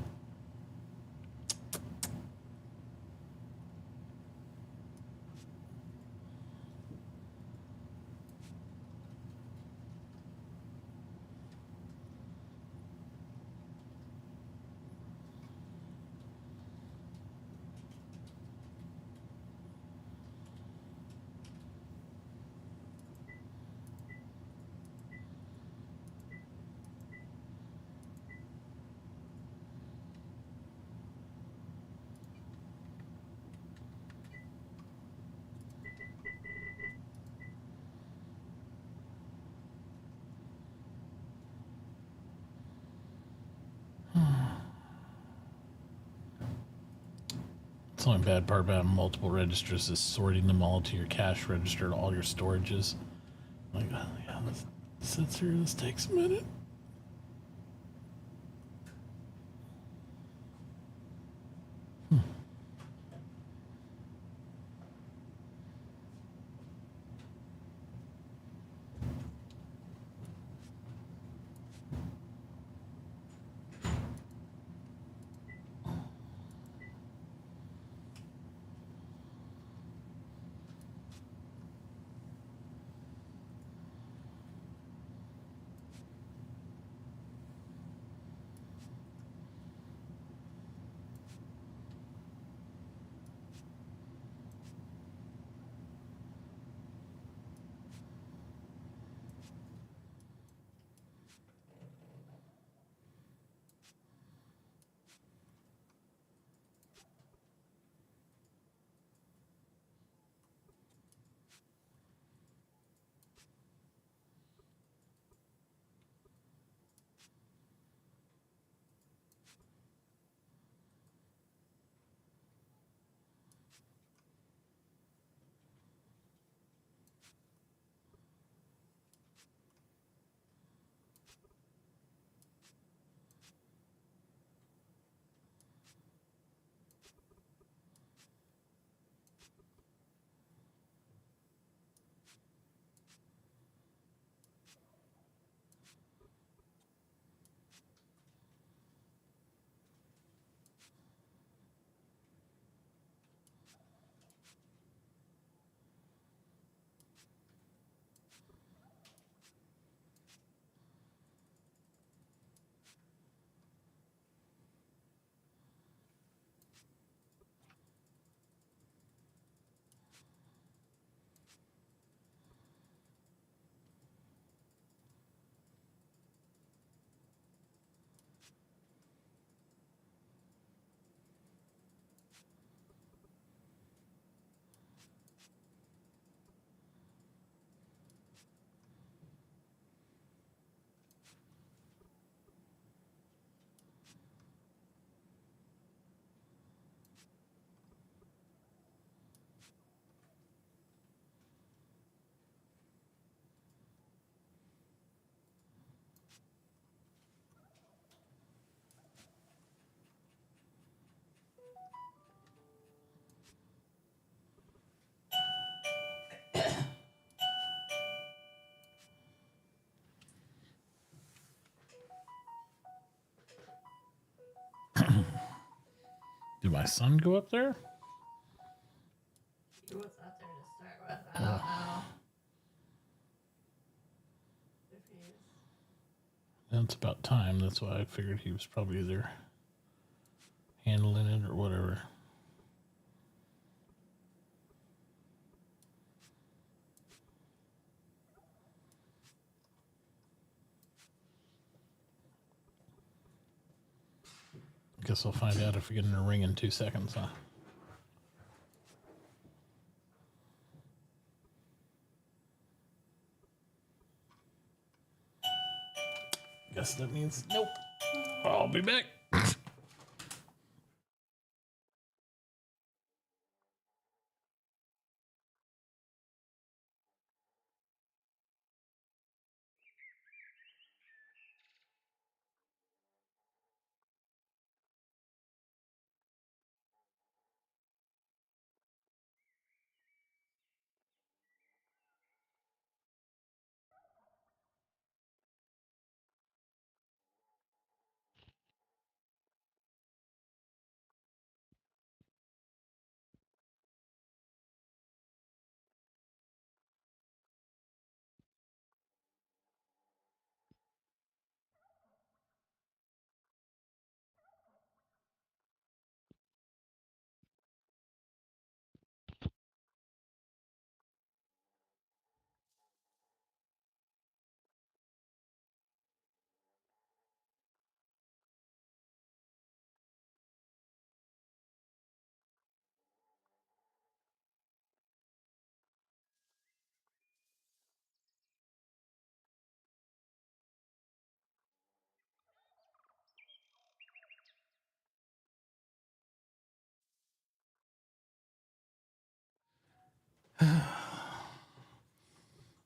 It's the only bad part about multiple registers is sorting them all to your cash register to all your storages. Like, oh, yeah, this sits here. This takes a minute. Did my son go up there? He was up there to start with. I don't know. If he's... That's about time. That's why I figured he was probably there handling it or whatever. Guess I'll find out if we get in a ring in 2 seconds, huh? Guess that means nope. I'll be back.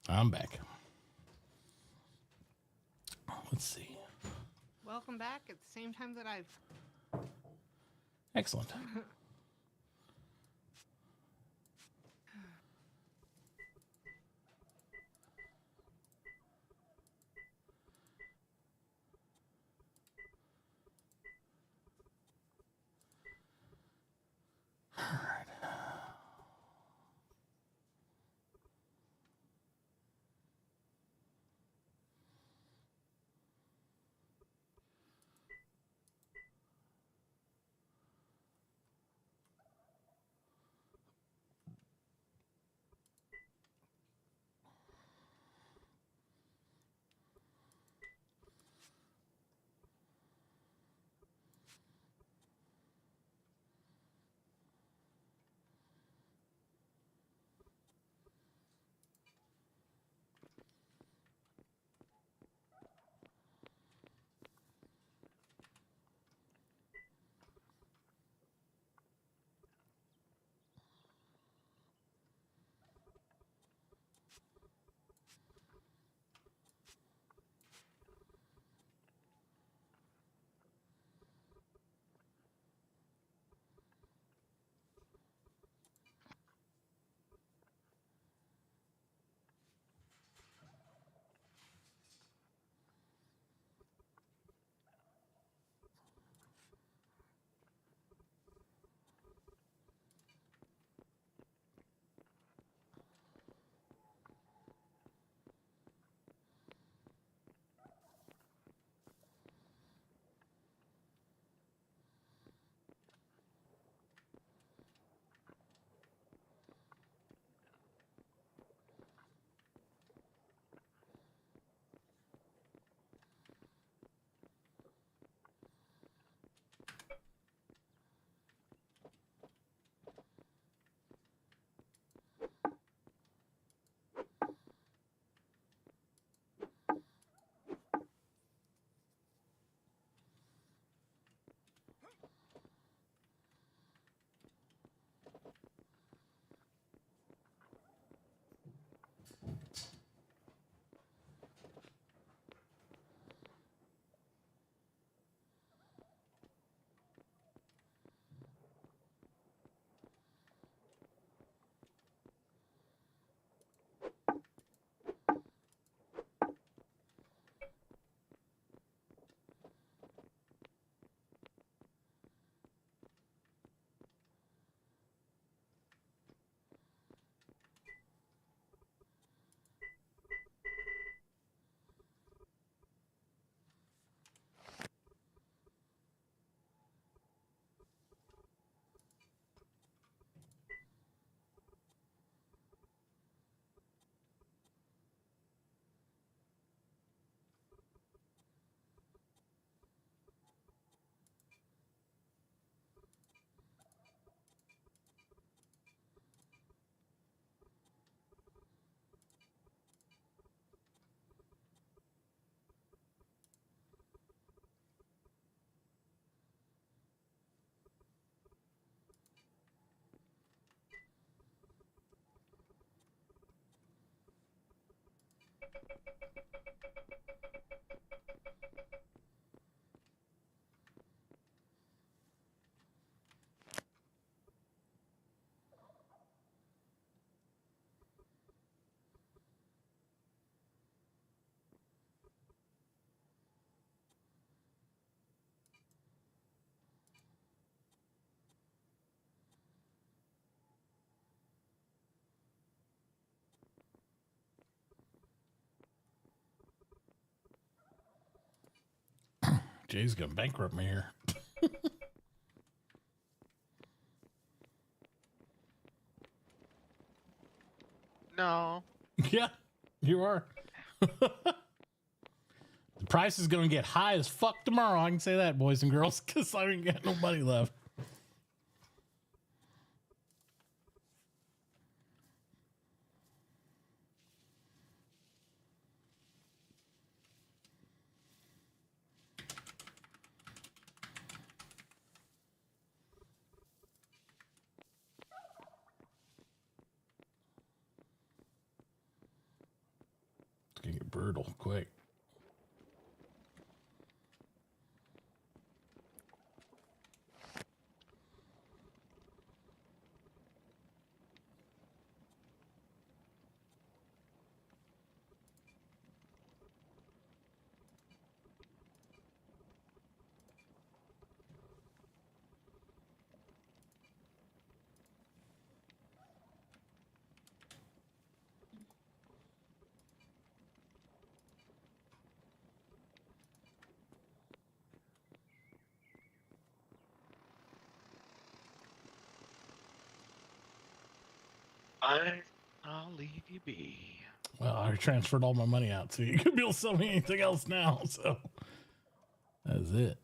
I'm back. Let's see. Welcome back at the same time that I've. Excellent. Jay's gonna bankrupt me here. No. Yeah, you are. The price is gonna get high as fuck tomorrow. I can say that, boys and girls, because I ain't got no money left. It's gonna get brutal quick. I'll leave you be. Well, I transferred all my money out, so you could be able to sell me anything else now. So that's it.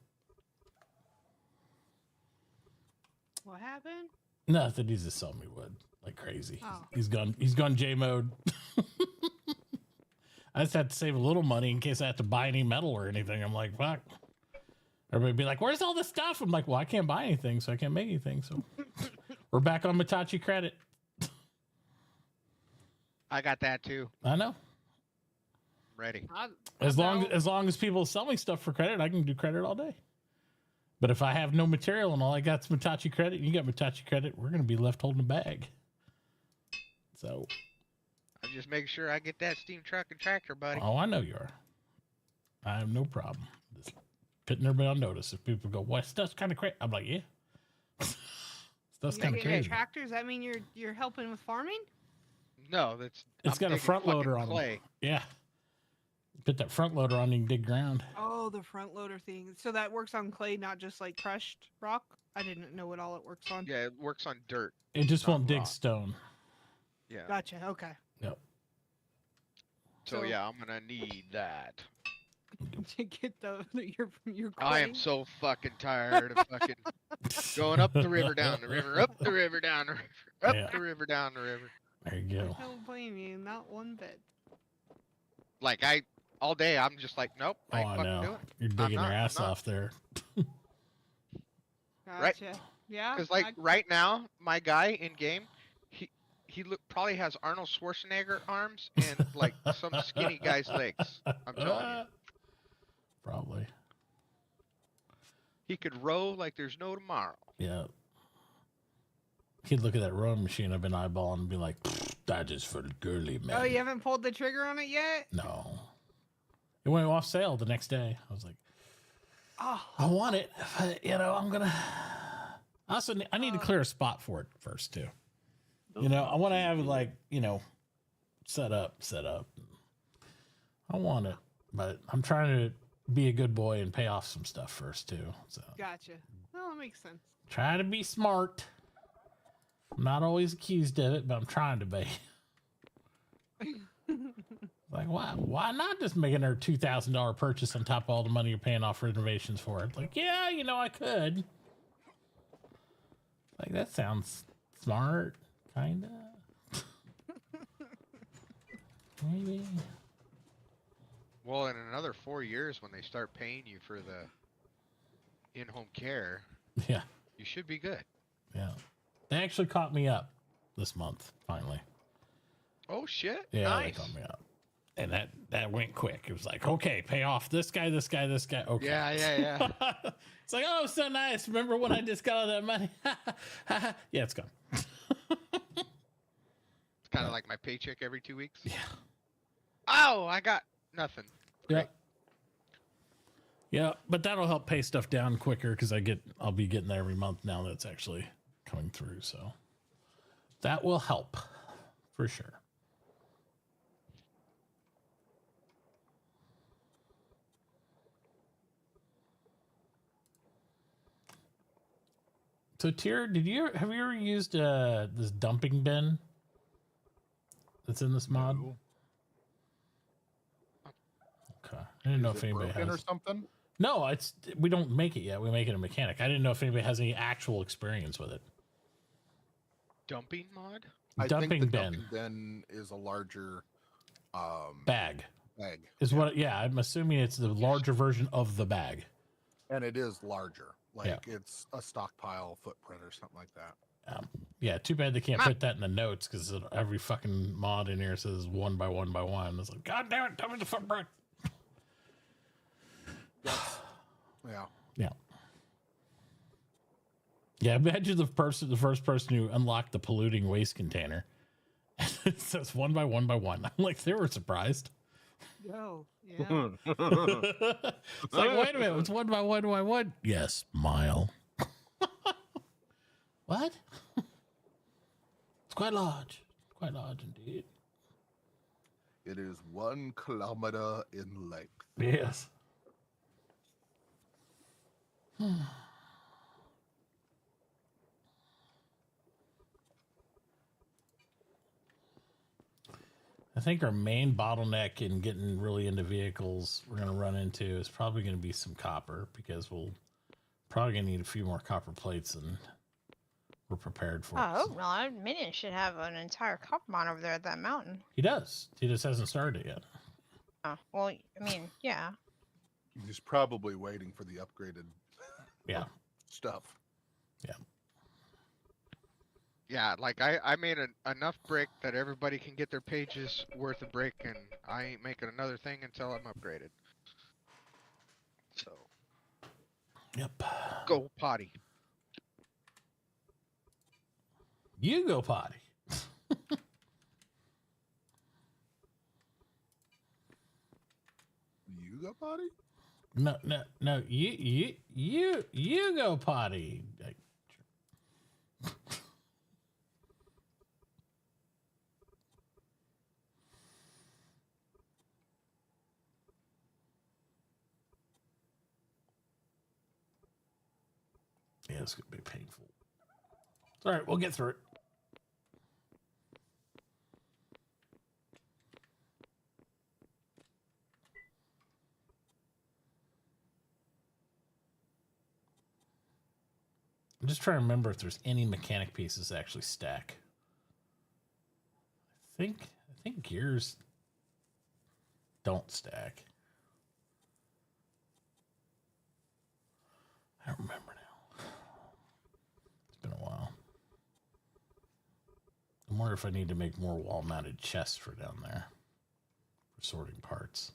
What happened? Nothing. He's just selling me wood like crazy. Oh. He's gone J mode. I just have to save a little money in case I have to buy any metal or anything. I'm like, fuck. Everybody be like, where's all this stuff? I'm like, well, I can't buy anything, so I can't make anything. So we're back on Mitauchi credit. I got that too. I know. Ready. As long as people sell me stuff for credit, I can do credit all day. But if I have no material and all I got's Mitauchi credit, and you got Mitauchi credit, we're going to be left holding a bag. So I'm just making sure I get that steam truck and tractor, buddy. Oh, I know you are. I have no problem. Just putting everybody on notice. If people go, "What stuff's kind of crazy?" I'm like, "Yeah, stuff's You kind of getting a crazy." tractor? Does that mean you're helping with farming? No, that's It's got a digging front loader fucking on clay. it. Yeah, put that front loader on, you can dig ground. Oh, the front loader thing. So that works on clay, not just like crushed rock. I didn't know what all it works on. Yeah, it works on dirt. It just not won't dig rock. stone. Yeah. Gotcha. Okay. Yep. So yeah, I'm gonna need that. To get your clay. I am so fucking tired of fucking going up the river, down the river, up the river, down the river, up Yeah. the river, down the river. There you go. I don't blame you, not one bit. Like all day, I'm just like, nope, Oh, I ain't I fucking know. doing it. You're digging not, your I'm ass not. off there. Right. Gotcha. Yeah. Because like right now, my guy in game, he probably has Arnold Schwarzenegger arms and like some skinny guy's legs. I'm telling you, Probably. he could row like there's no tomorrow. Yeah. He'd look at that rowing machine I've been eyeballing and be like, "That is for girly men." Oh, you haven't pulled the trigger on it yet? No. It went off sale the next day. I was like, Oh. I want it, but, I'm gonna. Also, I need to clear a spot for it first too. I want to have it like set up. I want it, but I'm trying to be a good boy and pay off some stuff first too. So Gotcha. No, that makes sense. try to be smart. I'm not always accused of it, but I'm trying to be. Like, why not just make another $2,000 purchase on top of all the money you're paying off renovations for it? Like, yeah, I could. Like, that sounds smart, kind of. Maybe. Well, in another 4 years, when they start paying you for the in-home care, Yeah. you should be good. Yeah. They actually caught me up this month, finally. Oh shit! Yeah, Nice. they caught me up. And that went quick. It was like, okay, pay off this guy, this guy, this guy. Okay. Yeah. It's like, oh, so nice. Remember when I just got all that money? Yeah, it's gone. It's kind of like my paycheck every 2 weeks. Yeah. Oh, I got nothing. Yeah. Yeah, but that'll help pay stuff down quicker because I'll be getting there every month now that's actually coming through. So that will help for sure. So, Tyr, have you ever used this dumping bin that's in this mod? No. Okay, I didn't know Is if it anybody broken has. or something. No, we don't make it yet. We make it a mechanic. I didn't know if anybody has any actual experience with it. Dumping mod? I Dumping think the bin. dumping bin is a larger Bag. Bag. Is what? Yeah, I'm assuming it's the larger version of the bag. And it is larger. Like it's a stockpile footprint or something like that. Yeah, too bad they can't put that in the notes because every fucking mod in here says 1 by 1 by 1. It's like, God damn it, tell me the footprint. Yeah. Yeah. Yeah, imagine the first person who unlocked the polluting waste container. It says 1 by 1 by 1. I'm like, they were surprised. Yo, yeah. It's like, wait a minute, it's 1 by 1 by 1. Yes, mile. What? It's quite large. Quite large indeed. It is 1 kilometer in length. Yes. I think our main bottleneck in getting really into vehicles we're going to run into is probably going to be some copper because we'll probably going to need a few more copper plates than we're prepared for. I hope not. Minion should have an entire copper mine over there at that mountain. He does. He just hasn't started it yet. Oh, well, I mean, yeah. He's probably waiting for the upgraded stuff. Yeah. Yeah, like I made enough brick that everybody can get their pages worth of brick, and I ain't making another thing until I'm upgraded. So. Yep. Go potty. You go potty. You go potty? No. You go potty. Yeah, it's gonna be painful. All right, we'll get through it. I'm just trying to remember if there's any mechanic pieces that actually stack. I think gears don't stack. I don't remember now. It's been a while. I wonder if I need to make more wall-mounted chests for down there for sorting parts.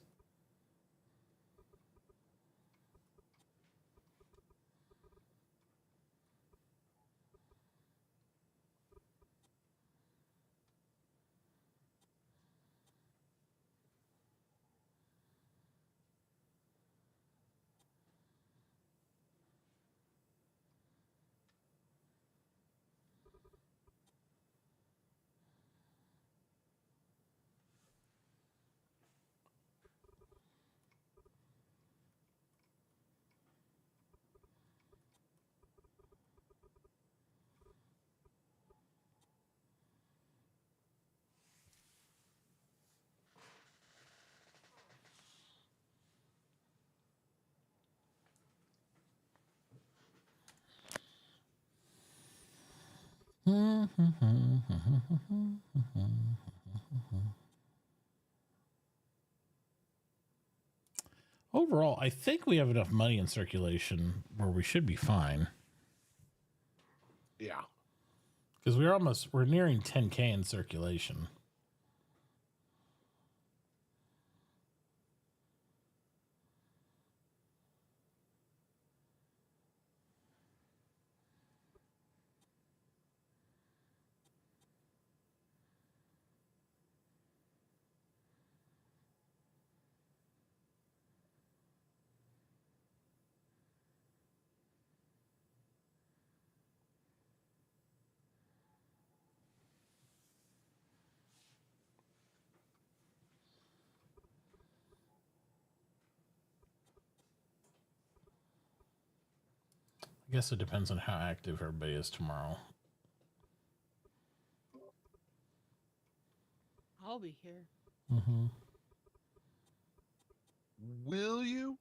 Overall, I think we have enough money in circulation where we should be fine. Yeah. Because we're nearing 10K in circulation. guess it depends on how active everybody is tomorrow. I'll be here. Mm-hmm. Will you?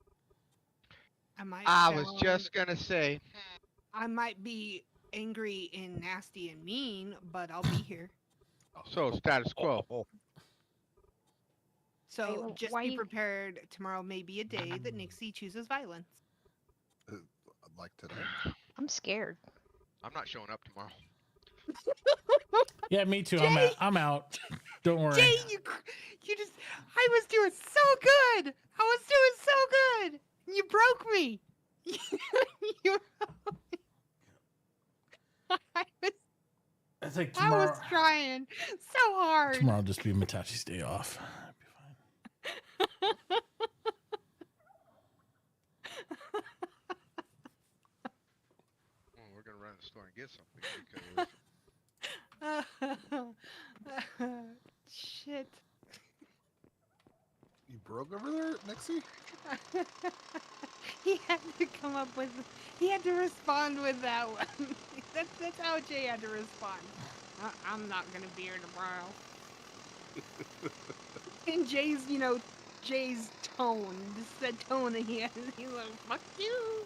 I was just gonna say. I might be angry and nasty and mean, but I'll be here. So status quo. So Wait, just why be you- prepared. Tomorrow may be a day that Nixie chooses violence. Like today. I'm scared. I'm not showing up tomorrow. Yeah, me too. Jay! I'm out. Don't worry. Jay, you just, I was doing so good. I was doing so good. You broke me. You, I think I tomorrow. was trying so hard. Tomorrow will just be Mitauchi's day off. That'd be fine. Well, we're gonna run to the store and get something because Shit. You broke over there, Nixie? He had to come up with, he had to respond with that one. That's how Jay had to respond. I'm not gonna be here tomorrow. And Jay's, Jay's tone, just that tone that he has, he's like, fuck you.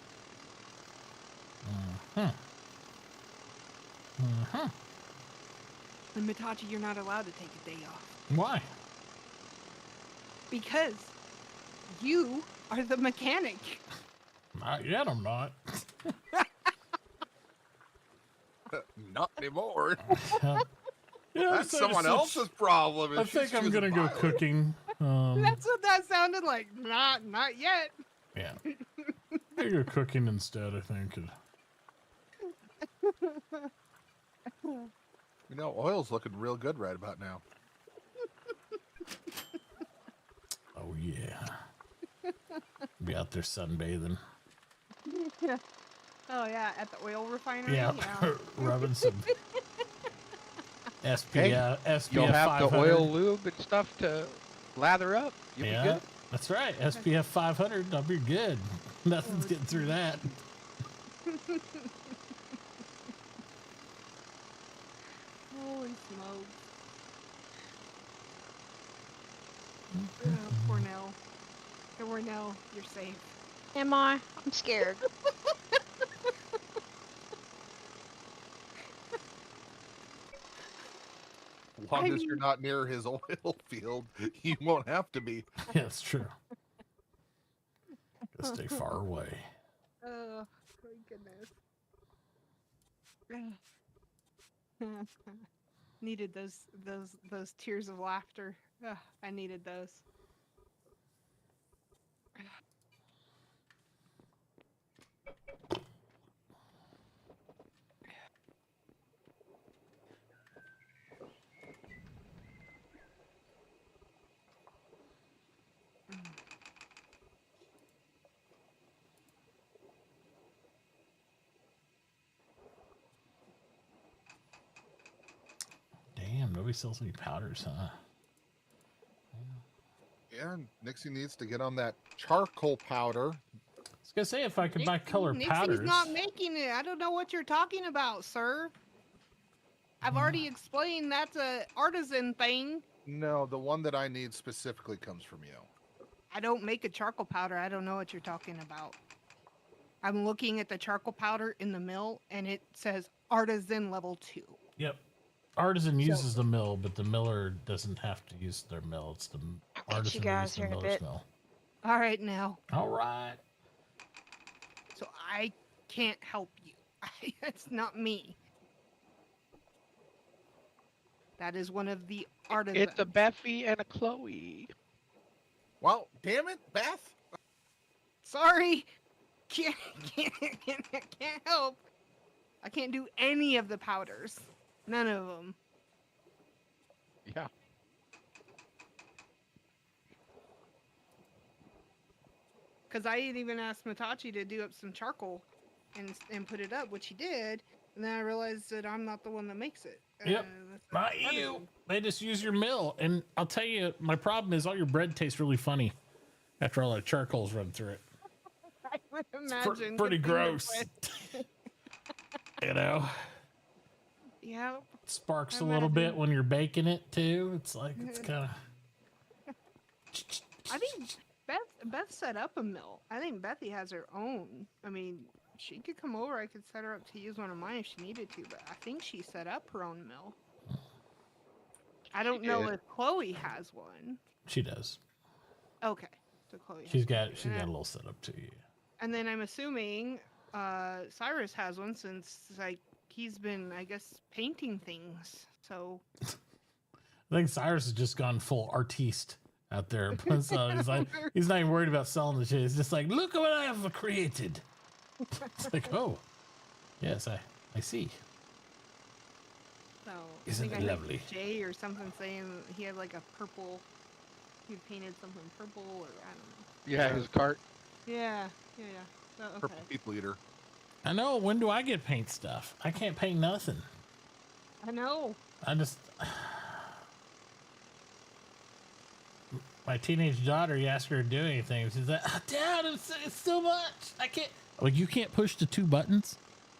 And Mitauchi, you're not allowed to take a day off. Why? Because you are the mechanic. Not yet, I'm not. Not anymore. Yeah, That's someone else's problem. I think I'm gonna go cooking. That's what that sounded like. Not yet. Yeah. I go cooking instead, I think. You know, oil's looking real good right about now. Oh, yeah. Be out there sunbathing. Oh, yeah, at the oil refinery? Yeah. Rubbing some SPF, SPF you'll have 500. the oil lube and stuff to lather up. You'll be good. That's right. SPF 500. I'll be good. Nothing's getting through that. Holy smokes. Cornell. Cornell, you're safe. Am I? I'm scared. As long as you're not near his oil field, you won't have to be. Yeah, it's true. Gotta stay far away. Oh, my goodness. Needed those tears of laughter. Ugh, I needed those. Damn, nobody sells any powders, huh? Yeah, Nixie needs to get on that charcoal powder. I was gonna say if I could buy color Nixie's powders. not making it. I don't know what you're talking about, sir. I've already explained that's a artisan thing. No, the one that I need specifically comes from you. I don't make a charcoal powder. I don't know what you're talking about. I'm looking at the charcoal powder in the mill, and it says artisan level 2. Yep. Artisan uses the mill, but the miller doesn't have to use their mill. It's the artisan that uses the miller's mill. All right, now. All right. So I can't help you. It's not me. That is one of the artisans. It's a Beffy and a Chloe. Well, damn it, Beth. Sorry. Can't help. I can't do any of the powders. None of them. Yeah. Because I had even asked Mitauchi to do up some charcoal and put it up, which he did. And then I realized that I'm not the one that makes it. Yep. Not you. They just use your mill. And I'll tell you, my problem is all your bread tastes really funny after all that charcoal's run through it. I would imagine. Pretty gross. You know, Yeah. sparks I a little bit imagine. when you're baking it too. It's like it's kind of. I think Beth set up a mill. I think Bethy has her own. I mean, she could come over. I could set her up to use one of mine if she needed to, but I think she set up her own mill. I don't know did. if Chloe has one. She does. Okay, so Chloe. She's has one got too. she's got a little setup too. Yeah. And then I'm assuming Cyrus has one since like he's been, I guess, painting things. So I think Cyrus has just gone full artiste out there. So he's not even worried about selling the shit. He's just like, look at what I have created. It's like, oh, yes, I see. So Isn't I it think lovely? Jay or something saying he had like a purple. He painted something purple, or I don't know. Yeah, his cart. Yeah. So, okay. Purple people eater. I know. When do I get paint stuff? I can't paint nothing. I know. I just. My teenage daughter, you ask her to do anything, she's like, oh, Dad, it's so much. I can't. Like, you can't push the 2 buttons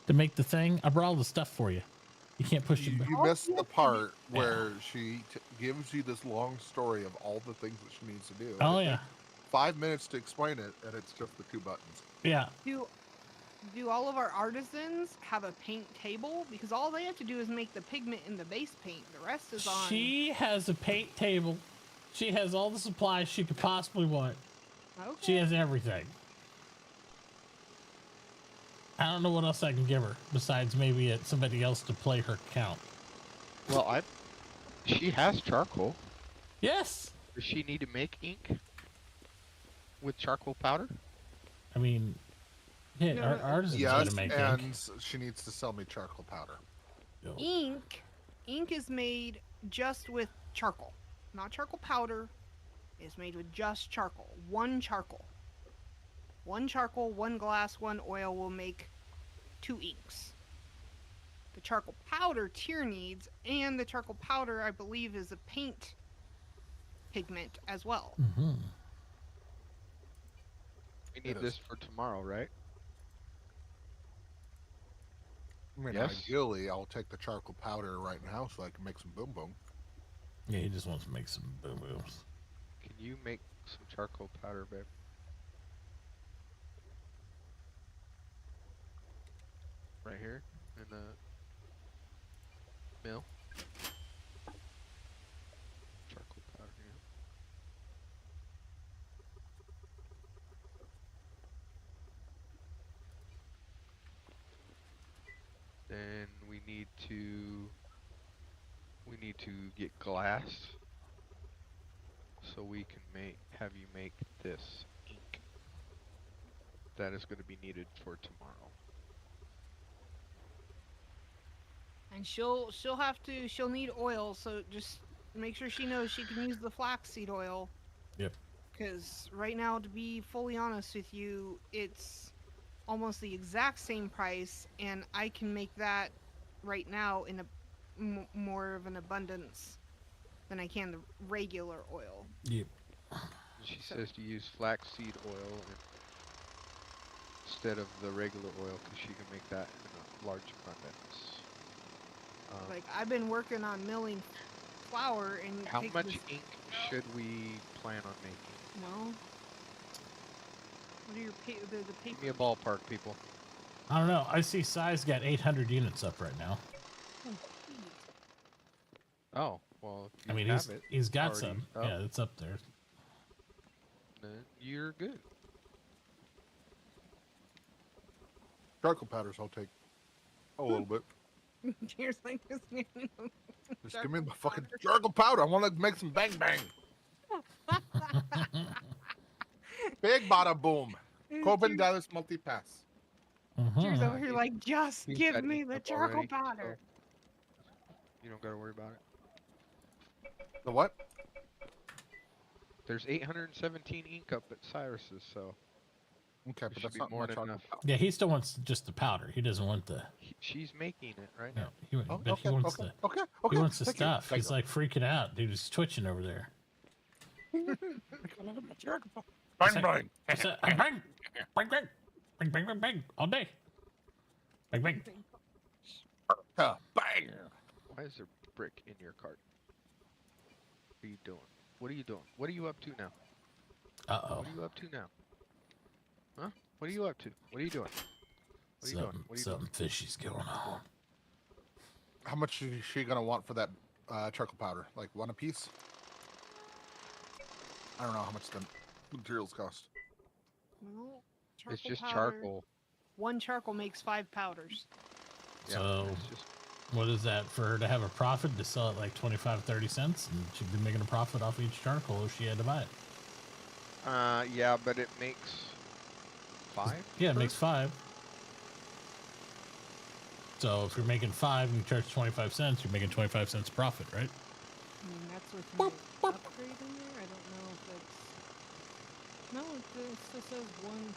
to make the thing. I brought all the stuff for you. You can't push You, it. you missed the part where she gives you this long story of all the things that she needs to do. Oh, It yeah. takes 5 minutes to explain it, and it's just the 2 buttons. Yeah. Do all of our artisans have a paint table? Because all they have to do is make the pigment in the base paint. The rest is on. She has a paint table. She has all the supplies she could possibly want. Okay. She has everything. I don't know what else I can give her besides maybe somebody else to play her count. Well, she has charcoal. Yes. Does she need to make ink with charcoal powder? I mean, yeah, No, our no, artisans Yes, gotta make and ink. she needs to sell me charcoal powder. Ink is made just with charcoal, not charcoal powder. It's made with just charcoal. One charcoal, one glass, one oil will make 2 inks. The charcoal powder Tyr needs, and the charcoal powder, I believe, is a paint pigment as well. Mm-hmm. We need this for tomorrow, right? I mean, Yes. ideally, I'll take the charcoal powder right now so I can make some boom boom. Yeah, he just wants to make some boom booms. Can you make some charcoal powder, babe? Right here in the mill. Charcoal powder here. Then we need to get glass so we can have you make this ink. That is going to be needed for tomorrow. And she'll need oil, so just make sure she knows she can use the flaxseed oil. Yep. Because right now, to be fully honest with you, it's almost the exact same price, and I can make that right now in a more of an abundance than I can the regular oil. Yep. She says to use flaxseed oil instead of the regular oil because she can make that in a large abundance. Like, I've been working on milling flour, and How take much this, ink should we plan on making? well, what are your the Give paper? me a ballpark, people. I don't know. I see Sai's got 800 units up right now. Oh, well, if you I mean, have it he's got already some. up, Yeah, it's up there. then you're good. Charcoal powders I'll take a little bit. Cheers, like this. Just give me the fucking charcoal powder. I want to make some bang bang. Big bada boom. Corbin Dallas multi-pass. Cheers over here, like, just He's give got me ink the up charcoal already, powder. so you don't got to worry about it. The what? There's 817 ink up at Cyrus's, so Okay, there but should that's be not more much than charcoal enough. powder. Yeah, he still wants just the powder. He doesn't want the. She's making it right No, now. but he wants the. Okay. He wants the thank you, stuff. thank He's you. like freaking out, dude. He's twitching over there. Bang It's like- bang. it's bang, bang, bang, bang, bang, bang, bang, all day. Bang, bang. Bang! Why is there brick in your cart? What are you doing? What are you doing? What are you up to now? Uh-oh. What are you up to now? Huh? What are you up to? What are you doing? What are you doing? What are you doing? Something fishy's going on. How much is she gonna want for that charcoal powder? Like one a piece? I don't know how much the materials cost. Well, It's charcoal just powder. charcoal. One charcoal makes 5 powders. Yeah, So, it's just what is that for her to have a profit to sell it like 25, 30 cents? And she'd be making a profit off each charcoal if she had to buy it. yeah, but it makes 5? Yeah, it makes 5. So if you're making 5 and you charge 25 cents, you're making 25 cents profit, right? I mean, that's with my upgrade in there. I don't know if it's. No, it still says 1.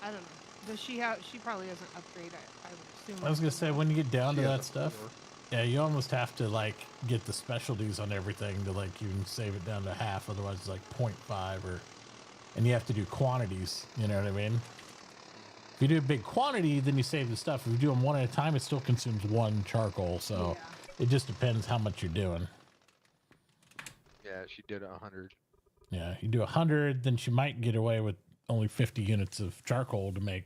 I don't know. Does she have? She probably has an upgrade. I would assume. I was gonna say, when you get down to She has that a stuff, 4. yeah, you almost have to like get the specialties on everything to like you can save it down to half. Otherwise, it's like 0.5 or, and you have to do quantities. You know what I mean? If you do a big quantity, then you save the stuff. If you do them one at a time, it still consumes 1 charcoal. So it just depends how much you're doing. Yeah, she did 100. Yeah, you do 100, then she might get away with only 50 units of charcoal to make,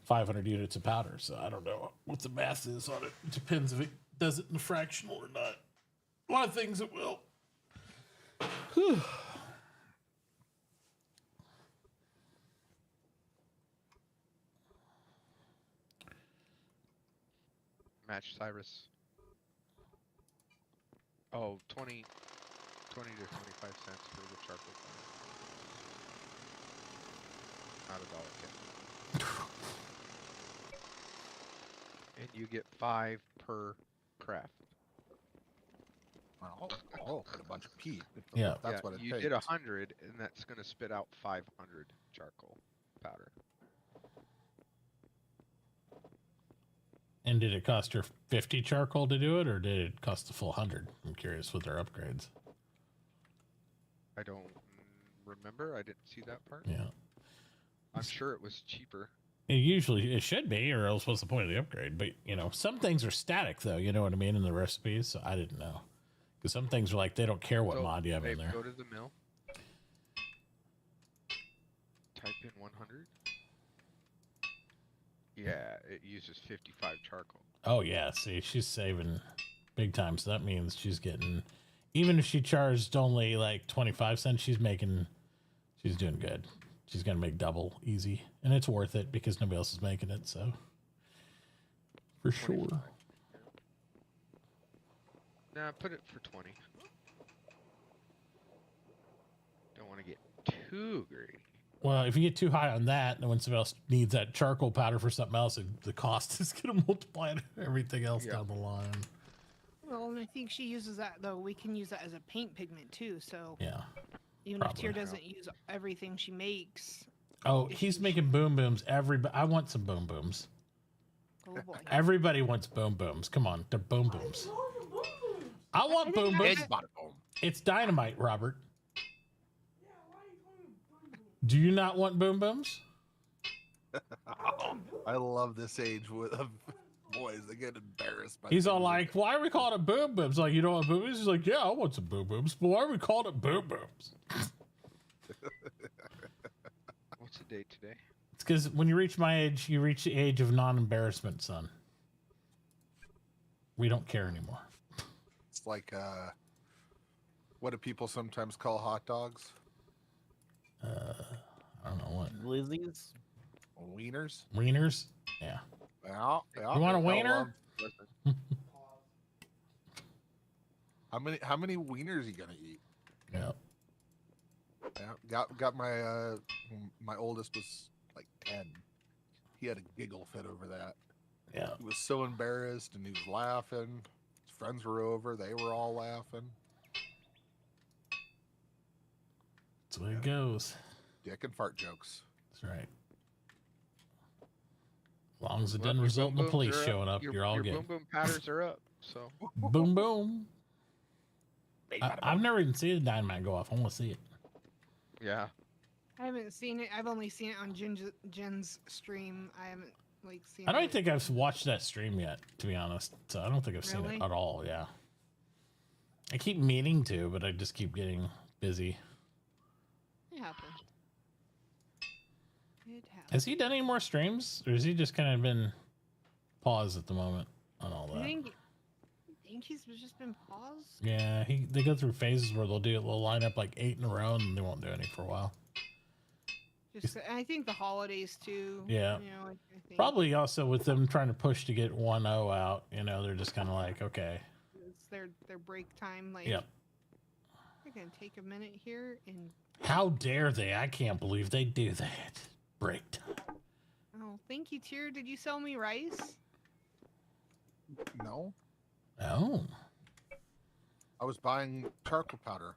500 units of powder. So I don't know what the math is on it. It depends if it does it in a fractional or not. A lot of things it will. Whew. Match Cyrus. Oh, 20 to 25 cents for the charcoal powder. Not $1.10. And you get 5 per craft. Oh, and a bunch of peat. Yeah. That's what it you takes. did 100, and that's going to spit out 500 charcoal powder. And did it cost her 50 charcoal to do it, or did it cost the full 100? I'm curious with their upgrades. I don't remember. I didn't see that part. Yeah. I'm sure it was cheaper. It should be, or else what's the point of the upgrade? But, some things are static, though, you know what I mean, in the recipes, so I didn't know. Because some things are like, they don't care what mod you have in there. Go to the mill. Type in 100. Yeah, it uses 55 charcoal. Oh, yeah, see, she's saving big time, so that means she's getting... Even if she charged only, like, 25 cents, she's doing good. She's going to make double easy. And it's worth it because nobody else is making it, so. For sure. Nah, put it for 20. Don't want to get too greedy. Well, if you get too high on that, and when somebody else needs that charcoal powder for something else, the cost is going to multiply everything else down the line. Well, and I think she uses that, though. We can use that as a paint pigment, too, so. Yeah. Even if Tyr doesn't use everything she makes. Oh, he's making boom booms. I want some boom booms. Oh, boy. Everybody wants boom booms. Come on, they're boom booms. I want boom booms. It's dynamite, Robert. Do you not want boom booms? I love this age of boys. They get embarrassed by He's all like, why are we calling it boom booms? Like, you don't want boom booms? He's like, yeah, I want some boom booms. But why are we calling it boom booms? What's the date today? It's because when you reach my age, you reach the age of non-embarrassment, son. We don't care anymore. It's like, what do people sometimes call hot dogs? I don't know what. Glizzies? Wieners? Wieners? Yeah. Yeah. You want a wiener? How many wieners you gonna eat? Yeah. Yeah. Got my my oldest was like 10. He had a giggle fit over that. Yeah. He was so embarrassed and he was laughing. His friends were over, they were all laughing. That's the way it goes. Dick and fart jokes. That's right. As long as it doesn't result in the police showing up, you're all good. Your boom boom powders are up, so. Boom boom. I've never even seen the dynamite go off. I want to see it. Yeah. I haven't seen it. I've only seen it on Jen's stream. I haven't like seen. I don't it. think I've watched that stream yet, to be honest. So I don't think I've seen Really? it at all. Yeah. I keep meaning to, but I just keep getting busy. It happened. It happened. Has he done any more streams, or has he just kind of been paused at the moment on all that? I think he's just been paused. Yeah, they go through phases where they'll line up like 8 in a row, and they won't do any for a while. Just, I think the holidays too. Yeah. You know, I think Probably also with them trying to push to get 1-0 out. You know, they're just kind of like, okay. it's their break time. Like, Yep. we're gonna take a minute here and. How dare they? I can't believe they do that. Break time. Oh, thank you, Tier. Did you sell me rice? No, Oh. I was buying charcoal powder.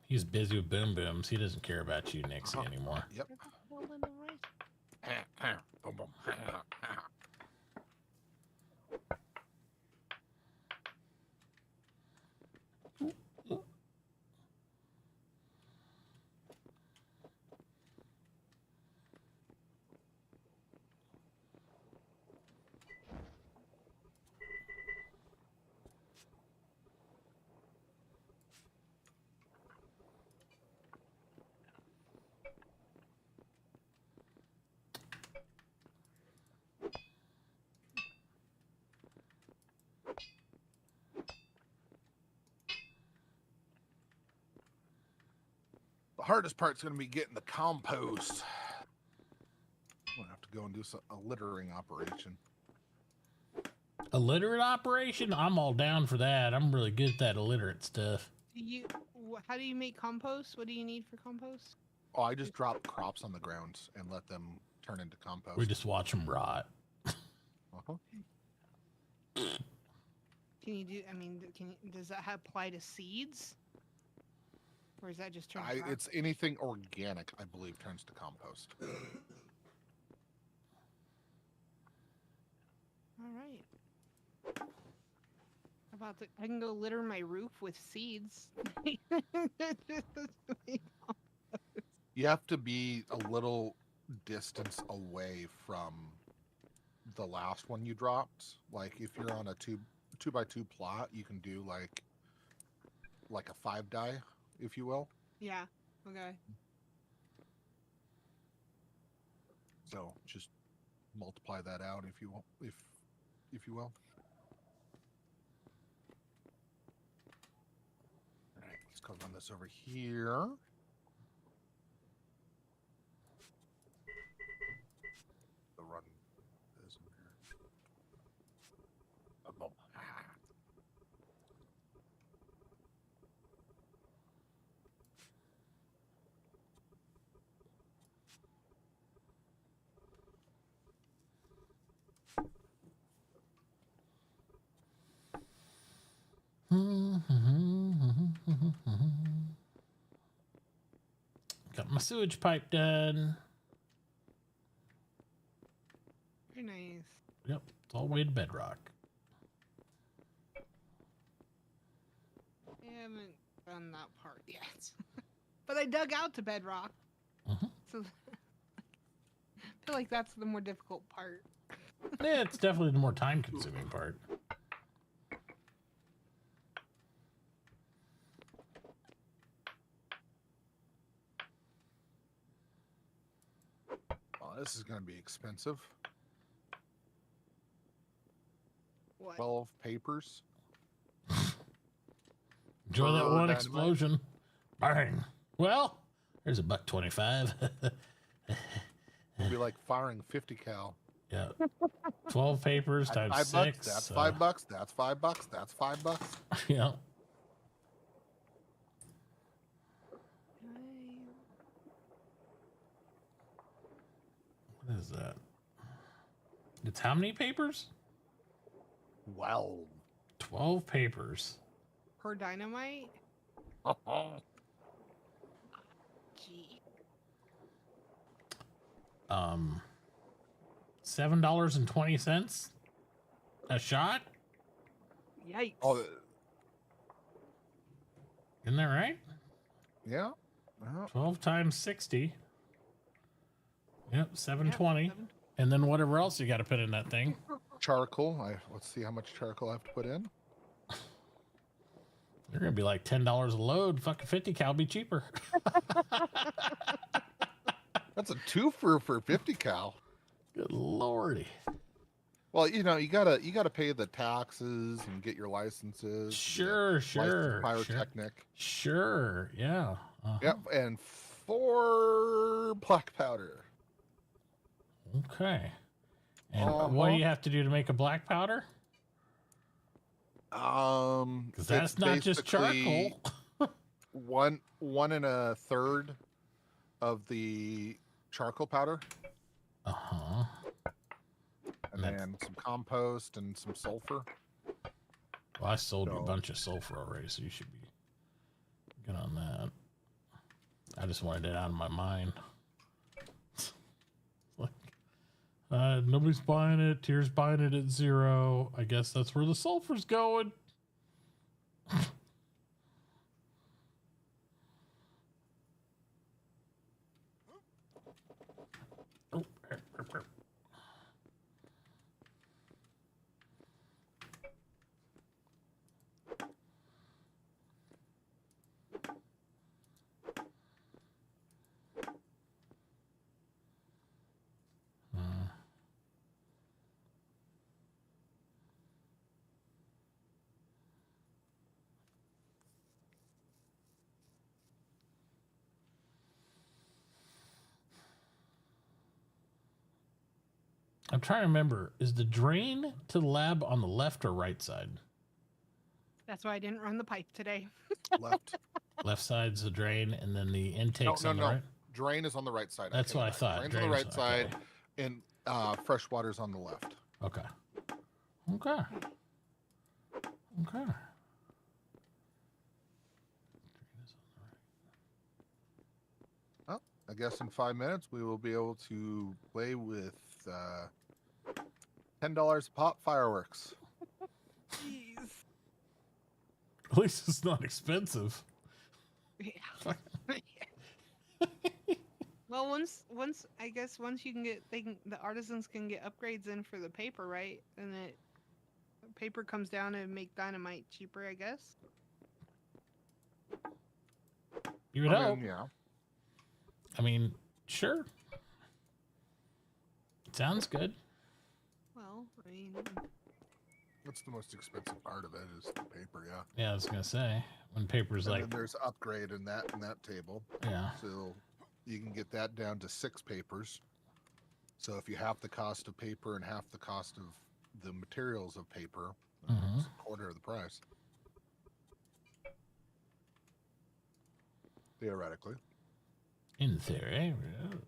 He's busy with boom booms. He doesn't care about you, Nixie, anymore. Yep. Boom, boom. The hardest part's going to be getting the compost. I'm going to have to go and do a littering operation. A literate operation? I'm all down for that. I'm really good at that illiterate stuff. How do you make compost? What do you need for compost? Oh, I just drop crops on the ground and let them turn into compost. We just watch them rot. Uh-huh. Can you do? I mean, does that apply to seeds? Or is that just turn? It's anything organic, I believe, turns to compost. All right. How about I can go litter my roof with seeds. You have to be a little distance away from the last one you dropped. Like if you're on a 2x2 plot, you can do like a 5 die, if you will. Yeah. Okay. So just multiply that out if you will, if you will. All right, let's go run this over here. The run is over here. Got my sewage pipe done. Very nice. Yep, it's all the way to bedrock. I haven't done that part yet. But I dug out to bedrock. So I feel like that's the more difficult part. Yeah, it's definitely the more time-consuming part. Oh, this is going to be expensive. What? 12 papers. Enjoy that one dynamite. explosion. Bang. Well, there's $1.25. It'd be like firing 50 cal. Yeah. 12 papers times $5. 6. That's $5. That's $5. That's $5. Yeah. What is that? It's how many papers? Well, 12 papers. Per dynamite? Gee. $7.20 a shot? Yikes. Oh, Isn't that right? yeah. 12 times 60. Yep, 720. And then whatever else you got to put in that thing. Charcoal. Let's see how much charcoal I have to put in. They're gonna be like $10 a load. Fucking 50 cal be cheaper. That's a twofer for 50 cal. Good lordy. Well, you gotta pay the taxes and get your licenses. Sure. Pyrotechnic. Sure. Yeah. Yep. And 4 black powder. Okay. And what do you have to do to make a black powder? Because that's not just charcoal. one and a third of the charcoal powder. And then some compost and some sulfur. Well, I sold you a bunch of sulfur already, so you should be good on that. I just wanted it out of my mind. Nobody's buying it. Tier's buying it at 0. I guess that's where the sulfur's going. Oh, I'm trying to remember. Is the drain to the lab on the left or right side? That's why I didn't run the pipe today. Left. Left side's the drain, and then the intake's on the right? Drain is on the right side. That's what I thought. Drain's on the right side, and fresh water's on the left. Okay. Well, I guess in 5 minutes we will be able to play with $10 pop fireworks. Jeez. At least it's not expensive. Yeah. Well, once I guess once you can get the artisans can get upgrades in for the paper, right? And paper comes down and make dynamite cheaper, I guess. You would hope. Yeah. I mean, sure. Sounds good. Well, I mean, That's the most expensive part of it is the paper, yeah. Yeah, I was gonna say when paper's And like then there's upgrade in that table. Yeah. So you can get that down to 6 papers. So if you half the cost of paper and half the cost of the materials of paper, it's a quarter of the price. Theoretically. in theory. Yes.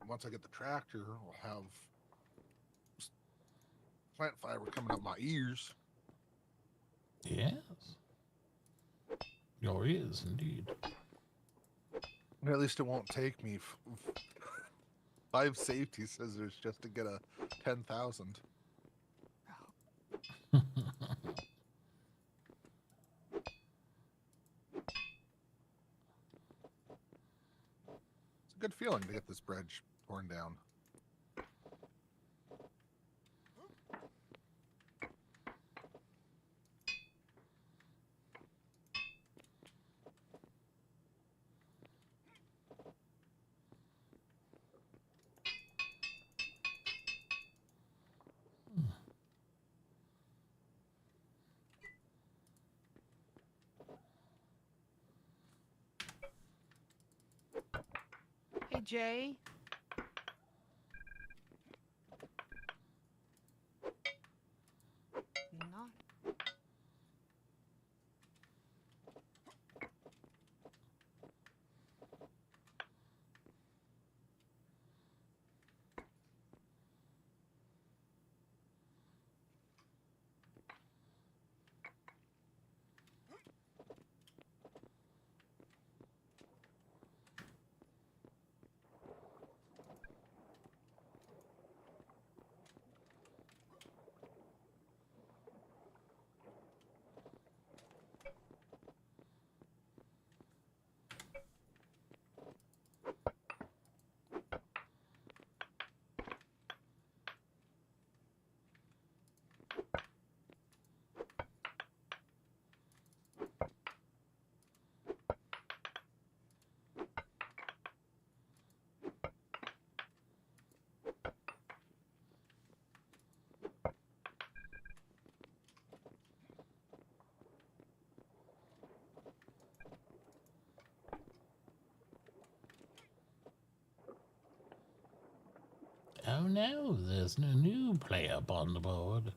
Once I get the tractor, I'll have plant fiber coming up my ears. Yes. Oh, he is indeed. At least it won't take me. 5 safety scissors just to get a 10,000. It's a good feeling to get this bridge torn down. Hey, Jay. Not. Oh no, there's no new player on the board.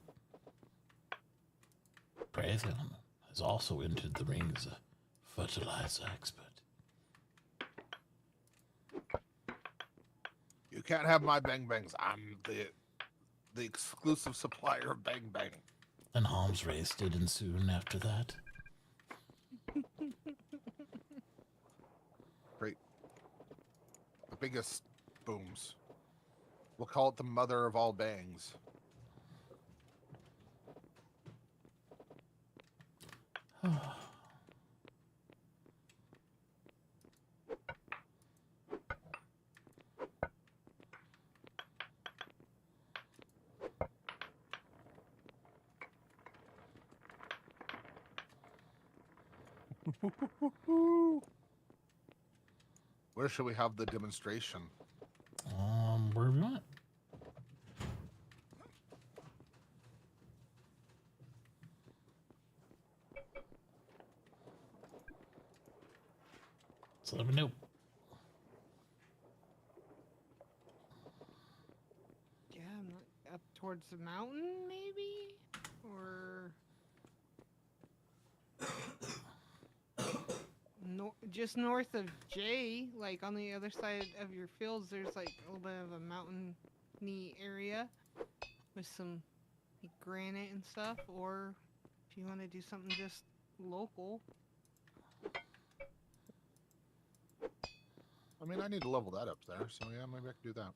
Braithon has also entered the ring as a fertilizer expert. You can't have my bang bangs. I'm the exclusive supplier of bang bang. An arms race did ensue after that. Great. The biggest booms. We'll call it the mother of all bangs. Where should we have the demonstration? Where we want. So let me know. Yeah, I'm not up towards the mountain, maybe? Or just north of J, like on the other side of your fields, there's like a little bit of a mountainy area with some like, granite and stuff. Or if you want to do something just local. I mean, I need to level that up there, so yeah, maybe I can do that.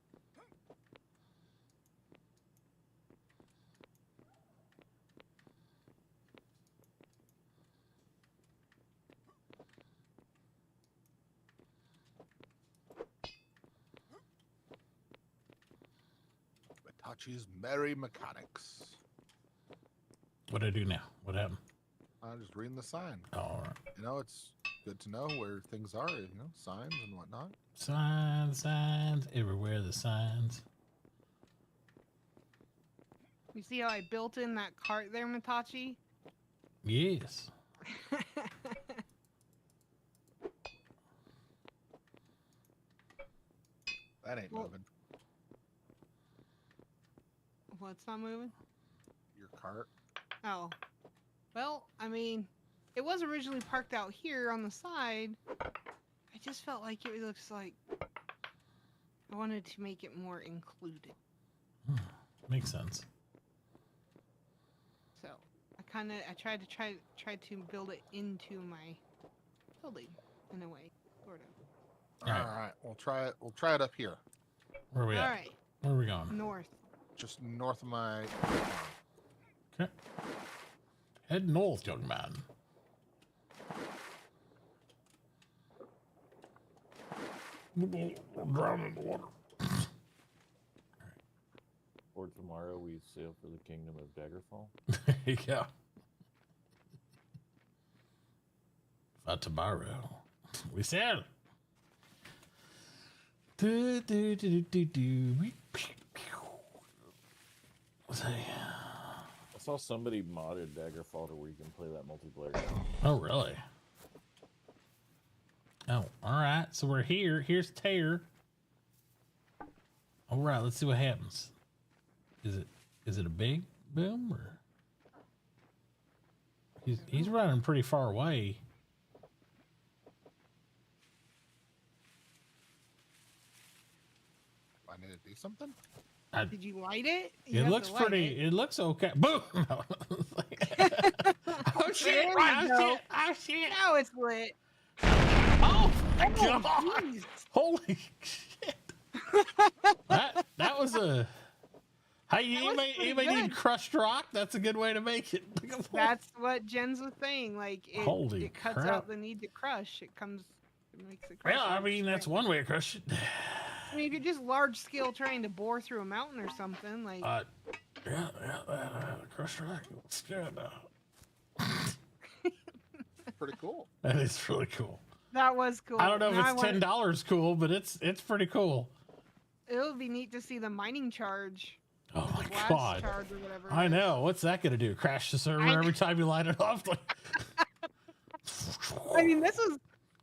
Mitauchi's Merry Mechanics. What'd I do now? What happened? I'm just reading the sign. Oh, all right. You know, it's good to know where things are, you know, signs and whatnot. Signs, everywhere the signs. You see how I built in that cart there, Mitauchi? Yes. That ain't moving. What's not moving? Your cart. Oh. Well, I mean, it was originally parked out here on the side. I just felt like it looks like I wanted to make it more included. Makes sense. So I tried to build it into my building in a way, sort of. All right, we'll try it up here. Where are we at? All right. Where are we going? North. Just north of my. Okay. Head north, young man. I'm drowning in the water. Or tomorrow we sail for the kingdom of Daggerfall. Yeah. For tomorrow, we sail. Do, do, do, do, do. I saw somebody modded Daggerfall to where you can play that multiplayer. Oh, really? Oh, all right. So we're here. Here's Tear. All right, let's see what happens. Is it a big boom or he's running pretty far away. I need to do something. Did you light it? You It have looks to light pretty. It looks okay. Boom! oh shit! There you Oh go. shit! Oh shit! Now it's lit. Oh my Oh, god! jeez. Holy shit! that was a. Hey, you may pretty need good. crushed rock. That's a good way to make it. That's what Jen's was saying. Like Holy it cuts crap. out the need to crush. It makes it crush. Well, I large mean, that's strength. one way to crush it. I mean, if you're just large scale trying to bore through a mountain or something, like crushed rock. It's good. Pretty cool. That is really cool. that was cool. I don't know Now if it's $10 cool, but it's pretty cool. It would be neat to see the mining charge. Oh the my blast god! charge or whatever. I know. What's that gonna do? Crash the server every time you light it off? I mean, this is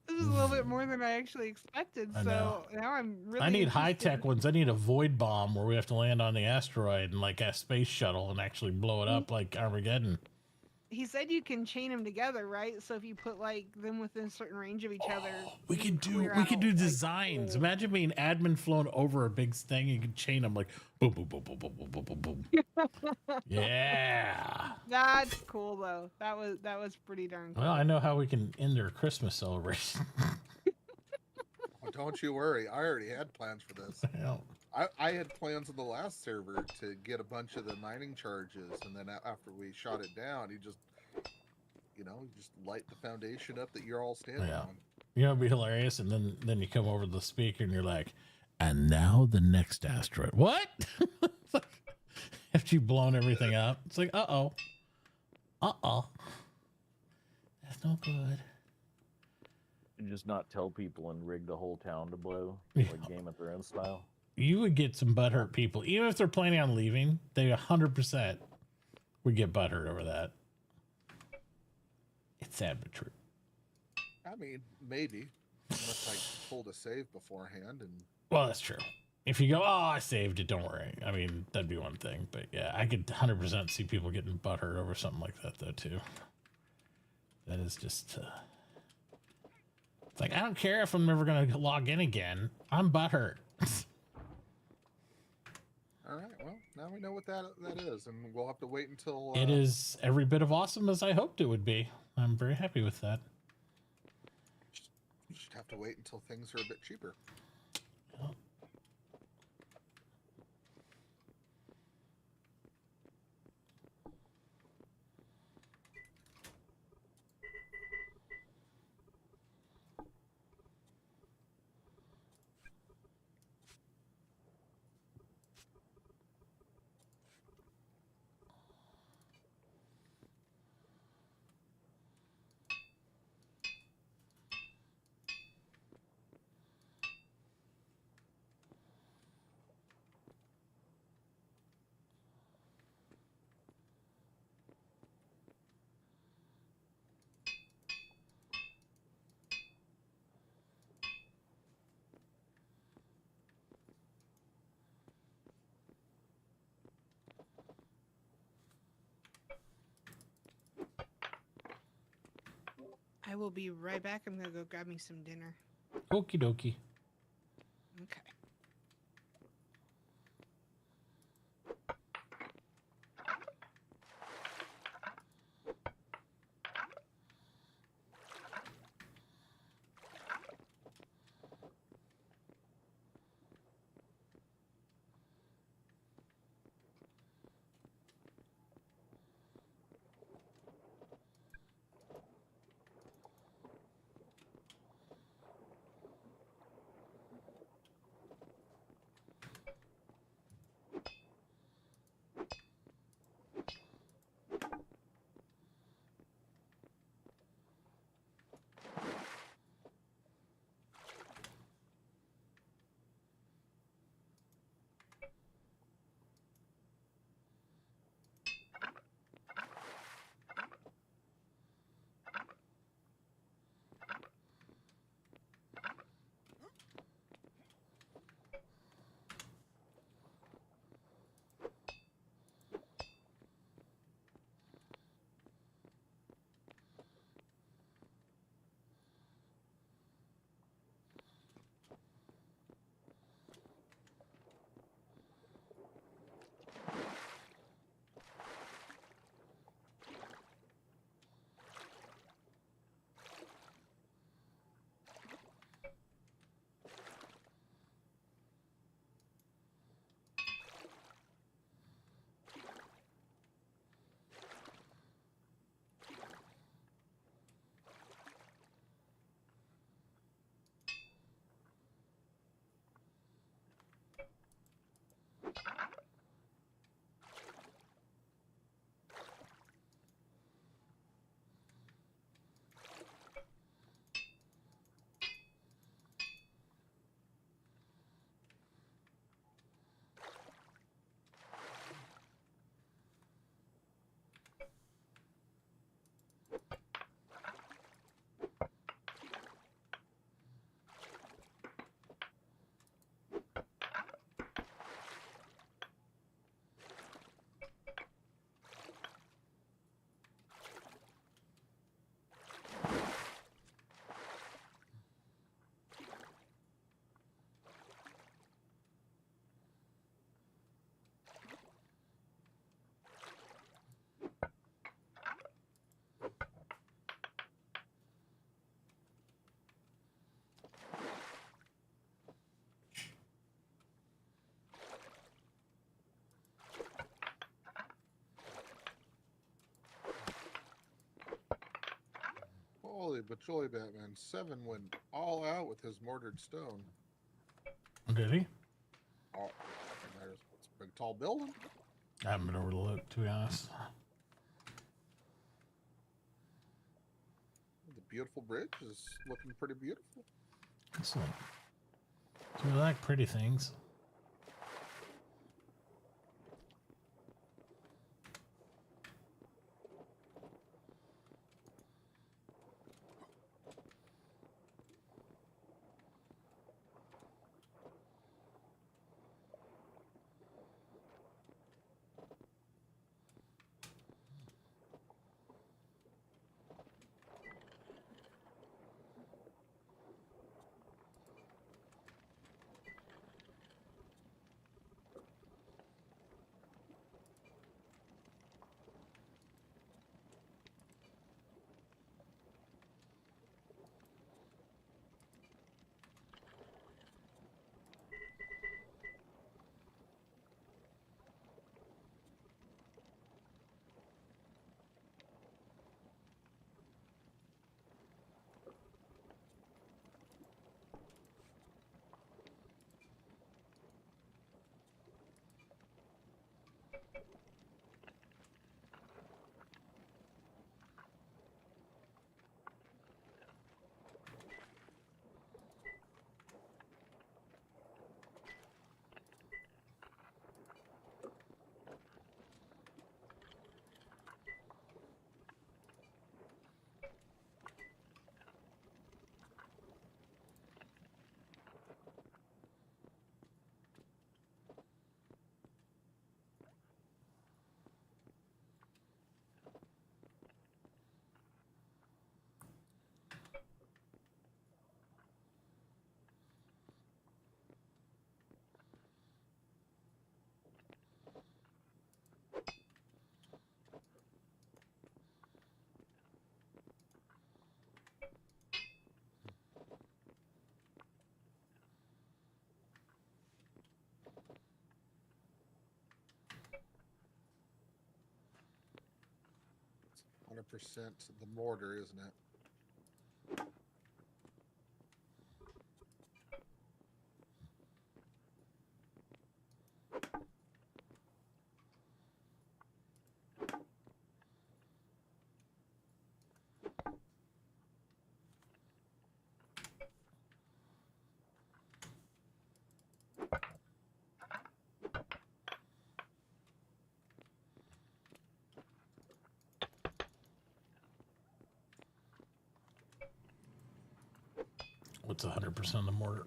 a little bit more than I actually expected. I So know. now I'm really. I need high interested. tech ones. I need a void bomb where we have to land on the asteroid and like a space shuttle and actually blow it up like Armageddon. He said you can chain them together, right? So if you put like them within a certain range of each other, We you could clear do out, designs. like, Imagine being admin flown over a big thing. You could chain them like boom, boom, boom, boom, boom, boom, boom, boom, boom. Yeah. That's cool though. That was pretty darn cool. Well, I know how we can end their Christmas celebration. Well, don't you worry. I already had plans for this. Yeah. I had plans on the last server to get a bunch of the mining charges, and then after we shot it down, you just light the foundation up that you're all standing Yeah. on. You know, it'd be hilarious. And then you come over to the speaker and you're like, and now the next asteroid. What? It's like, after you've blown everything up, it's like, uh-oh. Uh-oh. That's no good. And just not tell people and rig the whole town to blow, Yeah. like Game of Thrones style. You would get some butthurt people. Even if they're planning on leaving, they 100% would get butthurt over that. It's sad but true. I mean, maybe. Unless I pulled a save beforehand and Well, that's true. If you go, oh, I saved it, don't worry. I mean, that'd be one thing. But yeah, I could 100% see people getting butthurt over something like that, though, too. That is just... it's like, I don't care if I'm never going to log in again. I'm butthurt. all right, well, now we know what that is, and we'll have to wait until It is every bit of awesome as I hoped it would be. I'm very happy with that. just have to wait until things are a bit cheaper. I will be right back. I'm gonna go grab me some dinner. Okie dokie. Okay. but Joy Batman 7 went all out with his mortared stone. Did he? Oh, and it's a big tall building. I haven't been over to look, to be honest. The beautiful bridge is looking pretty beautiful. Excellent. So we like pretty things. %, the mortar, isn't it? What's 100% of the mortar?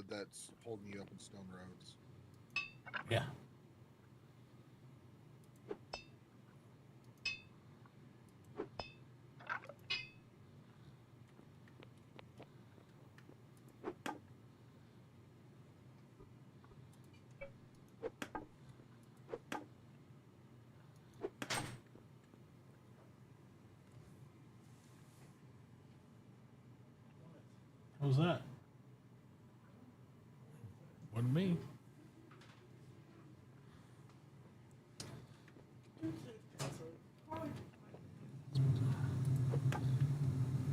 That's holding you up in stone roads. Yeah. What was that? Wasn't me.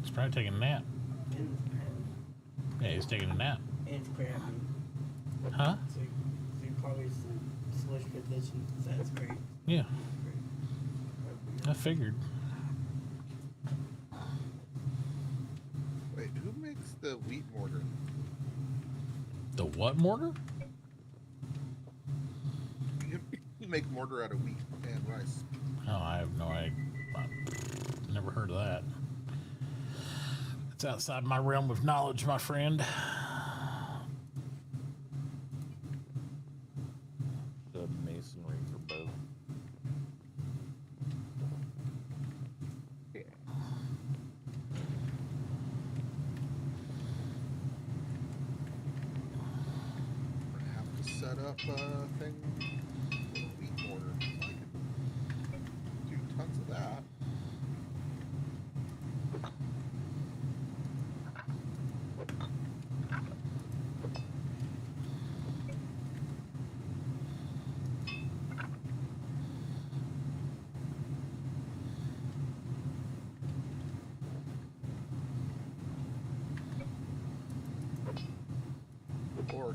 He's probably taking a nap. Yeah, he's taking a nap. And it's cramping. Huh? So you probably slush condition. That's great. Yeah. I figured. Wait, who makes the wheat mortar? The what mortar? You make mortar out of wheat and rice. Oh, I have no idea. I've never heard of that. It's outside my realm of knowledge, my friend. The masonry for both. Yeah. We're gonna have to set up a thing with a wheat mortar. I can do tons of that.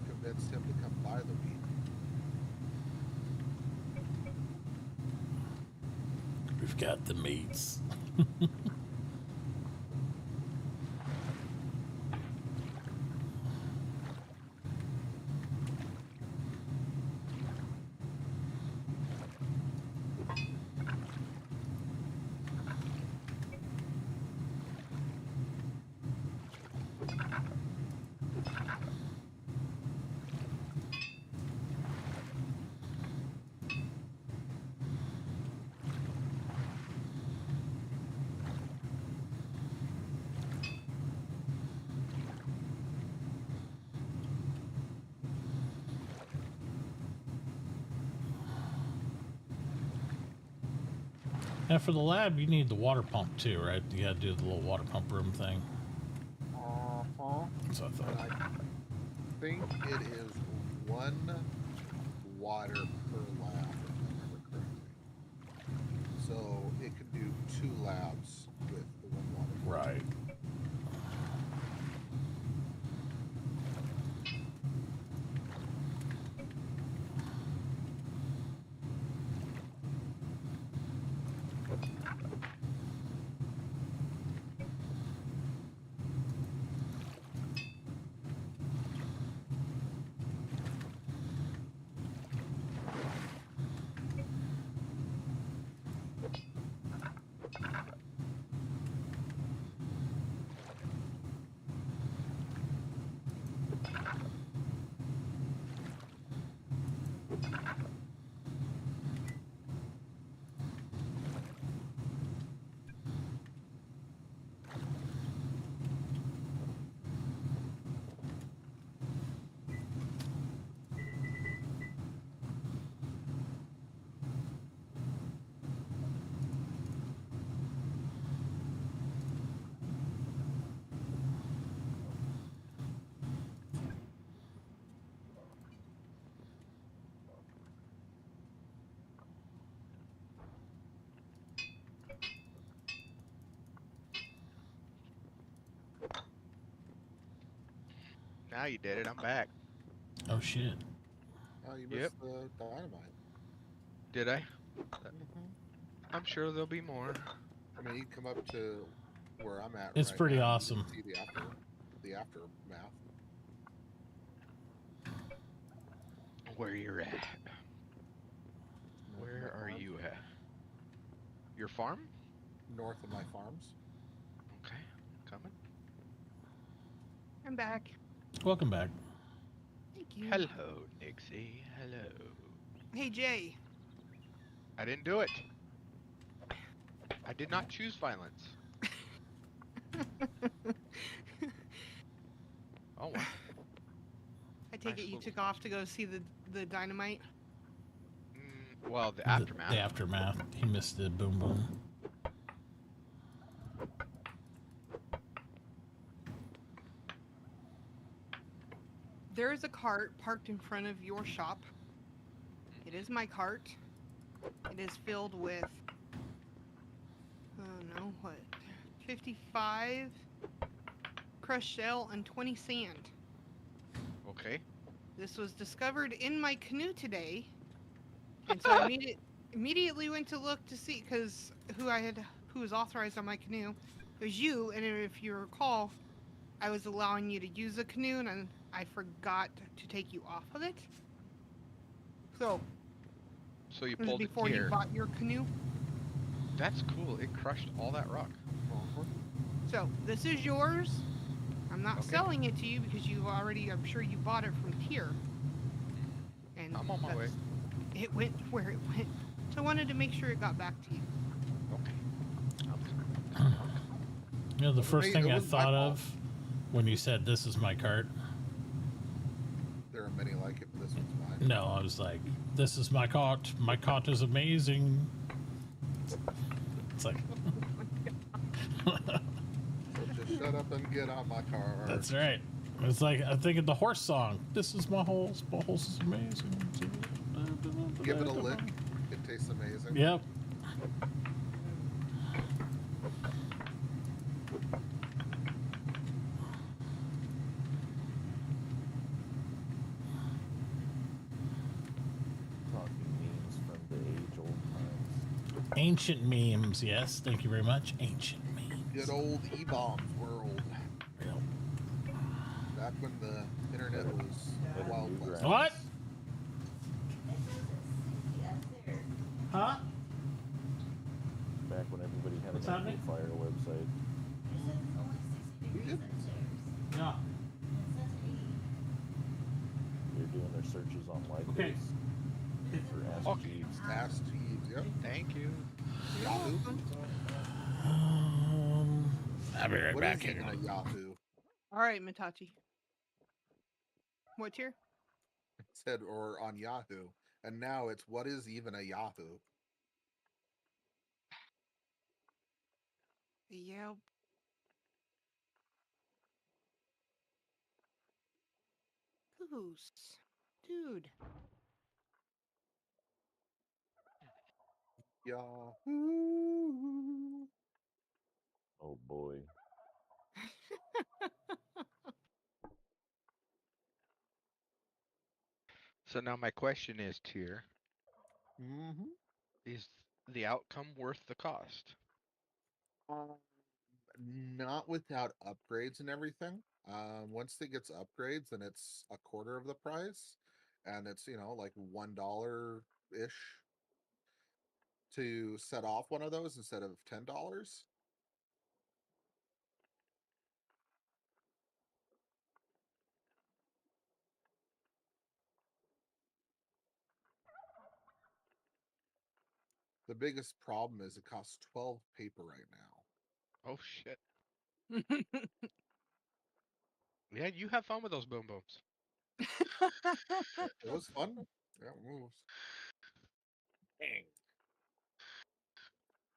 convinced him to come buy the weed. We've got the meats. Now for the lab, you need the water pump too, right? You got to do the little water pump room thing. Uh-huh. That's what I thought. I think it is 1 water per lab, if I remember correctly. So it can do 2 labs with the 1 water. Right. Now you did it. I'm back. Oh shit. Oh, you Yep. missed the dynamite. Did I? Mm-hmm. I'm sure there'll be more. I mean, you come up to where I'm at. It's right pretty now, awesome. You can see the aftermath. Where you're at? North of Where my are farm. you at? Your farm? North of my farms. Okay, coming. I'm back. Welcome back. Thank you. Hello, Nixie. Hello. Hey, Jay. I didn't do it. I did not choose violence. Oh, wow. I take Nice it you little- took off to go see the dynamite? Well, the aftermath. The aftermath. He missed the boom boom. There is a cart parked in front of your shop. It is my cart. It is filled with, oh no, what, 55 crushed shell and 20 sand. Okay. This was discovered in my canoe today, and so I immediately went to look to see, because who was authorized on my canoe, it was you, and if you recall, I was allowing you to use the canoe, and I forgot to take you off of it. So you it was pulled before it here. you bought your canoe. That's cool. It crushed all that rock. So this is yours. I'm not Okay. selling it to you because I'm sure you bought it from Tier. And I'm on my way. It went where it went. So I wanted to make sure it got back to you. Okay. You know, the first thing I was my thought fault. of when you said this is my cart. There are many like it, but this one's mine. No, I was like, this is my cart. My cart is amazing. It's like, So just shut up and get on my car. that's right. It's like I'm thinking the horse song. This is my horse. My horse is amazing. Give it a lick. It tastes amazing. Yep. Ancient memes, yes. Thank you very much. Ancient memes. Good old E-Bombs world. Yep. Back when the internet was At a wild west. What? Huh? Back when everybody had What's an happening? amplifier website. We didn't. No. They're doing their searches on MySpace Okay. for Ask Okay. Jeeves. Ask Jeeves. Yep. Thank you. Yahoo. I'll be right What back. is even a Yahoo? All right, Mitauchi. What tier? It said or on Yahoo, and now it's what is even a Yahoo? Yep. Goose. Dude. Yahoo. Oh boy. So now my question is, Tier, Mm-hmm. is the outcome worth the cost? Not without upgrades and everything. Once it gets upgrades, then it's a quarter of the price, and it's like $1 ish to set off one of those instead of $10. The biggest problem is it costs 12 paper right now. Oh shit. Yeah, you have fun with those boom booms. It was fun. Yeah, it was. Dang.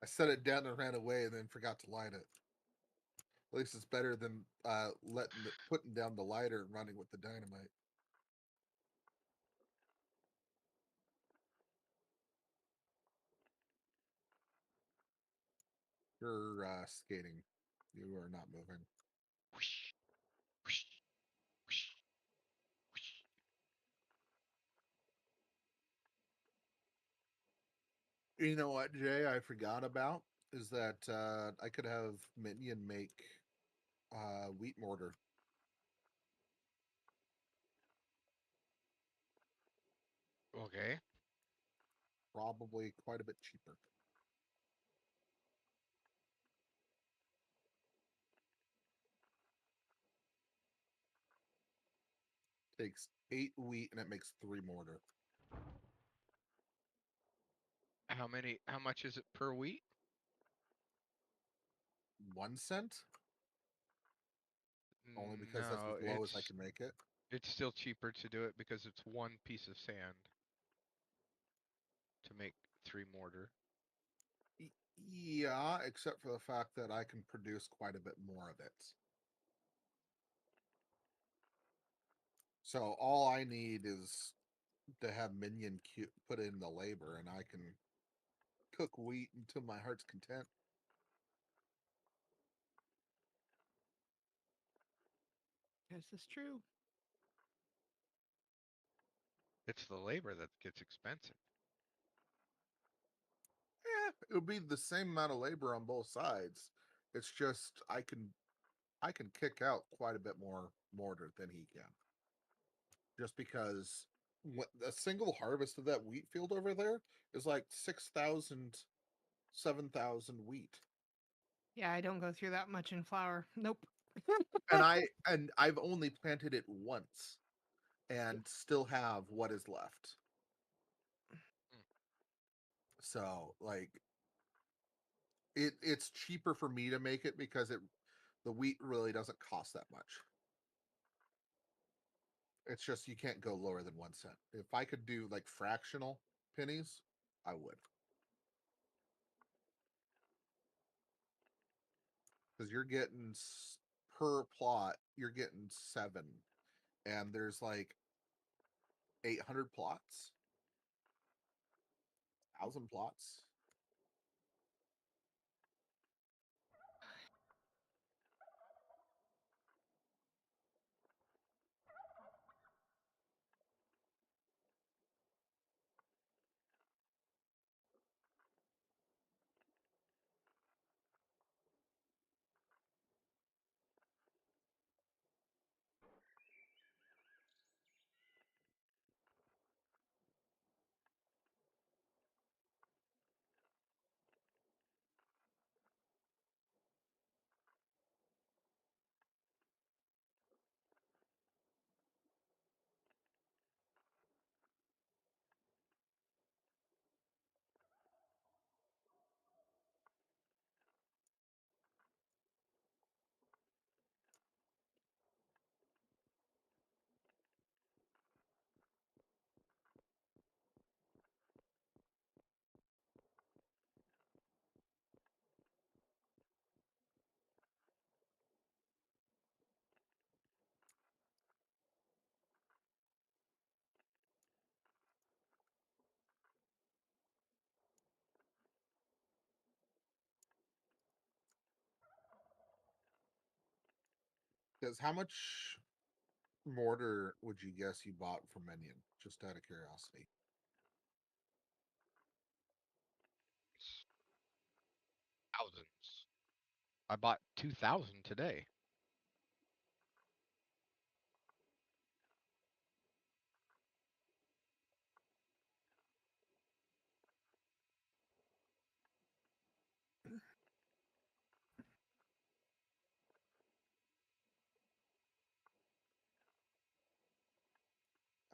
I set it down and ran away and then forgot to light it. At least it's better than putting down the lighter and running with the dynamite. You're skating. You are not moving. Whoosh, whoosh, whoosh, whoosh. You know what, Jay? I forgot about is that I could have Minion make wheat mortar. Okay. Probably quite a bit cheaper. Takes 8 wheat and it makes 3 mortar. How much is it per wheat? 1 cent? Only because that's No, as low as I can make it. it's still cheaper to do it because it's one piece of sand to make 3 mortar. Yeah, except for the fact that I can produce quite a bit more of it. So all I need is to have Minion put in the labor, and I can cook wheat until my heart's content. This is true. It's the labor that gets expensive. It would be the same amount of labor on both sides. It's just I can kick out quite a bit more mortar than he can. Just because a single harvest of that wheat field over there is like 6,000, 7,000 wheat. Yeah, I don't go through that much in flour. Nope. and I've only planted it once and still have what is left. So like it's cheaper for me to make it because the wheat really doesn't cost that much. It's just you can't go lower than 1 cent. If I could do like fractional pennies, I would. Because you're getting per plot, you're getting 7, and there's like 800 plots, 1,000 plots. Because how much mortar would you guess you bought from Minion? Just out of curiosity. Thousands. I bought 2,000 today.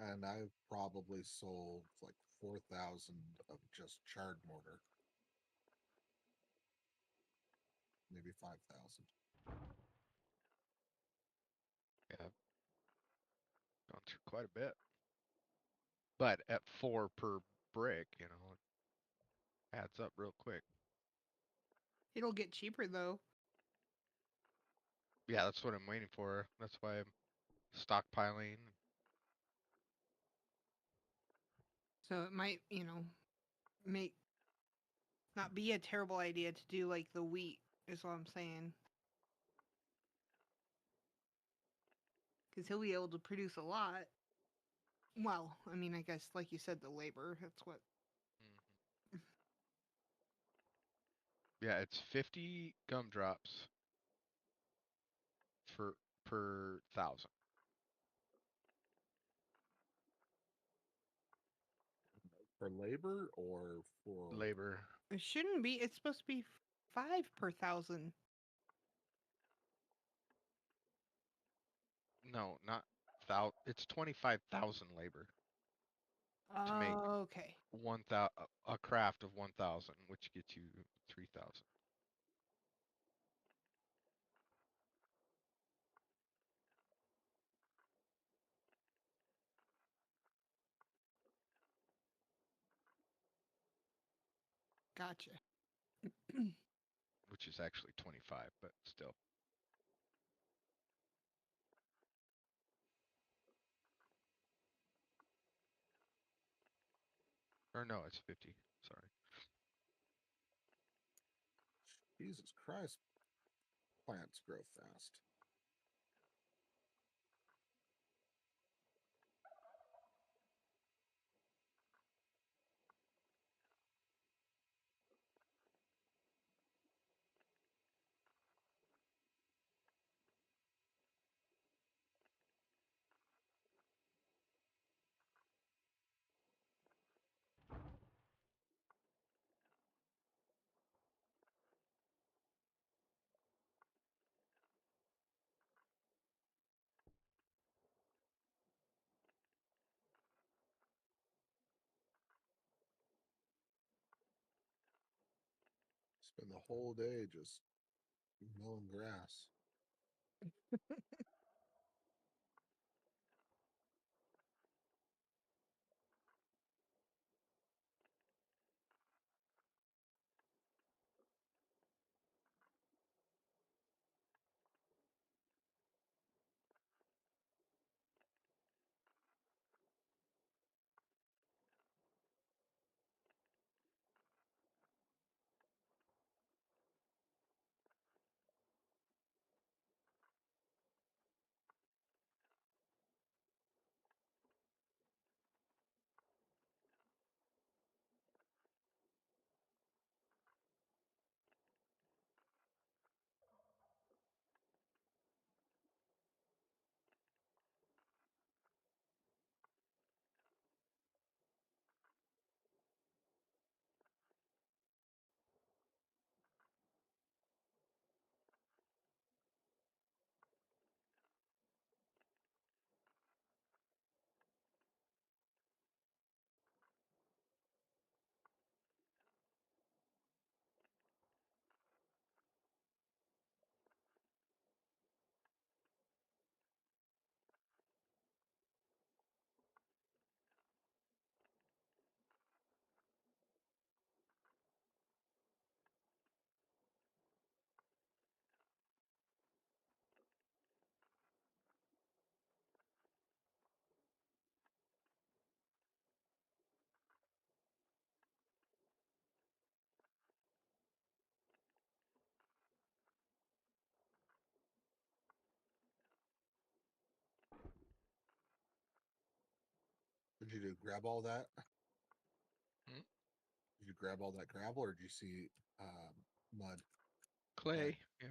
And I've probably sold like 4,000 of just charred mortar. Maybe 5,000. Yeah, gone through quite a bit. But at 4 per brick, you know, it adds up real quick. It'll get cheaper though. Yeah, that's what I'm waiting for. That's why I'm stockpiling. So it might, make not be a terrible idea to do like the wheat, is what I'm saying. Because he'll be able to produce a lot. Well, I mean, I guess, like you said, the labor, that's what. Yeah, it's 50 gumdrops for per 1,000. For labor or for labor? It shouldn't be. It's supposed to be 5 per 1,000. No, not thou. It's 25,000 labor to make Oh, okay. a craft of 1,000, which gets you 3,000. Gotcha. Which is actually 25, but still. Or no, it's 50. Sorry. Jesus Christ. Plants grow fast. Spend the whole day just mowing grass. did you do? Grab all that? Hmm? Did you grab all that gravel, or did you see mud? Clay. Yeah.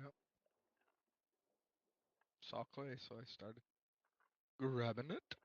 Saw clay, so I started grabbing it.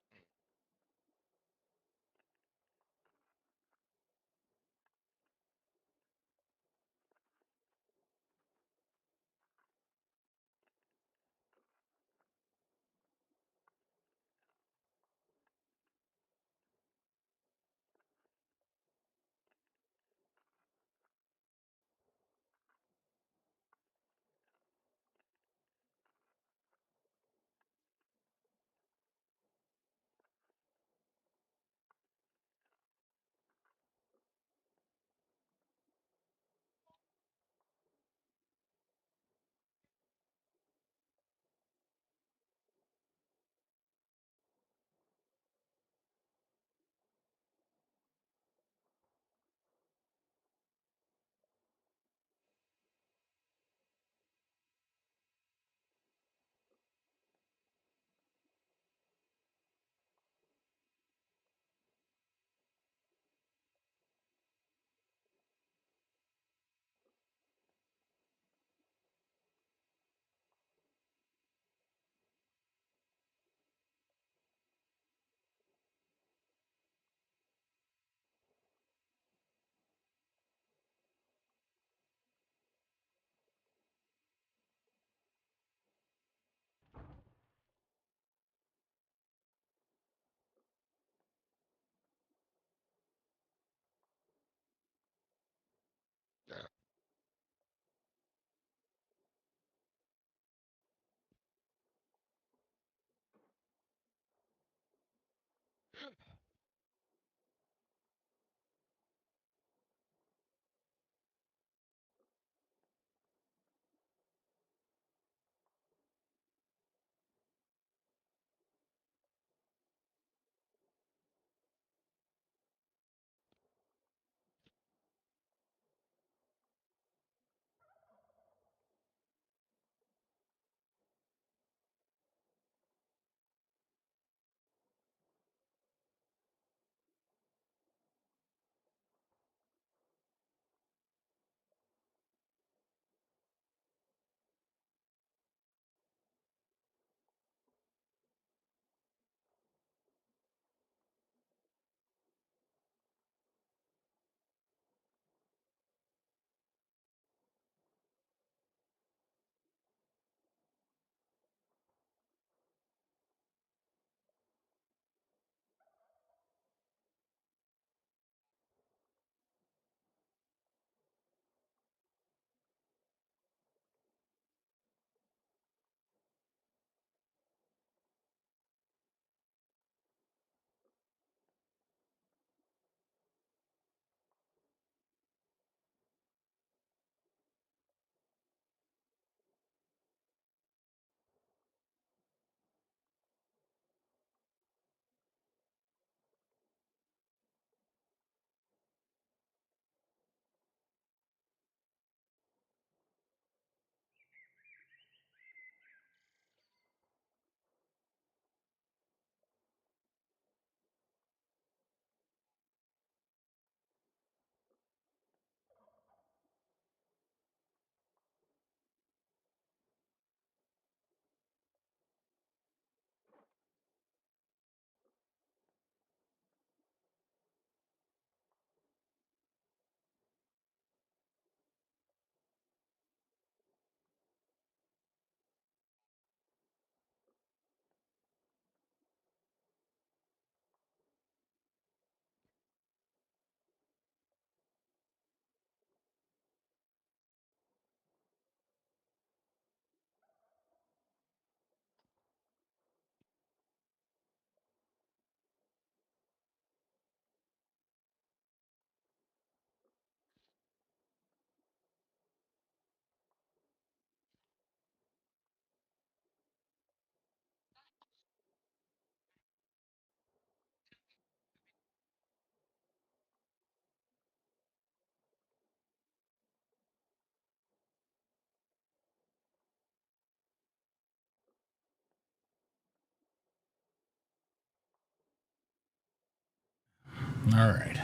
All right.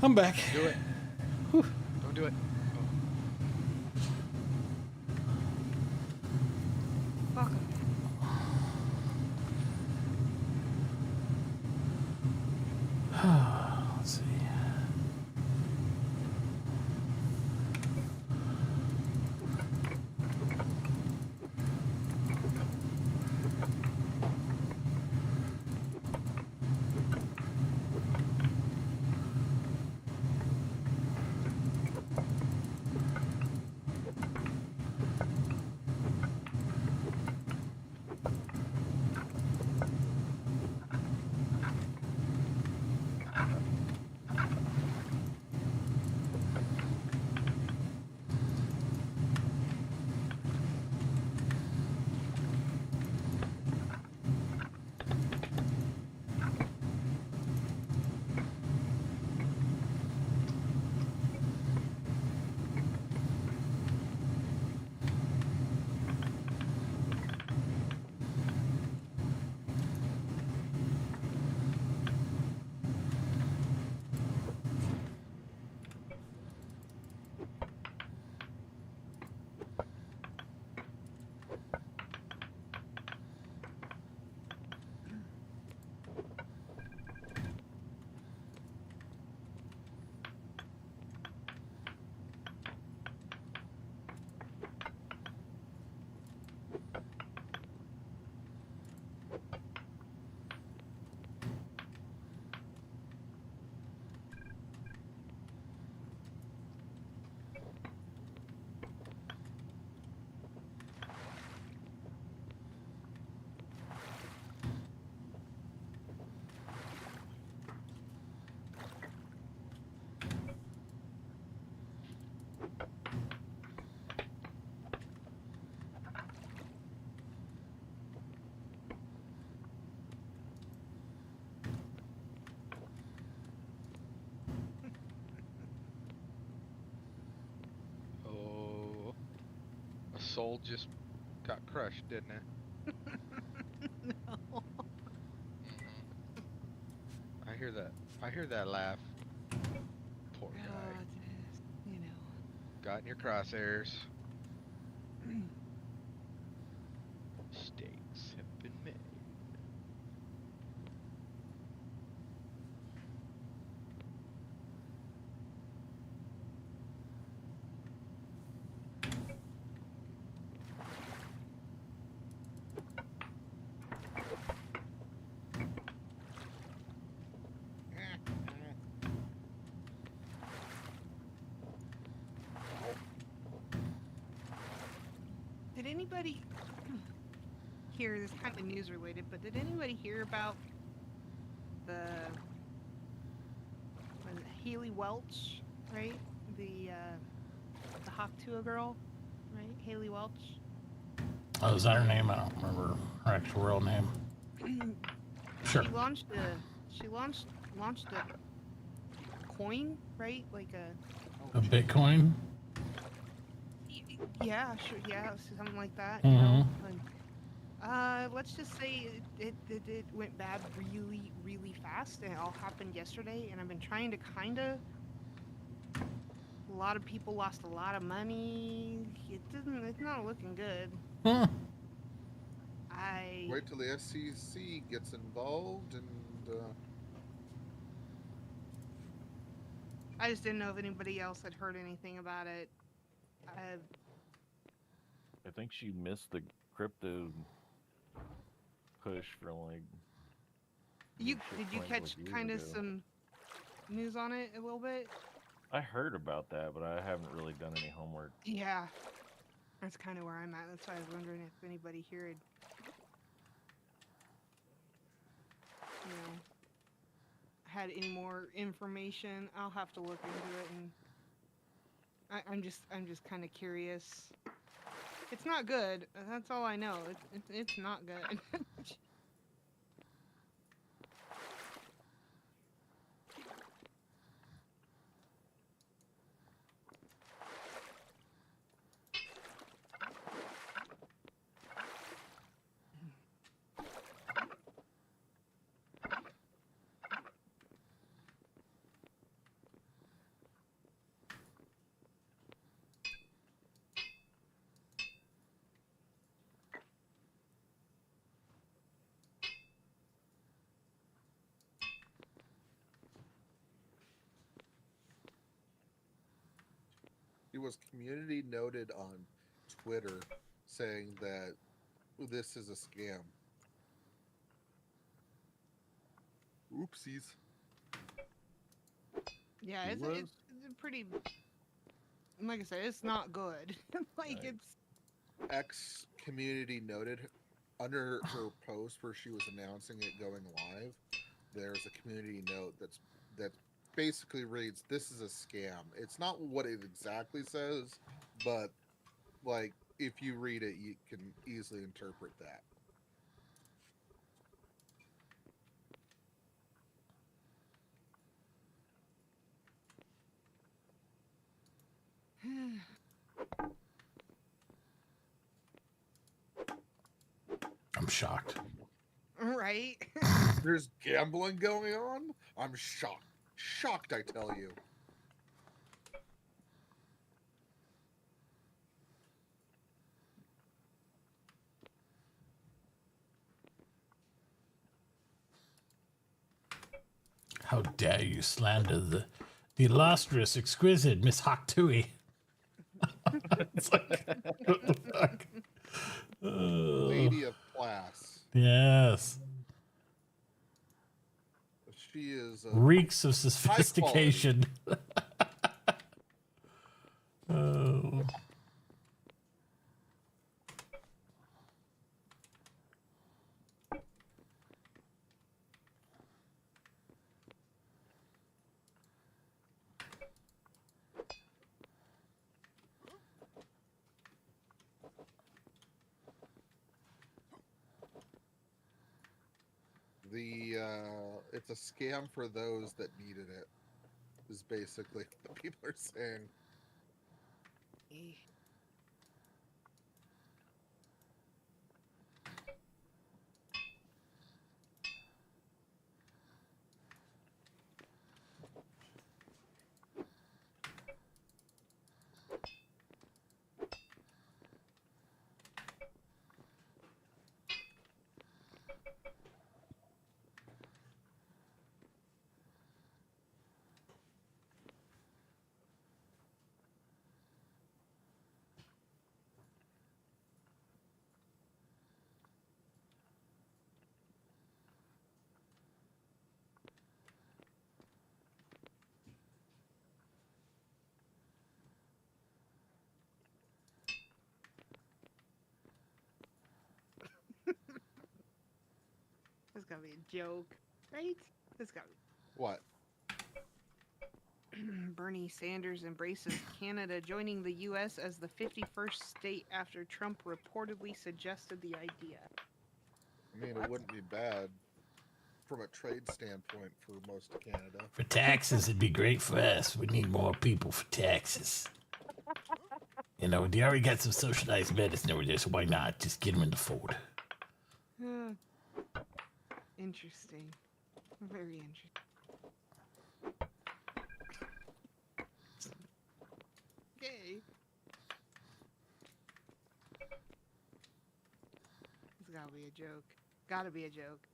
I'm back. Do it. Whew. Don't do it. Fuck 'em. Let's see. Oh, a soul just got crushed, didn't it? No. Mm-hmm. I hear that. I hear that laugh. Poor guy. Just, you know. Got in your crosshairs. Mistakes have been made. Did anybody hear this kind of news related, but did anybody hear about the when Haley Welch, right? The Hawk girl, right? Haley Welch. Oh, is that her name? I don't remember her actual real name. Sure. She launched a coin, right? Like A Bitcoin? yeah, sure, yeah, something like that. Mhm. You know, and, let's just say it went bad really, really fast, and it all happened yesterday. And I've been trying to a lot of people lost a lot of money. It's not looking good. Huh. Wait till the SEC gets involved and. I just didn't know if anybody else had heard anything about it. I think she missed the crypto push for like. Did you shitcoins catch like years kind of ago. some news on it a little bit? I heard about that, but I haven't really done any homework. Yeah, that's kind of where I'm at. That's why I was wondering if anybody here had, had any more information. I'll have to look into it, and I'm just kind of curious. It's not good. That's all I know. It's not good. was community noted on Twitter saying that this is a scam. Oopsies. Yeah, He it's was? a pretty. Like I said, it's not good. Like Right. it's. X community noted under her post where she was announcing it going live. There's a community note that basically reads, "This is a scam." It's not what it exactly says, but like if you read it, you can easily interpret that. I'm shocked. Right? There's gambling going on? I'm shocked. Shocked, I tell you. How dare you slander the illustrious, exquisite Miss Haktui? It's like, what the fuck? Lady of class. Yes. She is Reeks of high sophistication. Oh. It's a scam for those that needed it, is basically what people are saying. This gotta be a joke, right? This gotta be. What? Bernie Sanders embraces Canada joining the U.S. as the 51st state after Trump reportedly suggested the idea. I mean, it wouldn't be bad from a trade standpoint for most of Canada. For taxes, it'd be great for us. We need more people for taxes. You know, they already got some socialized medicine over there, so why not? Just get them in the fold. Interesting. Very interesting. Okay. It's gotta be a joke. Gotta be a joke.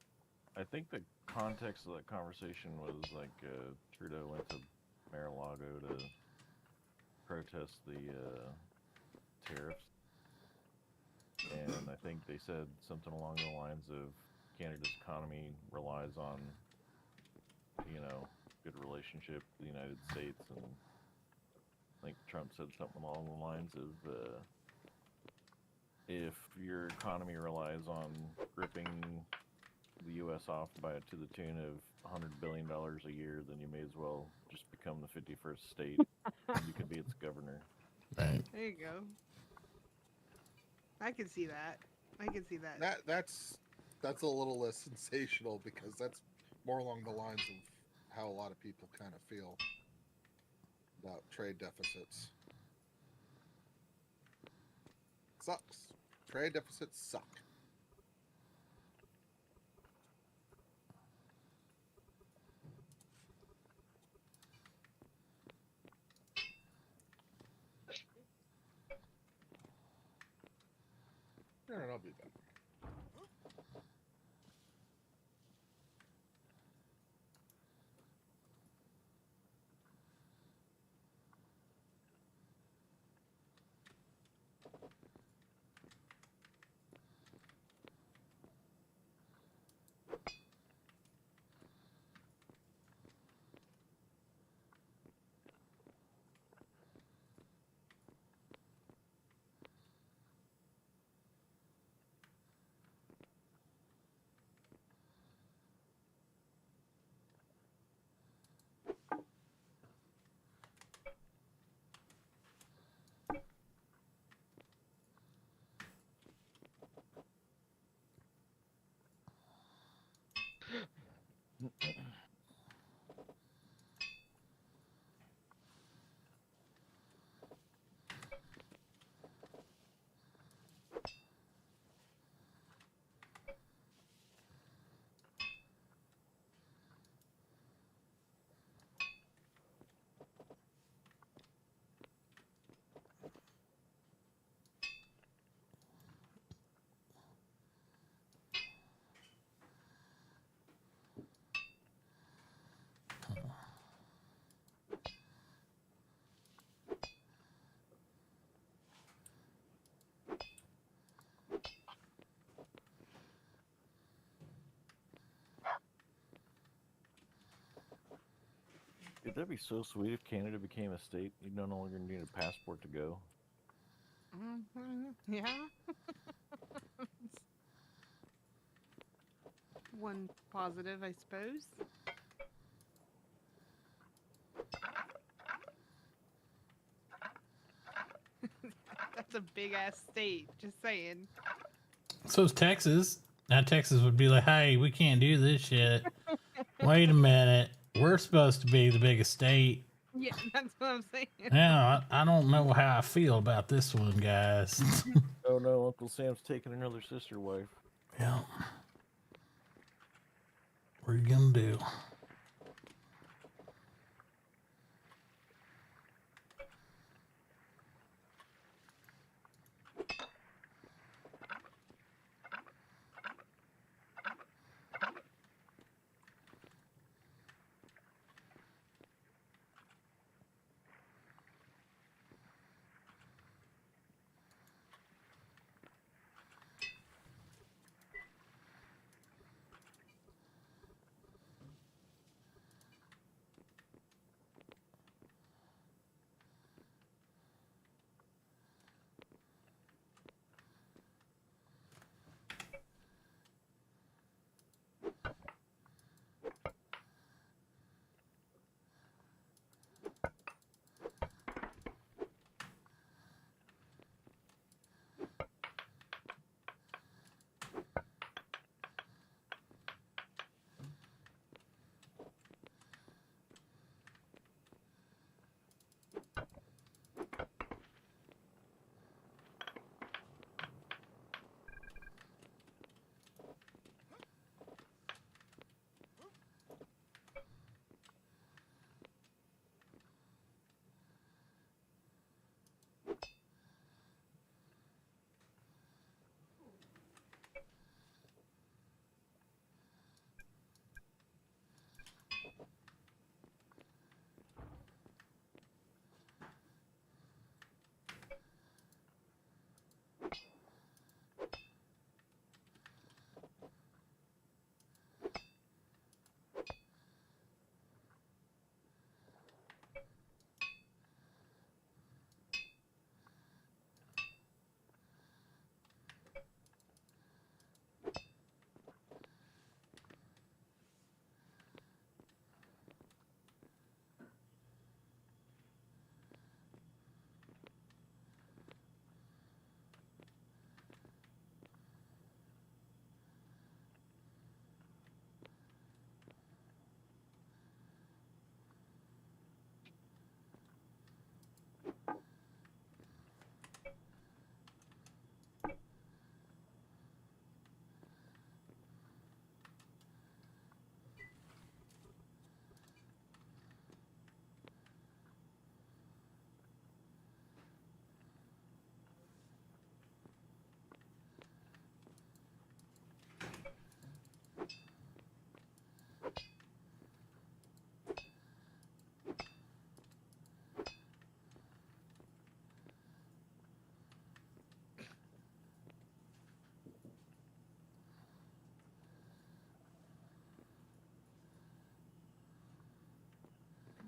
I think the context of that conversation was like Trudeau went to Mar-a-Lago to protest the tariffs, and I think they said something along the lines of Canada's economy relies on, you know, good relationship with the United States, and I think Trump said something along the lines of if your economy relies on ripping the U.S. off to the tune of $100 billion a year, then you may as well just become the 51st state, and you could be its governor. Right. There you go. I can see that. I can see that. That's a little less sensational because that's more along the lines of how a lot of people kind of feel about trade deficits. Sucks. Trade deficits suck. Alright, I'll be back. That'd be so sweet if Canada became a state. You no longer need a passport to go. Yeah. One positive, I suppose. That's a big ass state. Just saying. So's Texas. Now Texas would be like, hey, we can't do this shit. Wait a minute. We're supposed to be the biggest state. Yeah, that's what I'm saying. Yeah, I don't know how I feel about this one, guys. Oh no, Uncle Sam's taking another sister wife. Yeah. What are you gonna do?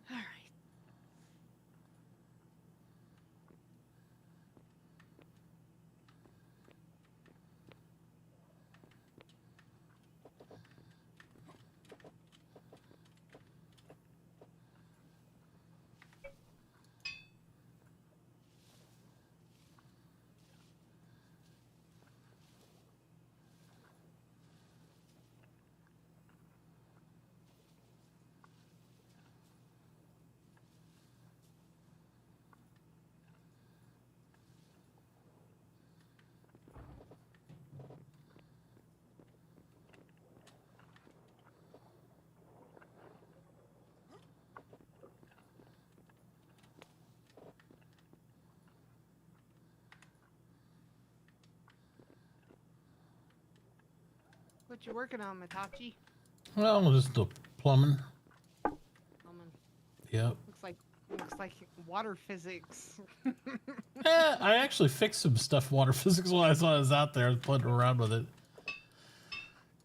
All right. What you working on, Mitauchi? Well, just the plumbing. Yep. Looks like water physics. Yeah, I actually fixed some stuff water physics while I was out there playing around with it.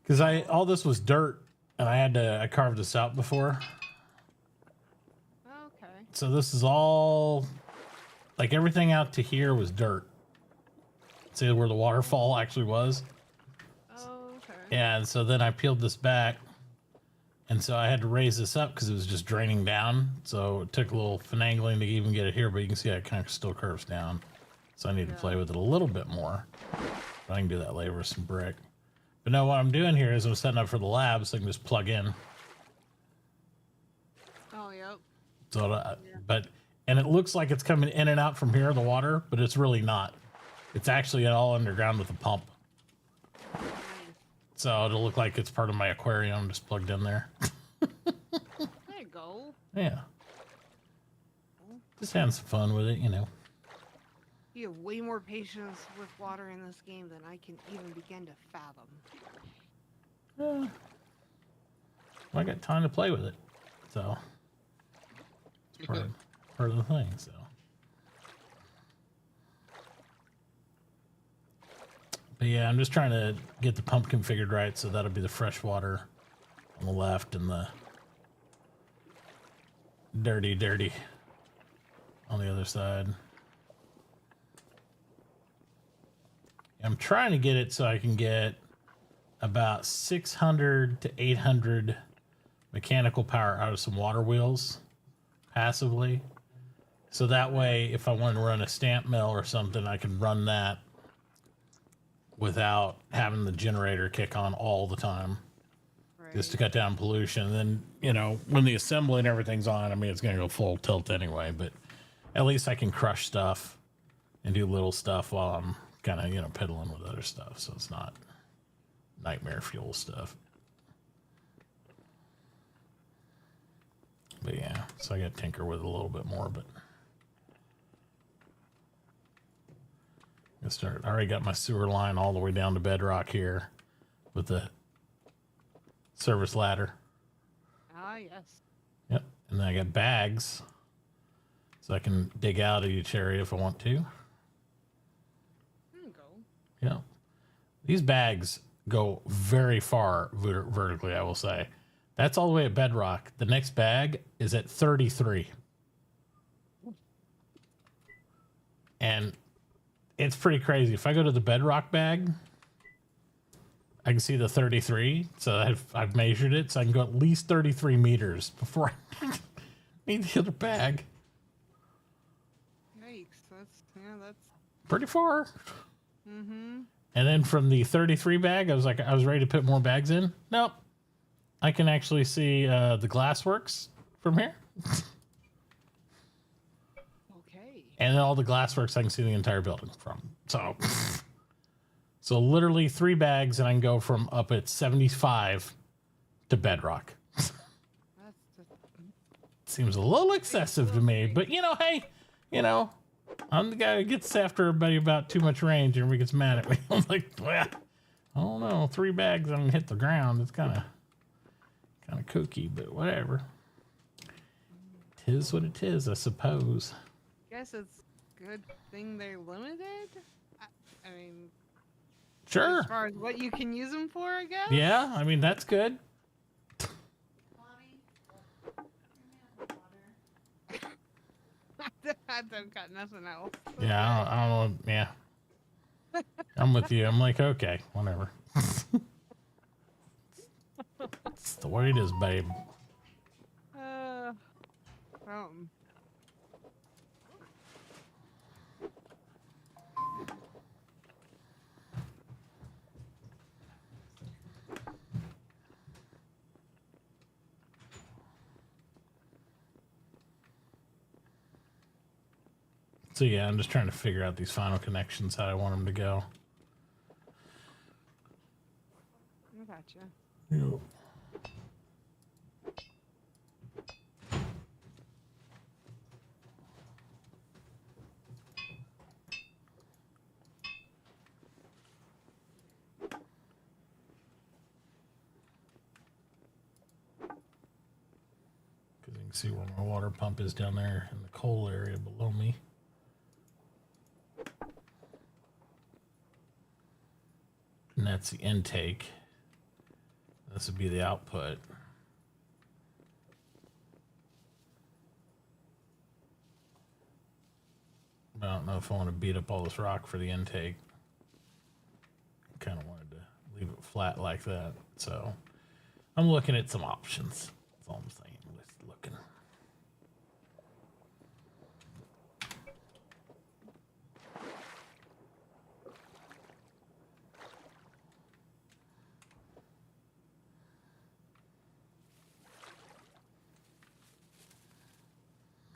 Because all this was dirt, and I carved this out before. So this is all, like everything out to here was dirt. See where the waterfall actually was? Oh, okay. And so then I peeled this back. And so I had to raise this up because it was just draining down. So it took a little finagling to even get it here, but you can see it kind of still curves down. So I need to play with it a little bit more. But I can do that later with some brick. But no, what I'm doing here is I'm setting up for the lab so I can just plug in. Oh, yep. So, and it looks like it's coming in and out from here, the water, but it's really not. It's actually all underground with a pump. Nice. So it'll look like it's part of my aquarium just plugged in there. There you go. Yeah. Just having some fun with it, you know. You have way more patience with water in this game than I can even begin to fathom. Well, I got time to play with it. So it's part of the thing, so. But yeah, I'm just trying to get the pump configured right, so that'll be the fresh water on the left and the dirty on the other side. I'm trying to get it so I can get about 600 to 800 mechanical power out of some water wheels passively. So that way, if I want to run a stamp mill or something, I can run that without having the generator kick on all the time. Right. Just to cut down pollution. And then, you know, when the assembly and everything's on, I mean, it's going to go full tilt anyway, but at least I can crush stuff and do little stuff while I'm kind of, you know, piddling with other stuff. So it's not nightmare fuel stuff. But yeah, so I got to tinker with it a little bit more, but I already got my sewer line all the way down to bedrock here with the service ladder. Ah, yes. Yep. And then I got bags so I can dig out of each area if I want to. There you go. Yeah. These bags go very far vertically, I will say. That's all the way at bedrock. The next bag is at 33. And it's pretty crazy. If I go to the bedrock bag, I can see the 33. So I've measured it. So I can go at least 33 meters before I need the other bag. Yikes. That's pretty far. Mm-hmm. And then from the 33 bag, I was ready to put more bags in. Nope. I can actually see the glassworks from here. Okay. And then all the glassworks I can see the entire building from. So literally 3 bags and I can go from up at 75 to bedrock. Seems a little excessive to me, but you know, hey, you know, I'm the guy who gets after everybody about too much range and everybody gets mad at me. I'm like, well, I don't know, 3 bags and hit the ground. It's kind of kooky, but whatever. Tis what it is, I suppose. Guess it's good thing they're limited. I mean, sure. As far as what you can use them for, I guess. Yeah, I mean that's good. I don't got nothing else. Yeah, I don't know. Yeah, I'm with you. I'm like, okay, whatever. It's the way it is, babe. So yeah, I'm just trying to figure out these final connections, how I want them to go. I gotcha. Yep. Because you can see where my water pump is down there in the coal area below me. And that's the intake. This would be the output. I don't know if I want to beat up all this rock for the intake. I kind of wanted to leave it flat like that. So I'm looking at some options. That's all I'm saying. Just looking.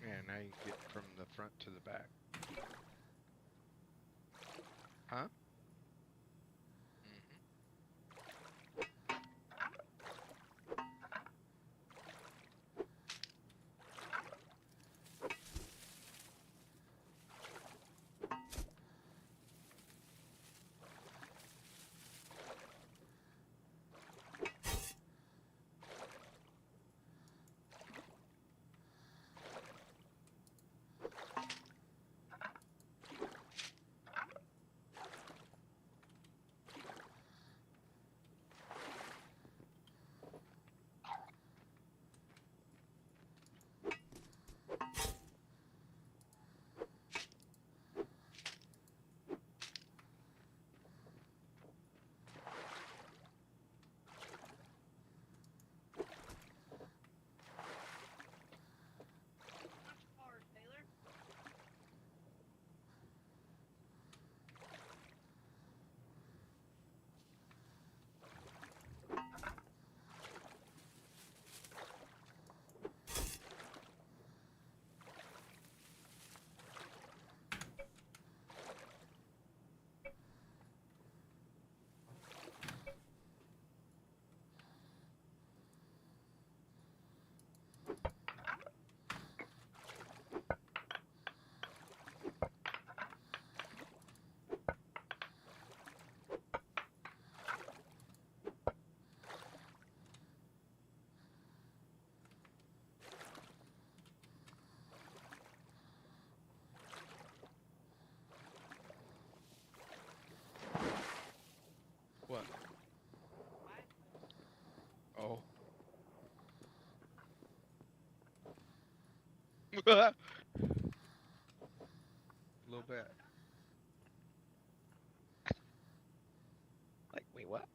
Yeah, now you can get from the front to the back. Huh? What? Oh. A little bit. Like, wait, what?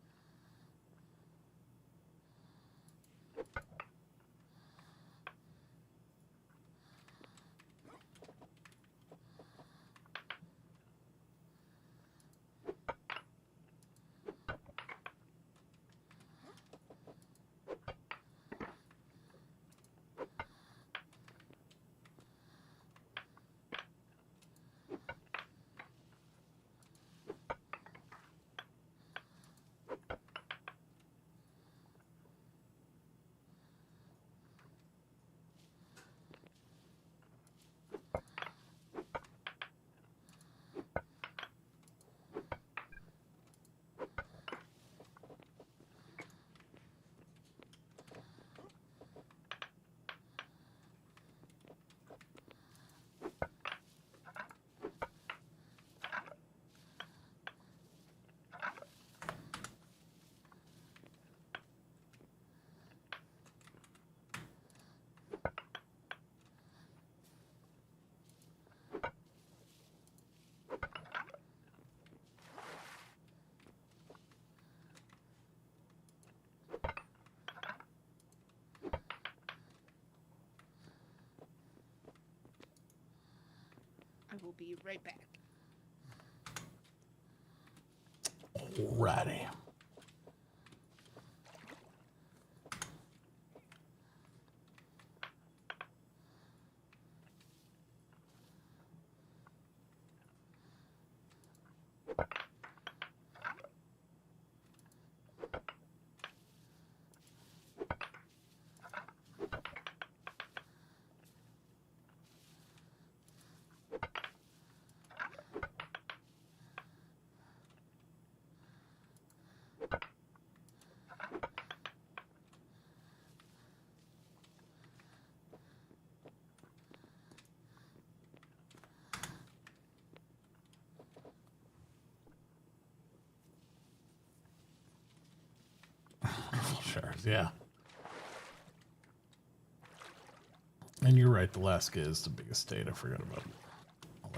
I will be right back. Alrighty. Sure, yeah. And you're right, Alaska is the biggest state. I forgot about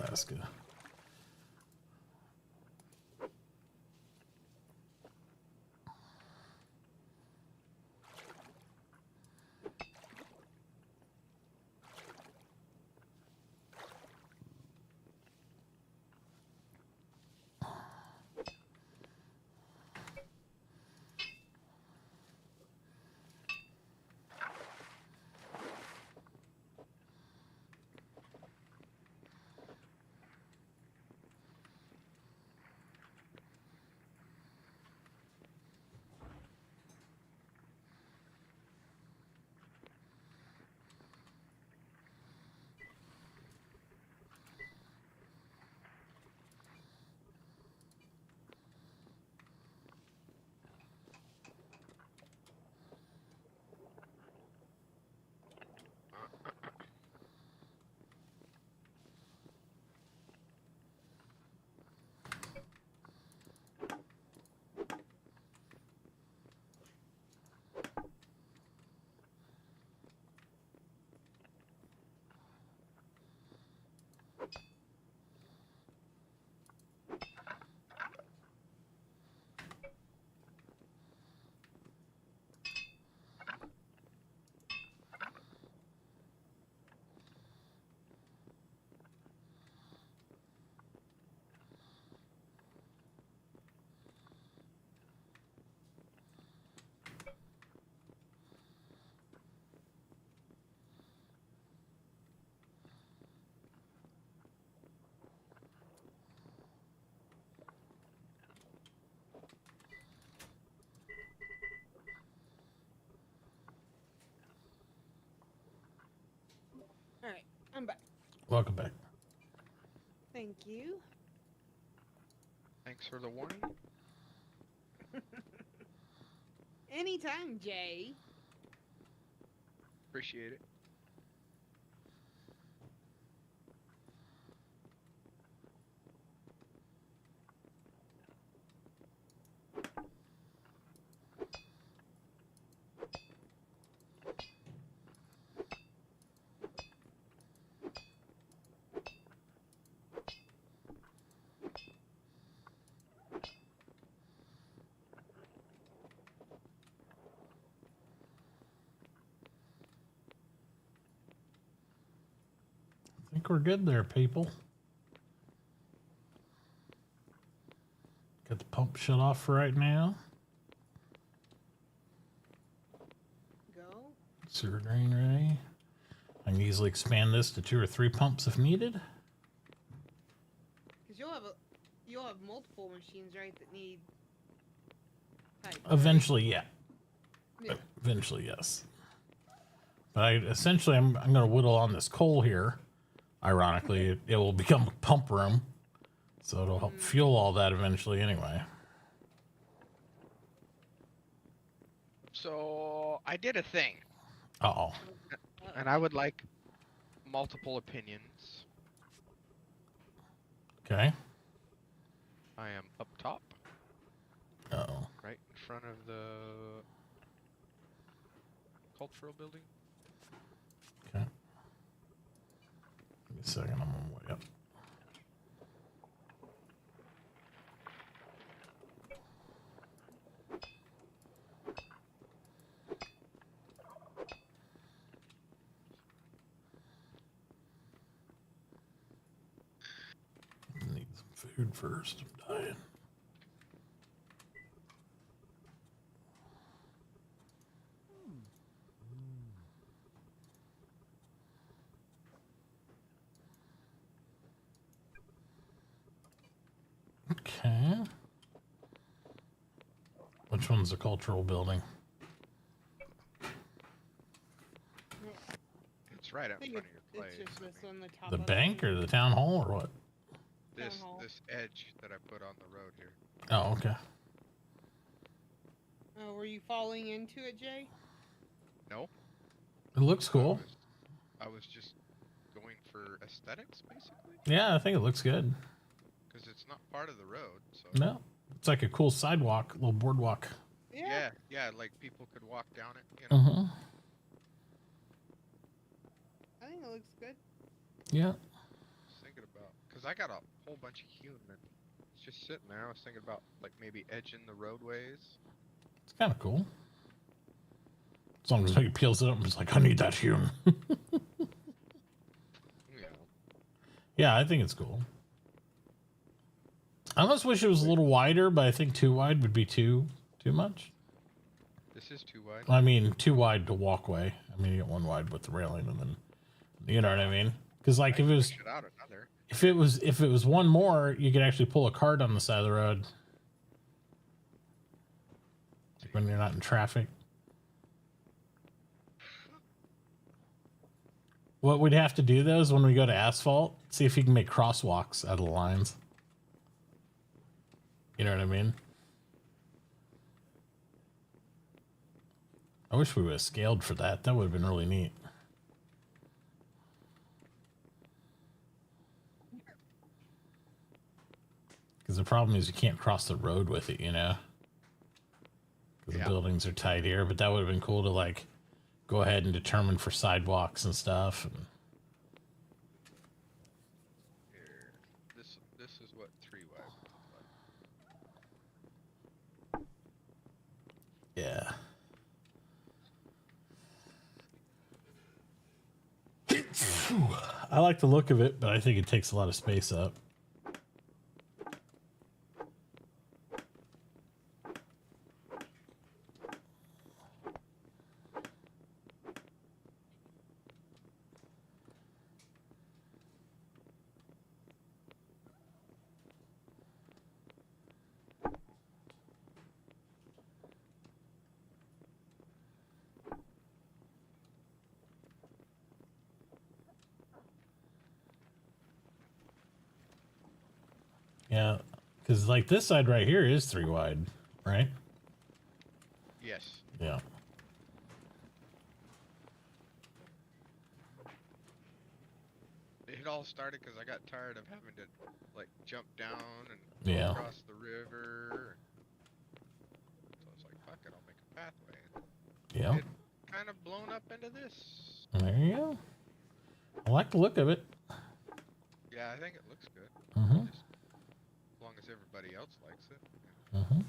Alaska. All right, I'm back. Welcome back. Thank you. Thanks for the warning. Anytime, Jay. Appreciate it. I think we're good there, people. Got the pump shut off for right now. Go. Sewer drain ready. I can easily expand this to 2 or 3 pumps if needed. Because you'll have multiple machines, right, that need pipe, right? Eventually, yeah. Yeah. Eventually, yes. But I'm going to whittle on this coal here. Ironically, it will become a pump room. So it'll help fuel all that eventually anyway. So I did a thing. Uh-oh. And I would like multiple opinions. Okay. I am up top. Uh-oh. Right in front of the cultural building. Okay. Give me a second, I'm on my way up. Need some food first. I'm dying. Okay. Which one's the cultural building? It's right up I in think front of your place. it's just this on the top The of bank or the town hall or what? This Town hall. this edge that I put on the road here. Oh, okay. Oh, were you falling into it, Jay? No. It looks cool. I was just going for aesthetics, basically. Yeah, I think it looks good. Because it's not part of the road, so. No, it's like a cool sidewalk, little boardwalk. Yeah, like people could walk down it, you know. Mm-hmm. I think it looks good. Yeah. Just thinking about, because Cause I got a whole bunch of hewn and it's just sitting there. I was thinking about like maybe edging the roadways. It's kind of cool. As long as he peels it up and is like, I need that hewn. Yeah. Yeah, I think it's cool. I almost wish it was a little wider, but I think too wide would be too much. This is too wide. I mean, too wide to walkway. I mean, you get one wide with the railing, and then you know what I mean. Because like if it was, Push it out another. if it was one more, you could actually pull a cart on the side of the road, like when you're not in traffic. What we'd have to do though is when we go to asphalt, see if you can make crosswalks out of the lines. You know what I mean? I wish we would have scaled for that. That would have been really neat. Because the problem is you can't cross the road with it, you know? Because the buildings are tight here. But that would have been cool to, like, go ahead and determine for sidewalks and stuff. And Here. This is what 3 wide would look like. yeah. I like the look of it, but I think it takes a lot of space up. Yeah, because like this side right here is 3 wide, right? Yes. Yeah. It all started because I got tired of having to like jump down and Yeah. go across the river. So I was like, fuck it, I'll make a pathway. Yeah. It kind of blown up into this. There you go. I like the look of it. Yeah, I think it looks good. Mm-hmm. Just as long as everybody else likes it. Mm-hmm.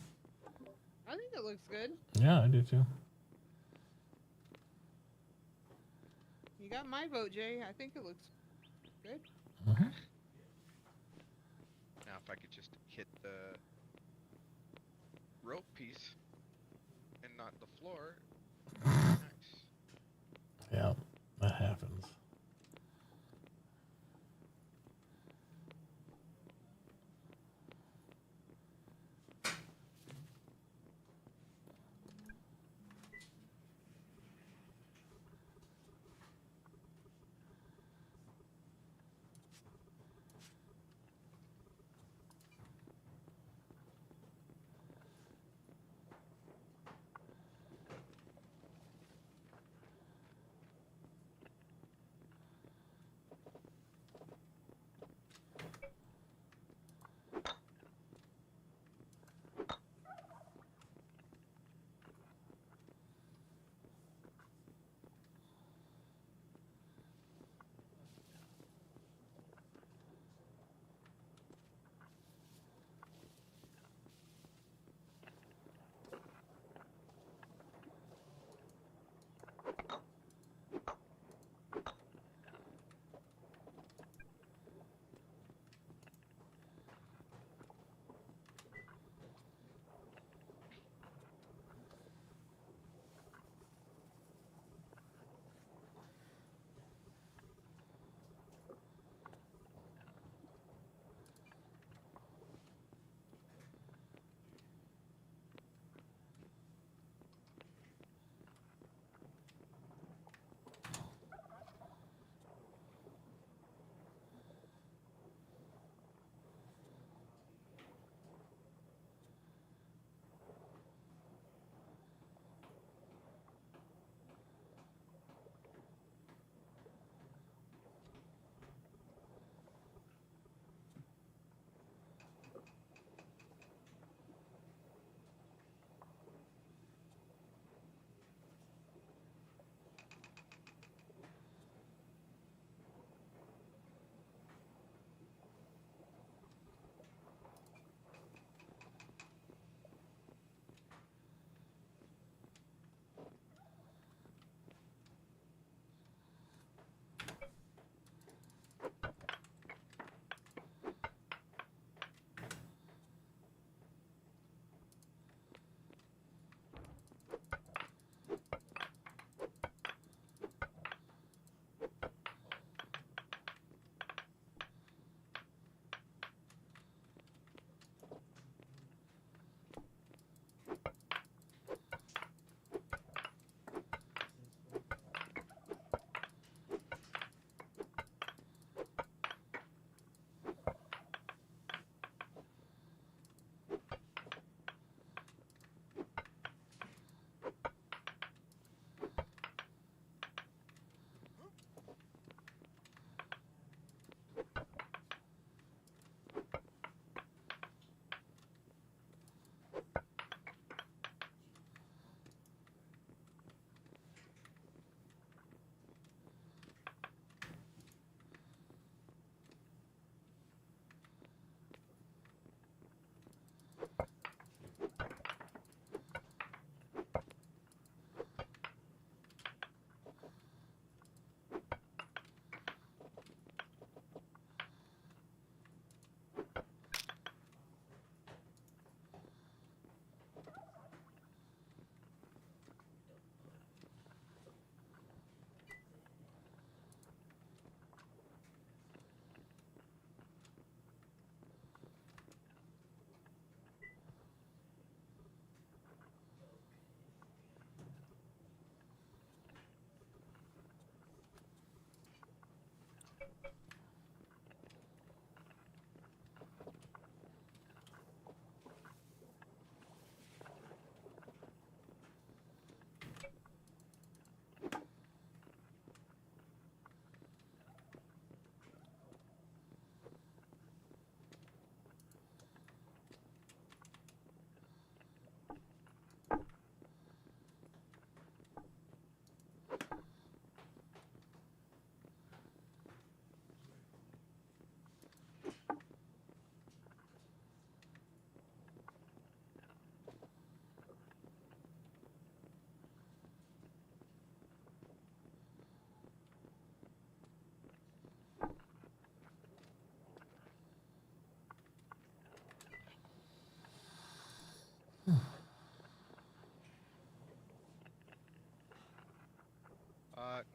I think it looks good. Yeah, I do too. You got my vote, Jay. I think it looks good. Mm-hmm. Now if I could just hit the rope piece and not the floor, nice. Yeah, that happens.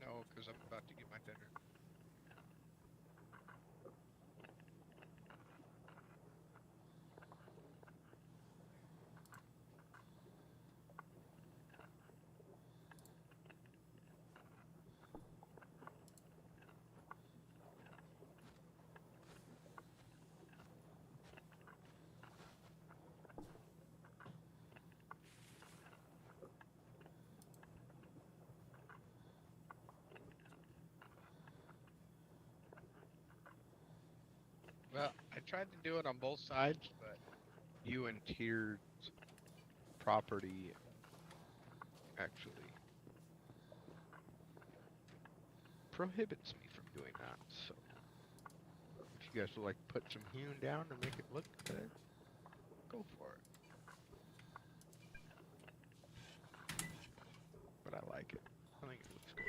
No, because I'm about to get my dinner. Well, I tried to do it on both sides, but you and Tier's property actually prohibits me from doing that. So if you guys would like to put some hewn down to make it look good, go for it. But I like it. I think it looks good.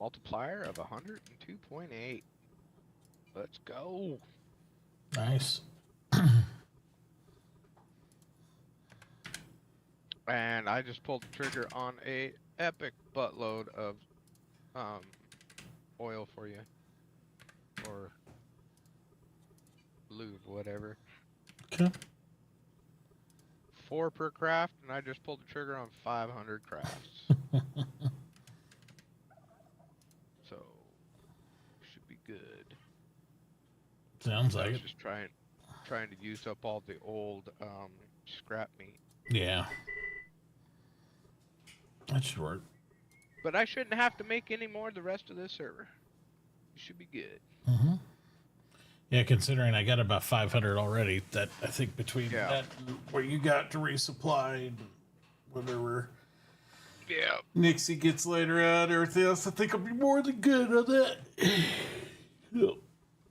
Multiplier of 102.8. Let's go. Nice. And I just pulled the trigger on a epic buttload of oil for you. Or lube, whatever. Okay. 4 per craft, and I just pulled the trigger on 500 crafts. So should be good. Sounds I like was it. just trying to use up all the old scrap meat. Yeah. That should work. But I shouldn't have to make any more the rest of this server. It should be good. Mm-hmm. Yeah, considering I got about 500 already, that I think between that and what you got to resupply and whatever Nixie gets later out and everything else, I think I'll be more than good on that.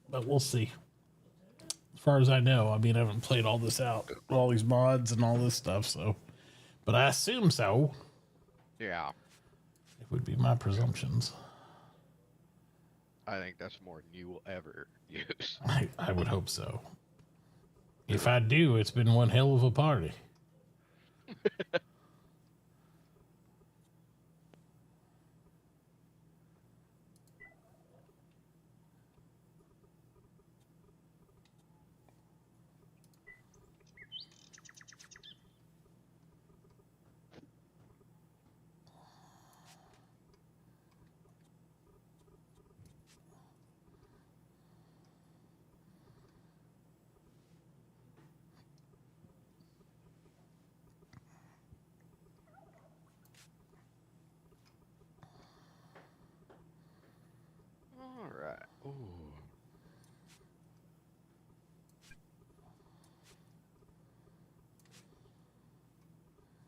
But we'll see. As far as I know, I mean, I haven't played all this out, all these mods and all this stuff, so. But I assume so. Yeah. It would be my presumptions. I think that's more than you will ever use. I would hope so. If I do, it's been one hell of a party. All right. Ooh.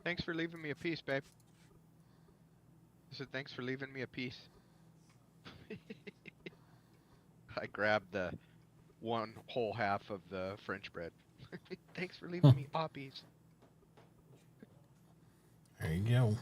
Thanks for leaving me a piece, babe. I said thanks for leaving me a piece. I grabbed the one whole half of the French bread. Thanks for leaving me a piece. There you go.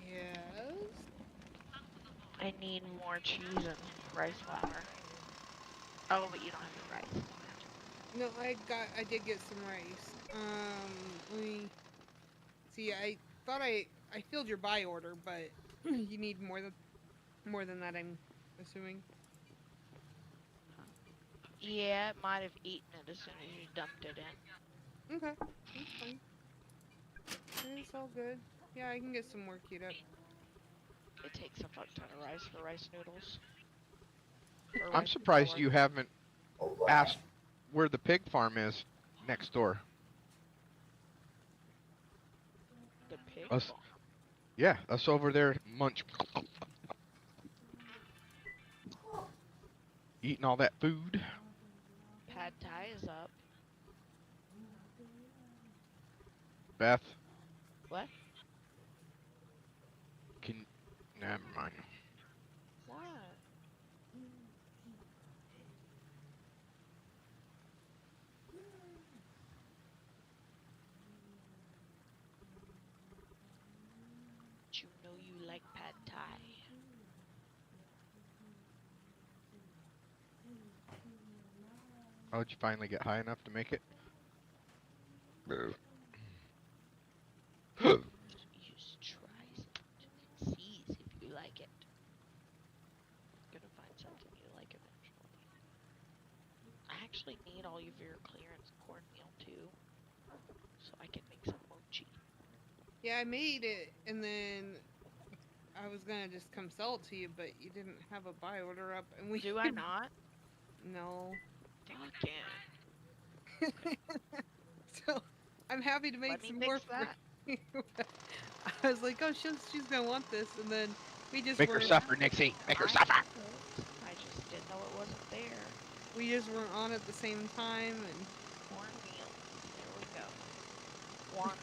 Yes. I need more cheese and rice flour. Oh, but you don't have the rice. No, I did get some rice. Let me see. I thought I filled your buy order, but you need more than that. I'm assuming. Yeah, it might have eaten it as soon as you dumped it in. Okay, that's fine. It's all good. Yeah, I can get some more queued up. It takes a fuck ton of rice for rice noodles. Or I'm rice surprised flour. you haven't asked where the pig farm is next door. The pig Us, farm. yeah, us over there munch, eating all that food. Pad Thai is up. Beth, What? can never mind. What? You know you like Pad Thai. Oh, did you finally get high enough to make it? Just try some and see if you like it. Gonna find something you like eventually. I actually need all of your clearance cornmeal too, so I can make some mochi. Yeah, I made it, and then I was gonna just come sell it to you, but you didn't have a buy order up, and we. Do I not? No. Fuck yeah. So I'm happy to make Let me some more fix for that. you. I was like, oh, she's gonna want this, and then we just Make her weren't. suffer, Nixie. Make her suffer. I just didn't know it wasn't there. We just weren't on at the same time, and Cornmeal. There we go. Wanted.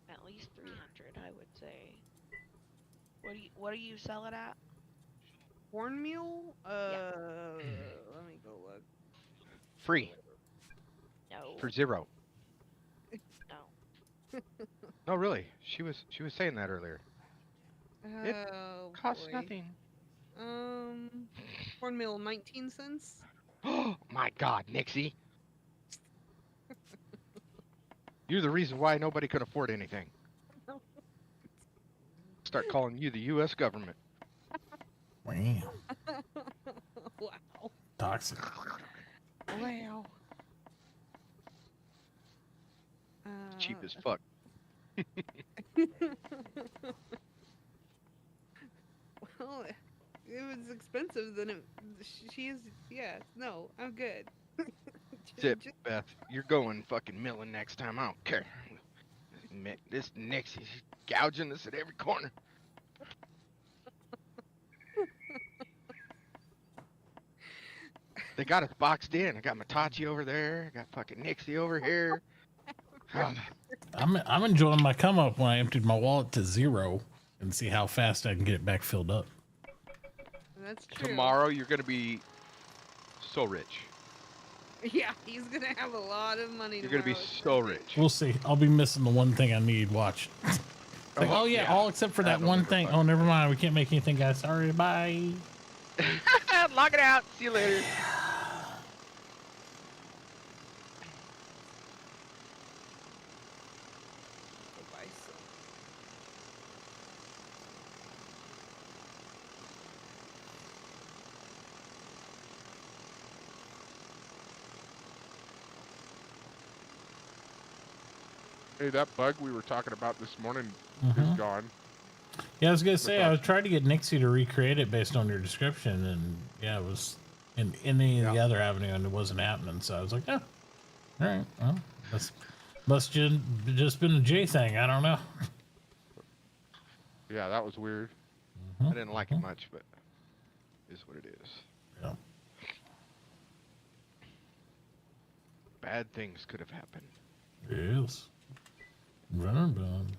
At least 300, I would say. What do you sell it at? cornmeal. Yeah. Let me go look. Free No. for 0. No. No, really. She was saying that earlier. It Oh costs boy. nothing. Cornmeal 19 cents. Oh my God, Nixie. You're the reason why nobody could afford anything. Start calling you the U.S. government. Wow. Wow. Toxic. Wow. Cheap as fuck. Well, it was expensive. Then she's yeah. No, I'm good. Zip, Beth. You're going fucking milling next time. I don't care. This Nixie, she's gouging us at every corner. They got us boxed in. I got Mitauchi over there. I got fucking Nixie over here. I'm enjoying my come up when I emptied my wallet to 0 and see how fast I can get it back filled up. That's true. Tomorrow you're gonna be so rich. Yeah, he's gonna have a lot of money. You're gonna be so rich. We'll see. I'll be missing the one thing I need. Watch. It's like, oh yeah, all except for that one thing. Oh, never mind. We can't make anything, guys. Sorry. Bye. Lock it out. See you later. Hey, that bug we were talking about this morning is Mhm. gone. Yeah, I was gonna say I was Mitauchi. trying to get Nixie to recreate it based on your description, and yeah, it was in any of the other avenue, and it wasn't happening. So I was like, oh, all right, well, must just been a J thing. I don't know. Yeah, that was weird. I didn't like it much, but it is what it is. Yeah. Bad things could have happened. Yes. Very bad.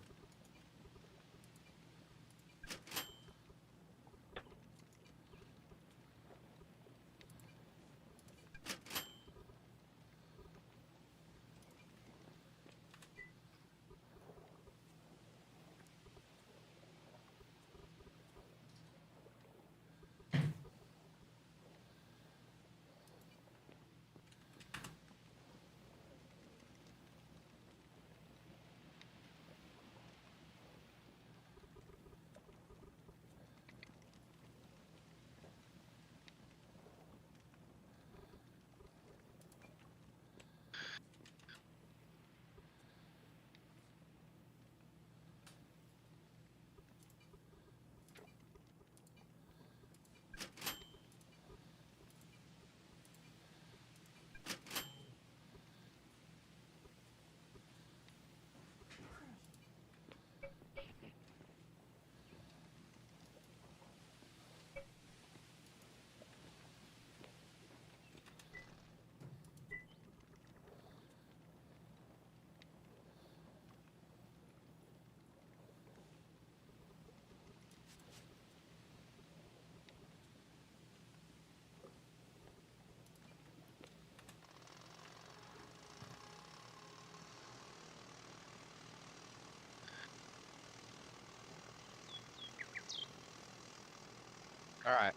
All right.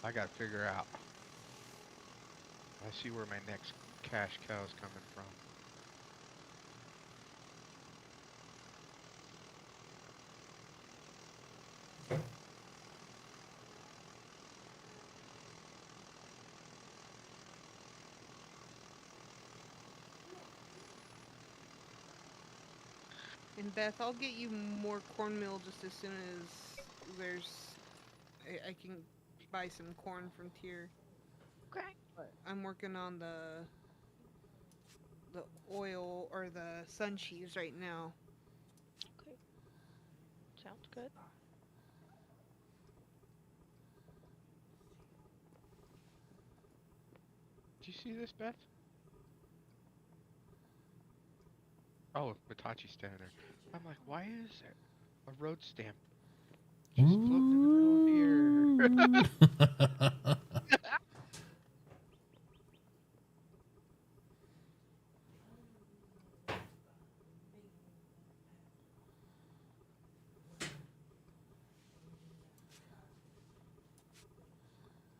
I got to figure out. I see where my next cash cow is coming from. And Beth, I'll get you more cornmeal just as soon as I can buy some corn from Tier. Okay. But I'm working on the oil or the sun cheese right now. Okay. Sounds good. Did you see this, Beth? Oh, Mitauchi's standing there. I'm like, why is there a road stamp just floating in the middle of the air?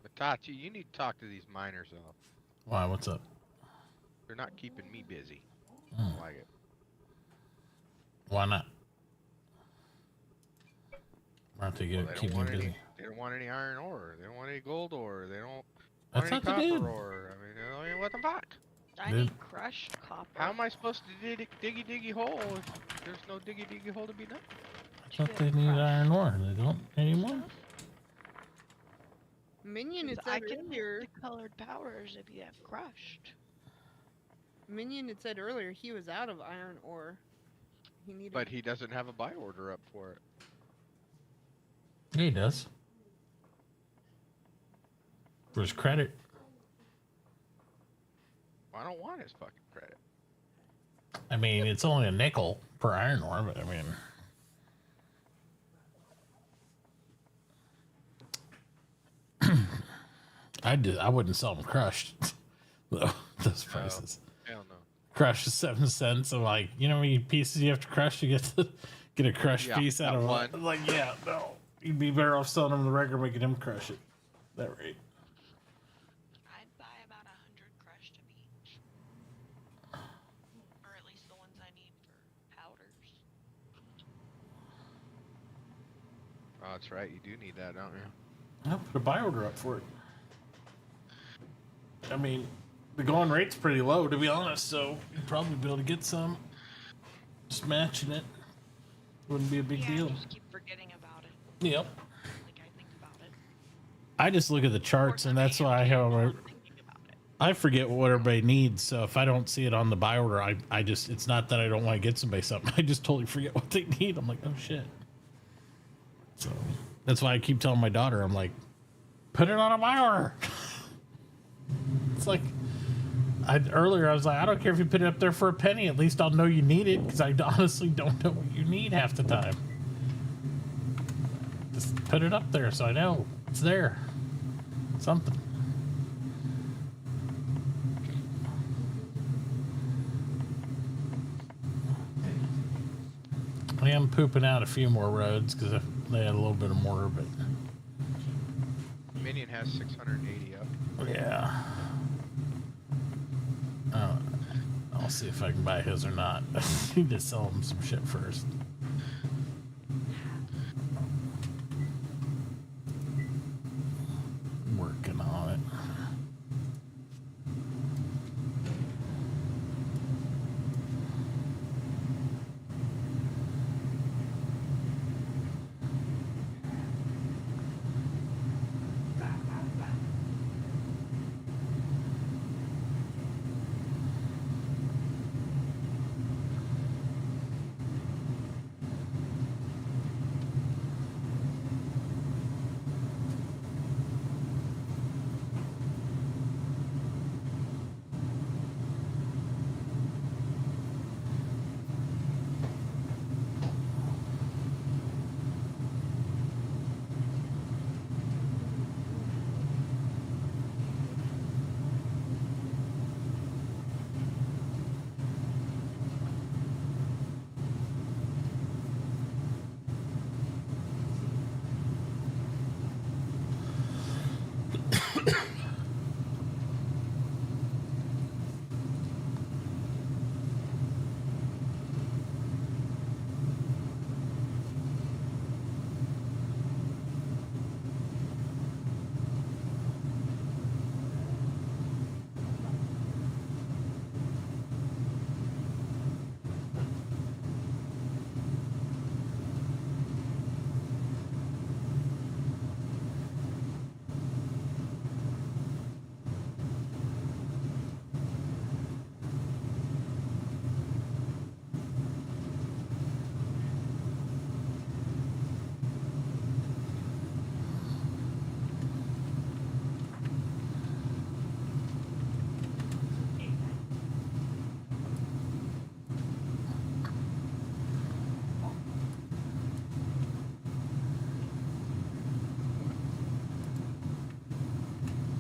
Mitachi, you need to talk to these miners though. Why? What's up? They're not keeping me busy. I don't like it. Why not? Why don't they Well, keep me busy? They don't want any iron ore. They don't want any gold ore. They don't I want any thought they did. copper ore. I mean, what the fuck? I need crushed copper. How am I supposed to diggy hole if there's no diggy hole to be done? I thought they need iron ore. They don't anymore. Minion, it I said can earlier. make the colored powers if you have crushed. Minion, it said earlier he was out of iron ore. He needed. But he doesn't have a buy order up for it. Yeah, he does. For his credit. I don't want his fucking credit. I mean, it's only a nickel per iron ore, but I mean. I wouldn't sell them crushed. Those prices. Hell no. Crushed is 7 cents. I'm like, you know how many pieces you have to crush to get a crushed piece out of one? I'm like, yeah, no. You'd be better off selling them the regular, making him crush it. That rate. I'd buy about 100 crushed of each. Or at least the ones I need for powders. Oh, that's right. You do need that, don't you? I'll put a buy order up for it. I mean, The going rate's pretty low, to be honest, so you'd probably be able to get some. Just matching it wouldn't be a big deal. I just keep forgetting about it. Yep. Like I think about it. I just look at the charts, and that's why I have. I forget what everybody needs, so if I don't see it on the buy order, I just, it's not that I don't want to get somebody something. I just totally forget what they need. I'm like, oh shit. So that's why I keep telling my daughter, I'm like, put it on a buy order. It's like, earlier I was like, I don't care if you put it up there for a penny. At least I'll know you need it, because I honestly don't know what you need half the time. Just put it up there so I know it's there. Something. I am pooping out a few more roads because they had a little bit of mortar, but Minion has 680 up. yeah. I'll see if I can buy his or not. I need to sell him some shit first. Working on it.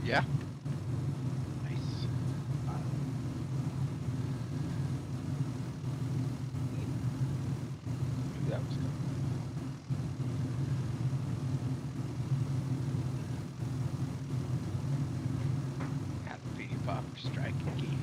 Yeah. Nice. Knew that was coming. Got the Petey Popper strike again.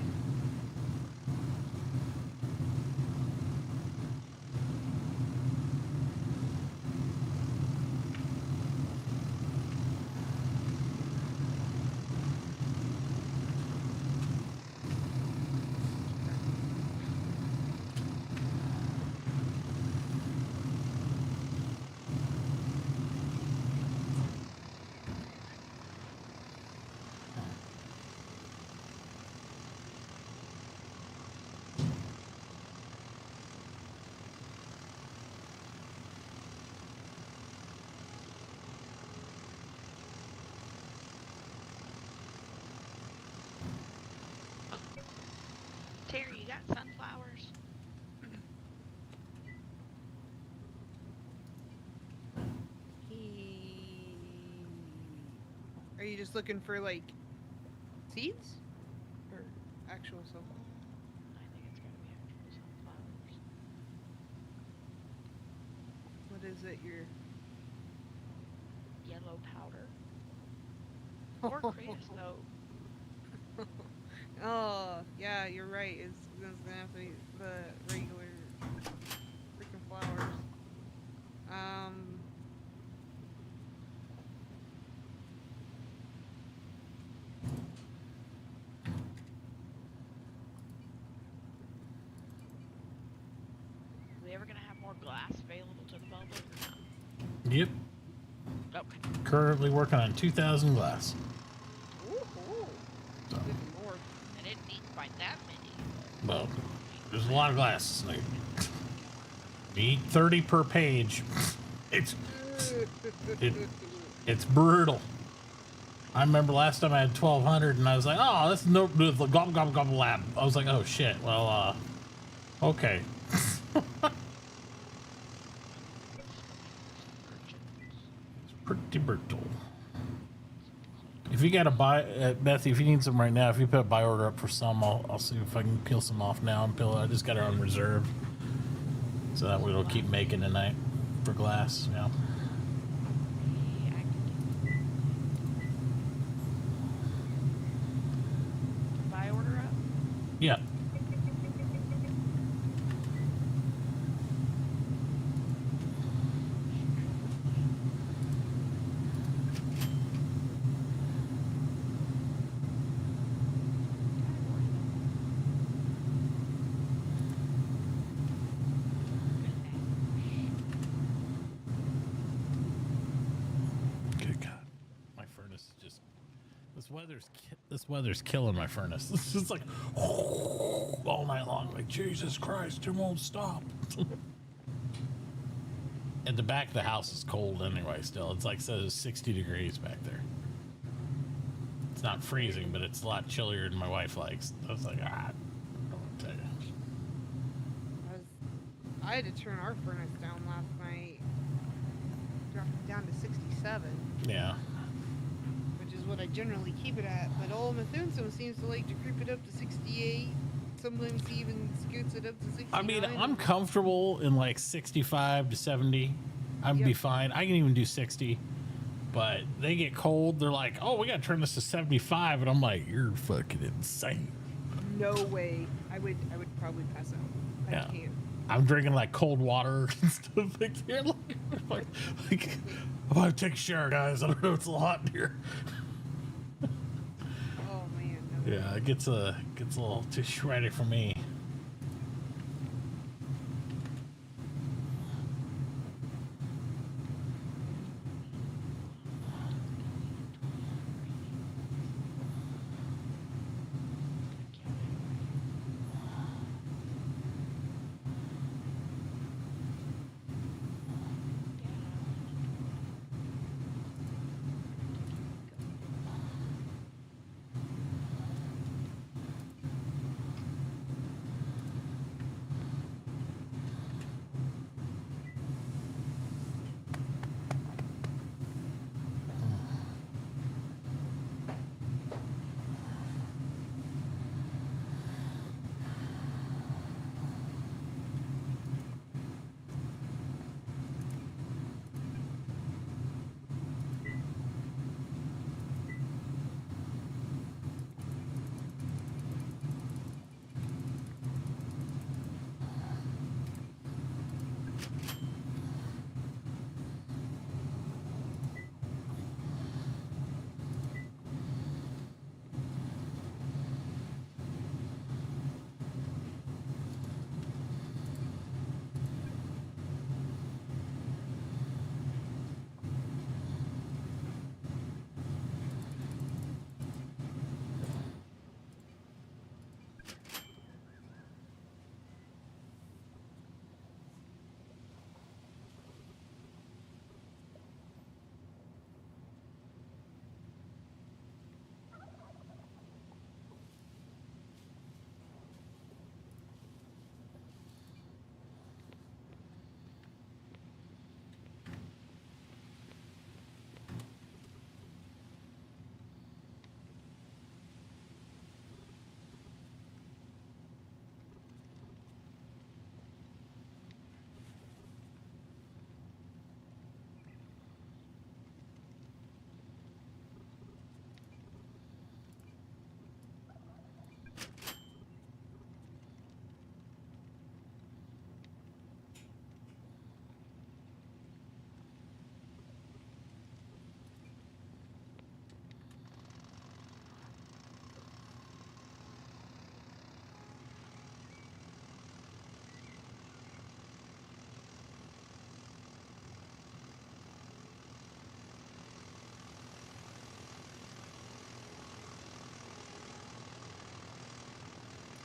Terry, you got sunflowers? Are you just looking for like seeds or actual sunflowers? I think it's gotta be actual sunflowers. What is it? Your Yellow powder. Or creosote. Oh, yeah, you're right. It's gonna have to be the regular freaking flowers. they ever gonna have more glass available to the public or not? Yep. Okay. Currently working on 2,000 glass. Ooh. So, Good lord. I didn't need quite that many. well, there's a lot of glass. Like, you eat 30 per page. It's brutal. I remember last time I had 1,200, and I was like, "Oh, this is no gobble gobble gobble lab." I was like, "Oh shit." Well, okay. It's pretty brutal. If you got to buy, Bethy, if you need some right now, if you put a buy order up for some, I'll see if I can peel some off now and peel. I just got it on reserve, so that way it'll keep making tonight for glass. Yeah. Buy order up? Yeah. Good God, my furnace is just. This weather's killing my furnace. It's just like all night long. Like, Jesus Christ, it won't stop. At the back of the house is cold anyway. Still, it's like says 60 degrees back there. It's not freezing, but it's a lot chillier than my wife likes. I was like, I don't tell you. I had to turn our furnace down last night. Dropped it down to 67. Yeah. Which is what I generally keep it at. But old Methuselah seems to like to creep it up to 68. Sometimes he even scoots it up to 69. I mean, I'm comfortable in like 65 to 70. I'd be fine. I can even do 60. But they get cold. They're like, "Oh, we got to turn this to 75," and I'm like, "You're fucking insane." No way. I would probably pass out. I can't. I'm drinking like cold water and stuff like that. Like, I'm about to take a shower, guys. I don't know. It's a lot in here. Oh man. No. Yeah, it gets a little too shreddy for me.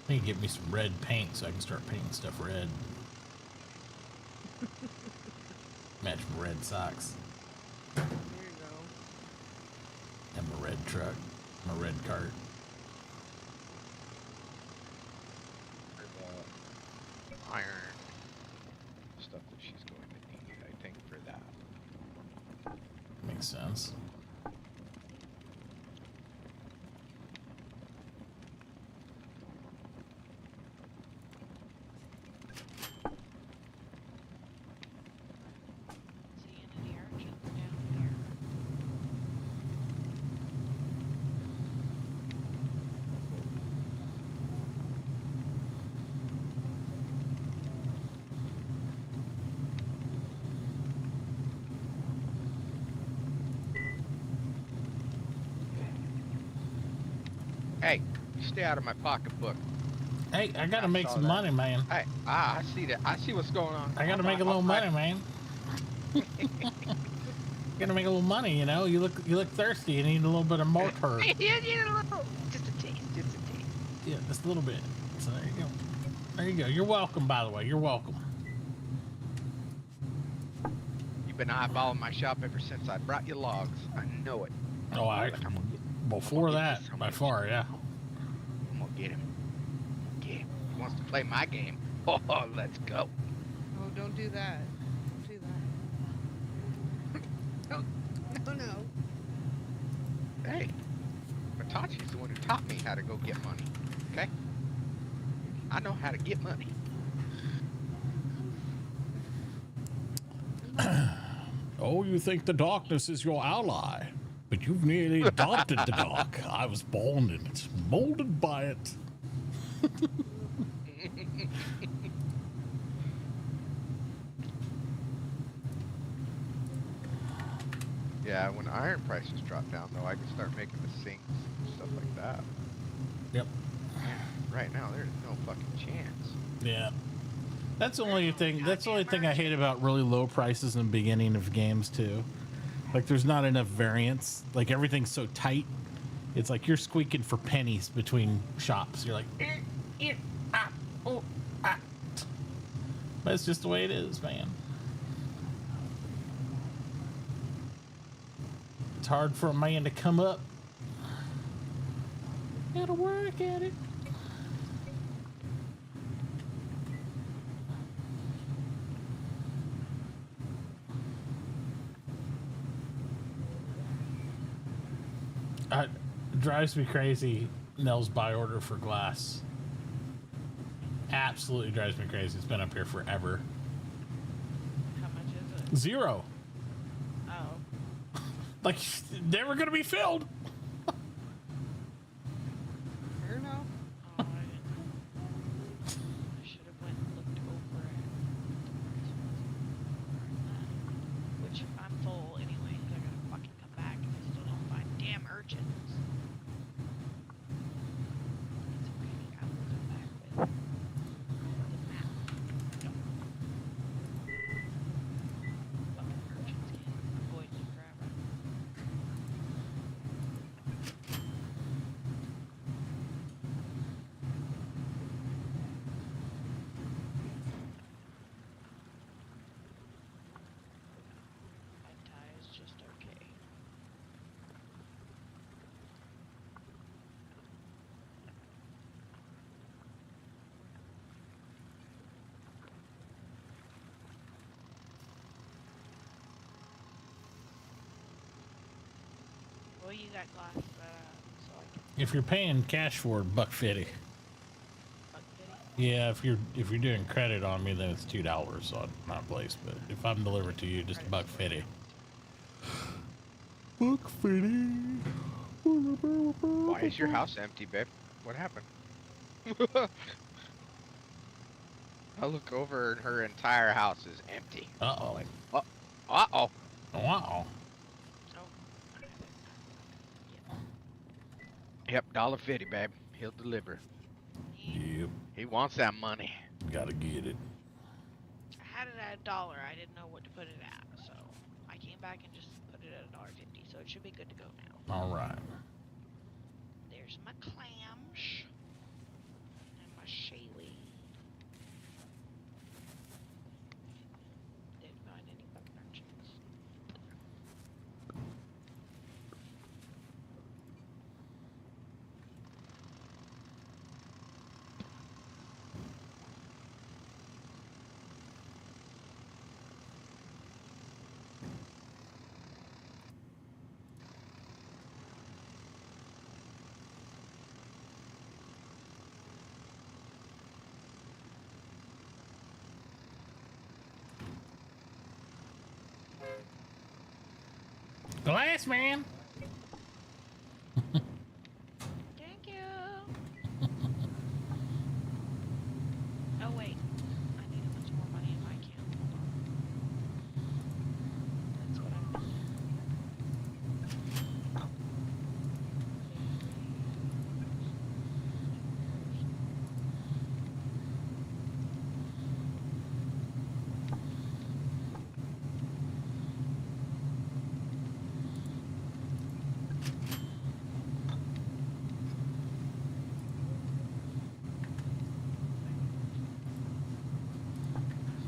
I need to get me some red paint so I can start painting stuff red. Match my red socks. There you go. And my red truck. My red cart. Iron stuff that she's going to need, I think, for that. Makes sense. Seeing any urchins down here? Hey, you stay out of my pocketbook. Hey, I gotta I make saw some that. money, man. Hey, I see that. I see what's going on. I gotta I'm make a not- little I'm money, not- man. Gotta make a little money, you know. You look thirsty. You need a little bit of mortar. You need a little, just a taste, just a taste. Yeah, just a little bit. So there you go. There you go. You're welcome, by the way. You're welcome. You've been eyeballing my shop ever since I brought you logs. I know it. Oh, I Like, I'm gonna get before get that, this. I'm by gonna- far, yeah. I'm gonna get him. Get him. He wants to play my game. Oh, let's go. Oh, don't do that. Don't do that. No, no. Hey, Mitauchi's the one who taught me how to go get money. Okay? I know how to get money. Oh, you think the darkness is your ally, but you've nearly adopted the dark. I was born in it, molded by it. Yeah, when iron prices drop down, though, I can start making the sinks and stuff like that. Yep. Right now, there's no fucking chance. Yeah. That's the only thing. That's the only thing I hate about really low prices in the beginning of games too. Like, there's not enough variance. Like, everything's so tight. It's like you're squeaking for pennies between shops. You're like, oh, ah. But it's just the way it is, man. It's hard for a man to come up. Gotta work at it. It drives me crazy, Nell's buy order for glass. Absolutely drives me crazy. It's been up here forever. How much is it? 0. Oh. Like, never gonna be filled. Fair enough. Oh, I should have went and looked over it. Which I'm full anyway, 'cause I gotta fucking come back and I still don't find damn urchins. It's okay, I will come back with the map. Fucking urchins can avoid me forever. My tie is just okay. Well, you got glass, so I can If you're paying cash for it, $1.50. fuck pity. Yeah, if you're doing credit on me, then it's $2 on my place. But if I'm delivered to you, just $1.50. $1.50. Why is your house empty, babe? What happened? I look over and her entire house is empty. Uh-oh. Like, uh-oh. Wow. Oh, I haven't. Yep, $1.50, babe. He'll deliver. Yep. He wants that money. Gotta get it. I had it at $1. I didn't know what to put it at, so I came back and just put it at $1.50. So it should be good to go now. All right. There's my clams and my Shaylee. Didn't find any footprints. Glass man. Thank you. Oh wait, I need a bunch more money in my account. Hold on. That's what I'm missing.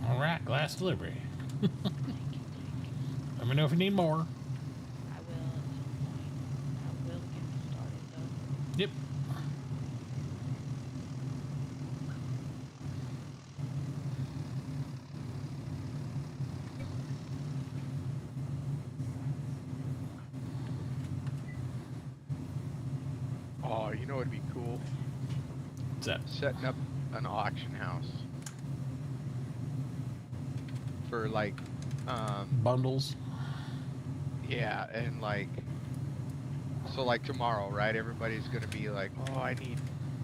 All right, glass delivery. Thank you, thank you. Let me know if you need more. I will at some point. I will get started though. Yep. Oh, you know what'd be cool? What's that? Setting up an auction house for like, Bundles. yeah, and like, so like tomorrow, right? Everybody's gonna be like, oh, I need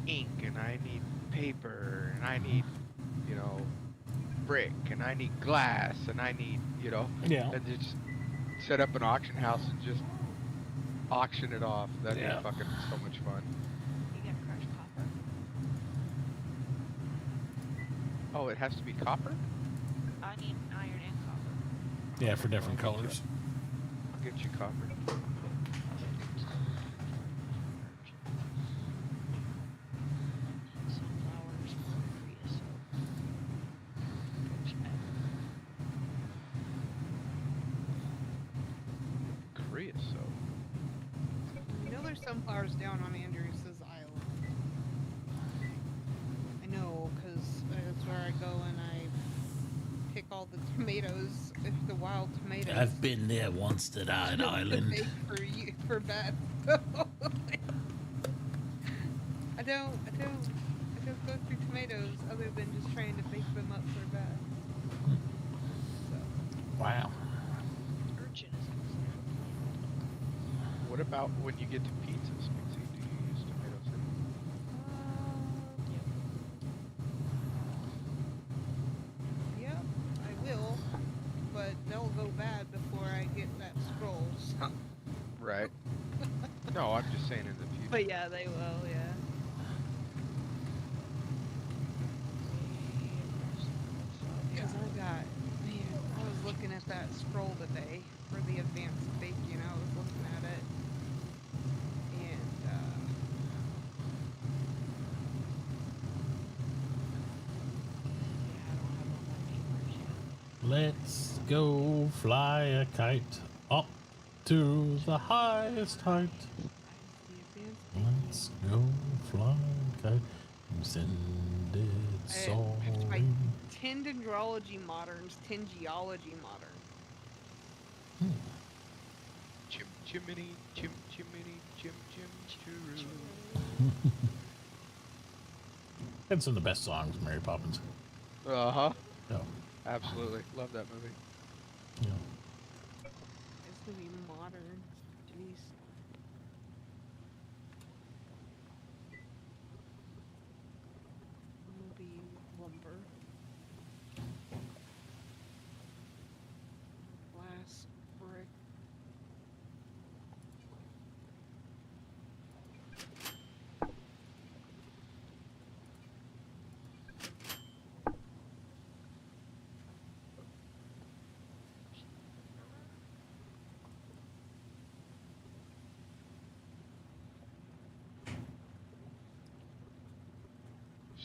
ink and I need paper and I need, you know, brick and I need glass and I need, you know, Yeah. and just set up an auction house and just auction it off. That'd Yeah. be fucking so much fun. You got crushed copper? Oh, it has to be copper? I need iron and copper. Yeah, for different colors. I'll get you copper. Sunflowers for creosote. Creosote. You know there's sunflowers down on Andrews' island. I know, because that's where I go and I pick all the tomatoes, the wild tomatoes. I've been there once to that to island. make for Beth. I don't go through tomatoes other than just trying to bake them up for Beth. So. Wow. Urchin is considered a plant. What about when you get to pizzas, Mixie? Do you use tomatoes in it? Yep, I will, but they'll go bad before I get that scroll. So. Right. No, I'm just saying in the future. But yeah, they will. Yeah. Because I was looking at that scroll today for the advanced baking. I was looking at it, and Let's go fly a kite up to the highest height. Let's go fly a kite and send it my soaring. Tendrology moderns, Tengeology modern. Chim chimney, chim chimney, chim chim chiroo. It's some of the best songs, Mary Poppins. Uh-huh. No. Absolutely. Love that movie. Yeah. It's gonna be modern. Jeez. Will be lumber. Glass, brick.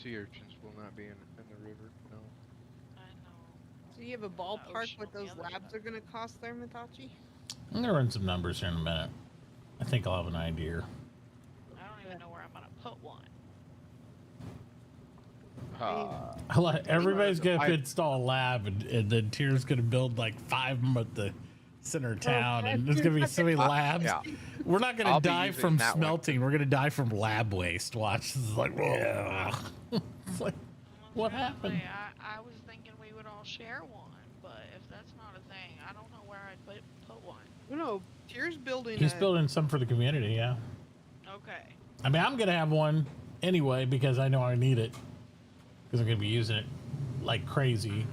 sea urchins will not be in the river. No. I know. So you have a The ballpark ocean what on the those other labs side. are gonna cost there, Mitachi? I'm gonna run some numbers here in a minute. I think I'll have an idea. I don't even know where I'm gonna put one. Everybody's gonna I install a lab, and then Tier's gonna build like 5 of them at the center of town, and there's gonna be so many labs. yeah. We're not gonna I'll be die using from that one. smelting. We're gonna die from lab waste. Watch. This is like, it's like, what happened? I was thinking we would all share one, but if that's not a thing, I don't know where I'd put one. No, Tier's building. He's building some for the community. Yeah. Okay. I mean, I'm gonna have one anyway because I know I need it because I'm gonna be using it like crazy.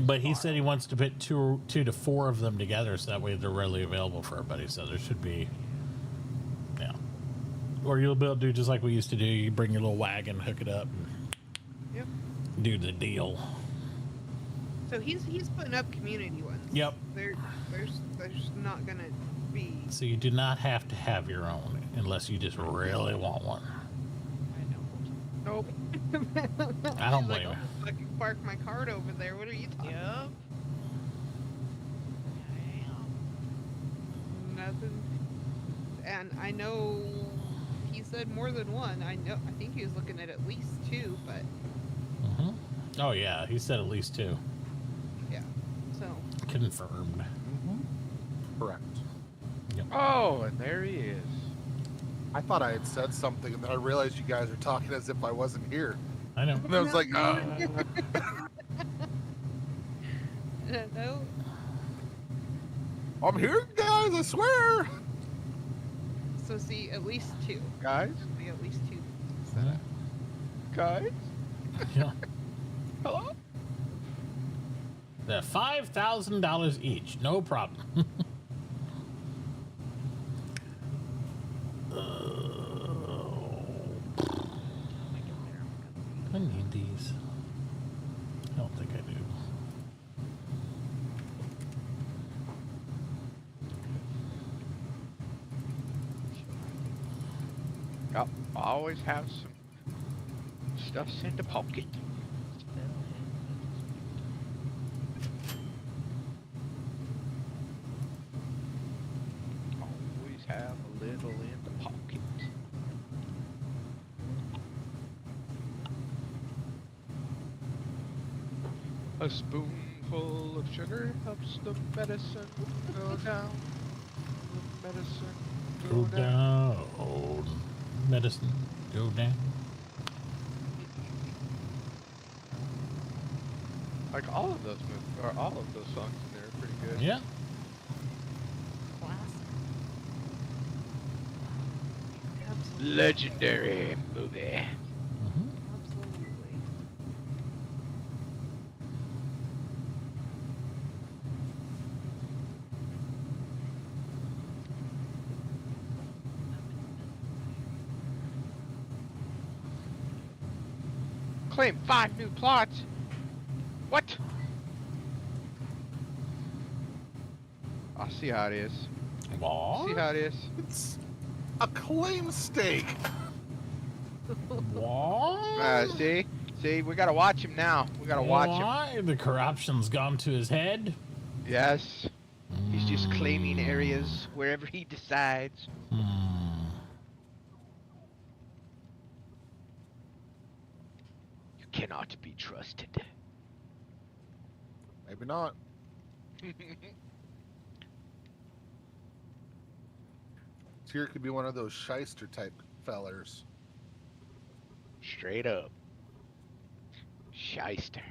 But he said he wants to put two to 4 of them together so that way they're readily available for everybody. So there should be, yeah. Or you'll be able to do just like we used to do. You bring your little wagon, hook it up, and do the deal. So he's putting up community ones. Yep. There's not gonna be. So you do not have to have your own unless you just really want one. Nope. I don't She's blame like, you. I can park my cart over there. What are you talking about? Nothing. And I know he said more than one. I think he was looking at least 2, but. Oh yeah, he said at least 2. Yeah. So. Confirmed. Correct. Yep. Oh, and there he is. I thought I had said something, and then I realized you guys are talking as if I wasn't here. I know. And I was like, No. I'm here, guys, I swear. So see, at least 2. Guys? See, at least 2 set up. Guys? Yeah. Hello? They're $5,000 each, no problem. I need these. I don't think I do. Yep. I always have some stuff in the pocket. Always have a little in the pocket. A spoonful of sugar helps the medicine go down. The medicine Go down. Medicine, go down. Like all of those all of those songs in there are pretty good. Yeah. Legendary movie. Claim 5 new plots. What? I'll see how it is. What? See how it is. It's a claim stake. What? See? See, we gotta watch him now. We gotta watch him. Why? The corruption's gone to his head? Yes. He's just claiming areas wherever he decides. You cannot be trusted. Maybe not. Tier could be one of those shyster type fellers. Straight up. Shyster.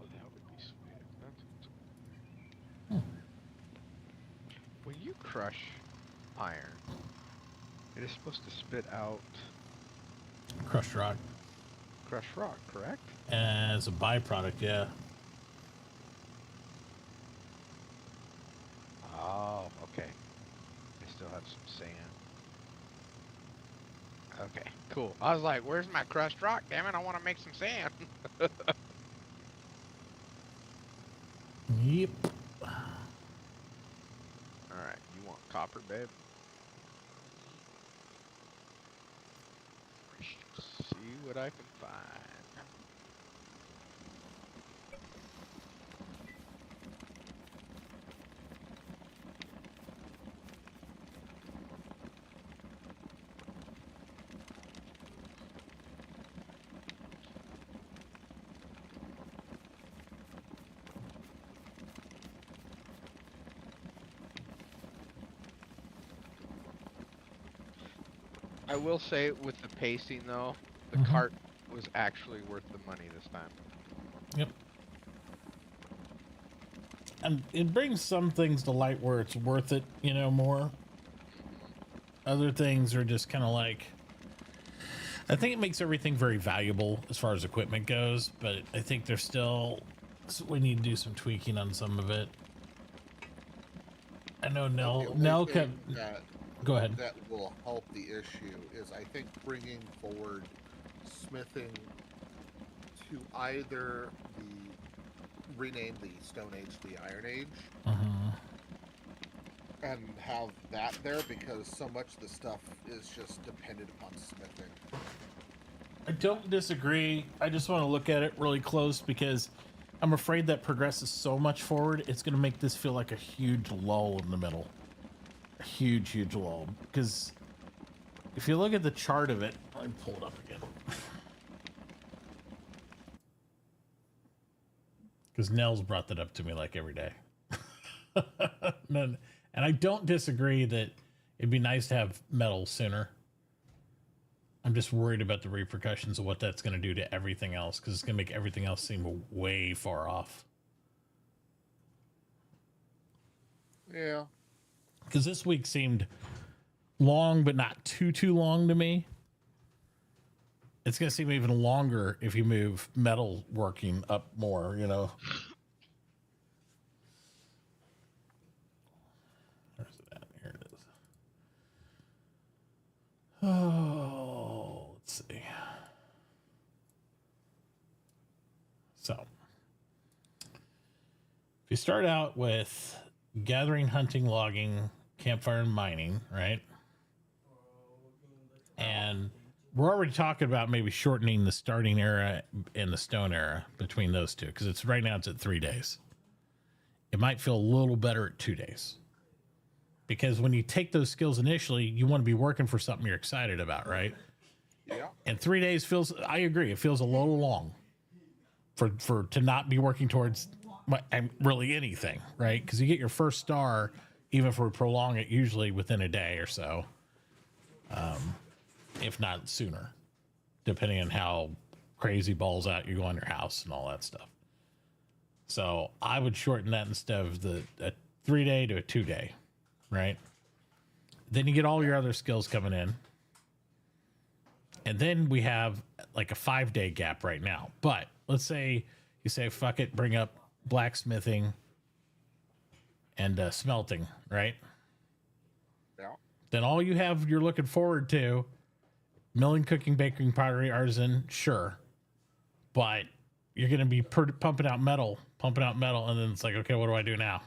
Oh, that would be sweet. If that's what's Hmm. when you crush iron, it is supposed to spit out Crushed rock crushed rock, correct? as a byproduct. Yeah. Oh, okay. I still have some sand. Okay, cool. I was like, where's my crushed rock? Damn it, I want to make some sand. Yep. Alright, you want copper, babe? See what I can find. I will say with the pacing though, the cart was actually worth the money this time. Yep. And it brings some things to light where it's worth it, you know, more. Other things are just kind of like, I think it makes everything very valuable as far as equipment goes, but I think there's still, we need to do some tweaking on some of it. I know Nell kept, go ahead. That will help the issue is, I think, bringing forward smithing to either rename the Stone Age to the Iron Age, and have that there, because so much of the stuff is just dependent upon smithing. I don't disagree. I just want to look at it really close because I'm afraid that progresses so much forward, it's going to make this feel like a huge lull in the middle. A huge, huge lull. Because if you look at the chart of it, let me pull it up again. Because Nell's brought that up to me like every day. And I don't disagree that it'd be nice to have metal sooner. I'm just worried about the repercussions of what that's going to do to everything else, because it's going to make everything else seem way far off. Yeah. Because this week seemed long, but not too long to me. It's going to seem even longer if you move metal working up more, you know. Where's it at? Here it is. Oh, let's see. So, if you start out with gathering, hunting, logging, campfire, and mining, right? And we're already talking about maybe shortening the starting era and the stone era between those two, because it's right now it's at 3 days. It might feel a little better at 2 days. Because when you take those skills initially, you want to be working for something you're excited about, right? Yeah. And 3 days feels, I agree, it feels a little long for to not be working towards really anything, right? Because you get your first star, even if we prolong it, usually within a day or so, if not sooner, depending on how crazy balls out you go on your house and all that stuff. So I would shorten that instead of a 3 day to a 2 day. Right? Then you get all your other skills coming in. And then we have like a 5 day gap right now. But let's say you say, fuck it, bring up blacksmithing and smelting, right? Yeah. Then all you have you're looking forward to, milling, cooking, baking, pottery, artisan, sure. But you're going to be pumping out metal. And then it's like, okay, what do I do now?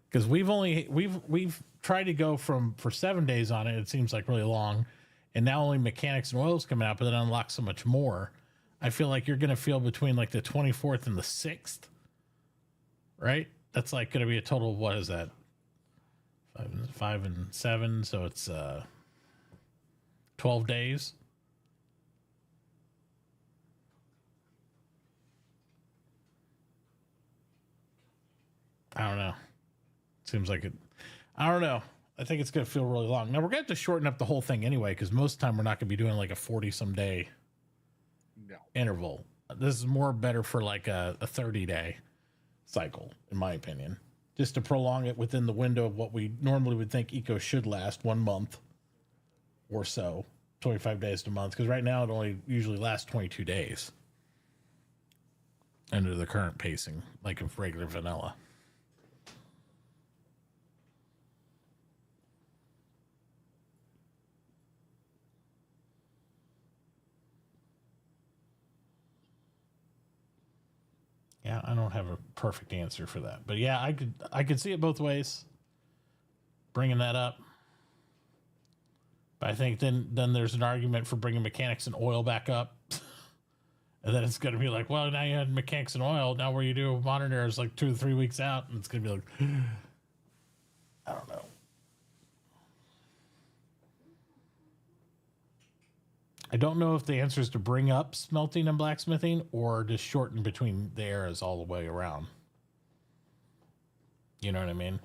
Because we've tried to go for 7 days on it. It seems like really long, and now only mechanics and oils coming out, but then unlock so much more. I feel like you're gonna feel between like the 24th and the 6th, right? That's like gonna be a total of, what is that? 5 and 7, so it's 12 days. I don't know. Seems like it. I don't know. I think it's going to feel really long. Now, we're going to have to shorten up the whole thing anyway, because most of the time we're not going to be doing like a 40-some day No. interval. This is more better for like a 30-day cycle, in my opinion. Just to prolong it within the window of what we normally would think eco should last, 1 month or so, 25 days to a month. Because right now it only usually lasts 22 days under the current pacing, like of regular vanilla. Yeah, I don't have a perfect answer for that, but yeah, I could see it both ways. Bringing that up, but I think then there's an argument for bringing mechanics and oil back up, and then it's going to be like, well, now you had mechanics and oil. Now where you do modern era is like 2 to 3 weeks out, and it's going to be like, I don't know. I don't know if the answer is to bring up smelting and blacksmithing or just shorten between the eras all the way around. You know what I mean?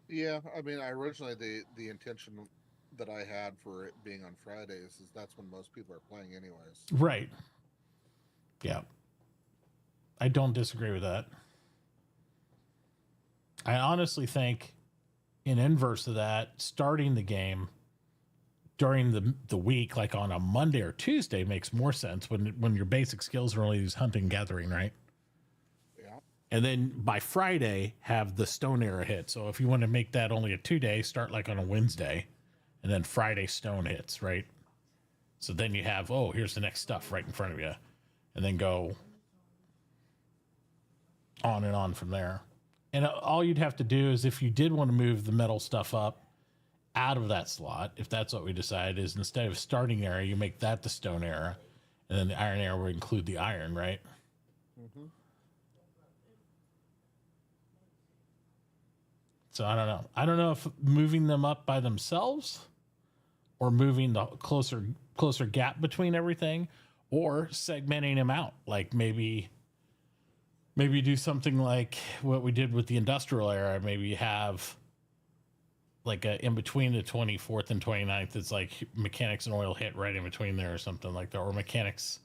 Yeah, I mean, I originally the intention that I had for it being on Fridays is that's when most people are playing anyways. Right. Yeah. I don't disagree with that. I honestly think, in inverse of that, starting the game during the week, like on a Monday or Tuesday, makes more sense when your basic skills are only these hunting and gathering, right? Yeah. And then by Friday, have the stone era hit. So if you want to make that only a 2-day, start like on a Wednesday, and then Friday stone hits, right? So then you have, oh, here's the next stuff right in front of you, and then go on and on from there. And all you'd have to do is, if you did want to move the metal stuff up out of that slot, if that's what we decide, is instead of starting era, you make that the stone era, and then the iron era will include the iron, right? Mm-hmm. So I don't know. I don't know if moving them up by themselves, or moving the closer gap between everything, or segmenting them out. Like maybe do something like what we did with the industrial era. Maybe have like in between the 24th and 29th, it's like mechanics and oil hit right in between there or something like that. Or mechanics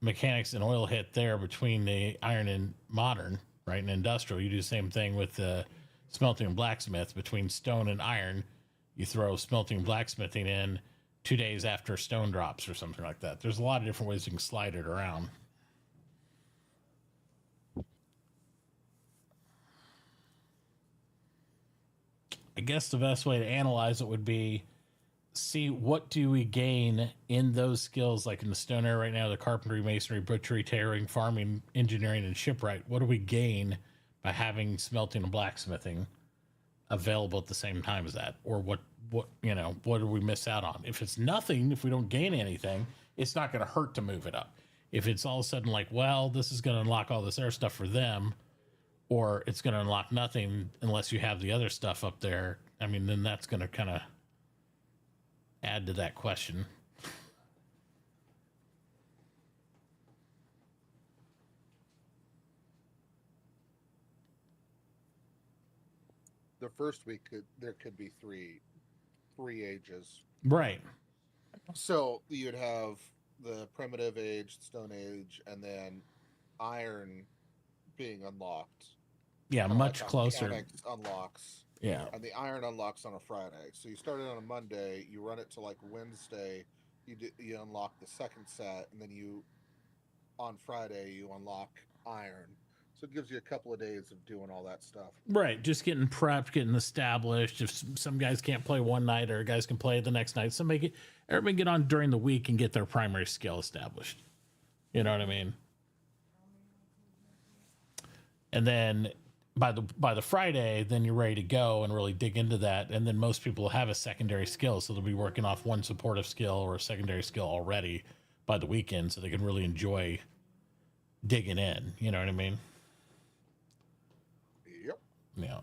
and oil hit there between the iron and modern, right? And industrial. You do the same thing with the smelting and blacksmith. Between stone and iron, you throw smelting and blacksmithing in 2 days after stone drops or something like that. There's a lot of different ways you can slide it around. I guess the best way to analyze it would be see what do we gain in those skills, like in the stone era right now, the carpentry, masonry, butchery, tailoring, farming, engineering, and shipwright. What do we gain by having smelting and blacksmithing available at the same time as that? Or what do we miss out on? If it's nothing, if we don't gain anything, it's not going to hurt to move it up. If it's all of a sudden like, well, this is going to unlock all this air stuff for them, or it's going to unlock nothing unless you have the other stuff up there, I mean, then that's going to kind of add to that question. The first week there could be three ages. Right. So you'd have the primitive age, stone age, and then iron being unlocked. Yeah, much closer. Mechanics unlocks. Yeah. And the iron unlocks on a Friday. So you start it on a Monday, you run it to like Wednesday, you unlock the second set, and then on Friday you unlock iron. So it gives you a couple of days of doing all that stuff. Right, just getting prepped, getting established. If some guys can't play one night, or guys can play the next night, everybody get on during the week and get their primary skill established. You know what I mean? And then by the Friday, then you're ready to go and really dig into that. And then most people have a secondary skill, so they'll be working off one supportive skill or a secondary skill already by the weekend, so they can really enjoy digging in. You know what I mean? Yep. Yeah.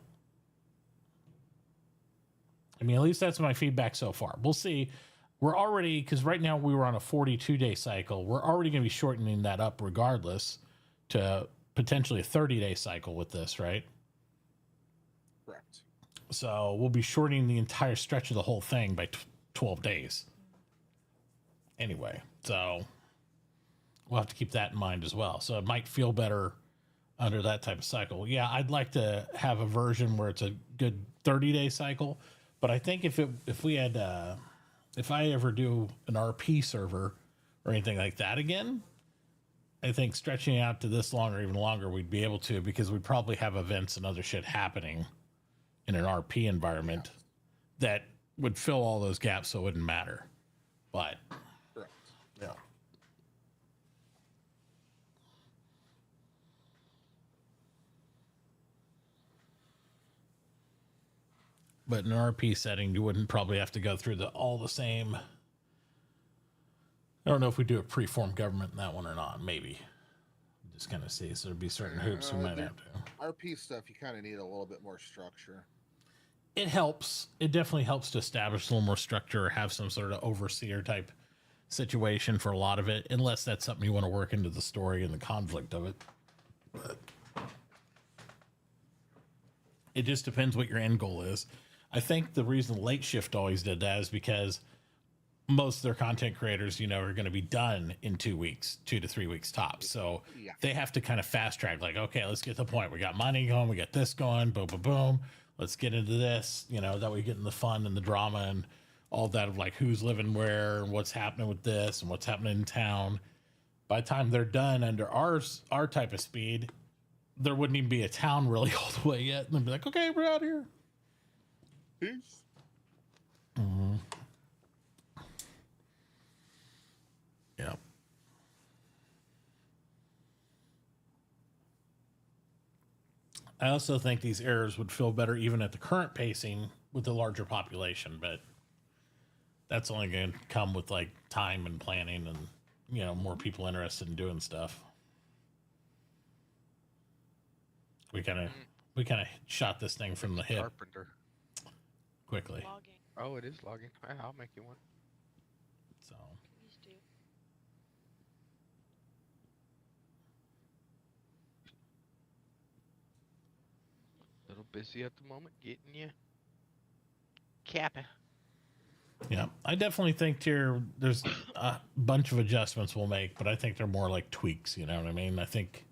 I mean, at least that's my feedback so far. We'll see. We're already, because right now we were on a 42-day cycle. We're already going to be shortening that up regardless to potentially a 30-day cycle with this, right? Correct. So we'll be shortening the entire stretch of the whole thing by 12 days. Anyway, So we'll have to keep that in mind as well. So it might feel better under that type of cycle. Yeah, I'd like to have a version where it's a good 30-day cycle, but I think if I ever do an RP server or anything like that again, I think stretching it out to this long or even longer, we'd be able to, because we'd probably have events and other shit happening in an RP environment that would fill all those gaps, so it wouldn't matter. But Correct. yeah. But in an RP setting, you wouldn't probably have to go through all the same. I don't know if we do a preformed government in that one or not. Maybe. Just kind of see. So there'd be certain hoops we might have to. RP stuff, you kind of need a little bit more structure. It helps. It definitely helps to establish a little more structure or have some sort of overseer type situation for a lot of it, unless that's something you want to work into the story and the conflict of it. But it just depends what your end goal is. I think the reason Late Shift always did that is because most of their content creators, you know, are going to be done in 2 weeks, 2 to 3 weeks tops. So they have to kind of fast track, like, okay, let's get to the point. We got money going. We got this going. Boom, boom, boom. Let's get into this, you know, that we get in the fun and the drama and all that of like who's living where and what's happening with this and what's happening in town. By the time they're done under our type of speed, there wouldn't even be a town really all the way yet. And they'd be like, okay, we're out here. Peace. Mm-hmm. Yeah. I also think these errors would feel better even at the current pacing with the larger population, but that's only going to come with like time and planning and, you know, more people interested in doing stuff. We kind of shot this thing from the hip. Carpenter. Quickly. Logging. Oh, it is logging. I'll make you one. So. Please do. A little busy at the moment, getting you. Kappa. Yeah, I definitely think there's a bunch of adjustments we'll make, but I think they're more like tweaks. You know what I mean? I think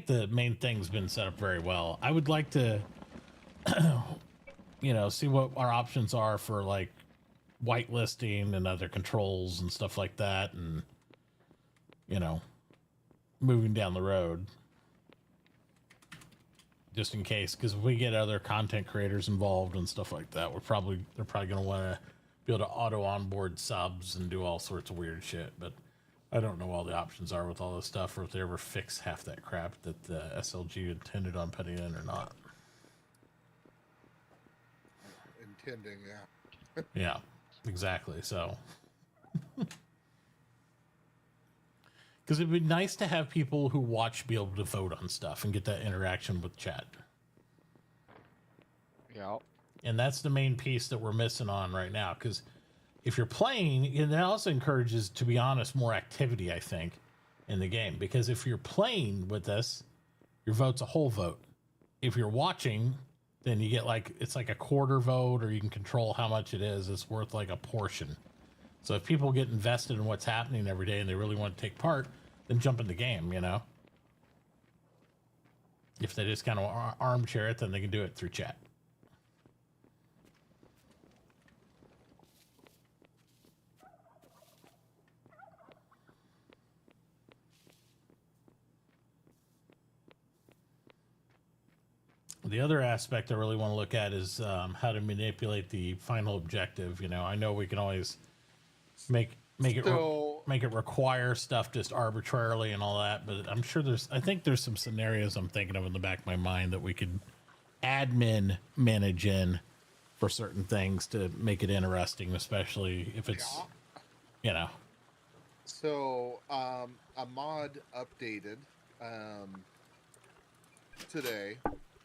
the main thing's been set up very well. I would like to, you know, see what our options are for like whitelisting and other controls and stuff like that, and you know, moving down the road. Just in case, because if we get other content creators involved and stuff like that, they're probably going to want to be able to auto onboard subs and do all sorts of weird shit. But I don't know all the options are with all this stuff, or if they ever fix half that crap that the SLG intended on putting in or not. Intending, yeah. Yeah, exactly. So, because it'd be nice to have people who watch be able to vote on stuff and get that interaction with chat. Yeah. And that's the main piece that we're missing on right now. Because if you're playing, and that also encourages, to be honest, more activity, I think, in the game. Because if you're playing with this, your vote's a whole vote. If you're watching, then you get like, it's like a quarter vote, or you can control how much it is. It's worth like a portion. So if people get invested in what's happening every day and they really want to take part, then jump in the game, you know? If they just kind of armchair it, then they can do it through chat. The other aspect I really want to look at is how to manipulate the final objective. You know, I know we can always make it require stuff just arbitrarily and all that, but I'm sure I think there's some scenarios I'm thinking of in the back of my mind that we could admin manage in for certain things to make it interesting, especially if it's, you know. So a mod updated today.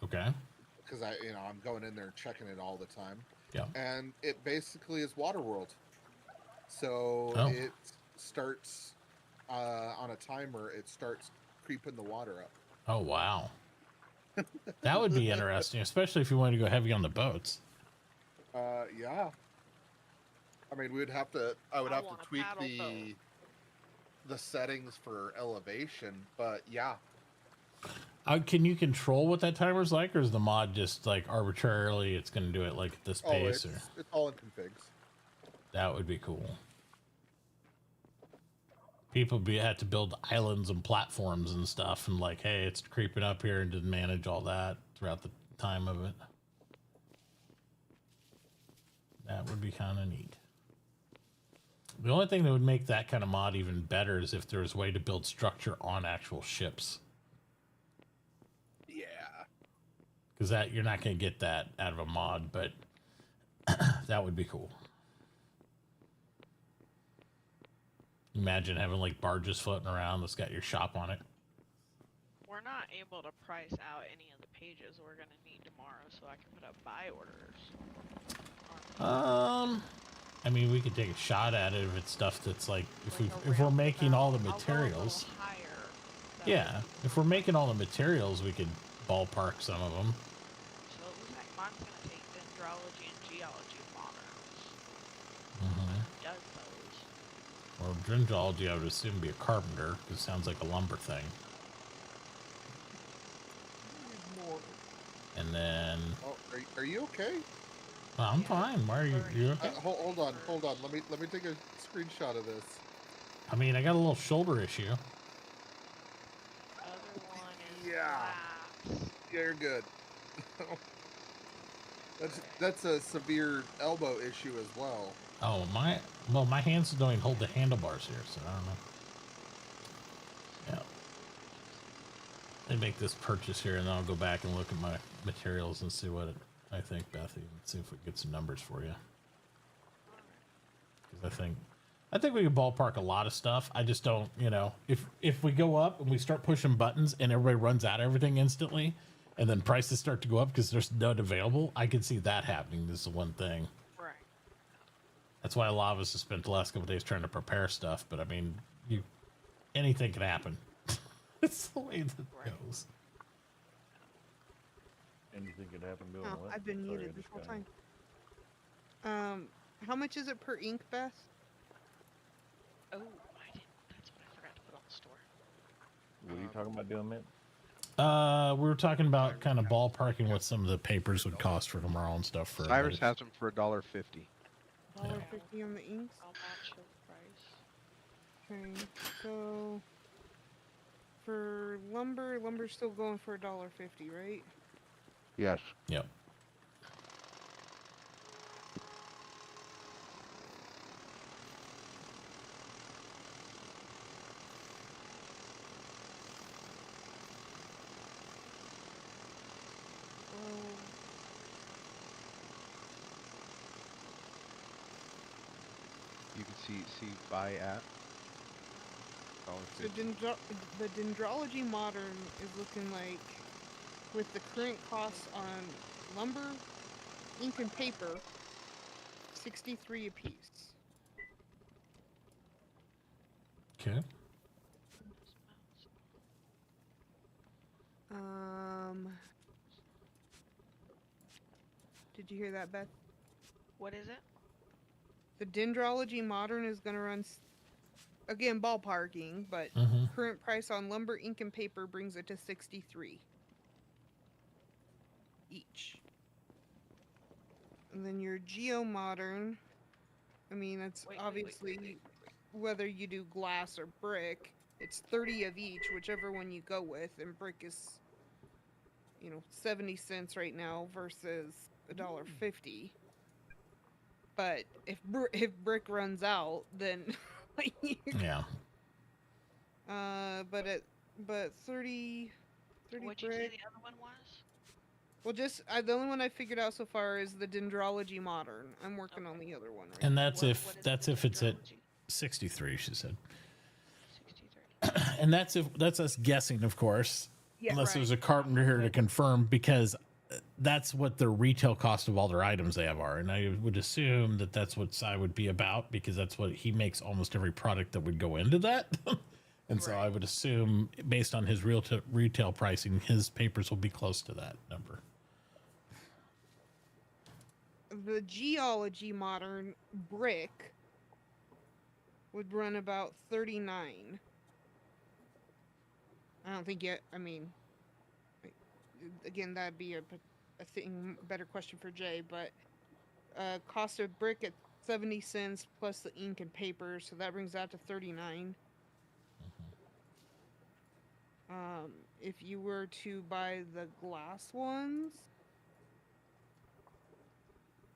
Okay. Because I'm going in there and checking it all the time. Yeah. And it basically is Waterworld. So it starts on a timer. It starts creeping the water up. Oh wow. That would be interesting, especially if you wanted to go heavy on the boats. Yeah. I mean, I would have to tweak the the settings for elevation, but yeah. Can you control what that timer's like, or is the mod just like arbitrarily it's going to do it like at this pace? It's all in configs. That would be cool. People had to build islands and platforms and stuff, and like, hey, it's creeping up here, and didn't manage all that throughout the time of it. That would be kind of neat. The only thing that would make that kind of mod even better is if there was a way to build structure on actual ships. Yeah. Because that you're not going to get that out of a mod, but that would be cool. Imagine having like barges floating around that's got your shop on it. We're not able to price out any of the pages we're gonna need tomorrow, so I can put up buy orders. I mean, we could take a shot at it if it's stuff that's like if we're making all the materials. Yeah, if we're making all the materials, we could ballpark some of them. So it looks like mine's gonna take dendrology and geology moderns. Mm-hmm. Who does those? Well, dendrology, I would assume, be a carpenter, because it sounds like a lumber thing. And then... Oh, are you okay? Well, I'm fine. Why are you okay? Hold on. Let me take a screenshot of this. I mean, I got a little shoulder issue. Other one is Yeah, you're good. that's a severe elbow issue as well. Oh, my hands don't even hold the handlebars here, so I don't know. Yeah. They make this purchase here, and then I'll go back and look at my materials and see what I think, Bethy, and see if we can get some numbers for you. Because I think we can ballpark a lot of stuff. I just don't, if we go up and we start pushing buttons and everybody runs out of everything instantly, and then prices start to go up because there's none available, I can see that happening. This is the one thing. Right. That's why a lot of us have spent the last couple of days trying to prepare stuff. But I mean, anything can happen. It's the way that goes. Anything could happen. Oh, I've been muted this whole time. How much is it per ink, Beth? Oh, that's what I forgot to put on the store. What are you talking about doing, Mint? We were talking about kind of ballparking what some of the papers would cost for tomorrow and stuff. For Cyrus has them for $1.50. $1.50 on the inks. I'll match his price. Okay, so for lumber's still going for $1.50, right? Yes. Yep. You can see buy at. So the dendrology modern is looking like, with the current costs on lumber, ink, and paper, $63 a piece. Okay. Did you hear that, Beth? What is it? The dendrology modern is going to run, again, ballparking, but current price on lumber, ink, and paper brings it to $63 each. And then your geo modern, I mean, it's obviously whether you do glass or brick, it's 30 of each, whichever one you go with, and brick is, 70 cents right now versus $1.50. But if brick runs out, then yeah. But 30 What'd you brick. say the other one was? Well, the only one I figured out so far is the dendrology modern. I'm working on the other one right And now. that's if it's at 63, she said. 63. And that's us guessing, of course, Yeah, unless right. there's a carpenter here to confirm, because that's what the retail cost of all their items they have are. And I would assume that that's what Cy would be about, because that's what he makes almost every product that would go into that. And so I would assume, based on his retail pricing, his papers will be close to that number. The geology modern brick would run about 39. I don't think yet. I mean, again, that'd be a better question for Jay. But cost of brick at 70 cents plus the ink and paper, so that brings that to 39. If you were to buy the glass ones,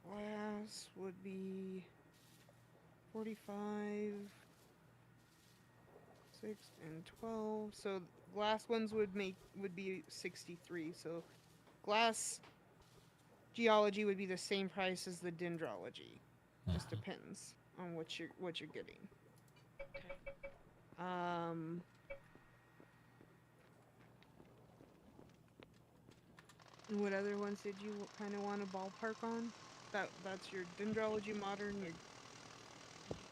glass would be 45, 6, and 12. So glass ones would be 63. So glass geology would be the same price as the dendrology. Just depends on what you're getting. Okay. What other ones did you kind of want to ballpark on? That's your dendrology modern. Your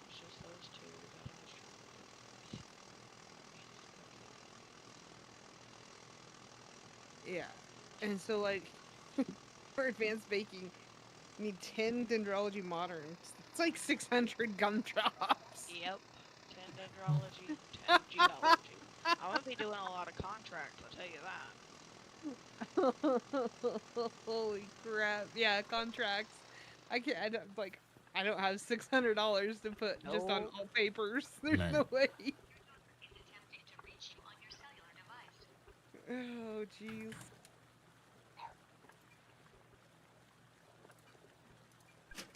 It's just those two that I'm just trying to. yeah, and so like for advanced baking, you need 10 dendrology moderns. It's like 600 gumdrops. Yep. 10 dendrology, 10 geology. I won't be doing a lot of contracts, I'll tell you that. Holy crap! Yeah, contracts. I can't. I don't have $600 to put just on all papers. There's no way. Oh jeez.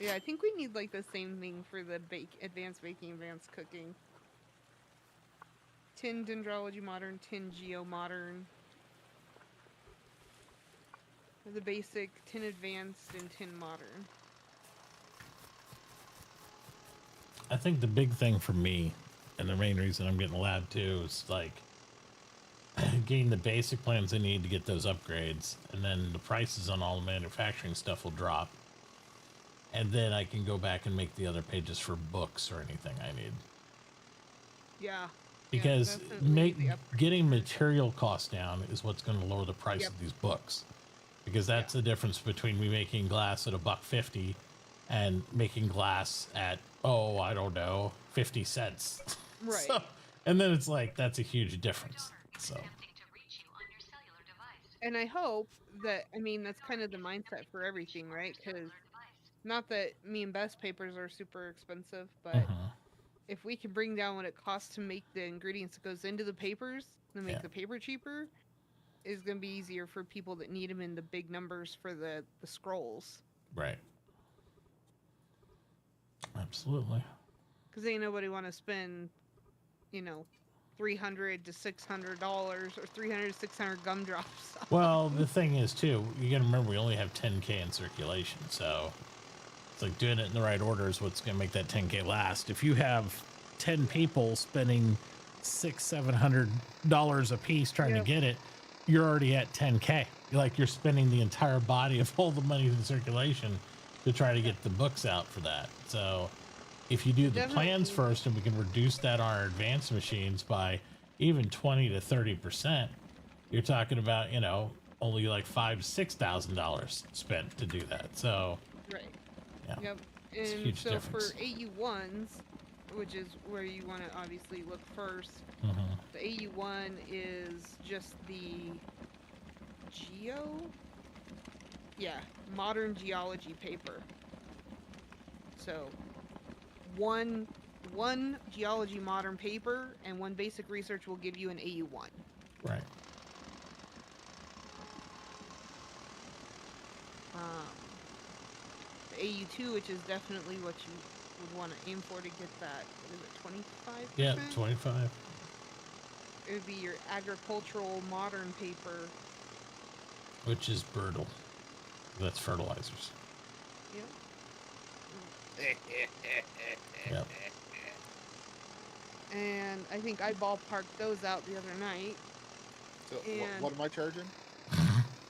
Yeah, I think we need like the same thing for the advanced baking, advanced cooking. 10 dendrology modern, 10 geo modern. The basic, 10 advanced, and 10 modern. I think the big thing for me, and the main reason I'm getting lab 2 is like getting the basic plans I need to get those upgrades, and then the prices on all the manufacturing stuff will drop. And then I can go back and make the other pages for books or anything I need. Yeah. Because getting material costs down is what's going to lower the price of these books. Because that's the difference between me making glass at $1.50 and making glass at, I don't know, 50 cents. Right. So, and then it's like, that's a huge difference. So. And I hope that, I mean, that's kind of the mindset for everything, right? Because not that me and Best papers are super expensive, but if we can bring down what it costs to make the ingredients that goes into the papers to make the paper cheaper, is going to be easier for people that need them in the big numbers for the scrolls. Right. Absolutely. Because ain't nobody want to spend, $300 to $600 or 300 to 600 gumdrops. Well, the thing is, too, you got to remember we only have 10K in circulation, so it's like doing it in the right order is what's going to make that 10K last. If you have 10 people spending $600-700 a piece trying to get it, you're already at 10K. You're spending the entire body of all the money in circulation to try to get the books out for that. So if you do the plans first and we can reduce that on our advanced machines by even 20 to 30%, you're talking about, only like $5,000-6,000 spent to do that. So right. Yeah. Yep. It's a And huge so difference. for AU1s, which is where you want to obviously look first, the AU1 is just the modern geology paper. So one geology modern paper and one basic research will give you an AU1. Right. The AU2, which is definitely what you would want to aim for to get that. What is it, 25%? Yeah, 25. It would be your agricultural modern paper. Which is brutal. That's fertilizers. Yep. Yep. And I think I ballparked those out the other night. So what am I charging?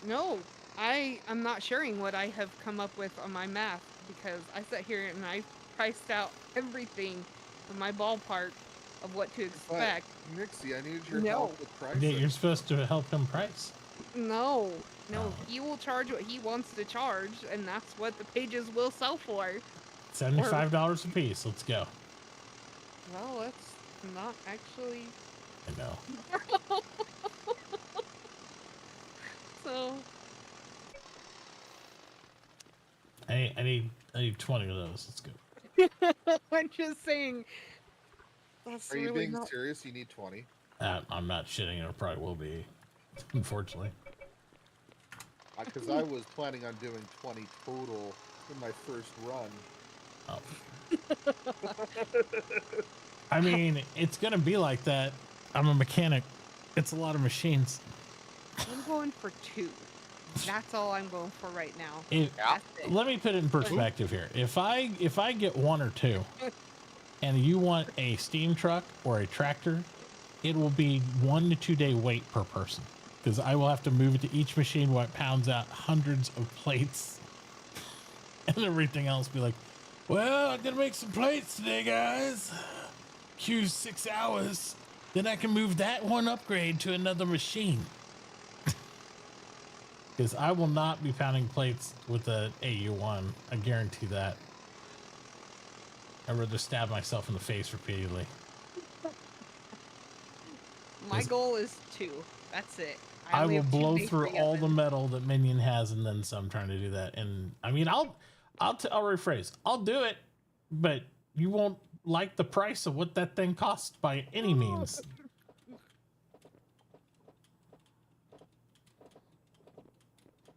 No, I'm not sharing what I have come up with on my math because I sat here and I priced out everything in my ballpark of what to expect. But, Nixie, I needed your help with pricing. Yeah, you're supposed to help him price. No, he will charge what he wants to charge, and that's what the pages will sell for. $75 a piece. Let's go. Well, that's not actually. I know. So I need 20 of those. Let's go. I'm just saying that's Are you really being not. serious? You need 20. I'm not shitting. It probably will be, unfortunately. Because I was planning on doing 20 total in my first run. Oh. I mean, it's gonna be like that. I'm a mechanic. It's a lot of machines. I'm going for 2. That's all I'm going for right now. Let me put it in perspective here. If I get 1 or 2, and you want a steam truck or a tractor, it will be 1 to 2 day wait per person, because I will have to move it to each machine while it pounds out hundreds of plates, and everything else. Be like, well, I'm gonna make some plates today, guys. Queue's 6 hours. Then I can move that one upgrade to another machine. Because I will not be pounding plates with the AU1. I guarantee that. I'd rather stab myself in the face repeatedly. My goal is 2. That's it. I only will have 2 blow days through for all the Evan. metal that Minion has, and then some, trying to do that. And I mean, I'll rephrase. I'll do it, but you won't like the price of what that thing costs by any means.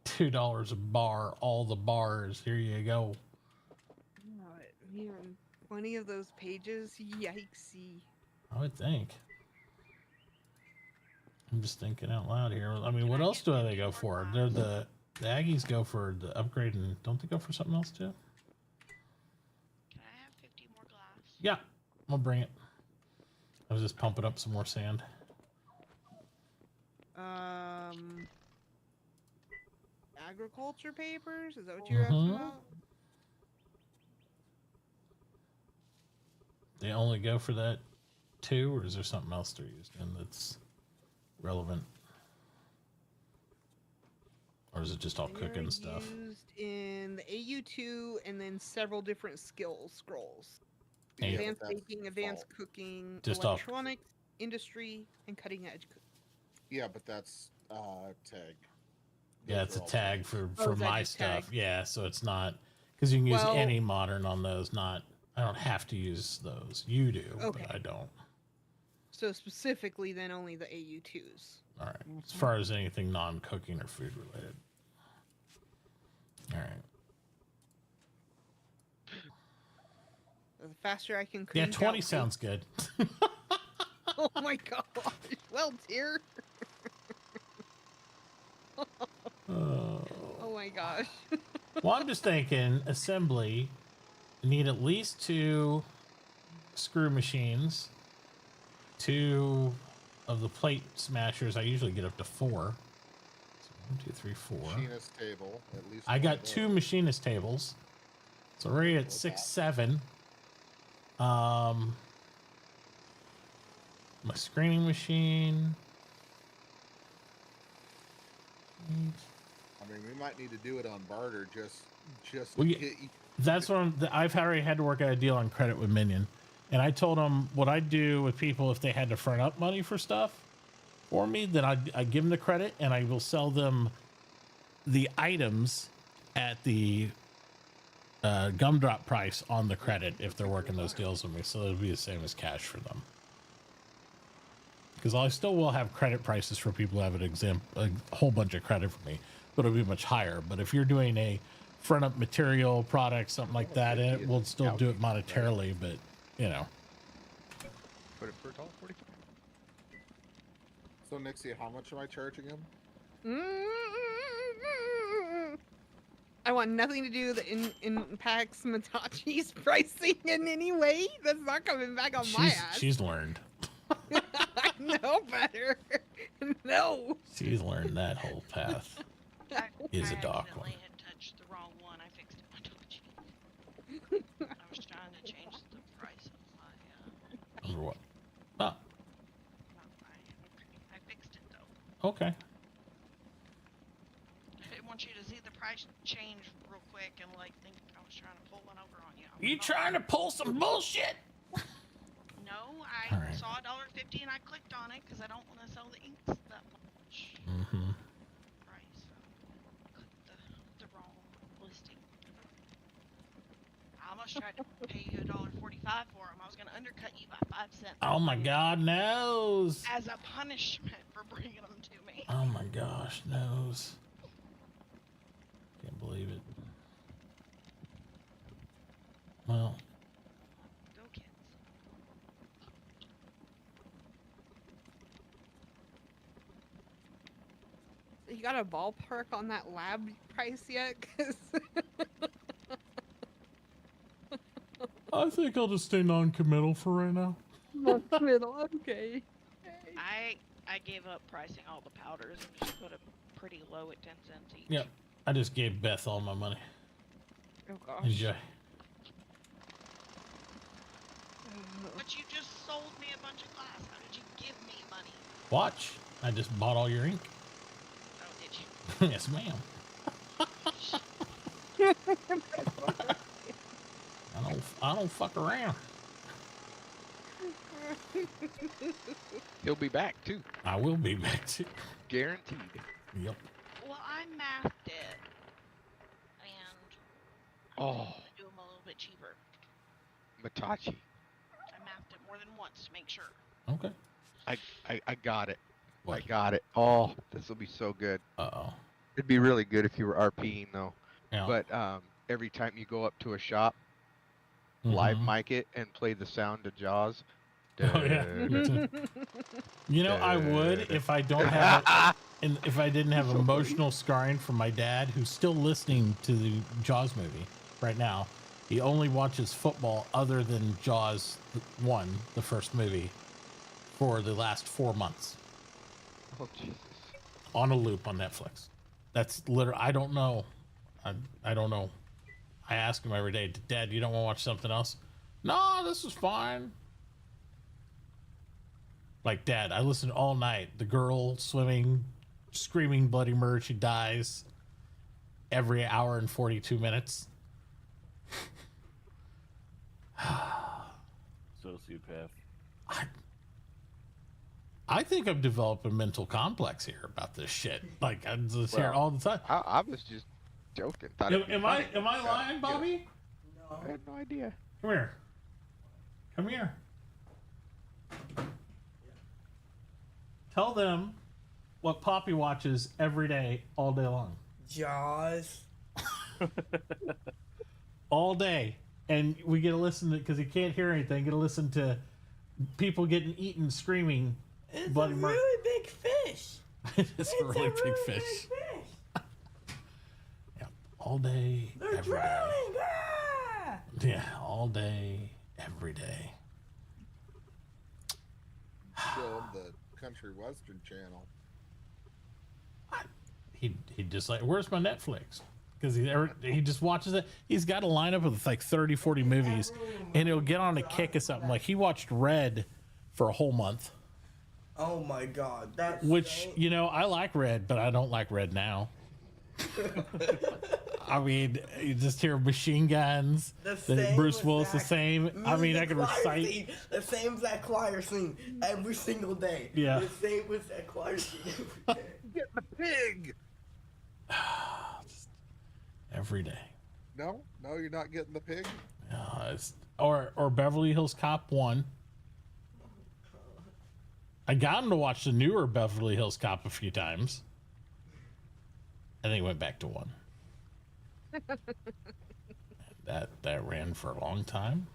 $2 a bar, all the bars. Here you go. Man, 20 of those pages? Yikesy. I would think. I'm just thinking out loud here. I mean, what else do they go for? They're the Aggies go for the upgrade, and don't they go for something else too? Can I have 50 more glass? Yeah, I'll bring it. I was just pumping up some more sand. Agriculture papers? Is that what you're asking about? They only go for that 2, or is there something else they're used in that's relevant? Or is it just all cooking stuff? Used in the AU2 and then several different skill scrolls. Yeah, advanced baking, advanced cooking, just electronics, industry, and cutting edge cooking. Yeah, but that's tag. Yeah, it's a tag for is that my just stuff. tag? Yeah, so it's not, because you can use Well- any modern on those. Not, I don't have to use those. You do, Okay. but I don't. So specifically, then only the AU2s. All right. As far as anything non-cooking or food related. All right. The faster I can Yeah, crank 20 out sounds good. Oh my gosh. Well, dear. Oh my gosh. Well, I'm just thinking assembly need at least 2 screw machines, 2 of the plate smashers. I usually get up to 4. So 1, 2, 3, 4. Machinist table, at least. I got 2 machinist tables. So we're already at 6, 7. My screening machine. I mean, we might need to do it on barter just Well, to yeah, get you. that's what I've already had to work out a deal on credit with Minion. And I told them what I'd do with people if they had to front up money for stuff for me, then I'd give them the credit, and I will sell them the items at the gumdrop price on the credit if they're working those deals with me. So it'll be the same as cash for them. Because I still will have credit prices for people who have a whole bunch of credit for me, but it'll be much higher. But if you're doing a front up material product, something like that, it will still do it monetarily, but you know. Put it for $1.45. So, Nixie, how much am I charging him? I want nothing to do with impacts Mitauchi's pricing in any way. That's not coming back on my ass. She's learned. I know better. No. She's learned that whole path is a dark one. I had touched the wrong one. I fixed it in Mitauchi. I was trying to change the price of my. Under what? Oh, I fixed it though. okay. I didn't want you to see the price change real quick and like think I was trying to pull one over on you. You trying to pull some bullshit? No, I All right. saw $1.50 and I clicked on it because I don't want to sell the inks that much Mm-hmm. price. So clicked the wrong listing. I almost tried to pay you $1.45 for them. I was going to undercut you by 5 cents. Oh my God, nose! As a punishment for bringing them to me. Oh my gosh, nose! Can't believe it. Well, Go kids. You got a ballpark on that lab price yet? 'Cause I think I'll just stay non-committal for right now. middle, okay. I gave up pricing all the powders and just put them pretty low at 10 cents each. Yep. I just gave Beth all my money. Oh gosh. Enjoy. But you just sold me a bunch of glass. How did you give me money? Watch. I just bought all your ink. Oh, did you? Yes, ma'am. I don't fuck around. He'll be back too. I will be back too. Guaranteed. Yep. Well, I mathed it. And I'm Oh, gonna do them a little bit cheaper. Mitauchi. I mathed it more than once to make sure. Okay. I got it. What? I got it. Oh, this will be so good. Uh-oh. It'd be really good if you were RPing though. Yeah. But every time you go up to a shop, live mic it and play the sound of Jaws. Oh, yeah. You know, I would if I don't have and if I didn't have emotional scarring from my dad, who's still listening to the Jaws movie right now. He only watches football other than Jaws 1, the first movie, for the last 4 months. Oh, Jesus. On a loop on Netflix. That's literally, I don't know. I don't know. I ask him every day, Dad, you don't want to watch something else? No, this is fine. Like, Dad, I listened all night. The girl swimming, screaming bloody murder, she dies every hour and 42 minutes. Sociopath. I think I'm developing a mental complex here about this shit. Like, I'm just here all the time. I was just joking. Am I lying, Bobby? No. I had no idea. Come here. Come here. Tell them what Poppy watches every day, all day long. Jaws. All day. And we get to listen to, because he can't hear anything, get to listen to people getting eaten, screaming. It's bloody a murder. really big fish. It's a really big fish. Yeah, all day, They're every day. drowning. Ah! Yeah, all day, every day. Killed the Country Western Channel. He just like, where's my Netflix? Because he just watches it. He's got a lineup of like 30, 40 movies, and he'll get on a kick of something. Like, he watched Red for a whole month. Oh my God, that's Which, you know, I like Red, but I don't like Red now. I mean, you just hear machine guns. Bruce Willis, the same. I mean, I can recite. Scene, the same Zach choir scene every single day. Yeah. The same with Zach choir scene every day. Get the pig. Every day. No, you're not getting the pig. Or Beverly Hills Cop 1. I got him to watch the newer Beverly Hills Cop a few times. And then he went back to 1. that ran for a long time.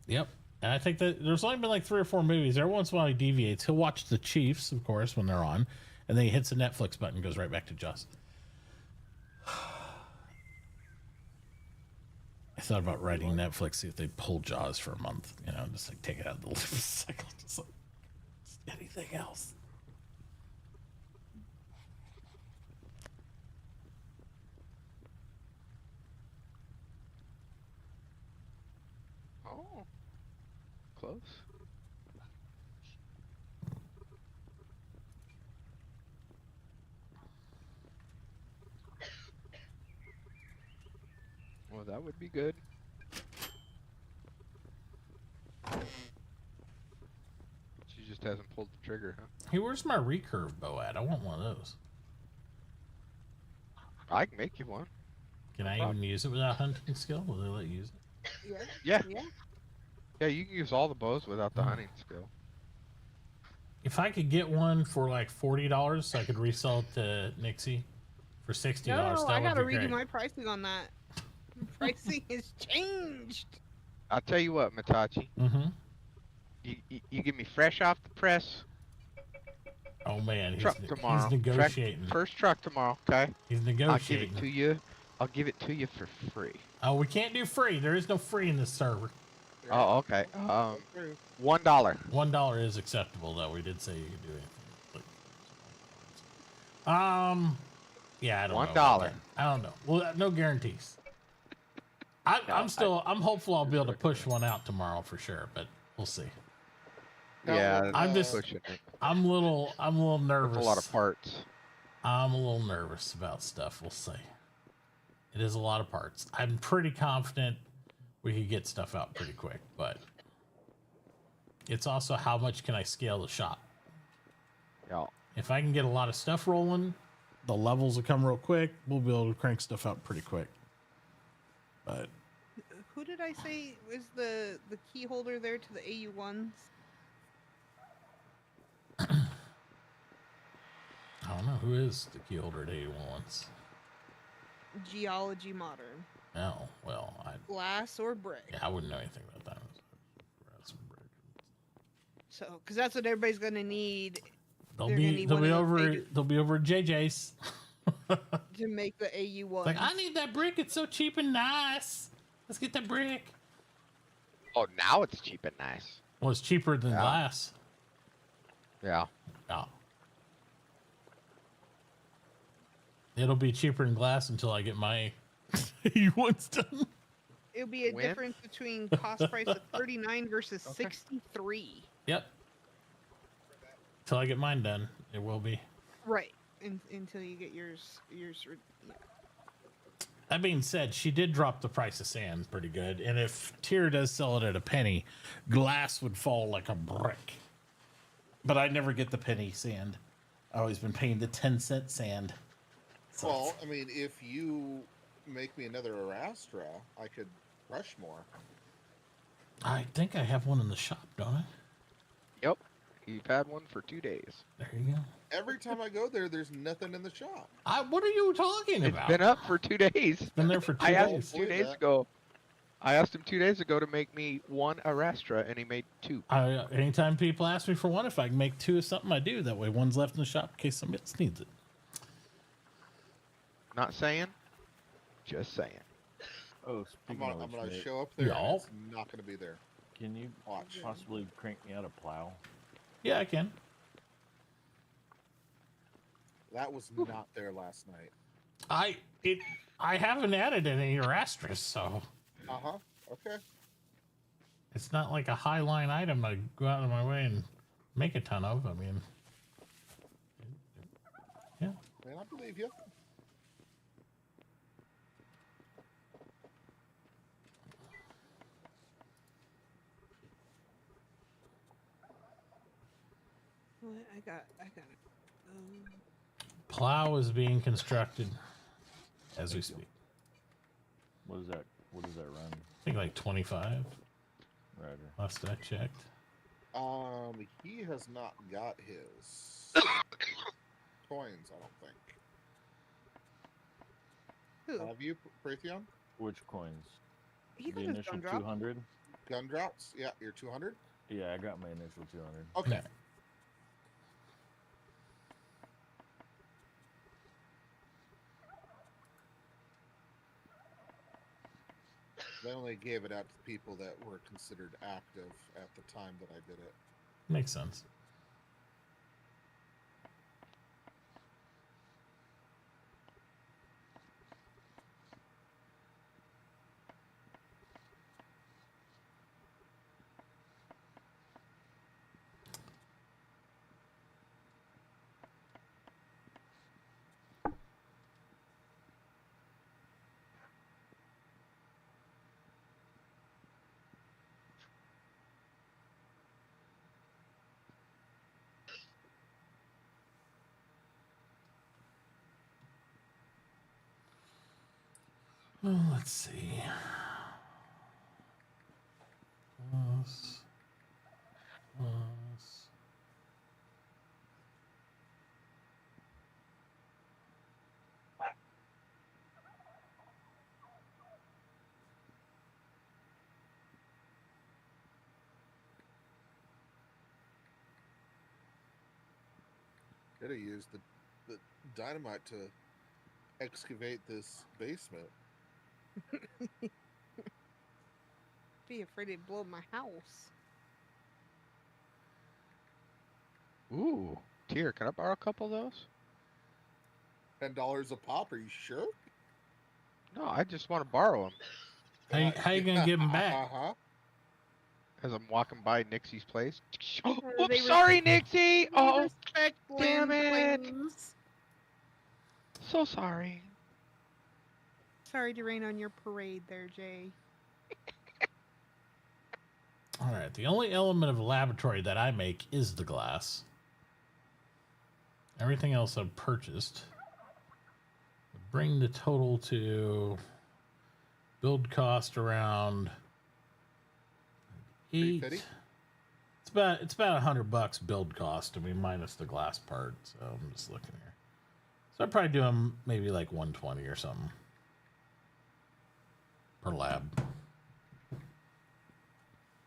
Yep. And I think that there's only been like 3 or 4 movies. Every once in a while he deviates. He'll watch The Chiefs, of course, when they're on. And then he hits the Netflix button and goes right back to Jaws. I thought about writing Netflix, see if they pull Jaws for a month. You know, just like take it out of the life cycle. Just like anything else. Oh, close. Well, that would be good. just hasn't pulled the trigger, huh? Hey, where's my recurve bow at? I want one of those. I can make you one. Can No I problem. even use it without hunting skill? Will they let you use it? Yeah. Yeah. Yeah. Yeah, you can use all the bows without the hunting skill. If I could get one for like $40 so I could resell it to Nixie for $60, No, that I would gotta be redo great. my pricing on that. Pricing has changed. I'll tell you what, Mitauchi. Mm-hmm. You give me fresh off the press Oh man, truck he's tomorrow. negotiating. First truck tomorrow, okay? He's I'll give negotiating. it to you. I'll give it to you for free. Oh, we can't do free. There is no free in this server. Oh, okay. $1. $1 is acceptable, though. We did say you could do anything. Yeah, I don't know. $1. I don't know. Well, no guarantees. I'm hopeful I'll be able to push one out tomorrow for sure, but we'll see. Yeah, I'm just pushing it. I'm a little nervous. That's a lot of parts. I'm a little nervous about stuff. We'll see. It is a lot of parts. I'm pretty confident we could get stuff out pretty quick, but it's also how much can I scale the shop? Yeah. If I can get a lot of stuff rolling, the levels will come real quick. We'll be able to crank stuff out pretty quick. But Who did I say was the key holder there to the AU1s? I don't know who is the key holder at 81s. Geology Modern. Oh, well, Glass or brick. Yeah, I wouldn't know anything about that. So, because that's what everybody's gonna need. They'll be over at JJ's. To make the AU1. Like, I need that brick. It's so cheap and nice. Let's get that brick. Oh, now it's cheap and nice. Well, it's cheaper than glass. Yeah. Yeah. It'll be cheaper than glass until I get my AU1s done. It'll be a difference between cost price of 39 versus 63. Yep. Till I get mine done, it will be. Right. Until you get yours. Yeah. That being said, she did drop the price of sand pretty good. And if Tyr does sell it at a penny, glass would fall like a brick. But I never get the penny sand. I've always been paying the 10-cent sand. So Well, I mean, if you make me another Arastra, I could rush more. I think I have one in the shop, don't I? Yep. You've had one for 2 days. There you go. Every time I go there, there's nothing in the shop. What are you talking It's about? been up for 2 days. It's been there for 2 I asked days. him 2 days ago. I asked him 2 days ago to make me one Arastra, and he made 2. Anytime people ask me for one, if I can make 2 of something, I do. That way one's left in the shop in case somebody else needs it. Not saying, just saying. Oh, I'm speaking gonna of which, Nick, show up there. Y'all. And it's not gonna be there. can you Watch. possibly crank me out a plow? Yeah, I can. That was not there last night. I haven't added any Arastras, so Okay. it's not like a high line item I go out of my way and make a ton of. I mean, yeah. Man, I believe you. What? I got it. Plow is being constructed as we speak. What is that? What does that run? I think like 25. Roger. Last I checked. He has not got his coins, I don't think. Who? Have you, Raytheon? Which coins? He The got his initial gun drop. 200? Gun drops? Yeah, you're 200? Yeah, I got my initial 200. Okay. They only gave it out to people that were considered active at the time that I did it. Makes sense. Oh, let's see. Plus, plus. Gotta use the dynamite to excavate this basement. Be afraid it'd blow my house. Ooh, Tier, can I borrow a couple of those? $10 a pop. Are you sure? No, I just want to borrow them. How you gonna give them back? Uh-huh. As I'm walking by Nixie's place. Oh, They whoops, sorry, Nixie. Oh, respect damn it. Lynn So sorry. Sorry to rain on your parade there, Jay. All right. The only element of a laboratory that I make is the glass. Everything else I've purchased. Bring the total to build cost around 8. It's about $100 build cost. I mean, minus the glass part. So I'm just looking here. So I'd probably do them maybe like 120 or something per lab.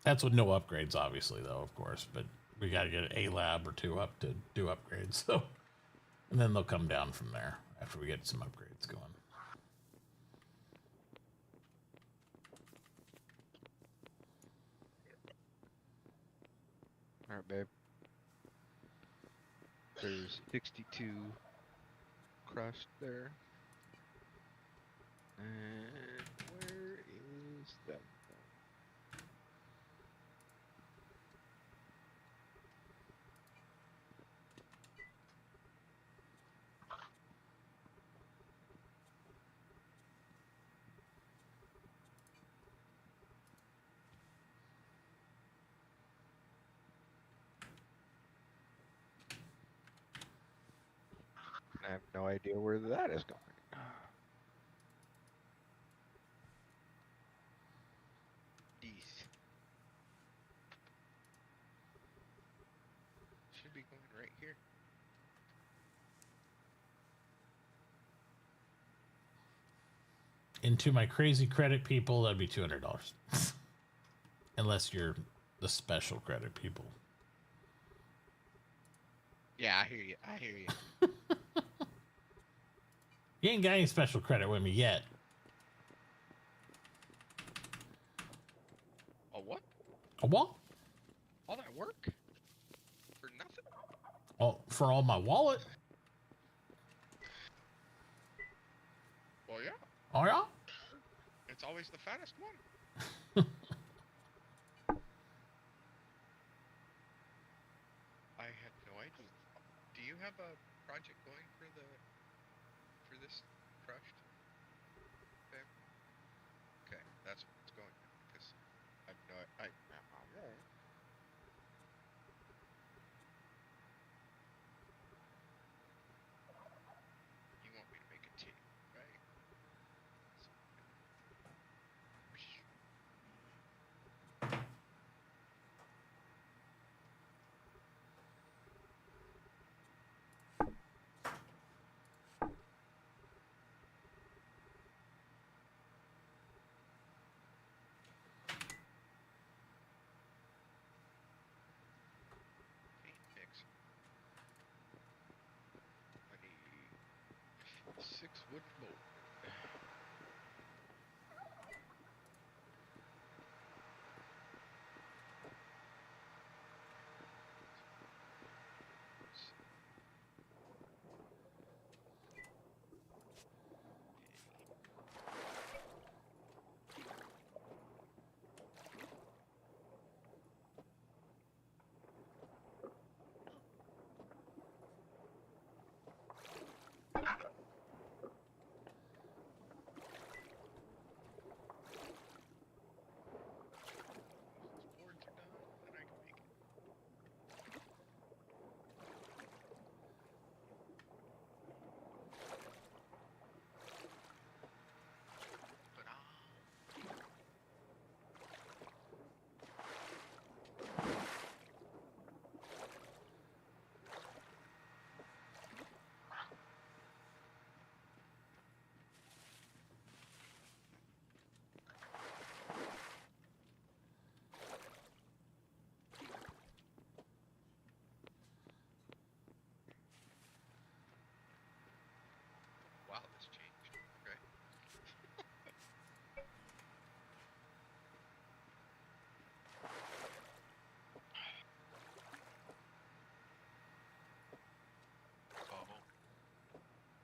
That's with no upgrades, obviously, though, of course. But we got to get a lab or two up to do upgrades. So, and then they'll come down from there after we get some upgrades going. All right, babe. There's 62 crushed there. And where is that one? I have no idea where that is going. These should be going right here. Into my crazy credit people, that'd be $200. Unless you're the special credit people. Yeah, I hear you. I hear you. You ain't got any special credit with me yet. A what? A what? All that work? For nothing? Oh, for all my wallet? Well, yeah. Oh, yeah? It's always the fattest one. I had no idea. Do you have a project going for this crushed? Okay. Okay, that's what's going on because I know I won't. You want me to make a tape, right? Paint mixer. I need 6 wood mold.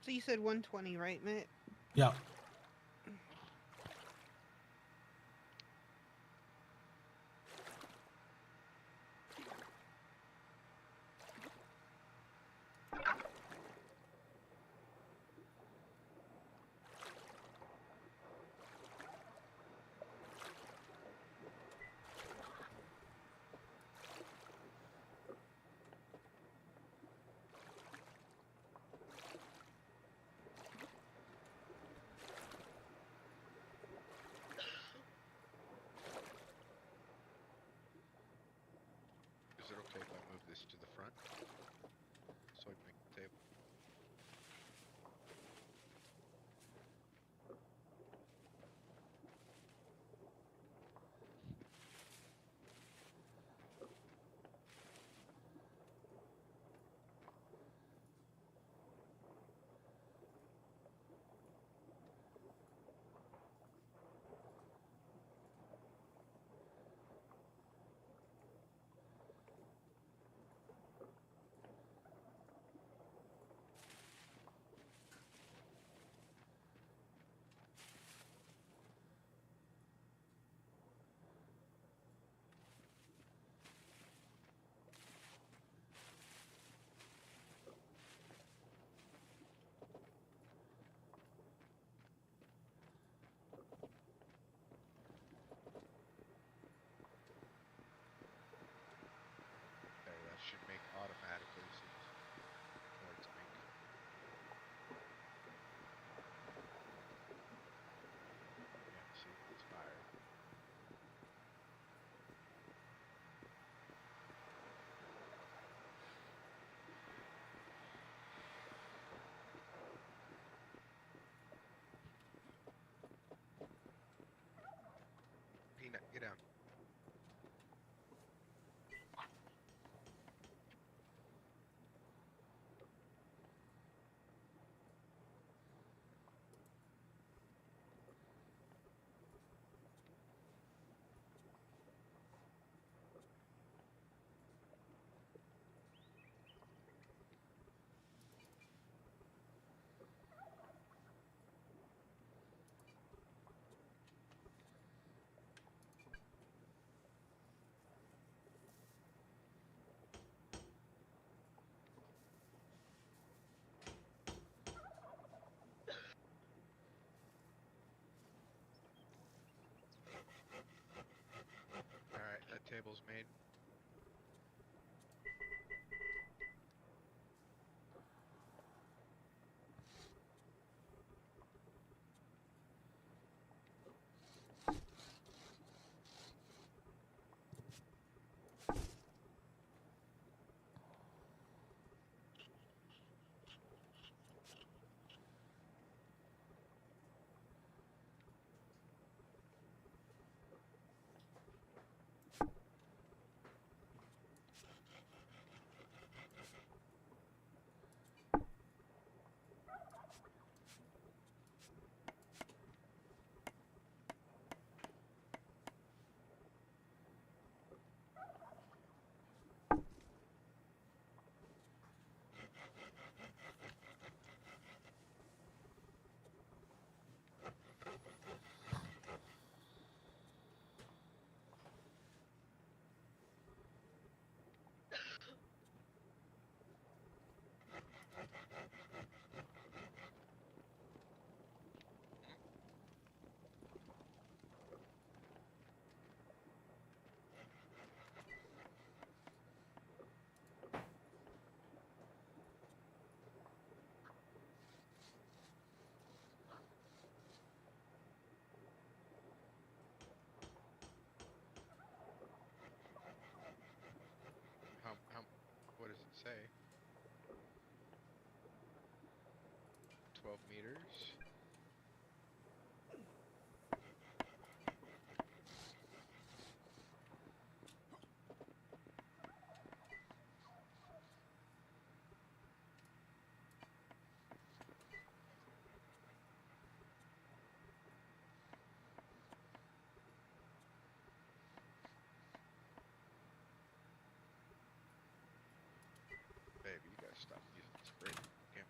So you said 120, right, Mitt? Yeah. Is it okay if I move this to the front so I can make the table? Okay, that should make automatically as soon as towards ink. Yeah, see, it's fired. Peanut, get down. Alright, that table's made. What does it say? 12 meters? Baby, you gotta stop using this great camera.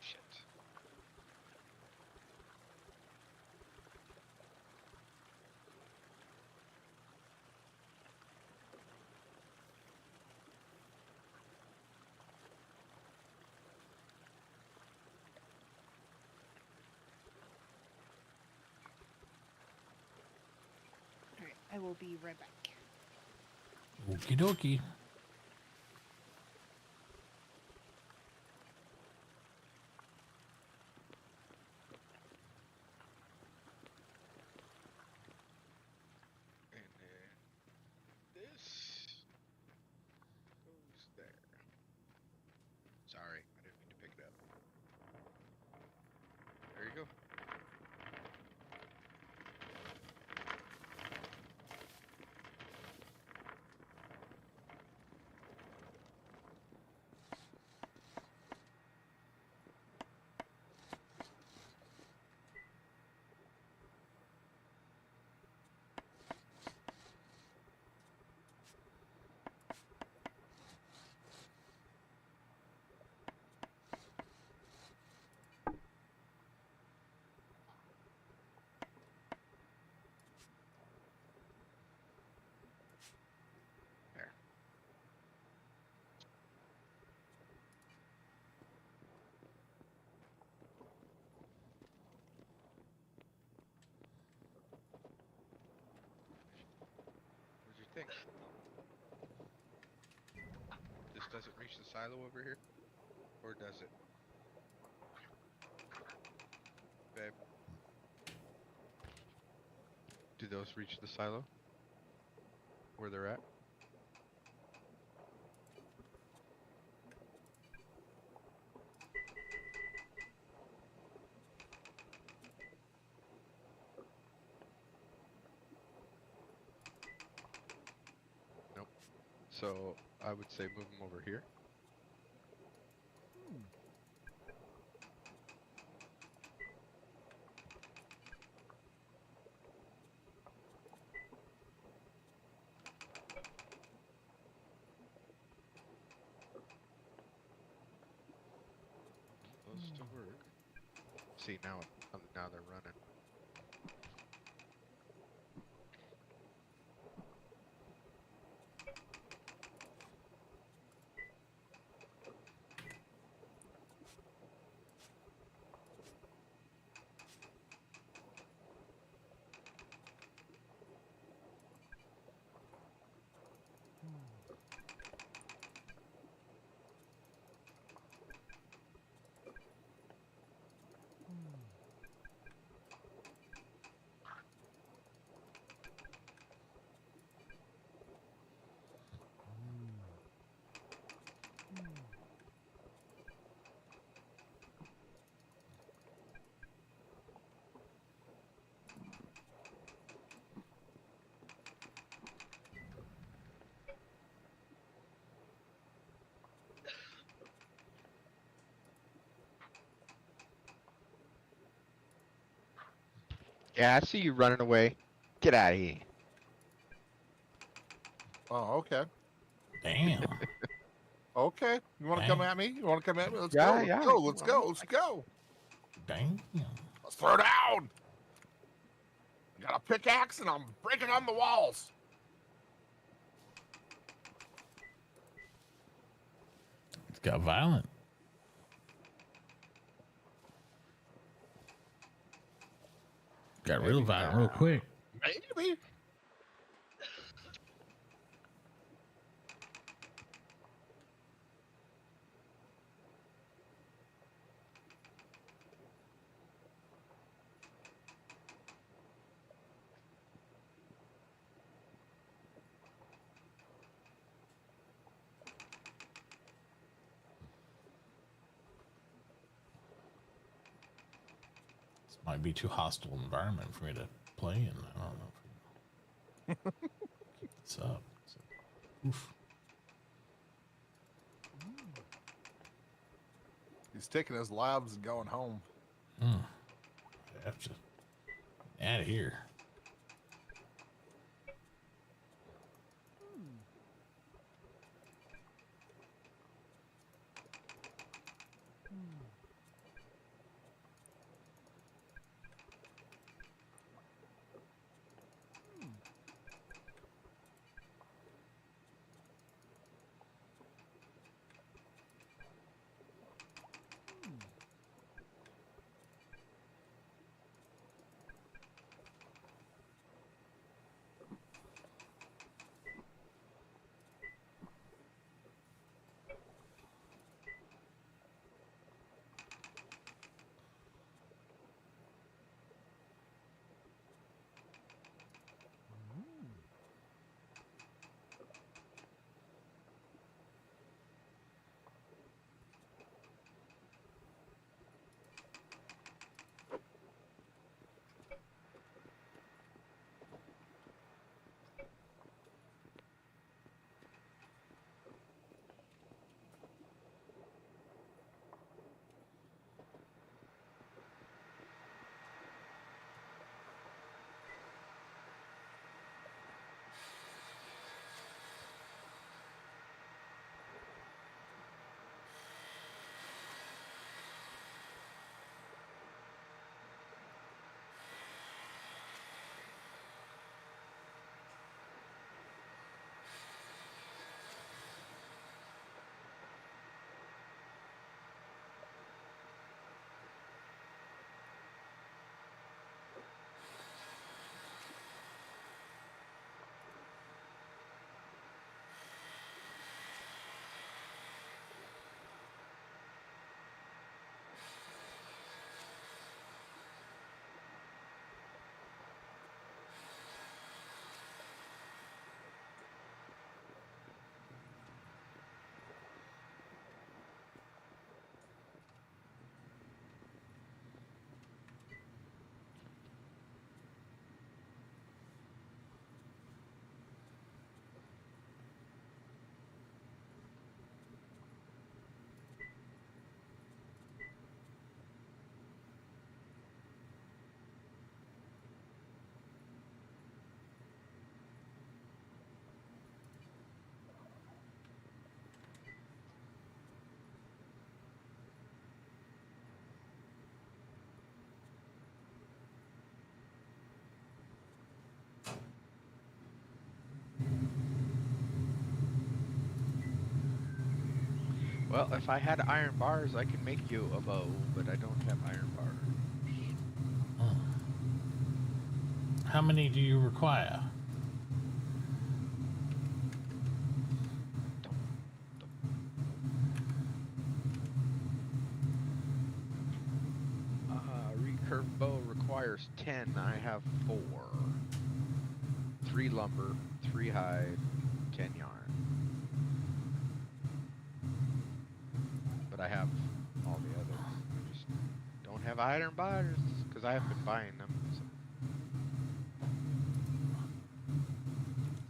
Shit. Alright, I will be right back. Okie dokie. And then this goes there. Sorry, I didn't mean to pick it up. There you go. There. What'd you think? This doesn't reach the silo over here? Or does it? Babe. Do those reach the silo? Where they're at? Nope. So I would say move them over here. Those to work. See now they're running. Yeah, I see you running away. Get out of here. Oh, okay. Damn. Okay. You want to come at me? You want to come at me? Let's go. Yeah, Let's yeah, go. you Let's wanna- go. Let's go. Damn. Let's throw down. Got a pickaxe and I'm breaking on the walls. It's got violent. Got real violent real quick. Maybe. This might be too hostile environment for me to play in. I don't know. Keep this up. Oof. He's taking his labs and going home. I have to out of here. Well, if I had iron bars, I could make you a bow, but I don't have iron bars. How many do you require? Recurve bow requires 10. I have 4. 3 lumber, 3 hide, 10 yarn. But I have all the others. I just don't have iron bars because I have been buying them.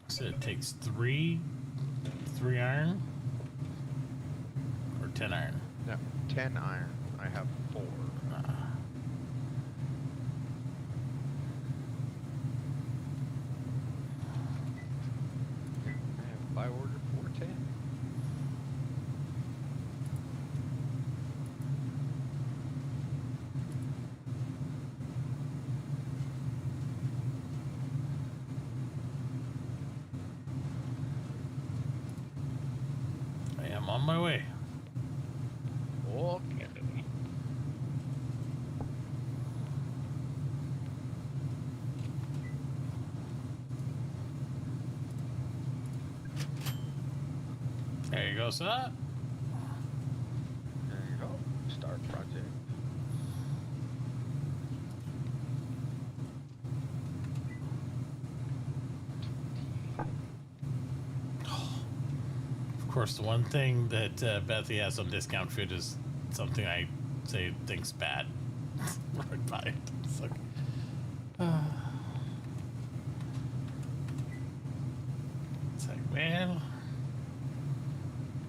So it takes 3 iron or 10 iron? No, 10 iron. I have 4. I have by order 410. I am on my way. Okay. you go, son. There you go. Start project. Of course, the one thing that Bethy has on discount food is something I say thinks bad. Right by it. It's like, it's like, well,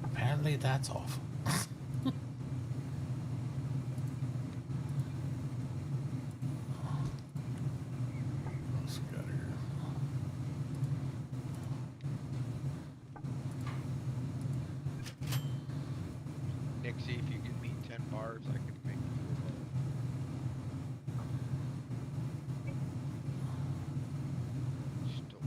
apparently that's awful. What's we got here? Nixie, if you give me 10 bars, I can make you a store.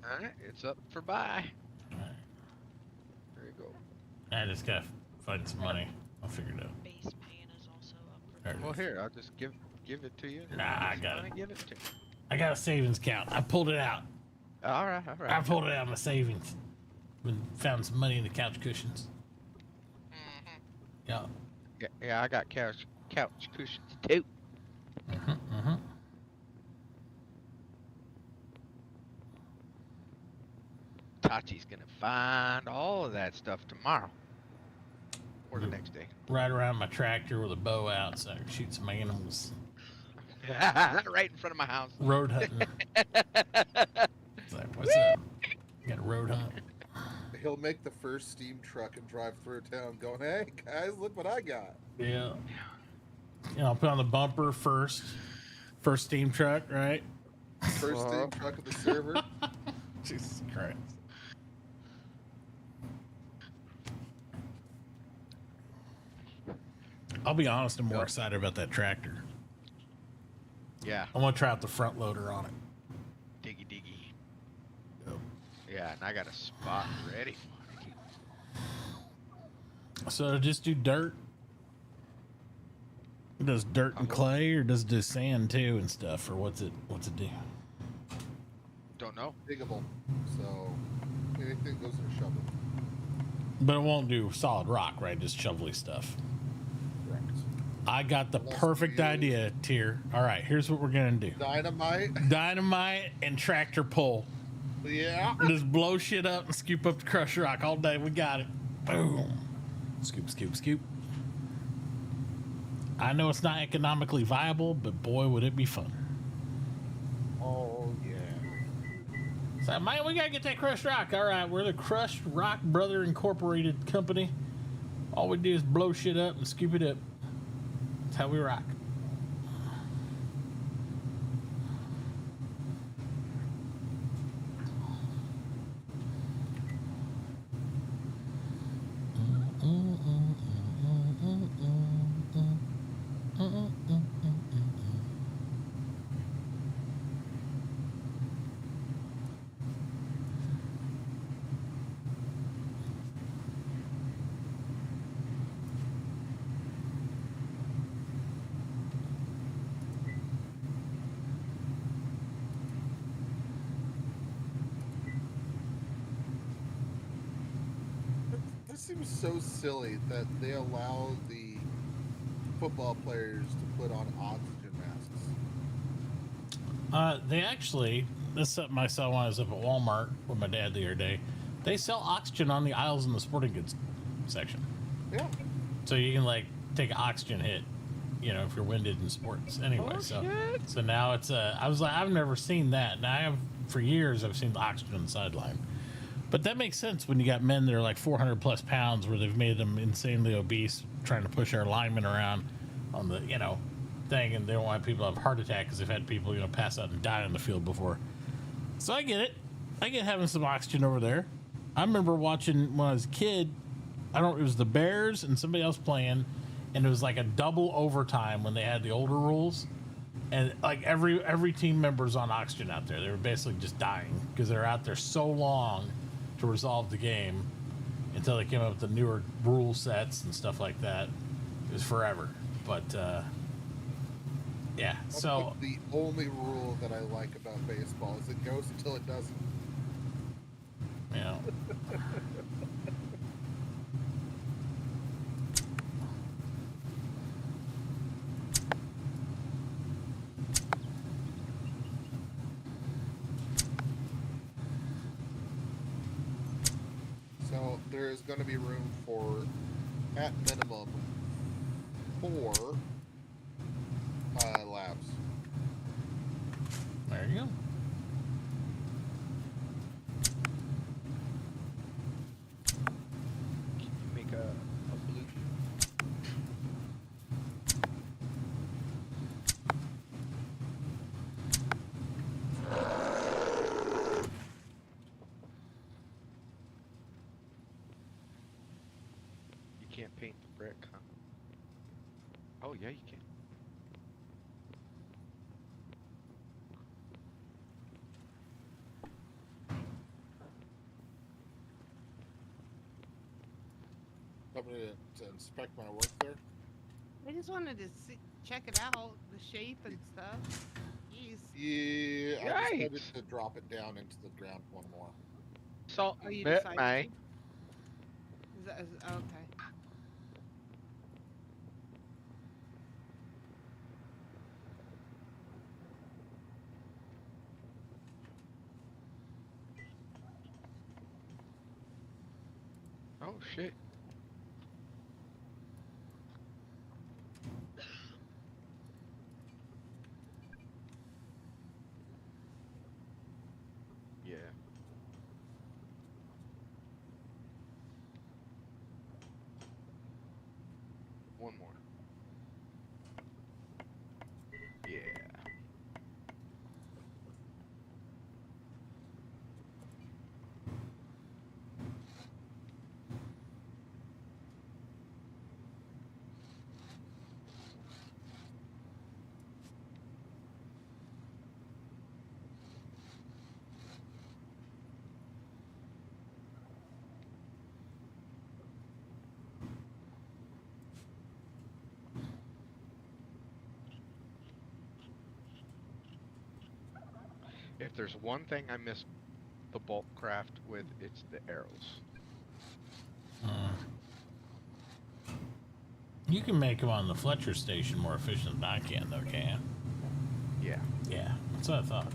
All right, it's up for buy. There you go. I just gotta find some money. I'll figure it out. Base pan is also up for There it Well, is. here, I'll just give it to you. Nah, I got it. Give it to me. I got a savings account. I pulled it out. All right, all right. I pulled it out of my savings. Found some money in the couch cushions. Yeah. Yeah, I got couch cushions too. Tachi's gonna find all of that stuff tomorrow or the next day. Ride around my tractor with a bow out so I can shoot some animals. Right in front of my house. Road hunting. It's like, what's up? You got a road hunt? He'll make the first steam truck and drive through town going, hey, guys, look what I got. Yeah. You know, I'll put on the bumper first. First steam truck, right? First steam truck of the server. Jesus Christ. I'll be honest, I'm more excited about that tractor. Yeah. I want to try out the front loader on it. Diggy diggy. Yep. Yeah, and I got a spot ready for it. So just do dirt? Does dirt and clay, or does it do sand too and stuff, or what's it do? Don't know. Diggable. So anything goes in a shovel. But it won't do solid rock, right? Just shovelly stuff. Correct. I got the perfect idea, Tier. All right, here's what we're gonna do. Dynamite and tractor pull. Yeah. Just blow shit up and scoop up the crushed rock all day. We got it. Boom. Scoop, scoop, scoop. I know it's not economically viable, but boy, would it be fun. Oh, yeah. So, man, we gotta get that crushed rock. All right, we're the Crushed Rock Brother Incorporated company. All we do is blow shit up and scoop it up. That's how we rock. seems so silly that they allow the football players to put on oxygen masks. They actually, this is something I saw when I was up at Walmart with my dad the other day. They sell oxygen on the aisles in the sporting goods section. Yeah. So you can like take an oxygen hit, you know, if you're winded in sports. Anyway, so now it's I was like, I've never seen that. Now I have for years. I've seen the oxygen on the sideline, but that makes sense when you got men that are like 400 plus pounds, where they've made them insanely obese, trying to push our linemen around on the thing, and they don't want people to have heart attack because they've had people pass out and die on the field before. So I get it. I get having some oxygen over there. I remember watching when I was a kid. It was the Bears and somebody else playing, and it was like a double overtime when they had the older rules, and like every team member's on oxygen out there. They were basically just dying because they're out there so long to resolve the game until they came up with the newer rule sets and stuff like that. It was forever, but yeah. That's So like the only rule that I like about baseball is it goes until it doesn't. yeah. So there is going to be room for, at minimum, 4 labs. There you go. Can you make a blue? You can't paint the brick, huh? Oh yeah, you can. Somebody to inspect my work there. I just wanted to check it out, the shape and stuff. Jeez. Yeah, I Yikes. decided to drop it down into the ground one more. So, Oh, you met decided my. to? Okay. Oh shit. Yeah. One more. Yeah. If there's one thing I miss the bulk craft with, it's the arrows. You can make them on the Fletcher station more efficient than I can, though, can you? Yeah. Yeah, that's what I thought.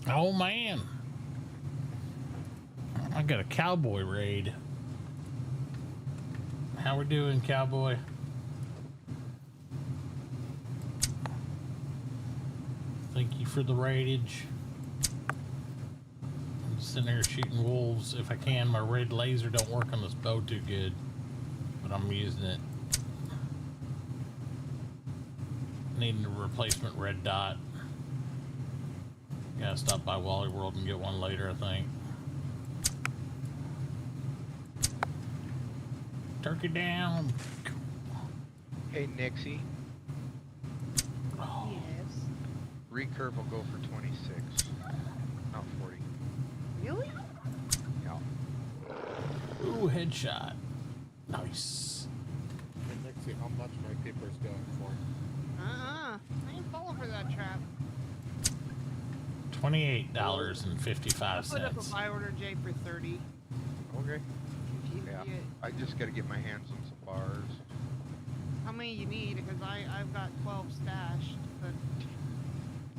Oh man, I got a cowboy raid. How we doing, cowboy? Thank you for the raidage. I'm just sitting here shooting wolves if I can. My red laser don't work on this bow too good, but I'm using it. Needing a replacement red dot. Gotta stop by Wally World and get one later, I think. Turkey down. Hey, Nixie. Yes. Recurve will go for 26, not 40. Really? Yeah. Ooh, headshot. Nice. And let's see how much my paper's going for. I ain't falling for that trap. $28.55. Put up a buy order, Jay, for 30. Okay. If you Yeah. get, I just gotta get my hands on some bars. how many you need? Because I've got 12 stashed. But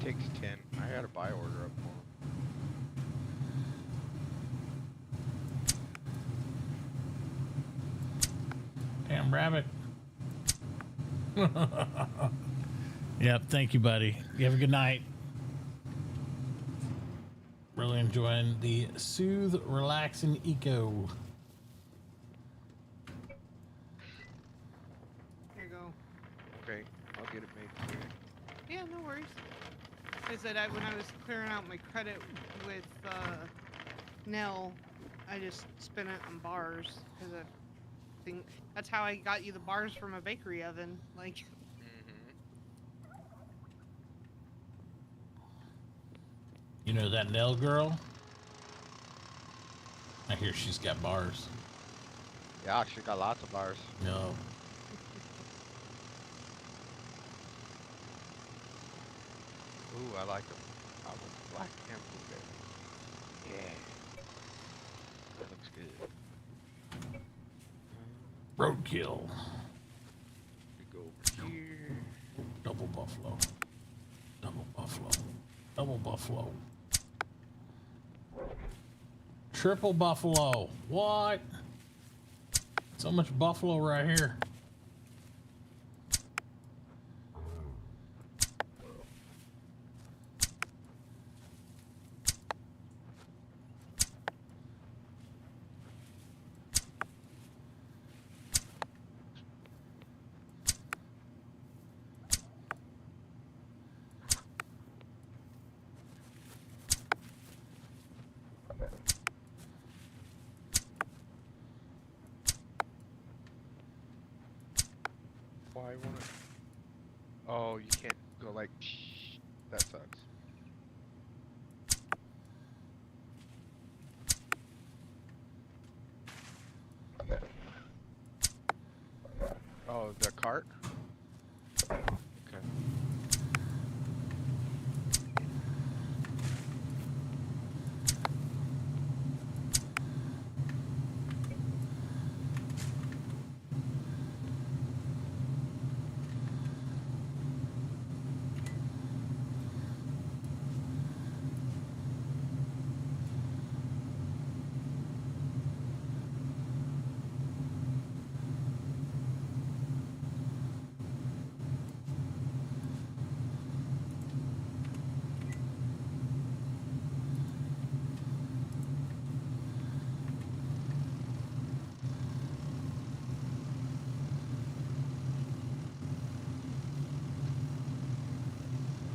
Takes 10. I had a buy order up for 'em. Damn rabbit. Yep, thank you, buddy. You have a good night. Really enjoying the soothe, relaxing eco. here you go. Okay, I'll get it made for you. Yeah, no worries. I said when I was clearing out my credit with Nell, I just spent it on bars because I think that's how I got you the bars from a bakery oven. Like, You know that Nell girl? I hear she's got bars. Yeah, she got lots of bars. No. Ooh, I like them. I want black and blue there. Yeah. That looks good. Roadkill. We go over here. Double buffalo. Double buffalo. Double buffalo. Triple buffalo. What? So much buffalo right here. Why wanna? Oh, you can't go like. That sucks. Oh, the cart? Okay.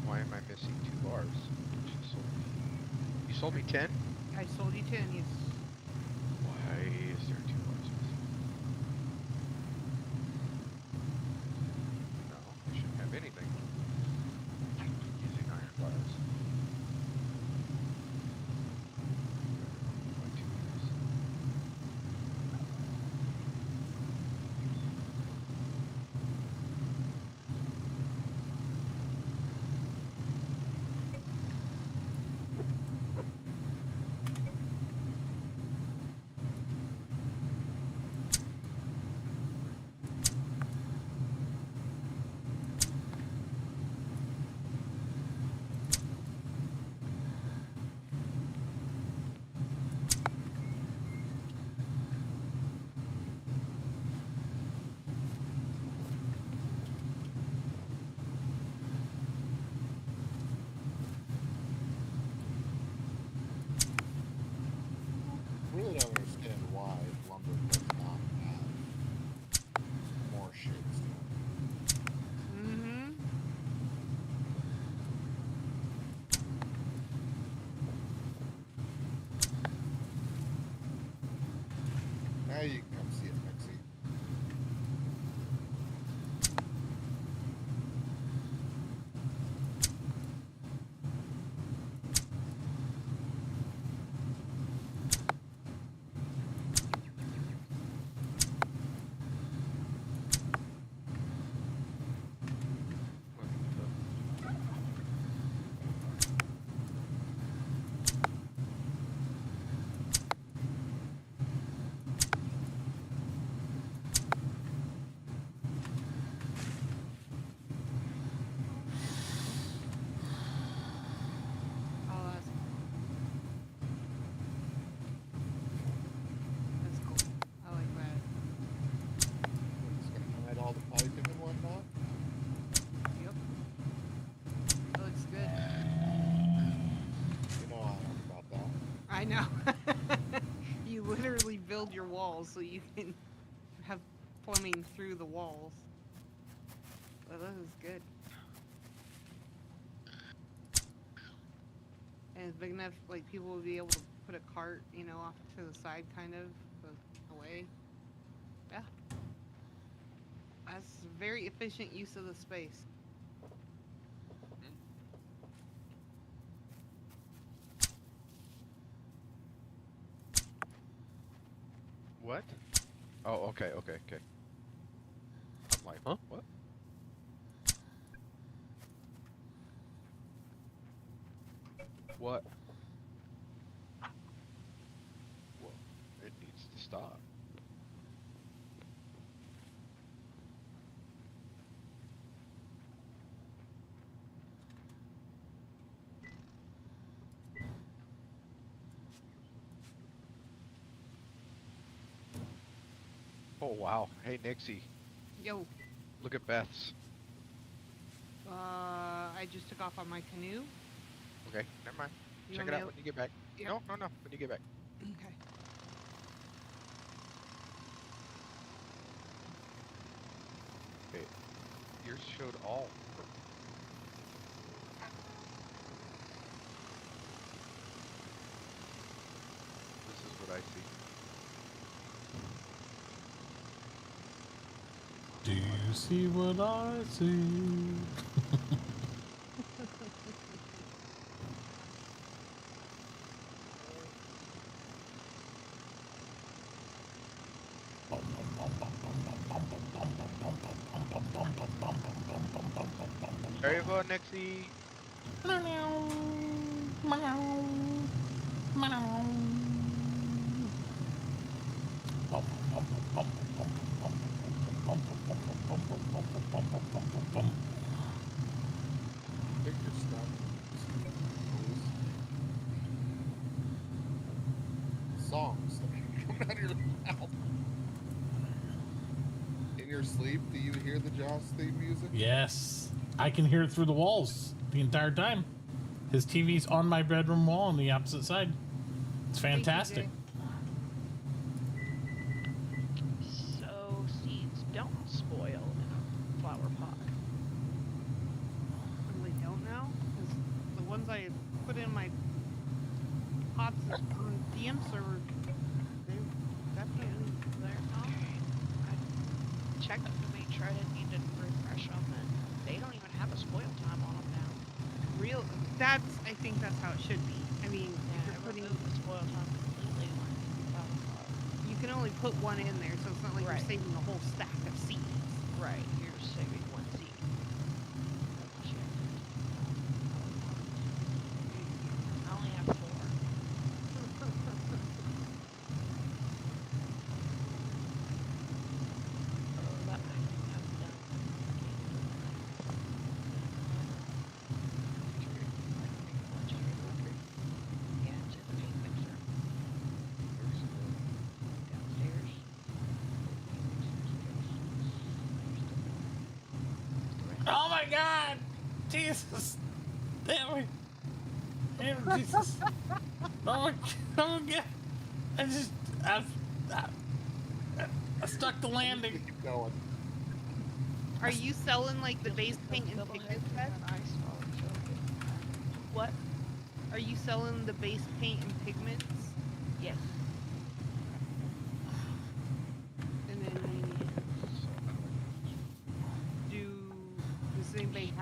Why am I missing 2 bars? She sold me. You sold me 10? I sold you 10. Yes. Why is there 2 bars missing? No, I shouldn't have anything. Using iron bars. Why 2 years? Now you can come see it, Mixie. Oh, that's cool. I like that. We're just gonna hide all the piping and whatnot. Yep. That looks good. You know I am about that. I know. You literally build your walls so you can have plumbing through the walls. Well, that is good. And it's big enough, like, people will be able to put a cart, you know, off to the side, kind of, away. Yeah. That's a very efficient use of the space. What? Oh, okay. I'm like, huh? What? What? Whoa. It needs to stop. Oh, wow. Hey, Nixie. Yo. Look at Beth's. I just took off on my canoe. Okay, never mind. You Check want it me out to- when you get back. Yep. No, when you get back. Okay. Okay. Yours showed all. This is what I see. Do you see what I see? There you go, Nixie. Pick your stuff. Songs coming out of your mouth. In your sleep, do you hear the Joss theme music? Yes, I can hear it through the walls the entire time. His TV's on my bedroom wall on the opposite side. It's fantastic. So seeds don't spoil in a flower pot. Really don't know, because the ones I put in my pots on DM server, they definitely They're not. I checked them to make sure I didn't need to refresh them, and they don't even have a spoil time on them now. real. I think that's how it should be. I mean, if Yeah, you're putting, the spoil time completely when flower pot. you can only put one in there, so it's not like Right. you're saving a whole stack of seeds. Right, you're just saving one seed. I only have 4. But I think I'm done. Yeah, it's in the paint mixer. Downstairs. Oh my God! Jesus! Damn it! Damn Jesus! Oh my God! I stuck the landing. Keep going. Are you selling like the base paint and pigment sets? What? Are you selling the base paint and pigments? Yes.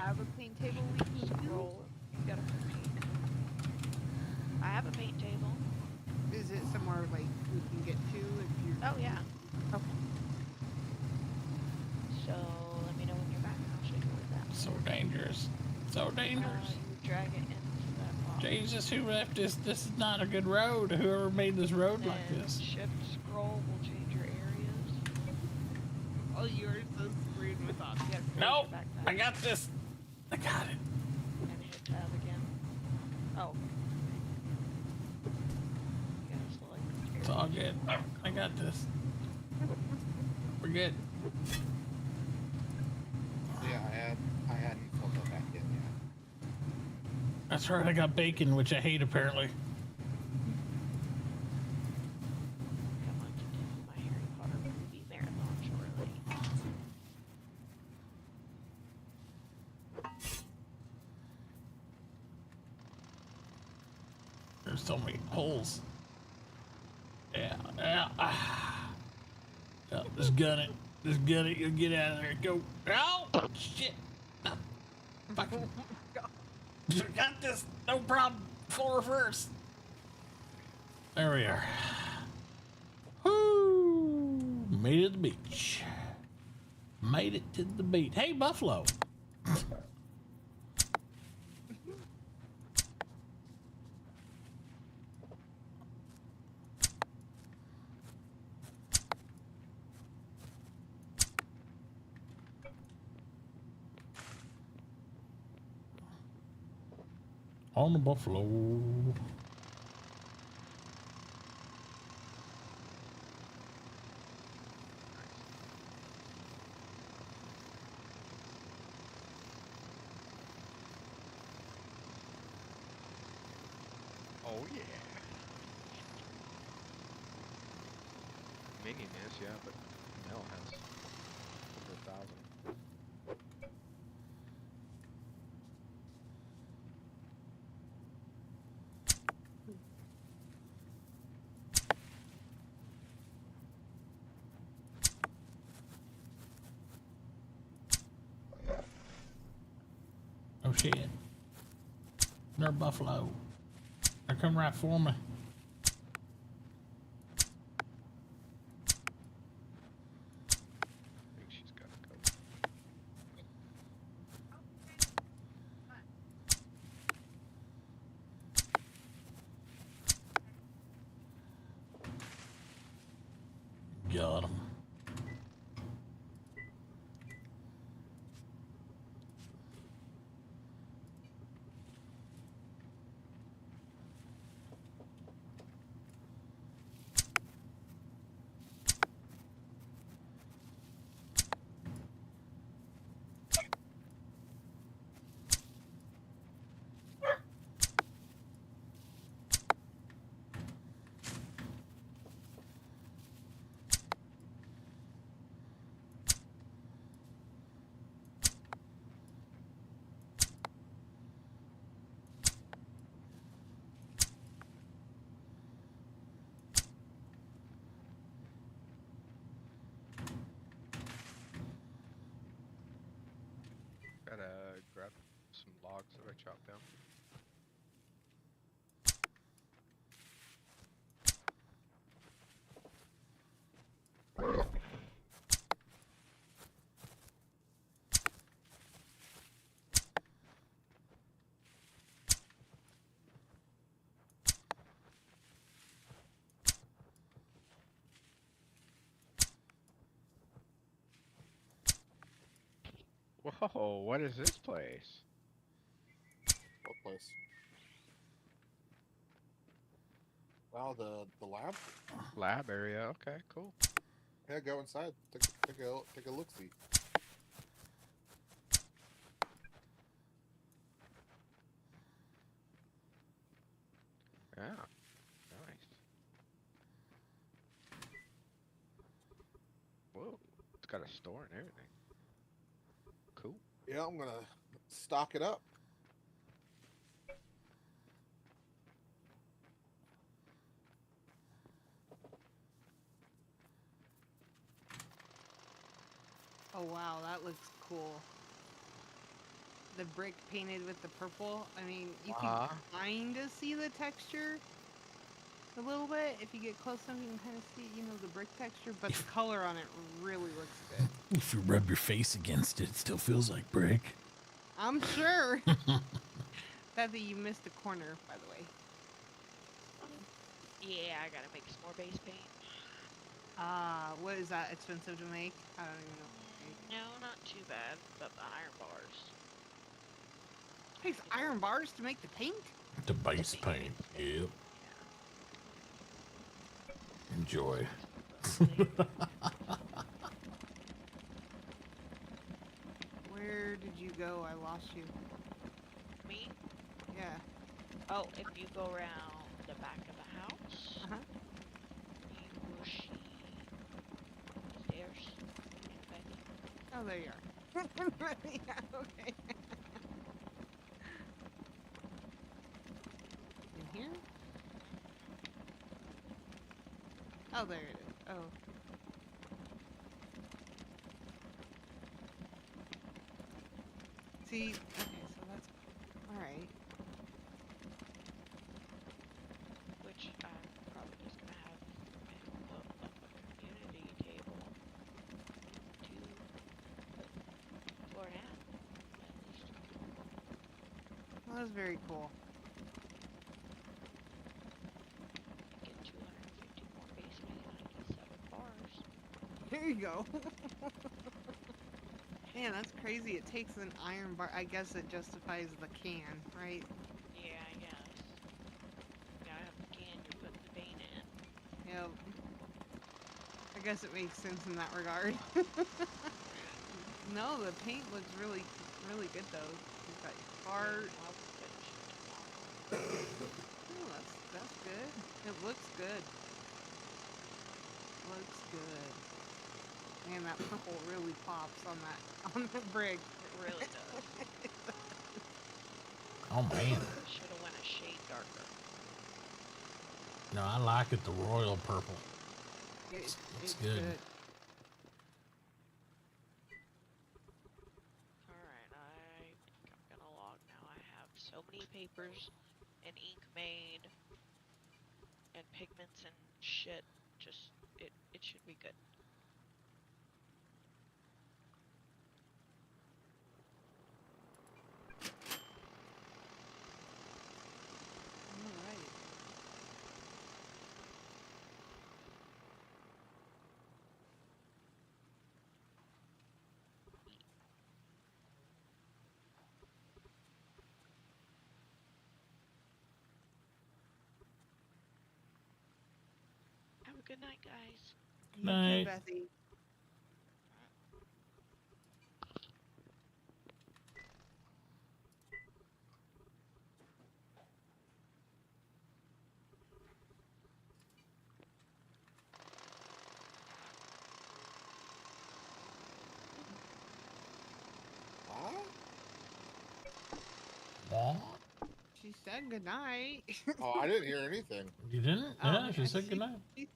have a paint table we can use? Scroll. You gotta paint. I have a paint table. Is it somewhere like we can get to if you're? Oh yeah. Okay. So let me know when you're back, and I'll show you where that. So dangerous. So dangerous. You would drag it into that box. Jesus, who left this? This is not a good road. Whoever made this road Then like this. Shift scroll will change your areas. Oh, you're so screwed with us. You gotta close No, your backpack I got this. I got it. and hit tab again. Oh. You gotta select It's all good. I got this. We're good. Yeah, I hadn't filled that back in yet. That's right. I got bacon, which I hate apparently. Come on, continue my Harry Potter movie marathon shortly. There's so many holes. Yeah. Yeah, just gun it. Just gun it. You'll get out of there. Go. Oh, shit. Fucking. Got this. No problem. Full reverse. There we are. Woo! Made it to the beach. Made it to the beach. Hey, Buffalo. On the Buffalo. Oh yeah. Minion is, yeah, but Mel has over 1,000. Oh shit. They're Buffalo. They're coming right for me. I think she's got to go. Got him. Gotta grab some logs that I chopped down. Whoa, what is this place? What place? Wow, the lab? Lab area, okay, cool. Yeah, go inside. Take a look see. Yeah, nice. Whoa, it's got a store and everything. Cool. Yeah, I'm gonna stock it up. Oh wow, that looks cool. the brick painted with the purple. I mean, you Uh-huh. can kind of see the texture a little bit. If you get close enough, you can kind of see, the brick texture, but the color on it really looks good. If you rub your face against it, it still feels like brick. I'm sure. That you missed a corner, by the way. Yeah, I gotta make some more base paint. What is that expensive to make? I don't even know. No, not too bad, but the iron bars. It takes iron bars to make the paint? The base paint. Yep. Enjoy. Where did you go? I lost you. Me? Yeah. Oh, if you go around the back of the house, Uh-huh. you will see the stairs and the baby. Oh, there you are. Yeah, okay. In here? Oh, there it is. Oh. See, okay, so that's alright. Which I'm probably just gonna have and put up a community table to for now, at least. Well, that's very cool. Get 250 more base paint and I get 7 bars. There you go. Man, that's crazy. It takes an iron bar. I guess it justifies the can, right? Yeah, I guess. You gotta have the can you put the paint in. Yep. I guess it makes sense in that regard. No, the paint looks really, really good though. You've got your heart. I'll finish it tomorrow. Ooh, that's good. It looks good. Looks good. Man, that purple really pops on the brick. It really does. Oh man. Should have went a shade darker. No, I like it the royal purple. It's good. Alright, I think I'm gonna log now. I have so many papers and ink made and pigments and shit. Just it should be good. Alright. Have a good night, guys. You Night. too, Bessie. What? She said goodnight. Oh, I didn't hear anything. You didn't? Yeah, she said goodnight. She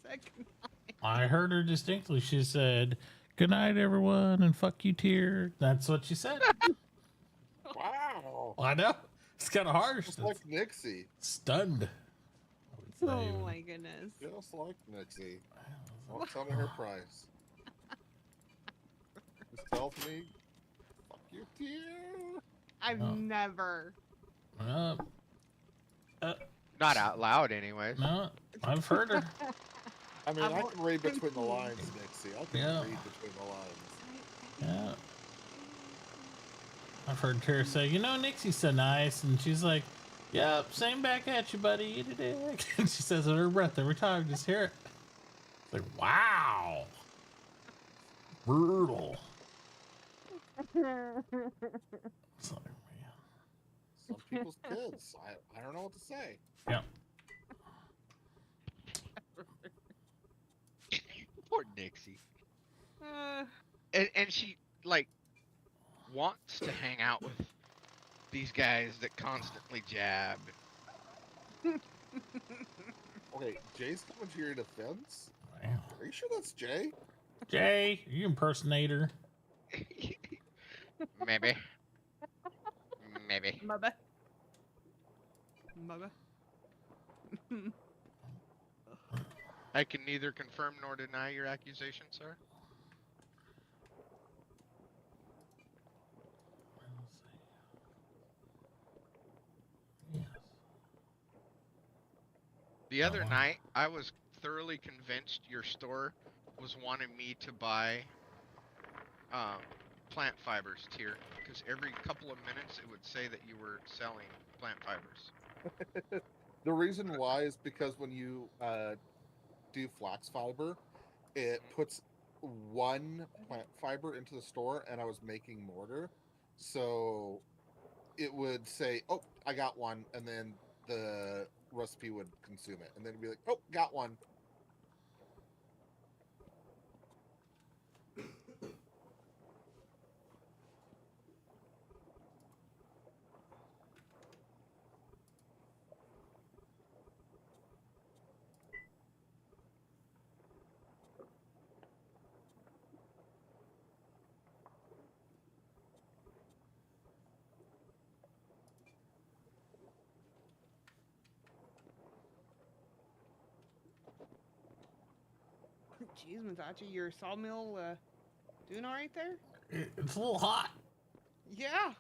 said goodnight. I heard her distinctly. She said, "Good night, everyone," and "fuck you, Tier." That's what she said. Wow. I know. It's kind of harsh. Just like Nixie. Stunned. I would say. Oh my goodness. Just like Nixie. Don't tell me her price. Just tells me, fuck you, Tier. I've Oh. never. Not out loud, anyways. No, I've heard her. I mean, I've I al- can read between the lines, Nixie. I can Yeah. read between the lines. Yeah. I've heard Tara say, Nixie's so nice. And she's like, yep, same back at you, buddy. Eat a dick. And she says it under her breath every time. Just hear it. It's like, wow. Brutal. It's like, man. Some people's kids. I don't know what to say. Yeah. Poor Nixie. Uh, And she, like, wants to hang out with these guys that constantly jab. Okay, Jay's coming to your defense? Wow. Are you sure that's Jay? Jay, you impersonator. Maybe. Bubba. Bubba. I can neither confirm nor deny your accusation, sir. The other night, I was thoroughly convinced your store was wanting me to buy plant fibers tier, because every couple of minutes it would say that you were selling plant fibers. The reason why is because when you do flax fiber, it puts one plant fiber into the store, and I was making mortar, so it would say, "Oh, I got one," and then the recipe would consume it, and then it'd be like, "Oh, got one." Jeez, Mitauchi, your sawmill doing all right there? It's a little hot. Yeah.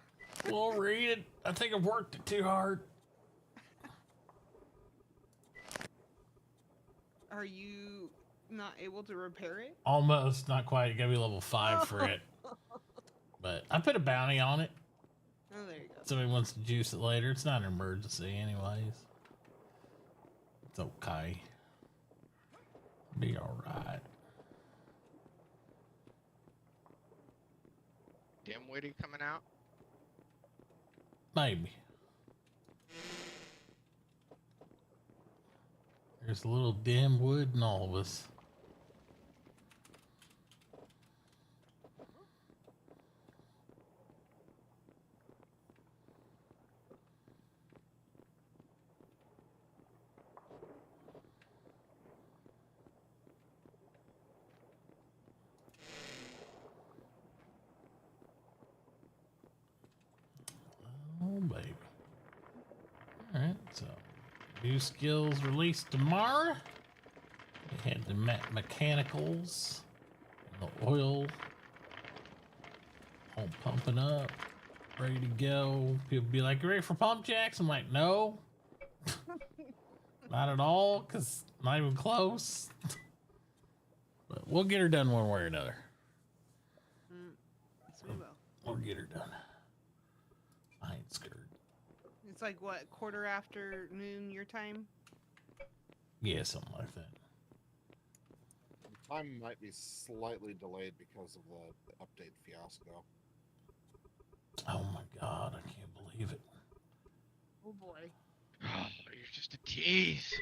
A little overheated. I think I've worked it too hard. Are you not able to repair it? Almost, not quite. You gotta be level 5 for it. But I put a bounty on it. Oh, there you go. Somebody wants to juice it later. It's not an emergency, anyways. It's okay. Be alright. Dimwitty coming out? Maybe. There's a little dim wood in all of us. Oh, baby. Alright, so new skills released tomorrow. We had the mechanicals, the oil, all pumping up, ready to go. People be like, "You ready for pump jacks?" I'm like, no. Not at all, because not even close. But we'll get her done one way or another. Yes, we will. We'll get her done. I ain't scared. It's like, what, quarter after noon your time? Yeah, something like that. The time might be slightly delayed because of the update fiasco. Oh my god, I can't believe it. Oh boy. Oh, you're just a tease.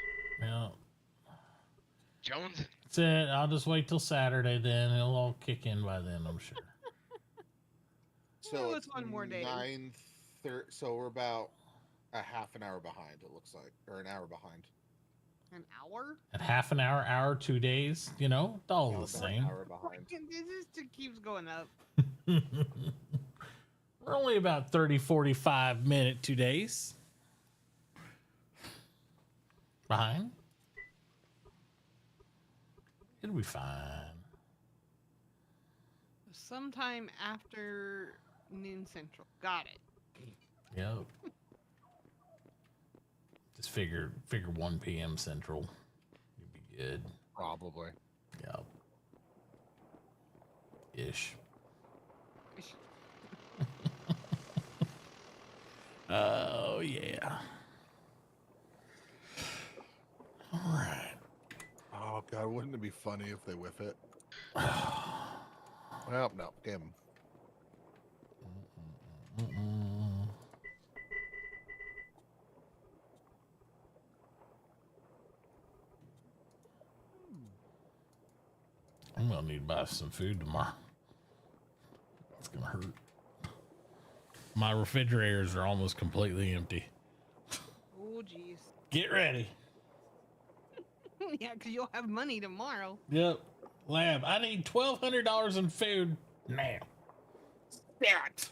Yeah. Jones. That's it. I'll just wait till Saturday then. It'll all kick in by then, I'm sure. So it's one more day. 9:30. So we're about a half an hour behind, it looks like, or an hour behind. An hour? At half an hour, 2 days, you know, it's all Yeah, the about same. An hour behind. This just keeps going up. We're only about 30-45 minute 2 days behind. It'll be fine. Sometime after noon central. Got it. Yep. Just figure 1 p.m. Central. You'd be good. Probably. Yep. Ish. Oh, yeah. All right. Oh, God, wouldn't it be funny if they whiff it? Well, no, game. I'm gonna need to buy some food tomorrow. It's gonna hurt. My refrigerators are almost completely empty. Oh, jeez. Get ready. Yeah, because you'll have money tomorrow. Yep. Lab, I need $1,200 in food now. That.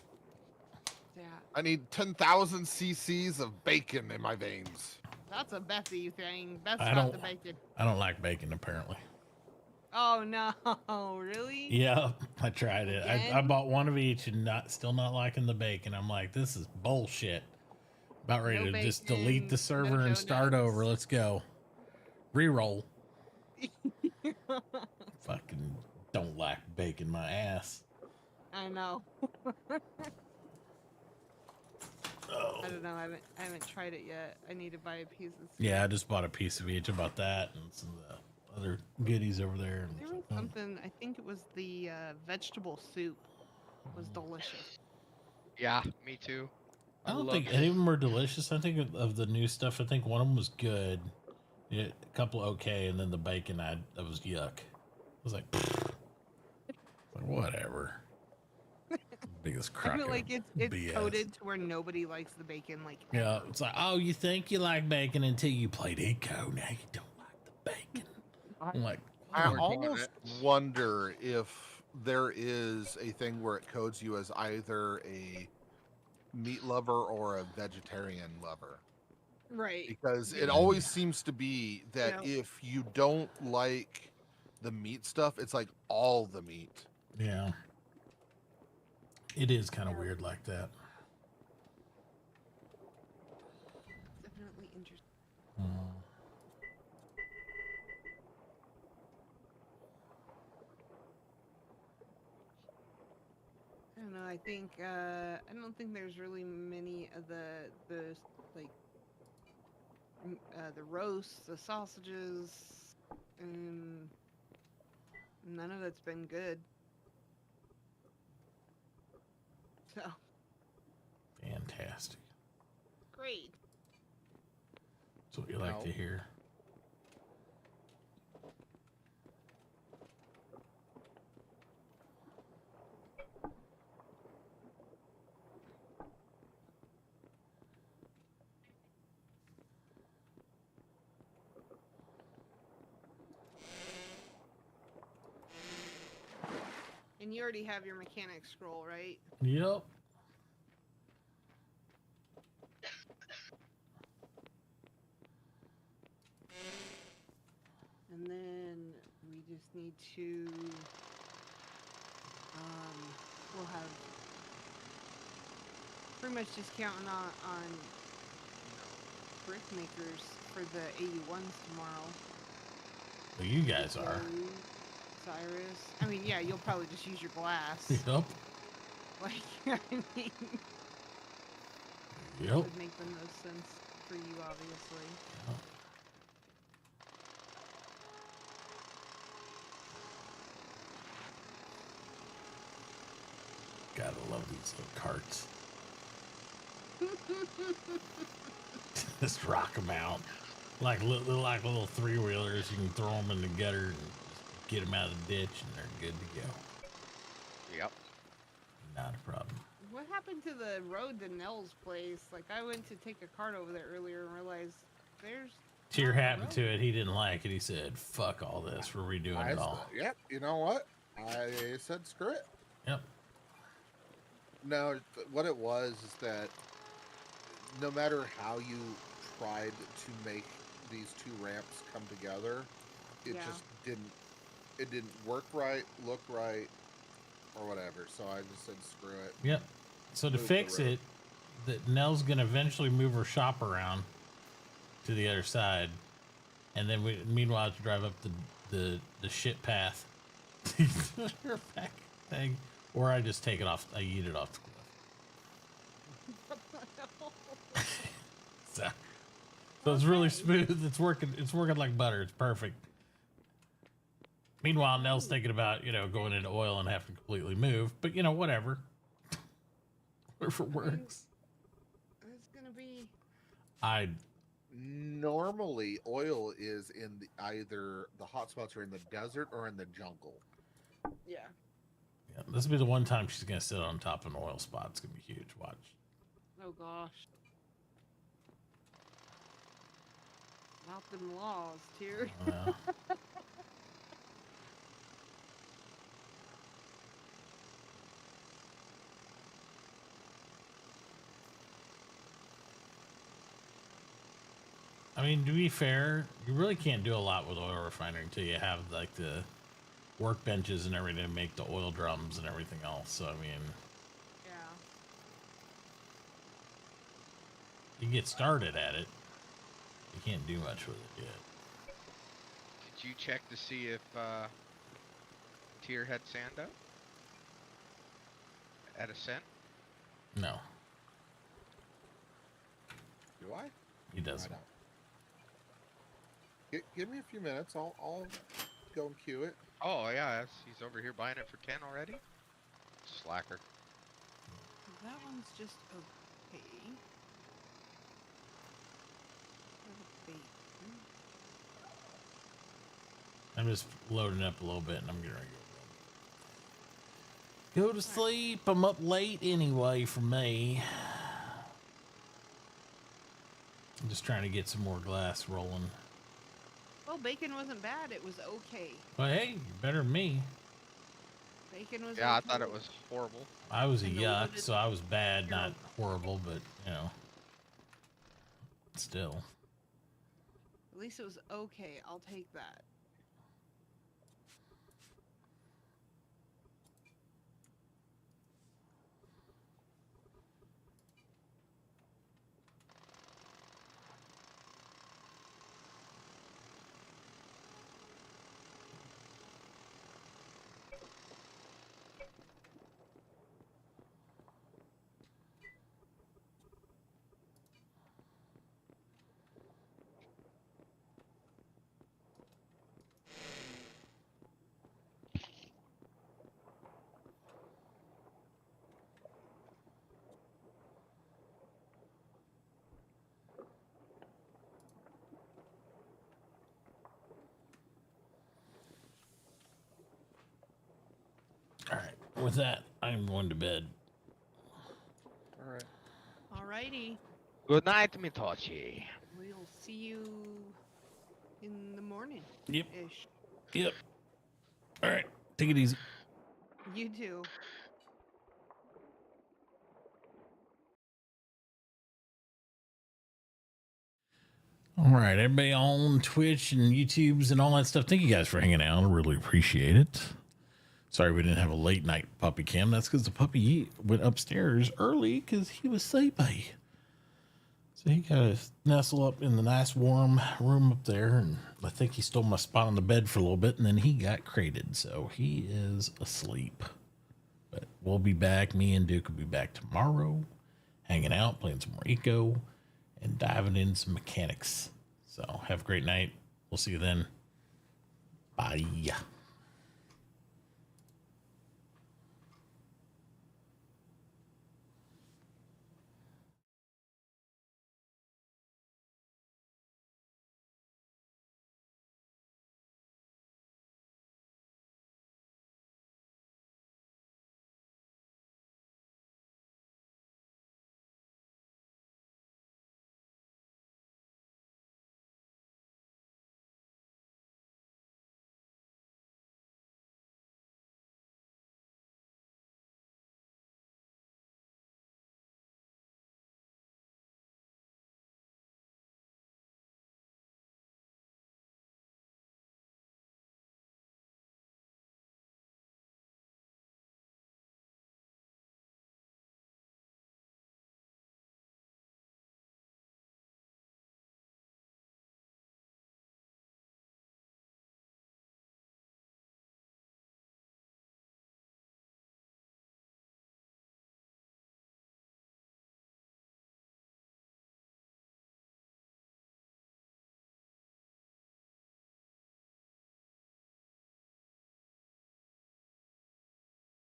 I need 10,000 cc's of bacon in my veins. That's a Betsy thing. Beth's I not don't. the bacon. I don't like bacon apparently. Oh no, really? Yeah, I tried it. I Again? bought one of each and still not liking the bacon. I'm like, this is bullshit. About ready No to just delete the bacon, server no and start donuts. over. Let's go. Reroll. Fucking don't like bacon my ass. I know. Oh. I don't know. I haven't tried it yet. I need to buy a piece of. Yeah, I just bought a piece of each. About that and some of the other goodies over there. There was something. I think it was the vegetable soup. Was delicious. Yeah, me too. I don't love think it. any of them were delicious. I think of the new stuff. I think one of them was good. Yeah, a couple okay, and then the bacon that was yuck. I was like, whatever. Biggest crock I feel of like it's BS. coded to where nobody likes the bacon. Like Yeah, it's like, oh, you think you like bacon until you played Eco. Now you don't like the bacon. I'm like, I We're doing almost wonder if there is a thing where it codes you as either a meat lover or a vegetarian lover. right. Because it always seems to be that Yeah. if you don't like the meat stuff, it's like all the meat. yeah. It is kind of weird like that. Definitely interesting. I don't know. I think I don't think there's really many of the like the roasts, the sausages, and none of it's been good. So Fantastic. great. That's what you like to hear. And you already have your mechanic scroll, right? Yep. And then we just need to we'll have pretty much just counting on brick makers for the AU1s tomorrow. Well, you guys are. Cyrus. I mean, yeah, you'll probably just use your glass. Yep. Like, I mean, Yep. would make the most sense for you, obviously. Yep. Gotta love these little carts. Just rock them out. Like little three-wheelers. You can throw them in the gutter and get them out of the ditch and they're good to go. Yep. Not a problem. What happened to the road to Nell's place? Like, I went to take a cart over there earlier and realized there's... Cheer happened to it. He didn't like it. He said, fuck all this. We're redoing it all. Yep. You know what? I said screw it. Yep. No, what it was is that no matter how you tried to make these two ramps come together, it just didn't work right, look right, or whatever. So I just said screw it. Yep. So to fix it, that Nell's gonna eventually move her shop around to the other side, and then we meanwhile have to drive up the shit path back thing, or I just take it off. I eat it off the cliff. So it's really smooth. It's working. It's working like butter. It's perfect. Meanwhile, Nell's thinking about going into oil and having to completely move, but whatever. Whatever works. It's gonna be... Normally, oil is in either the hot spots are in the desert or in the jungle. Yeah. Yeah, this will be the one time she's gonna sit on top of an oil spot. It's gonna be huge. Watch. Oh, gosh. Not them laws, too. mean, to be fair, you really can't do a lot with oil refinery until you have like the workbenches and everything to make the oil drums and everything else. So I mean, Yeah. you can get started at it. You can't do much with it yet. Did you check to see if Tier had sand up? At a cent? No, Do I? he doesn't. Give me a few minutes. I'll go and queue it. Oh yeah, he's over here buying it for 10 already? Slacker. That one's just okay. I'm just loading up a little bit, and I'm getting ready to go to sleep. I'm up late anyway for me. I'm just trying to get some more glass rolling. Well, bacon wasn't bad. It was okay. Well, hey, you're better than me. Bacon was Yeah, I okay. thought it was horrible. I was a And the yuck, loaded so I was bad, not barrel. horrible, but, you know, still. At least it was okay. I'll take that. All right, with that, I'm going to bed. All right. Alrighty. Good night, Mitauchi. We'll see you in the morning. Yep. Ish. Yep. All right, take it easy. You too. All right, everybody on Twitch and YouTubes and all that stuff. Thank you guys for hanging out. I really appreciate it. Sorry we didn't have a late night puppy cam. That's because the puppy went upstairs early because he was sleepy. So he got to nestle up in the nice warm room up there, and I think he stole my spot on the bed for a little bit, and then he got crated. So he is asleep. But we'll be back. Me and Duke will be back tomorrow, hanging out, playing some more Eco, and diving in some mechanics. So have a great night. We'll see you then. Bye.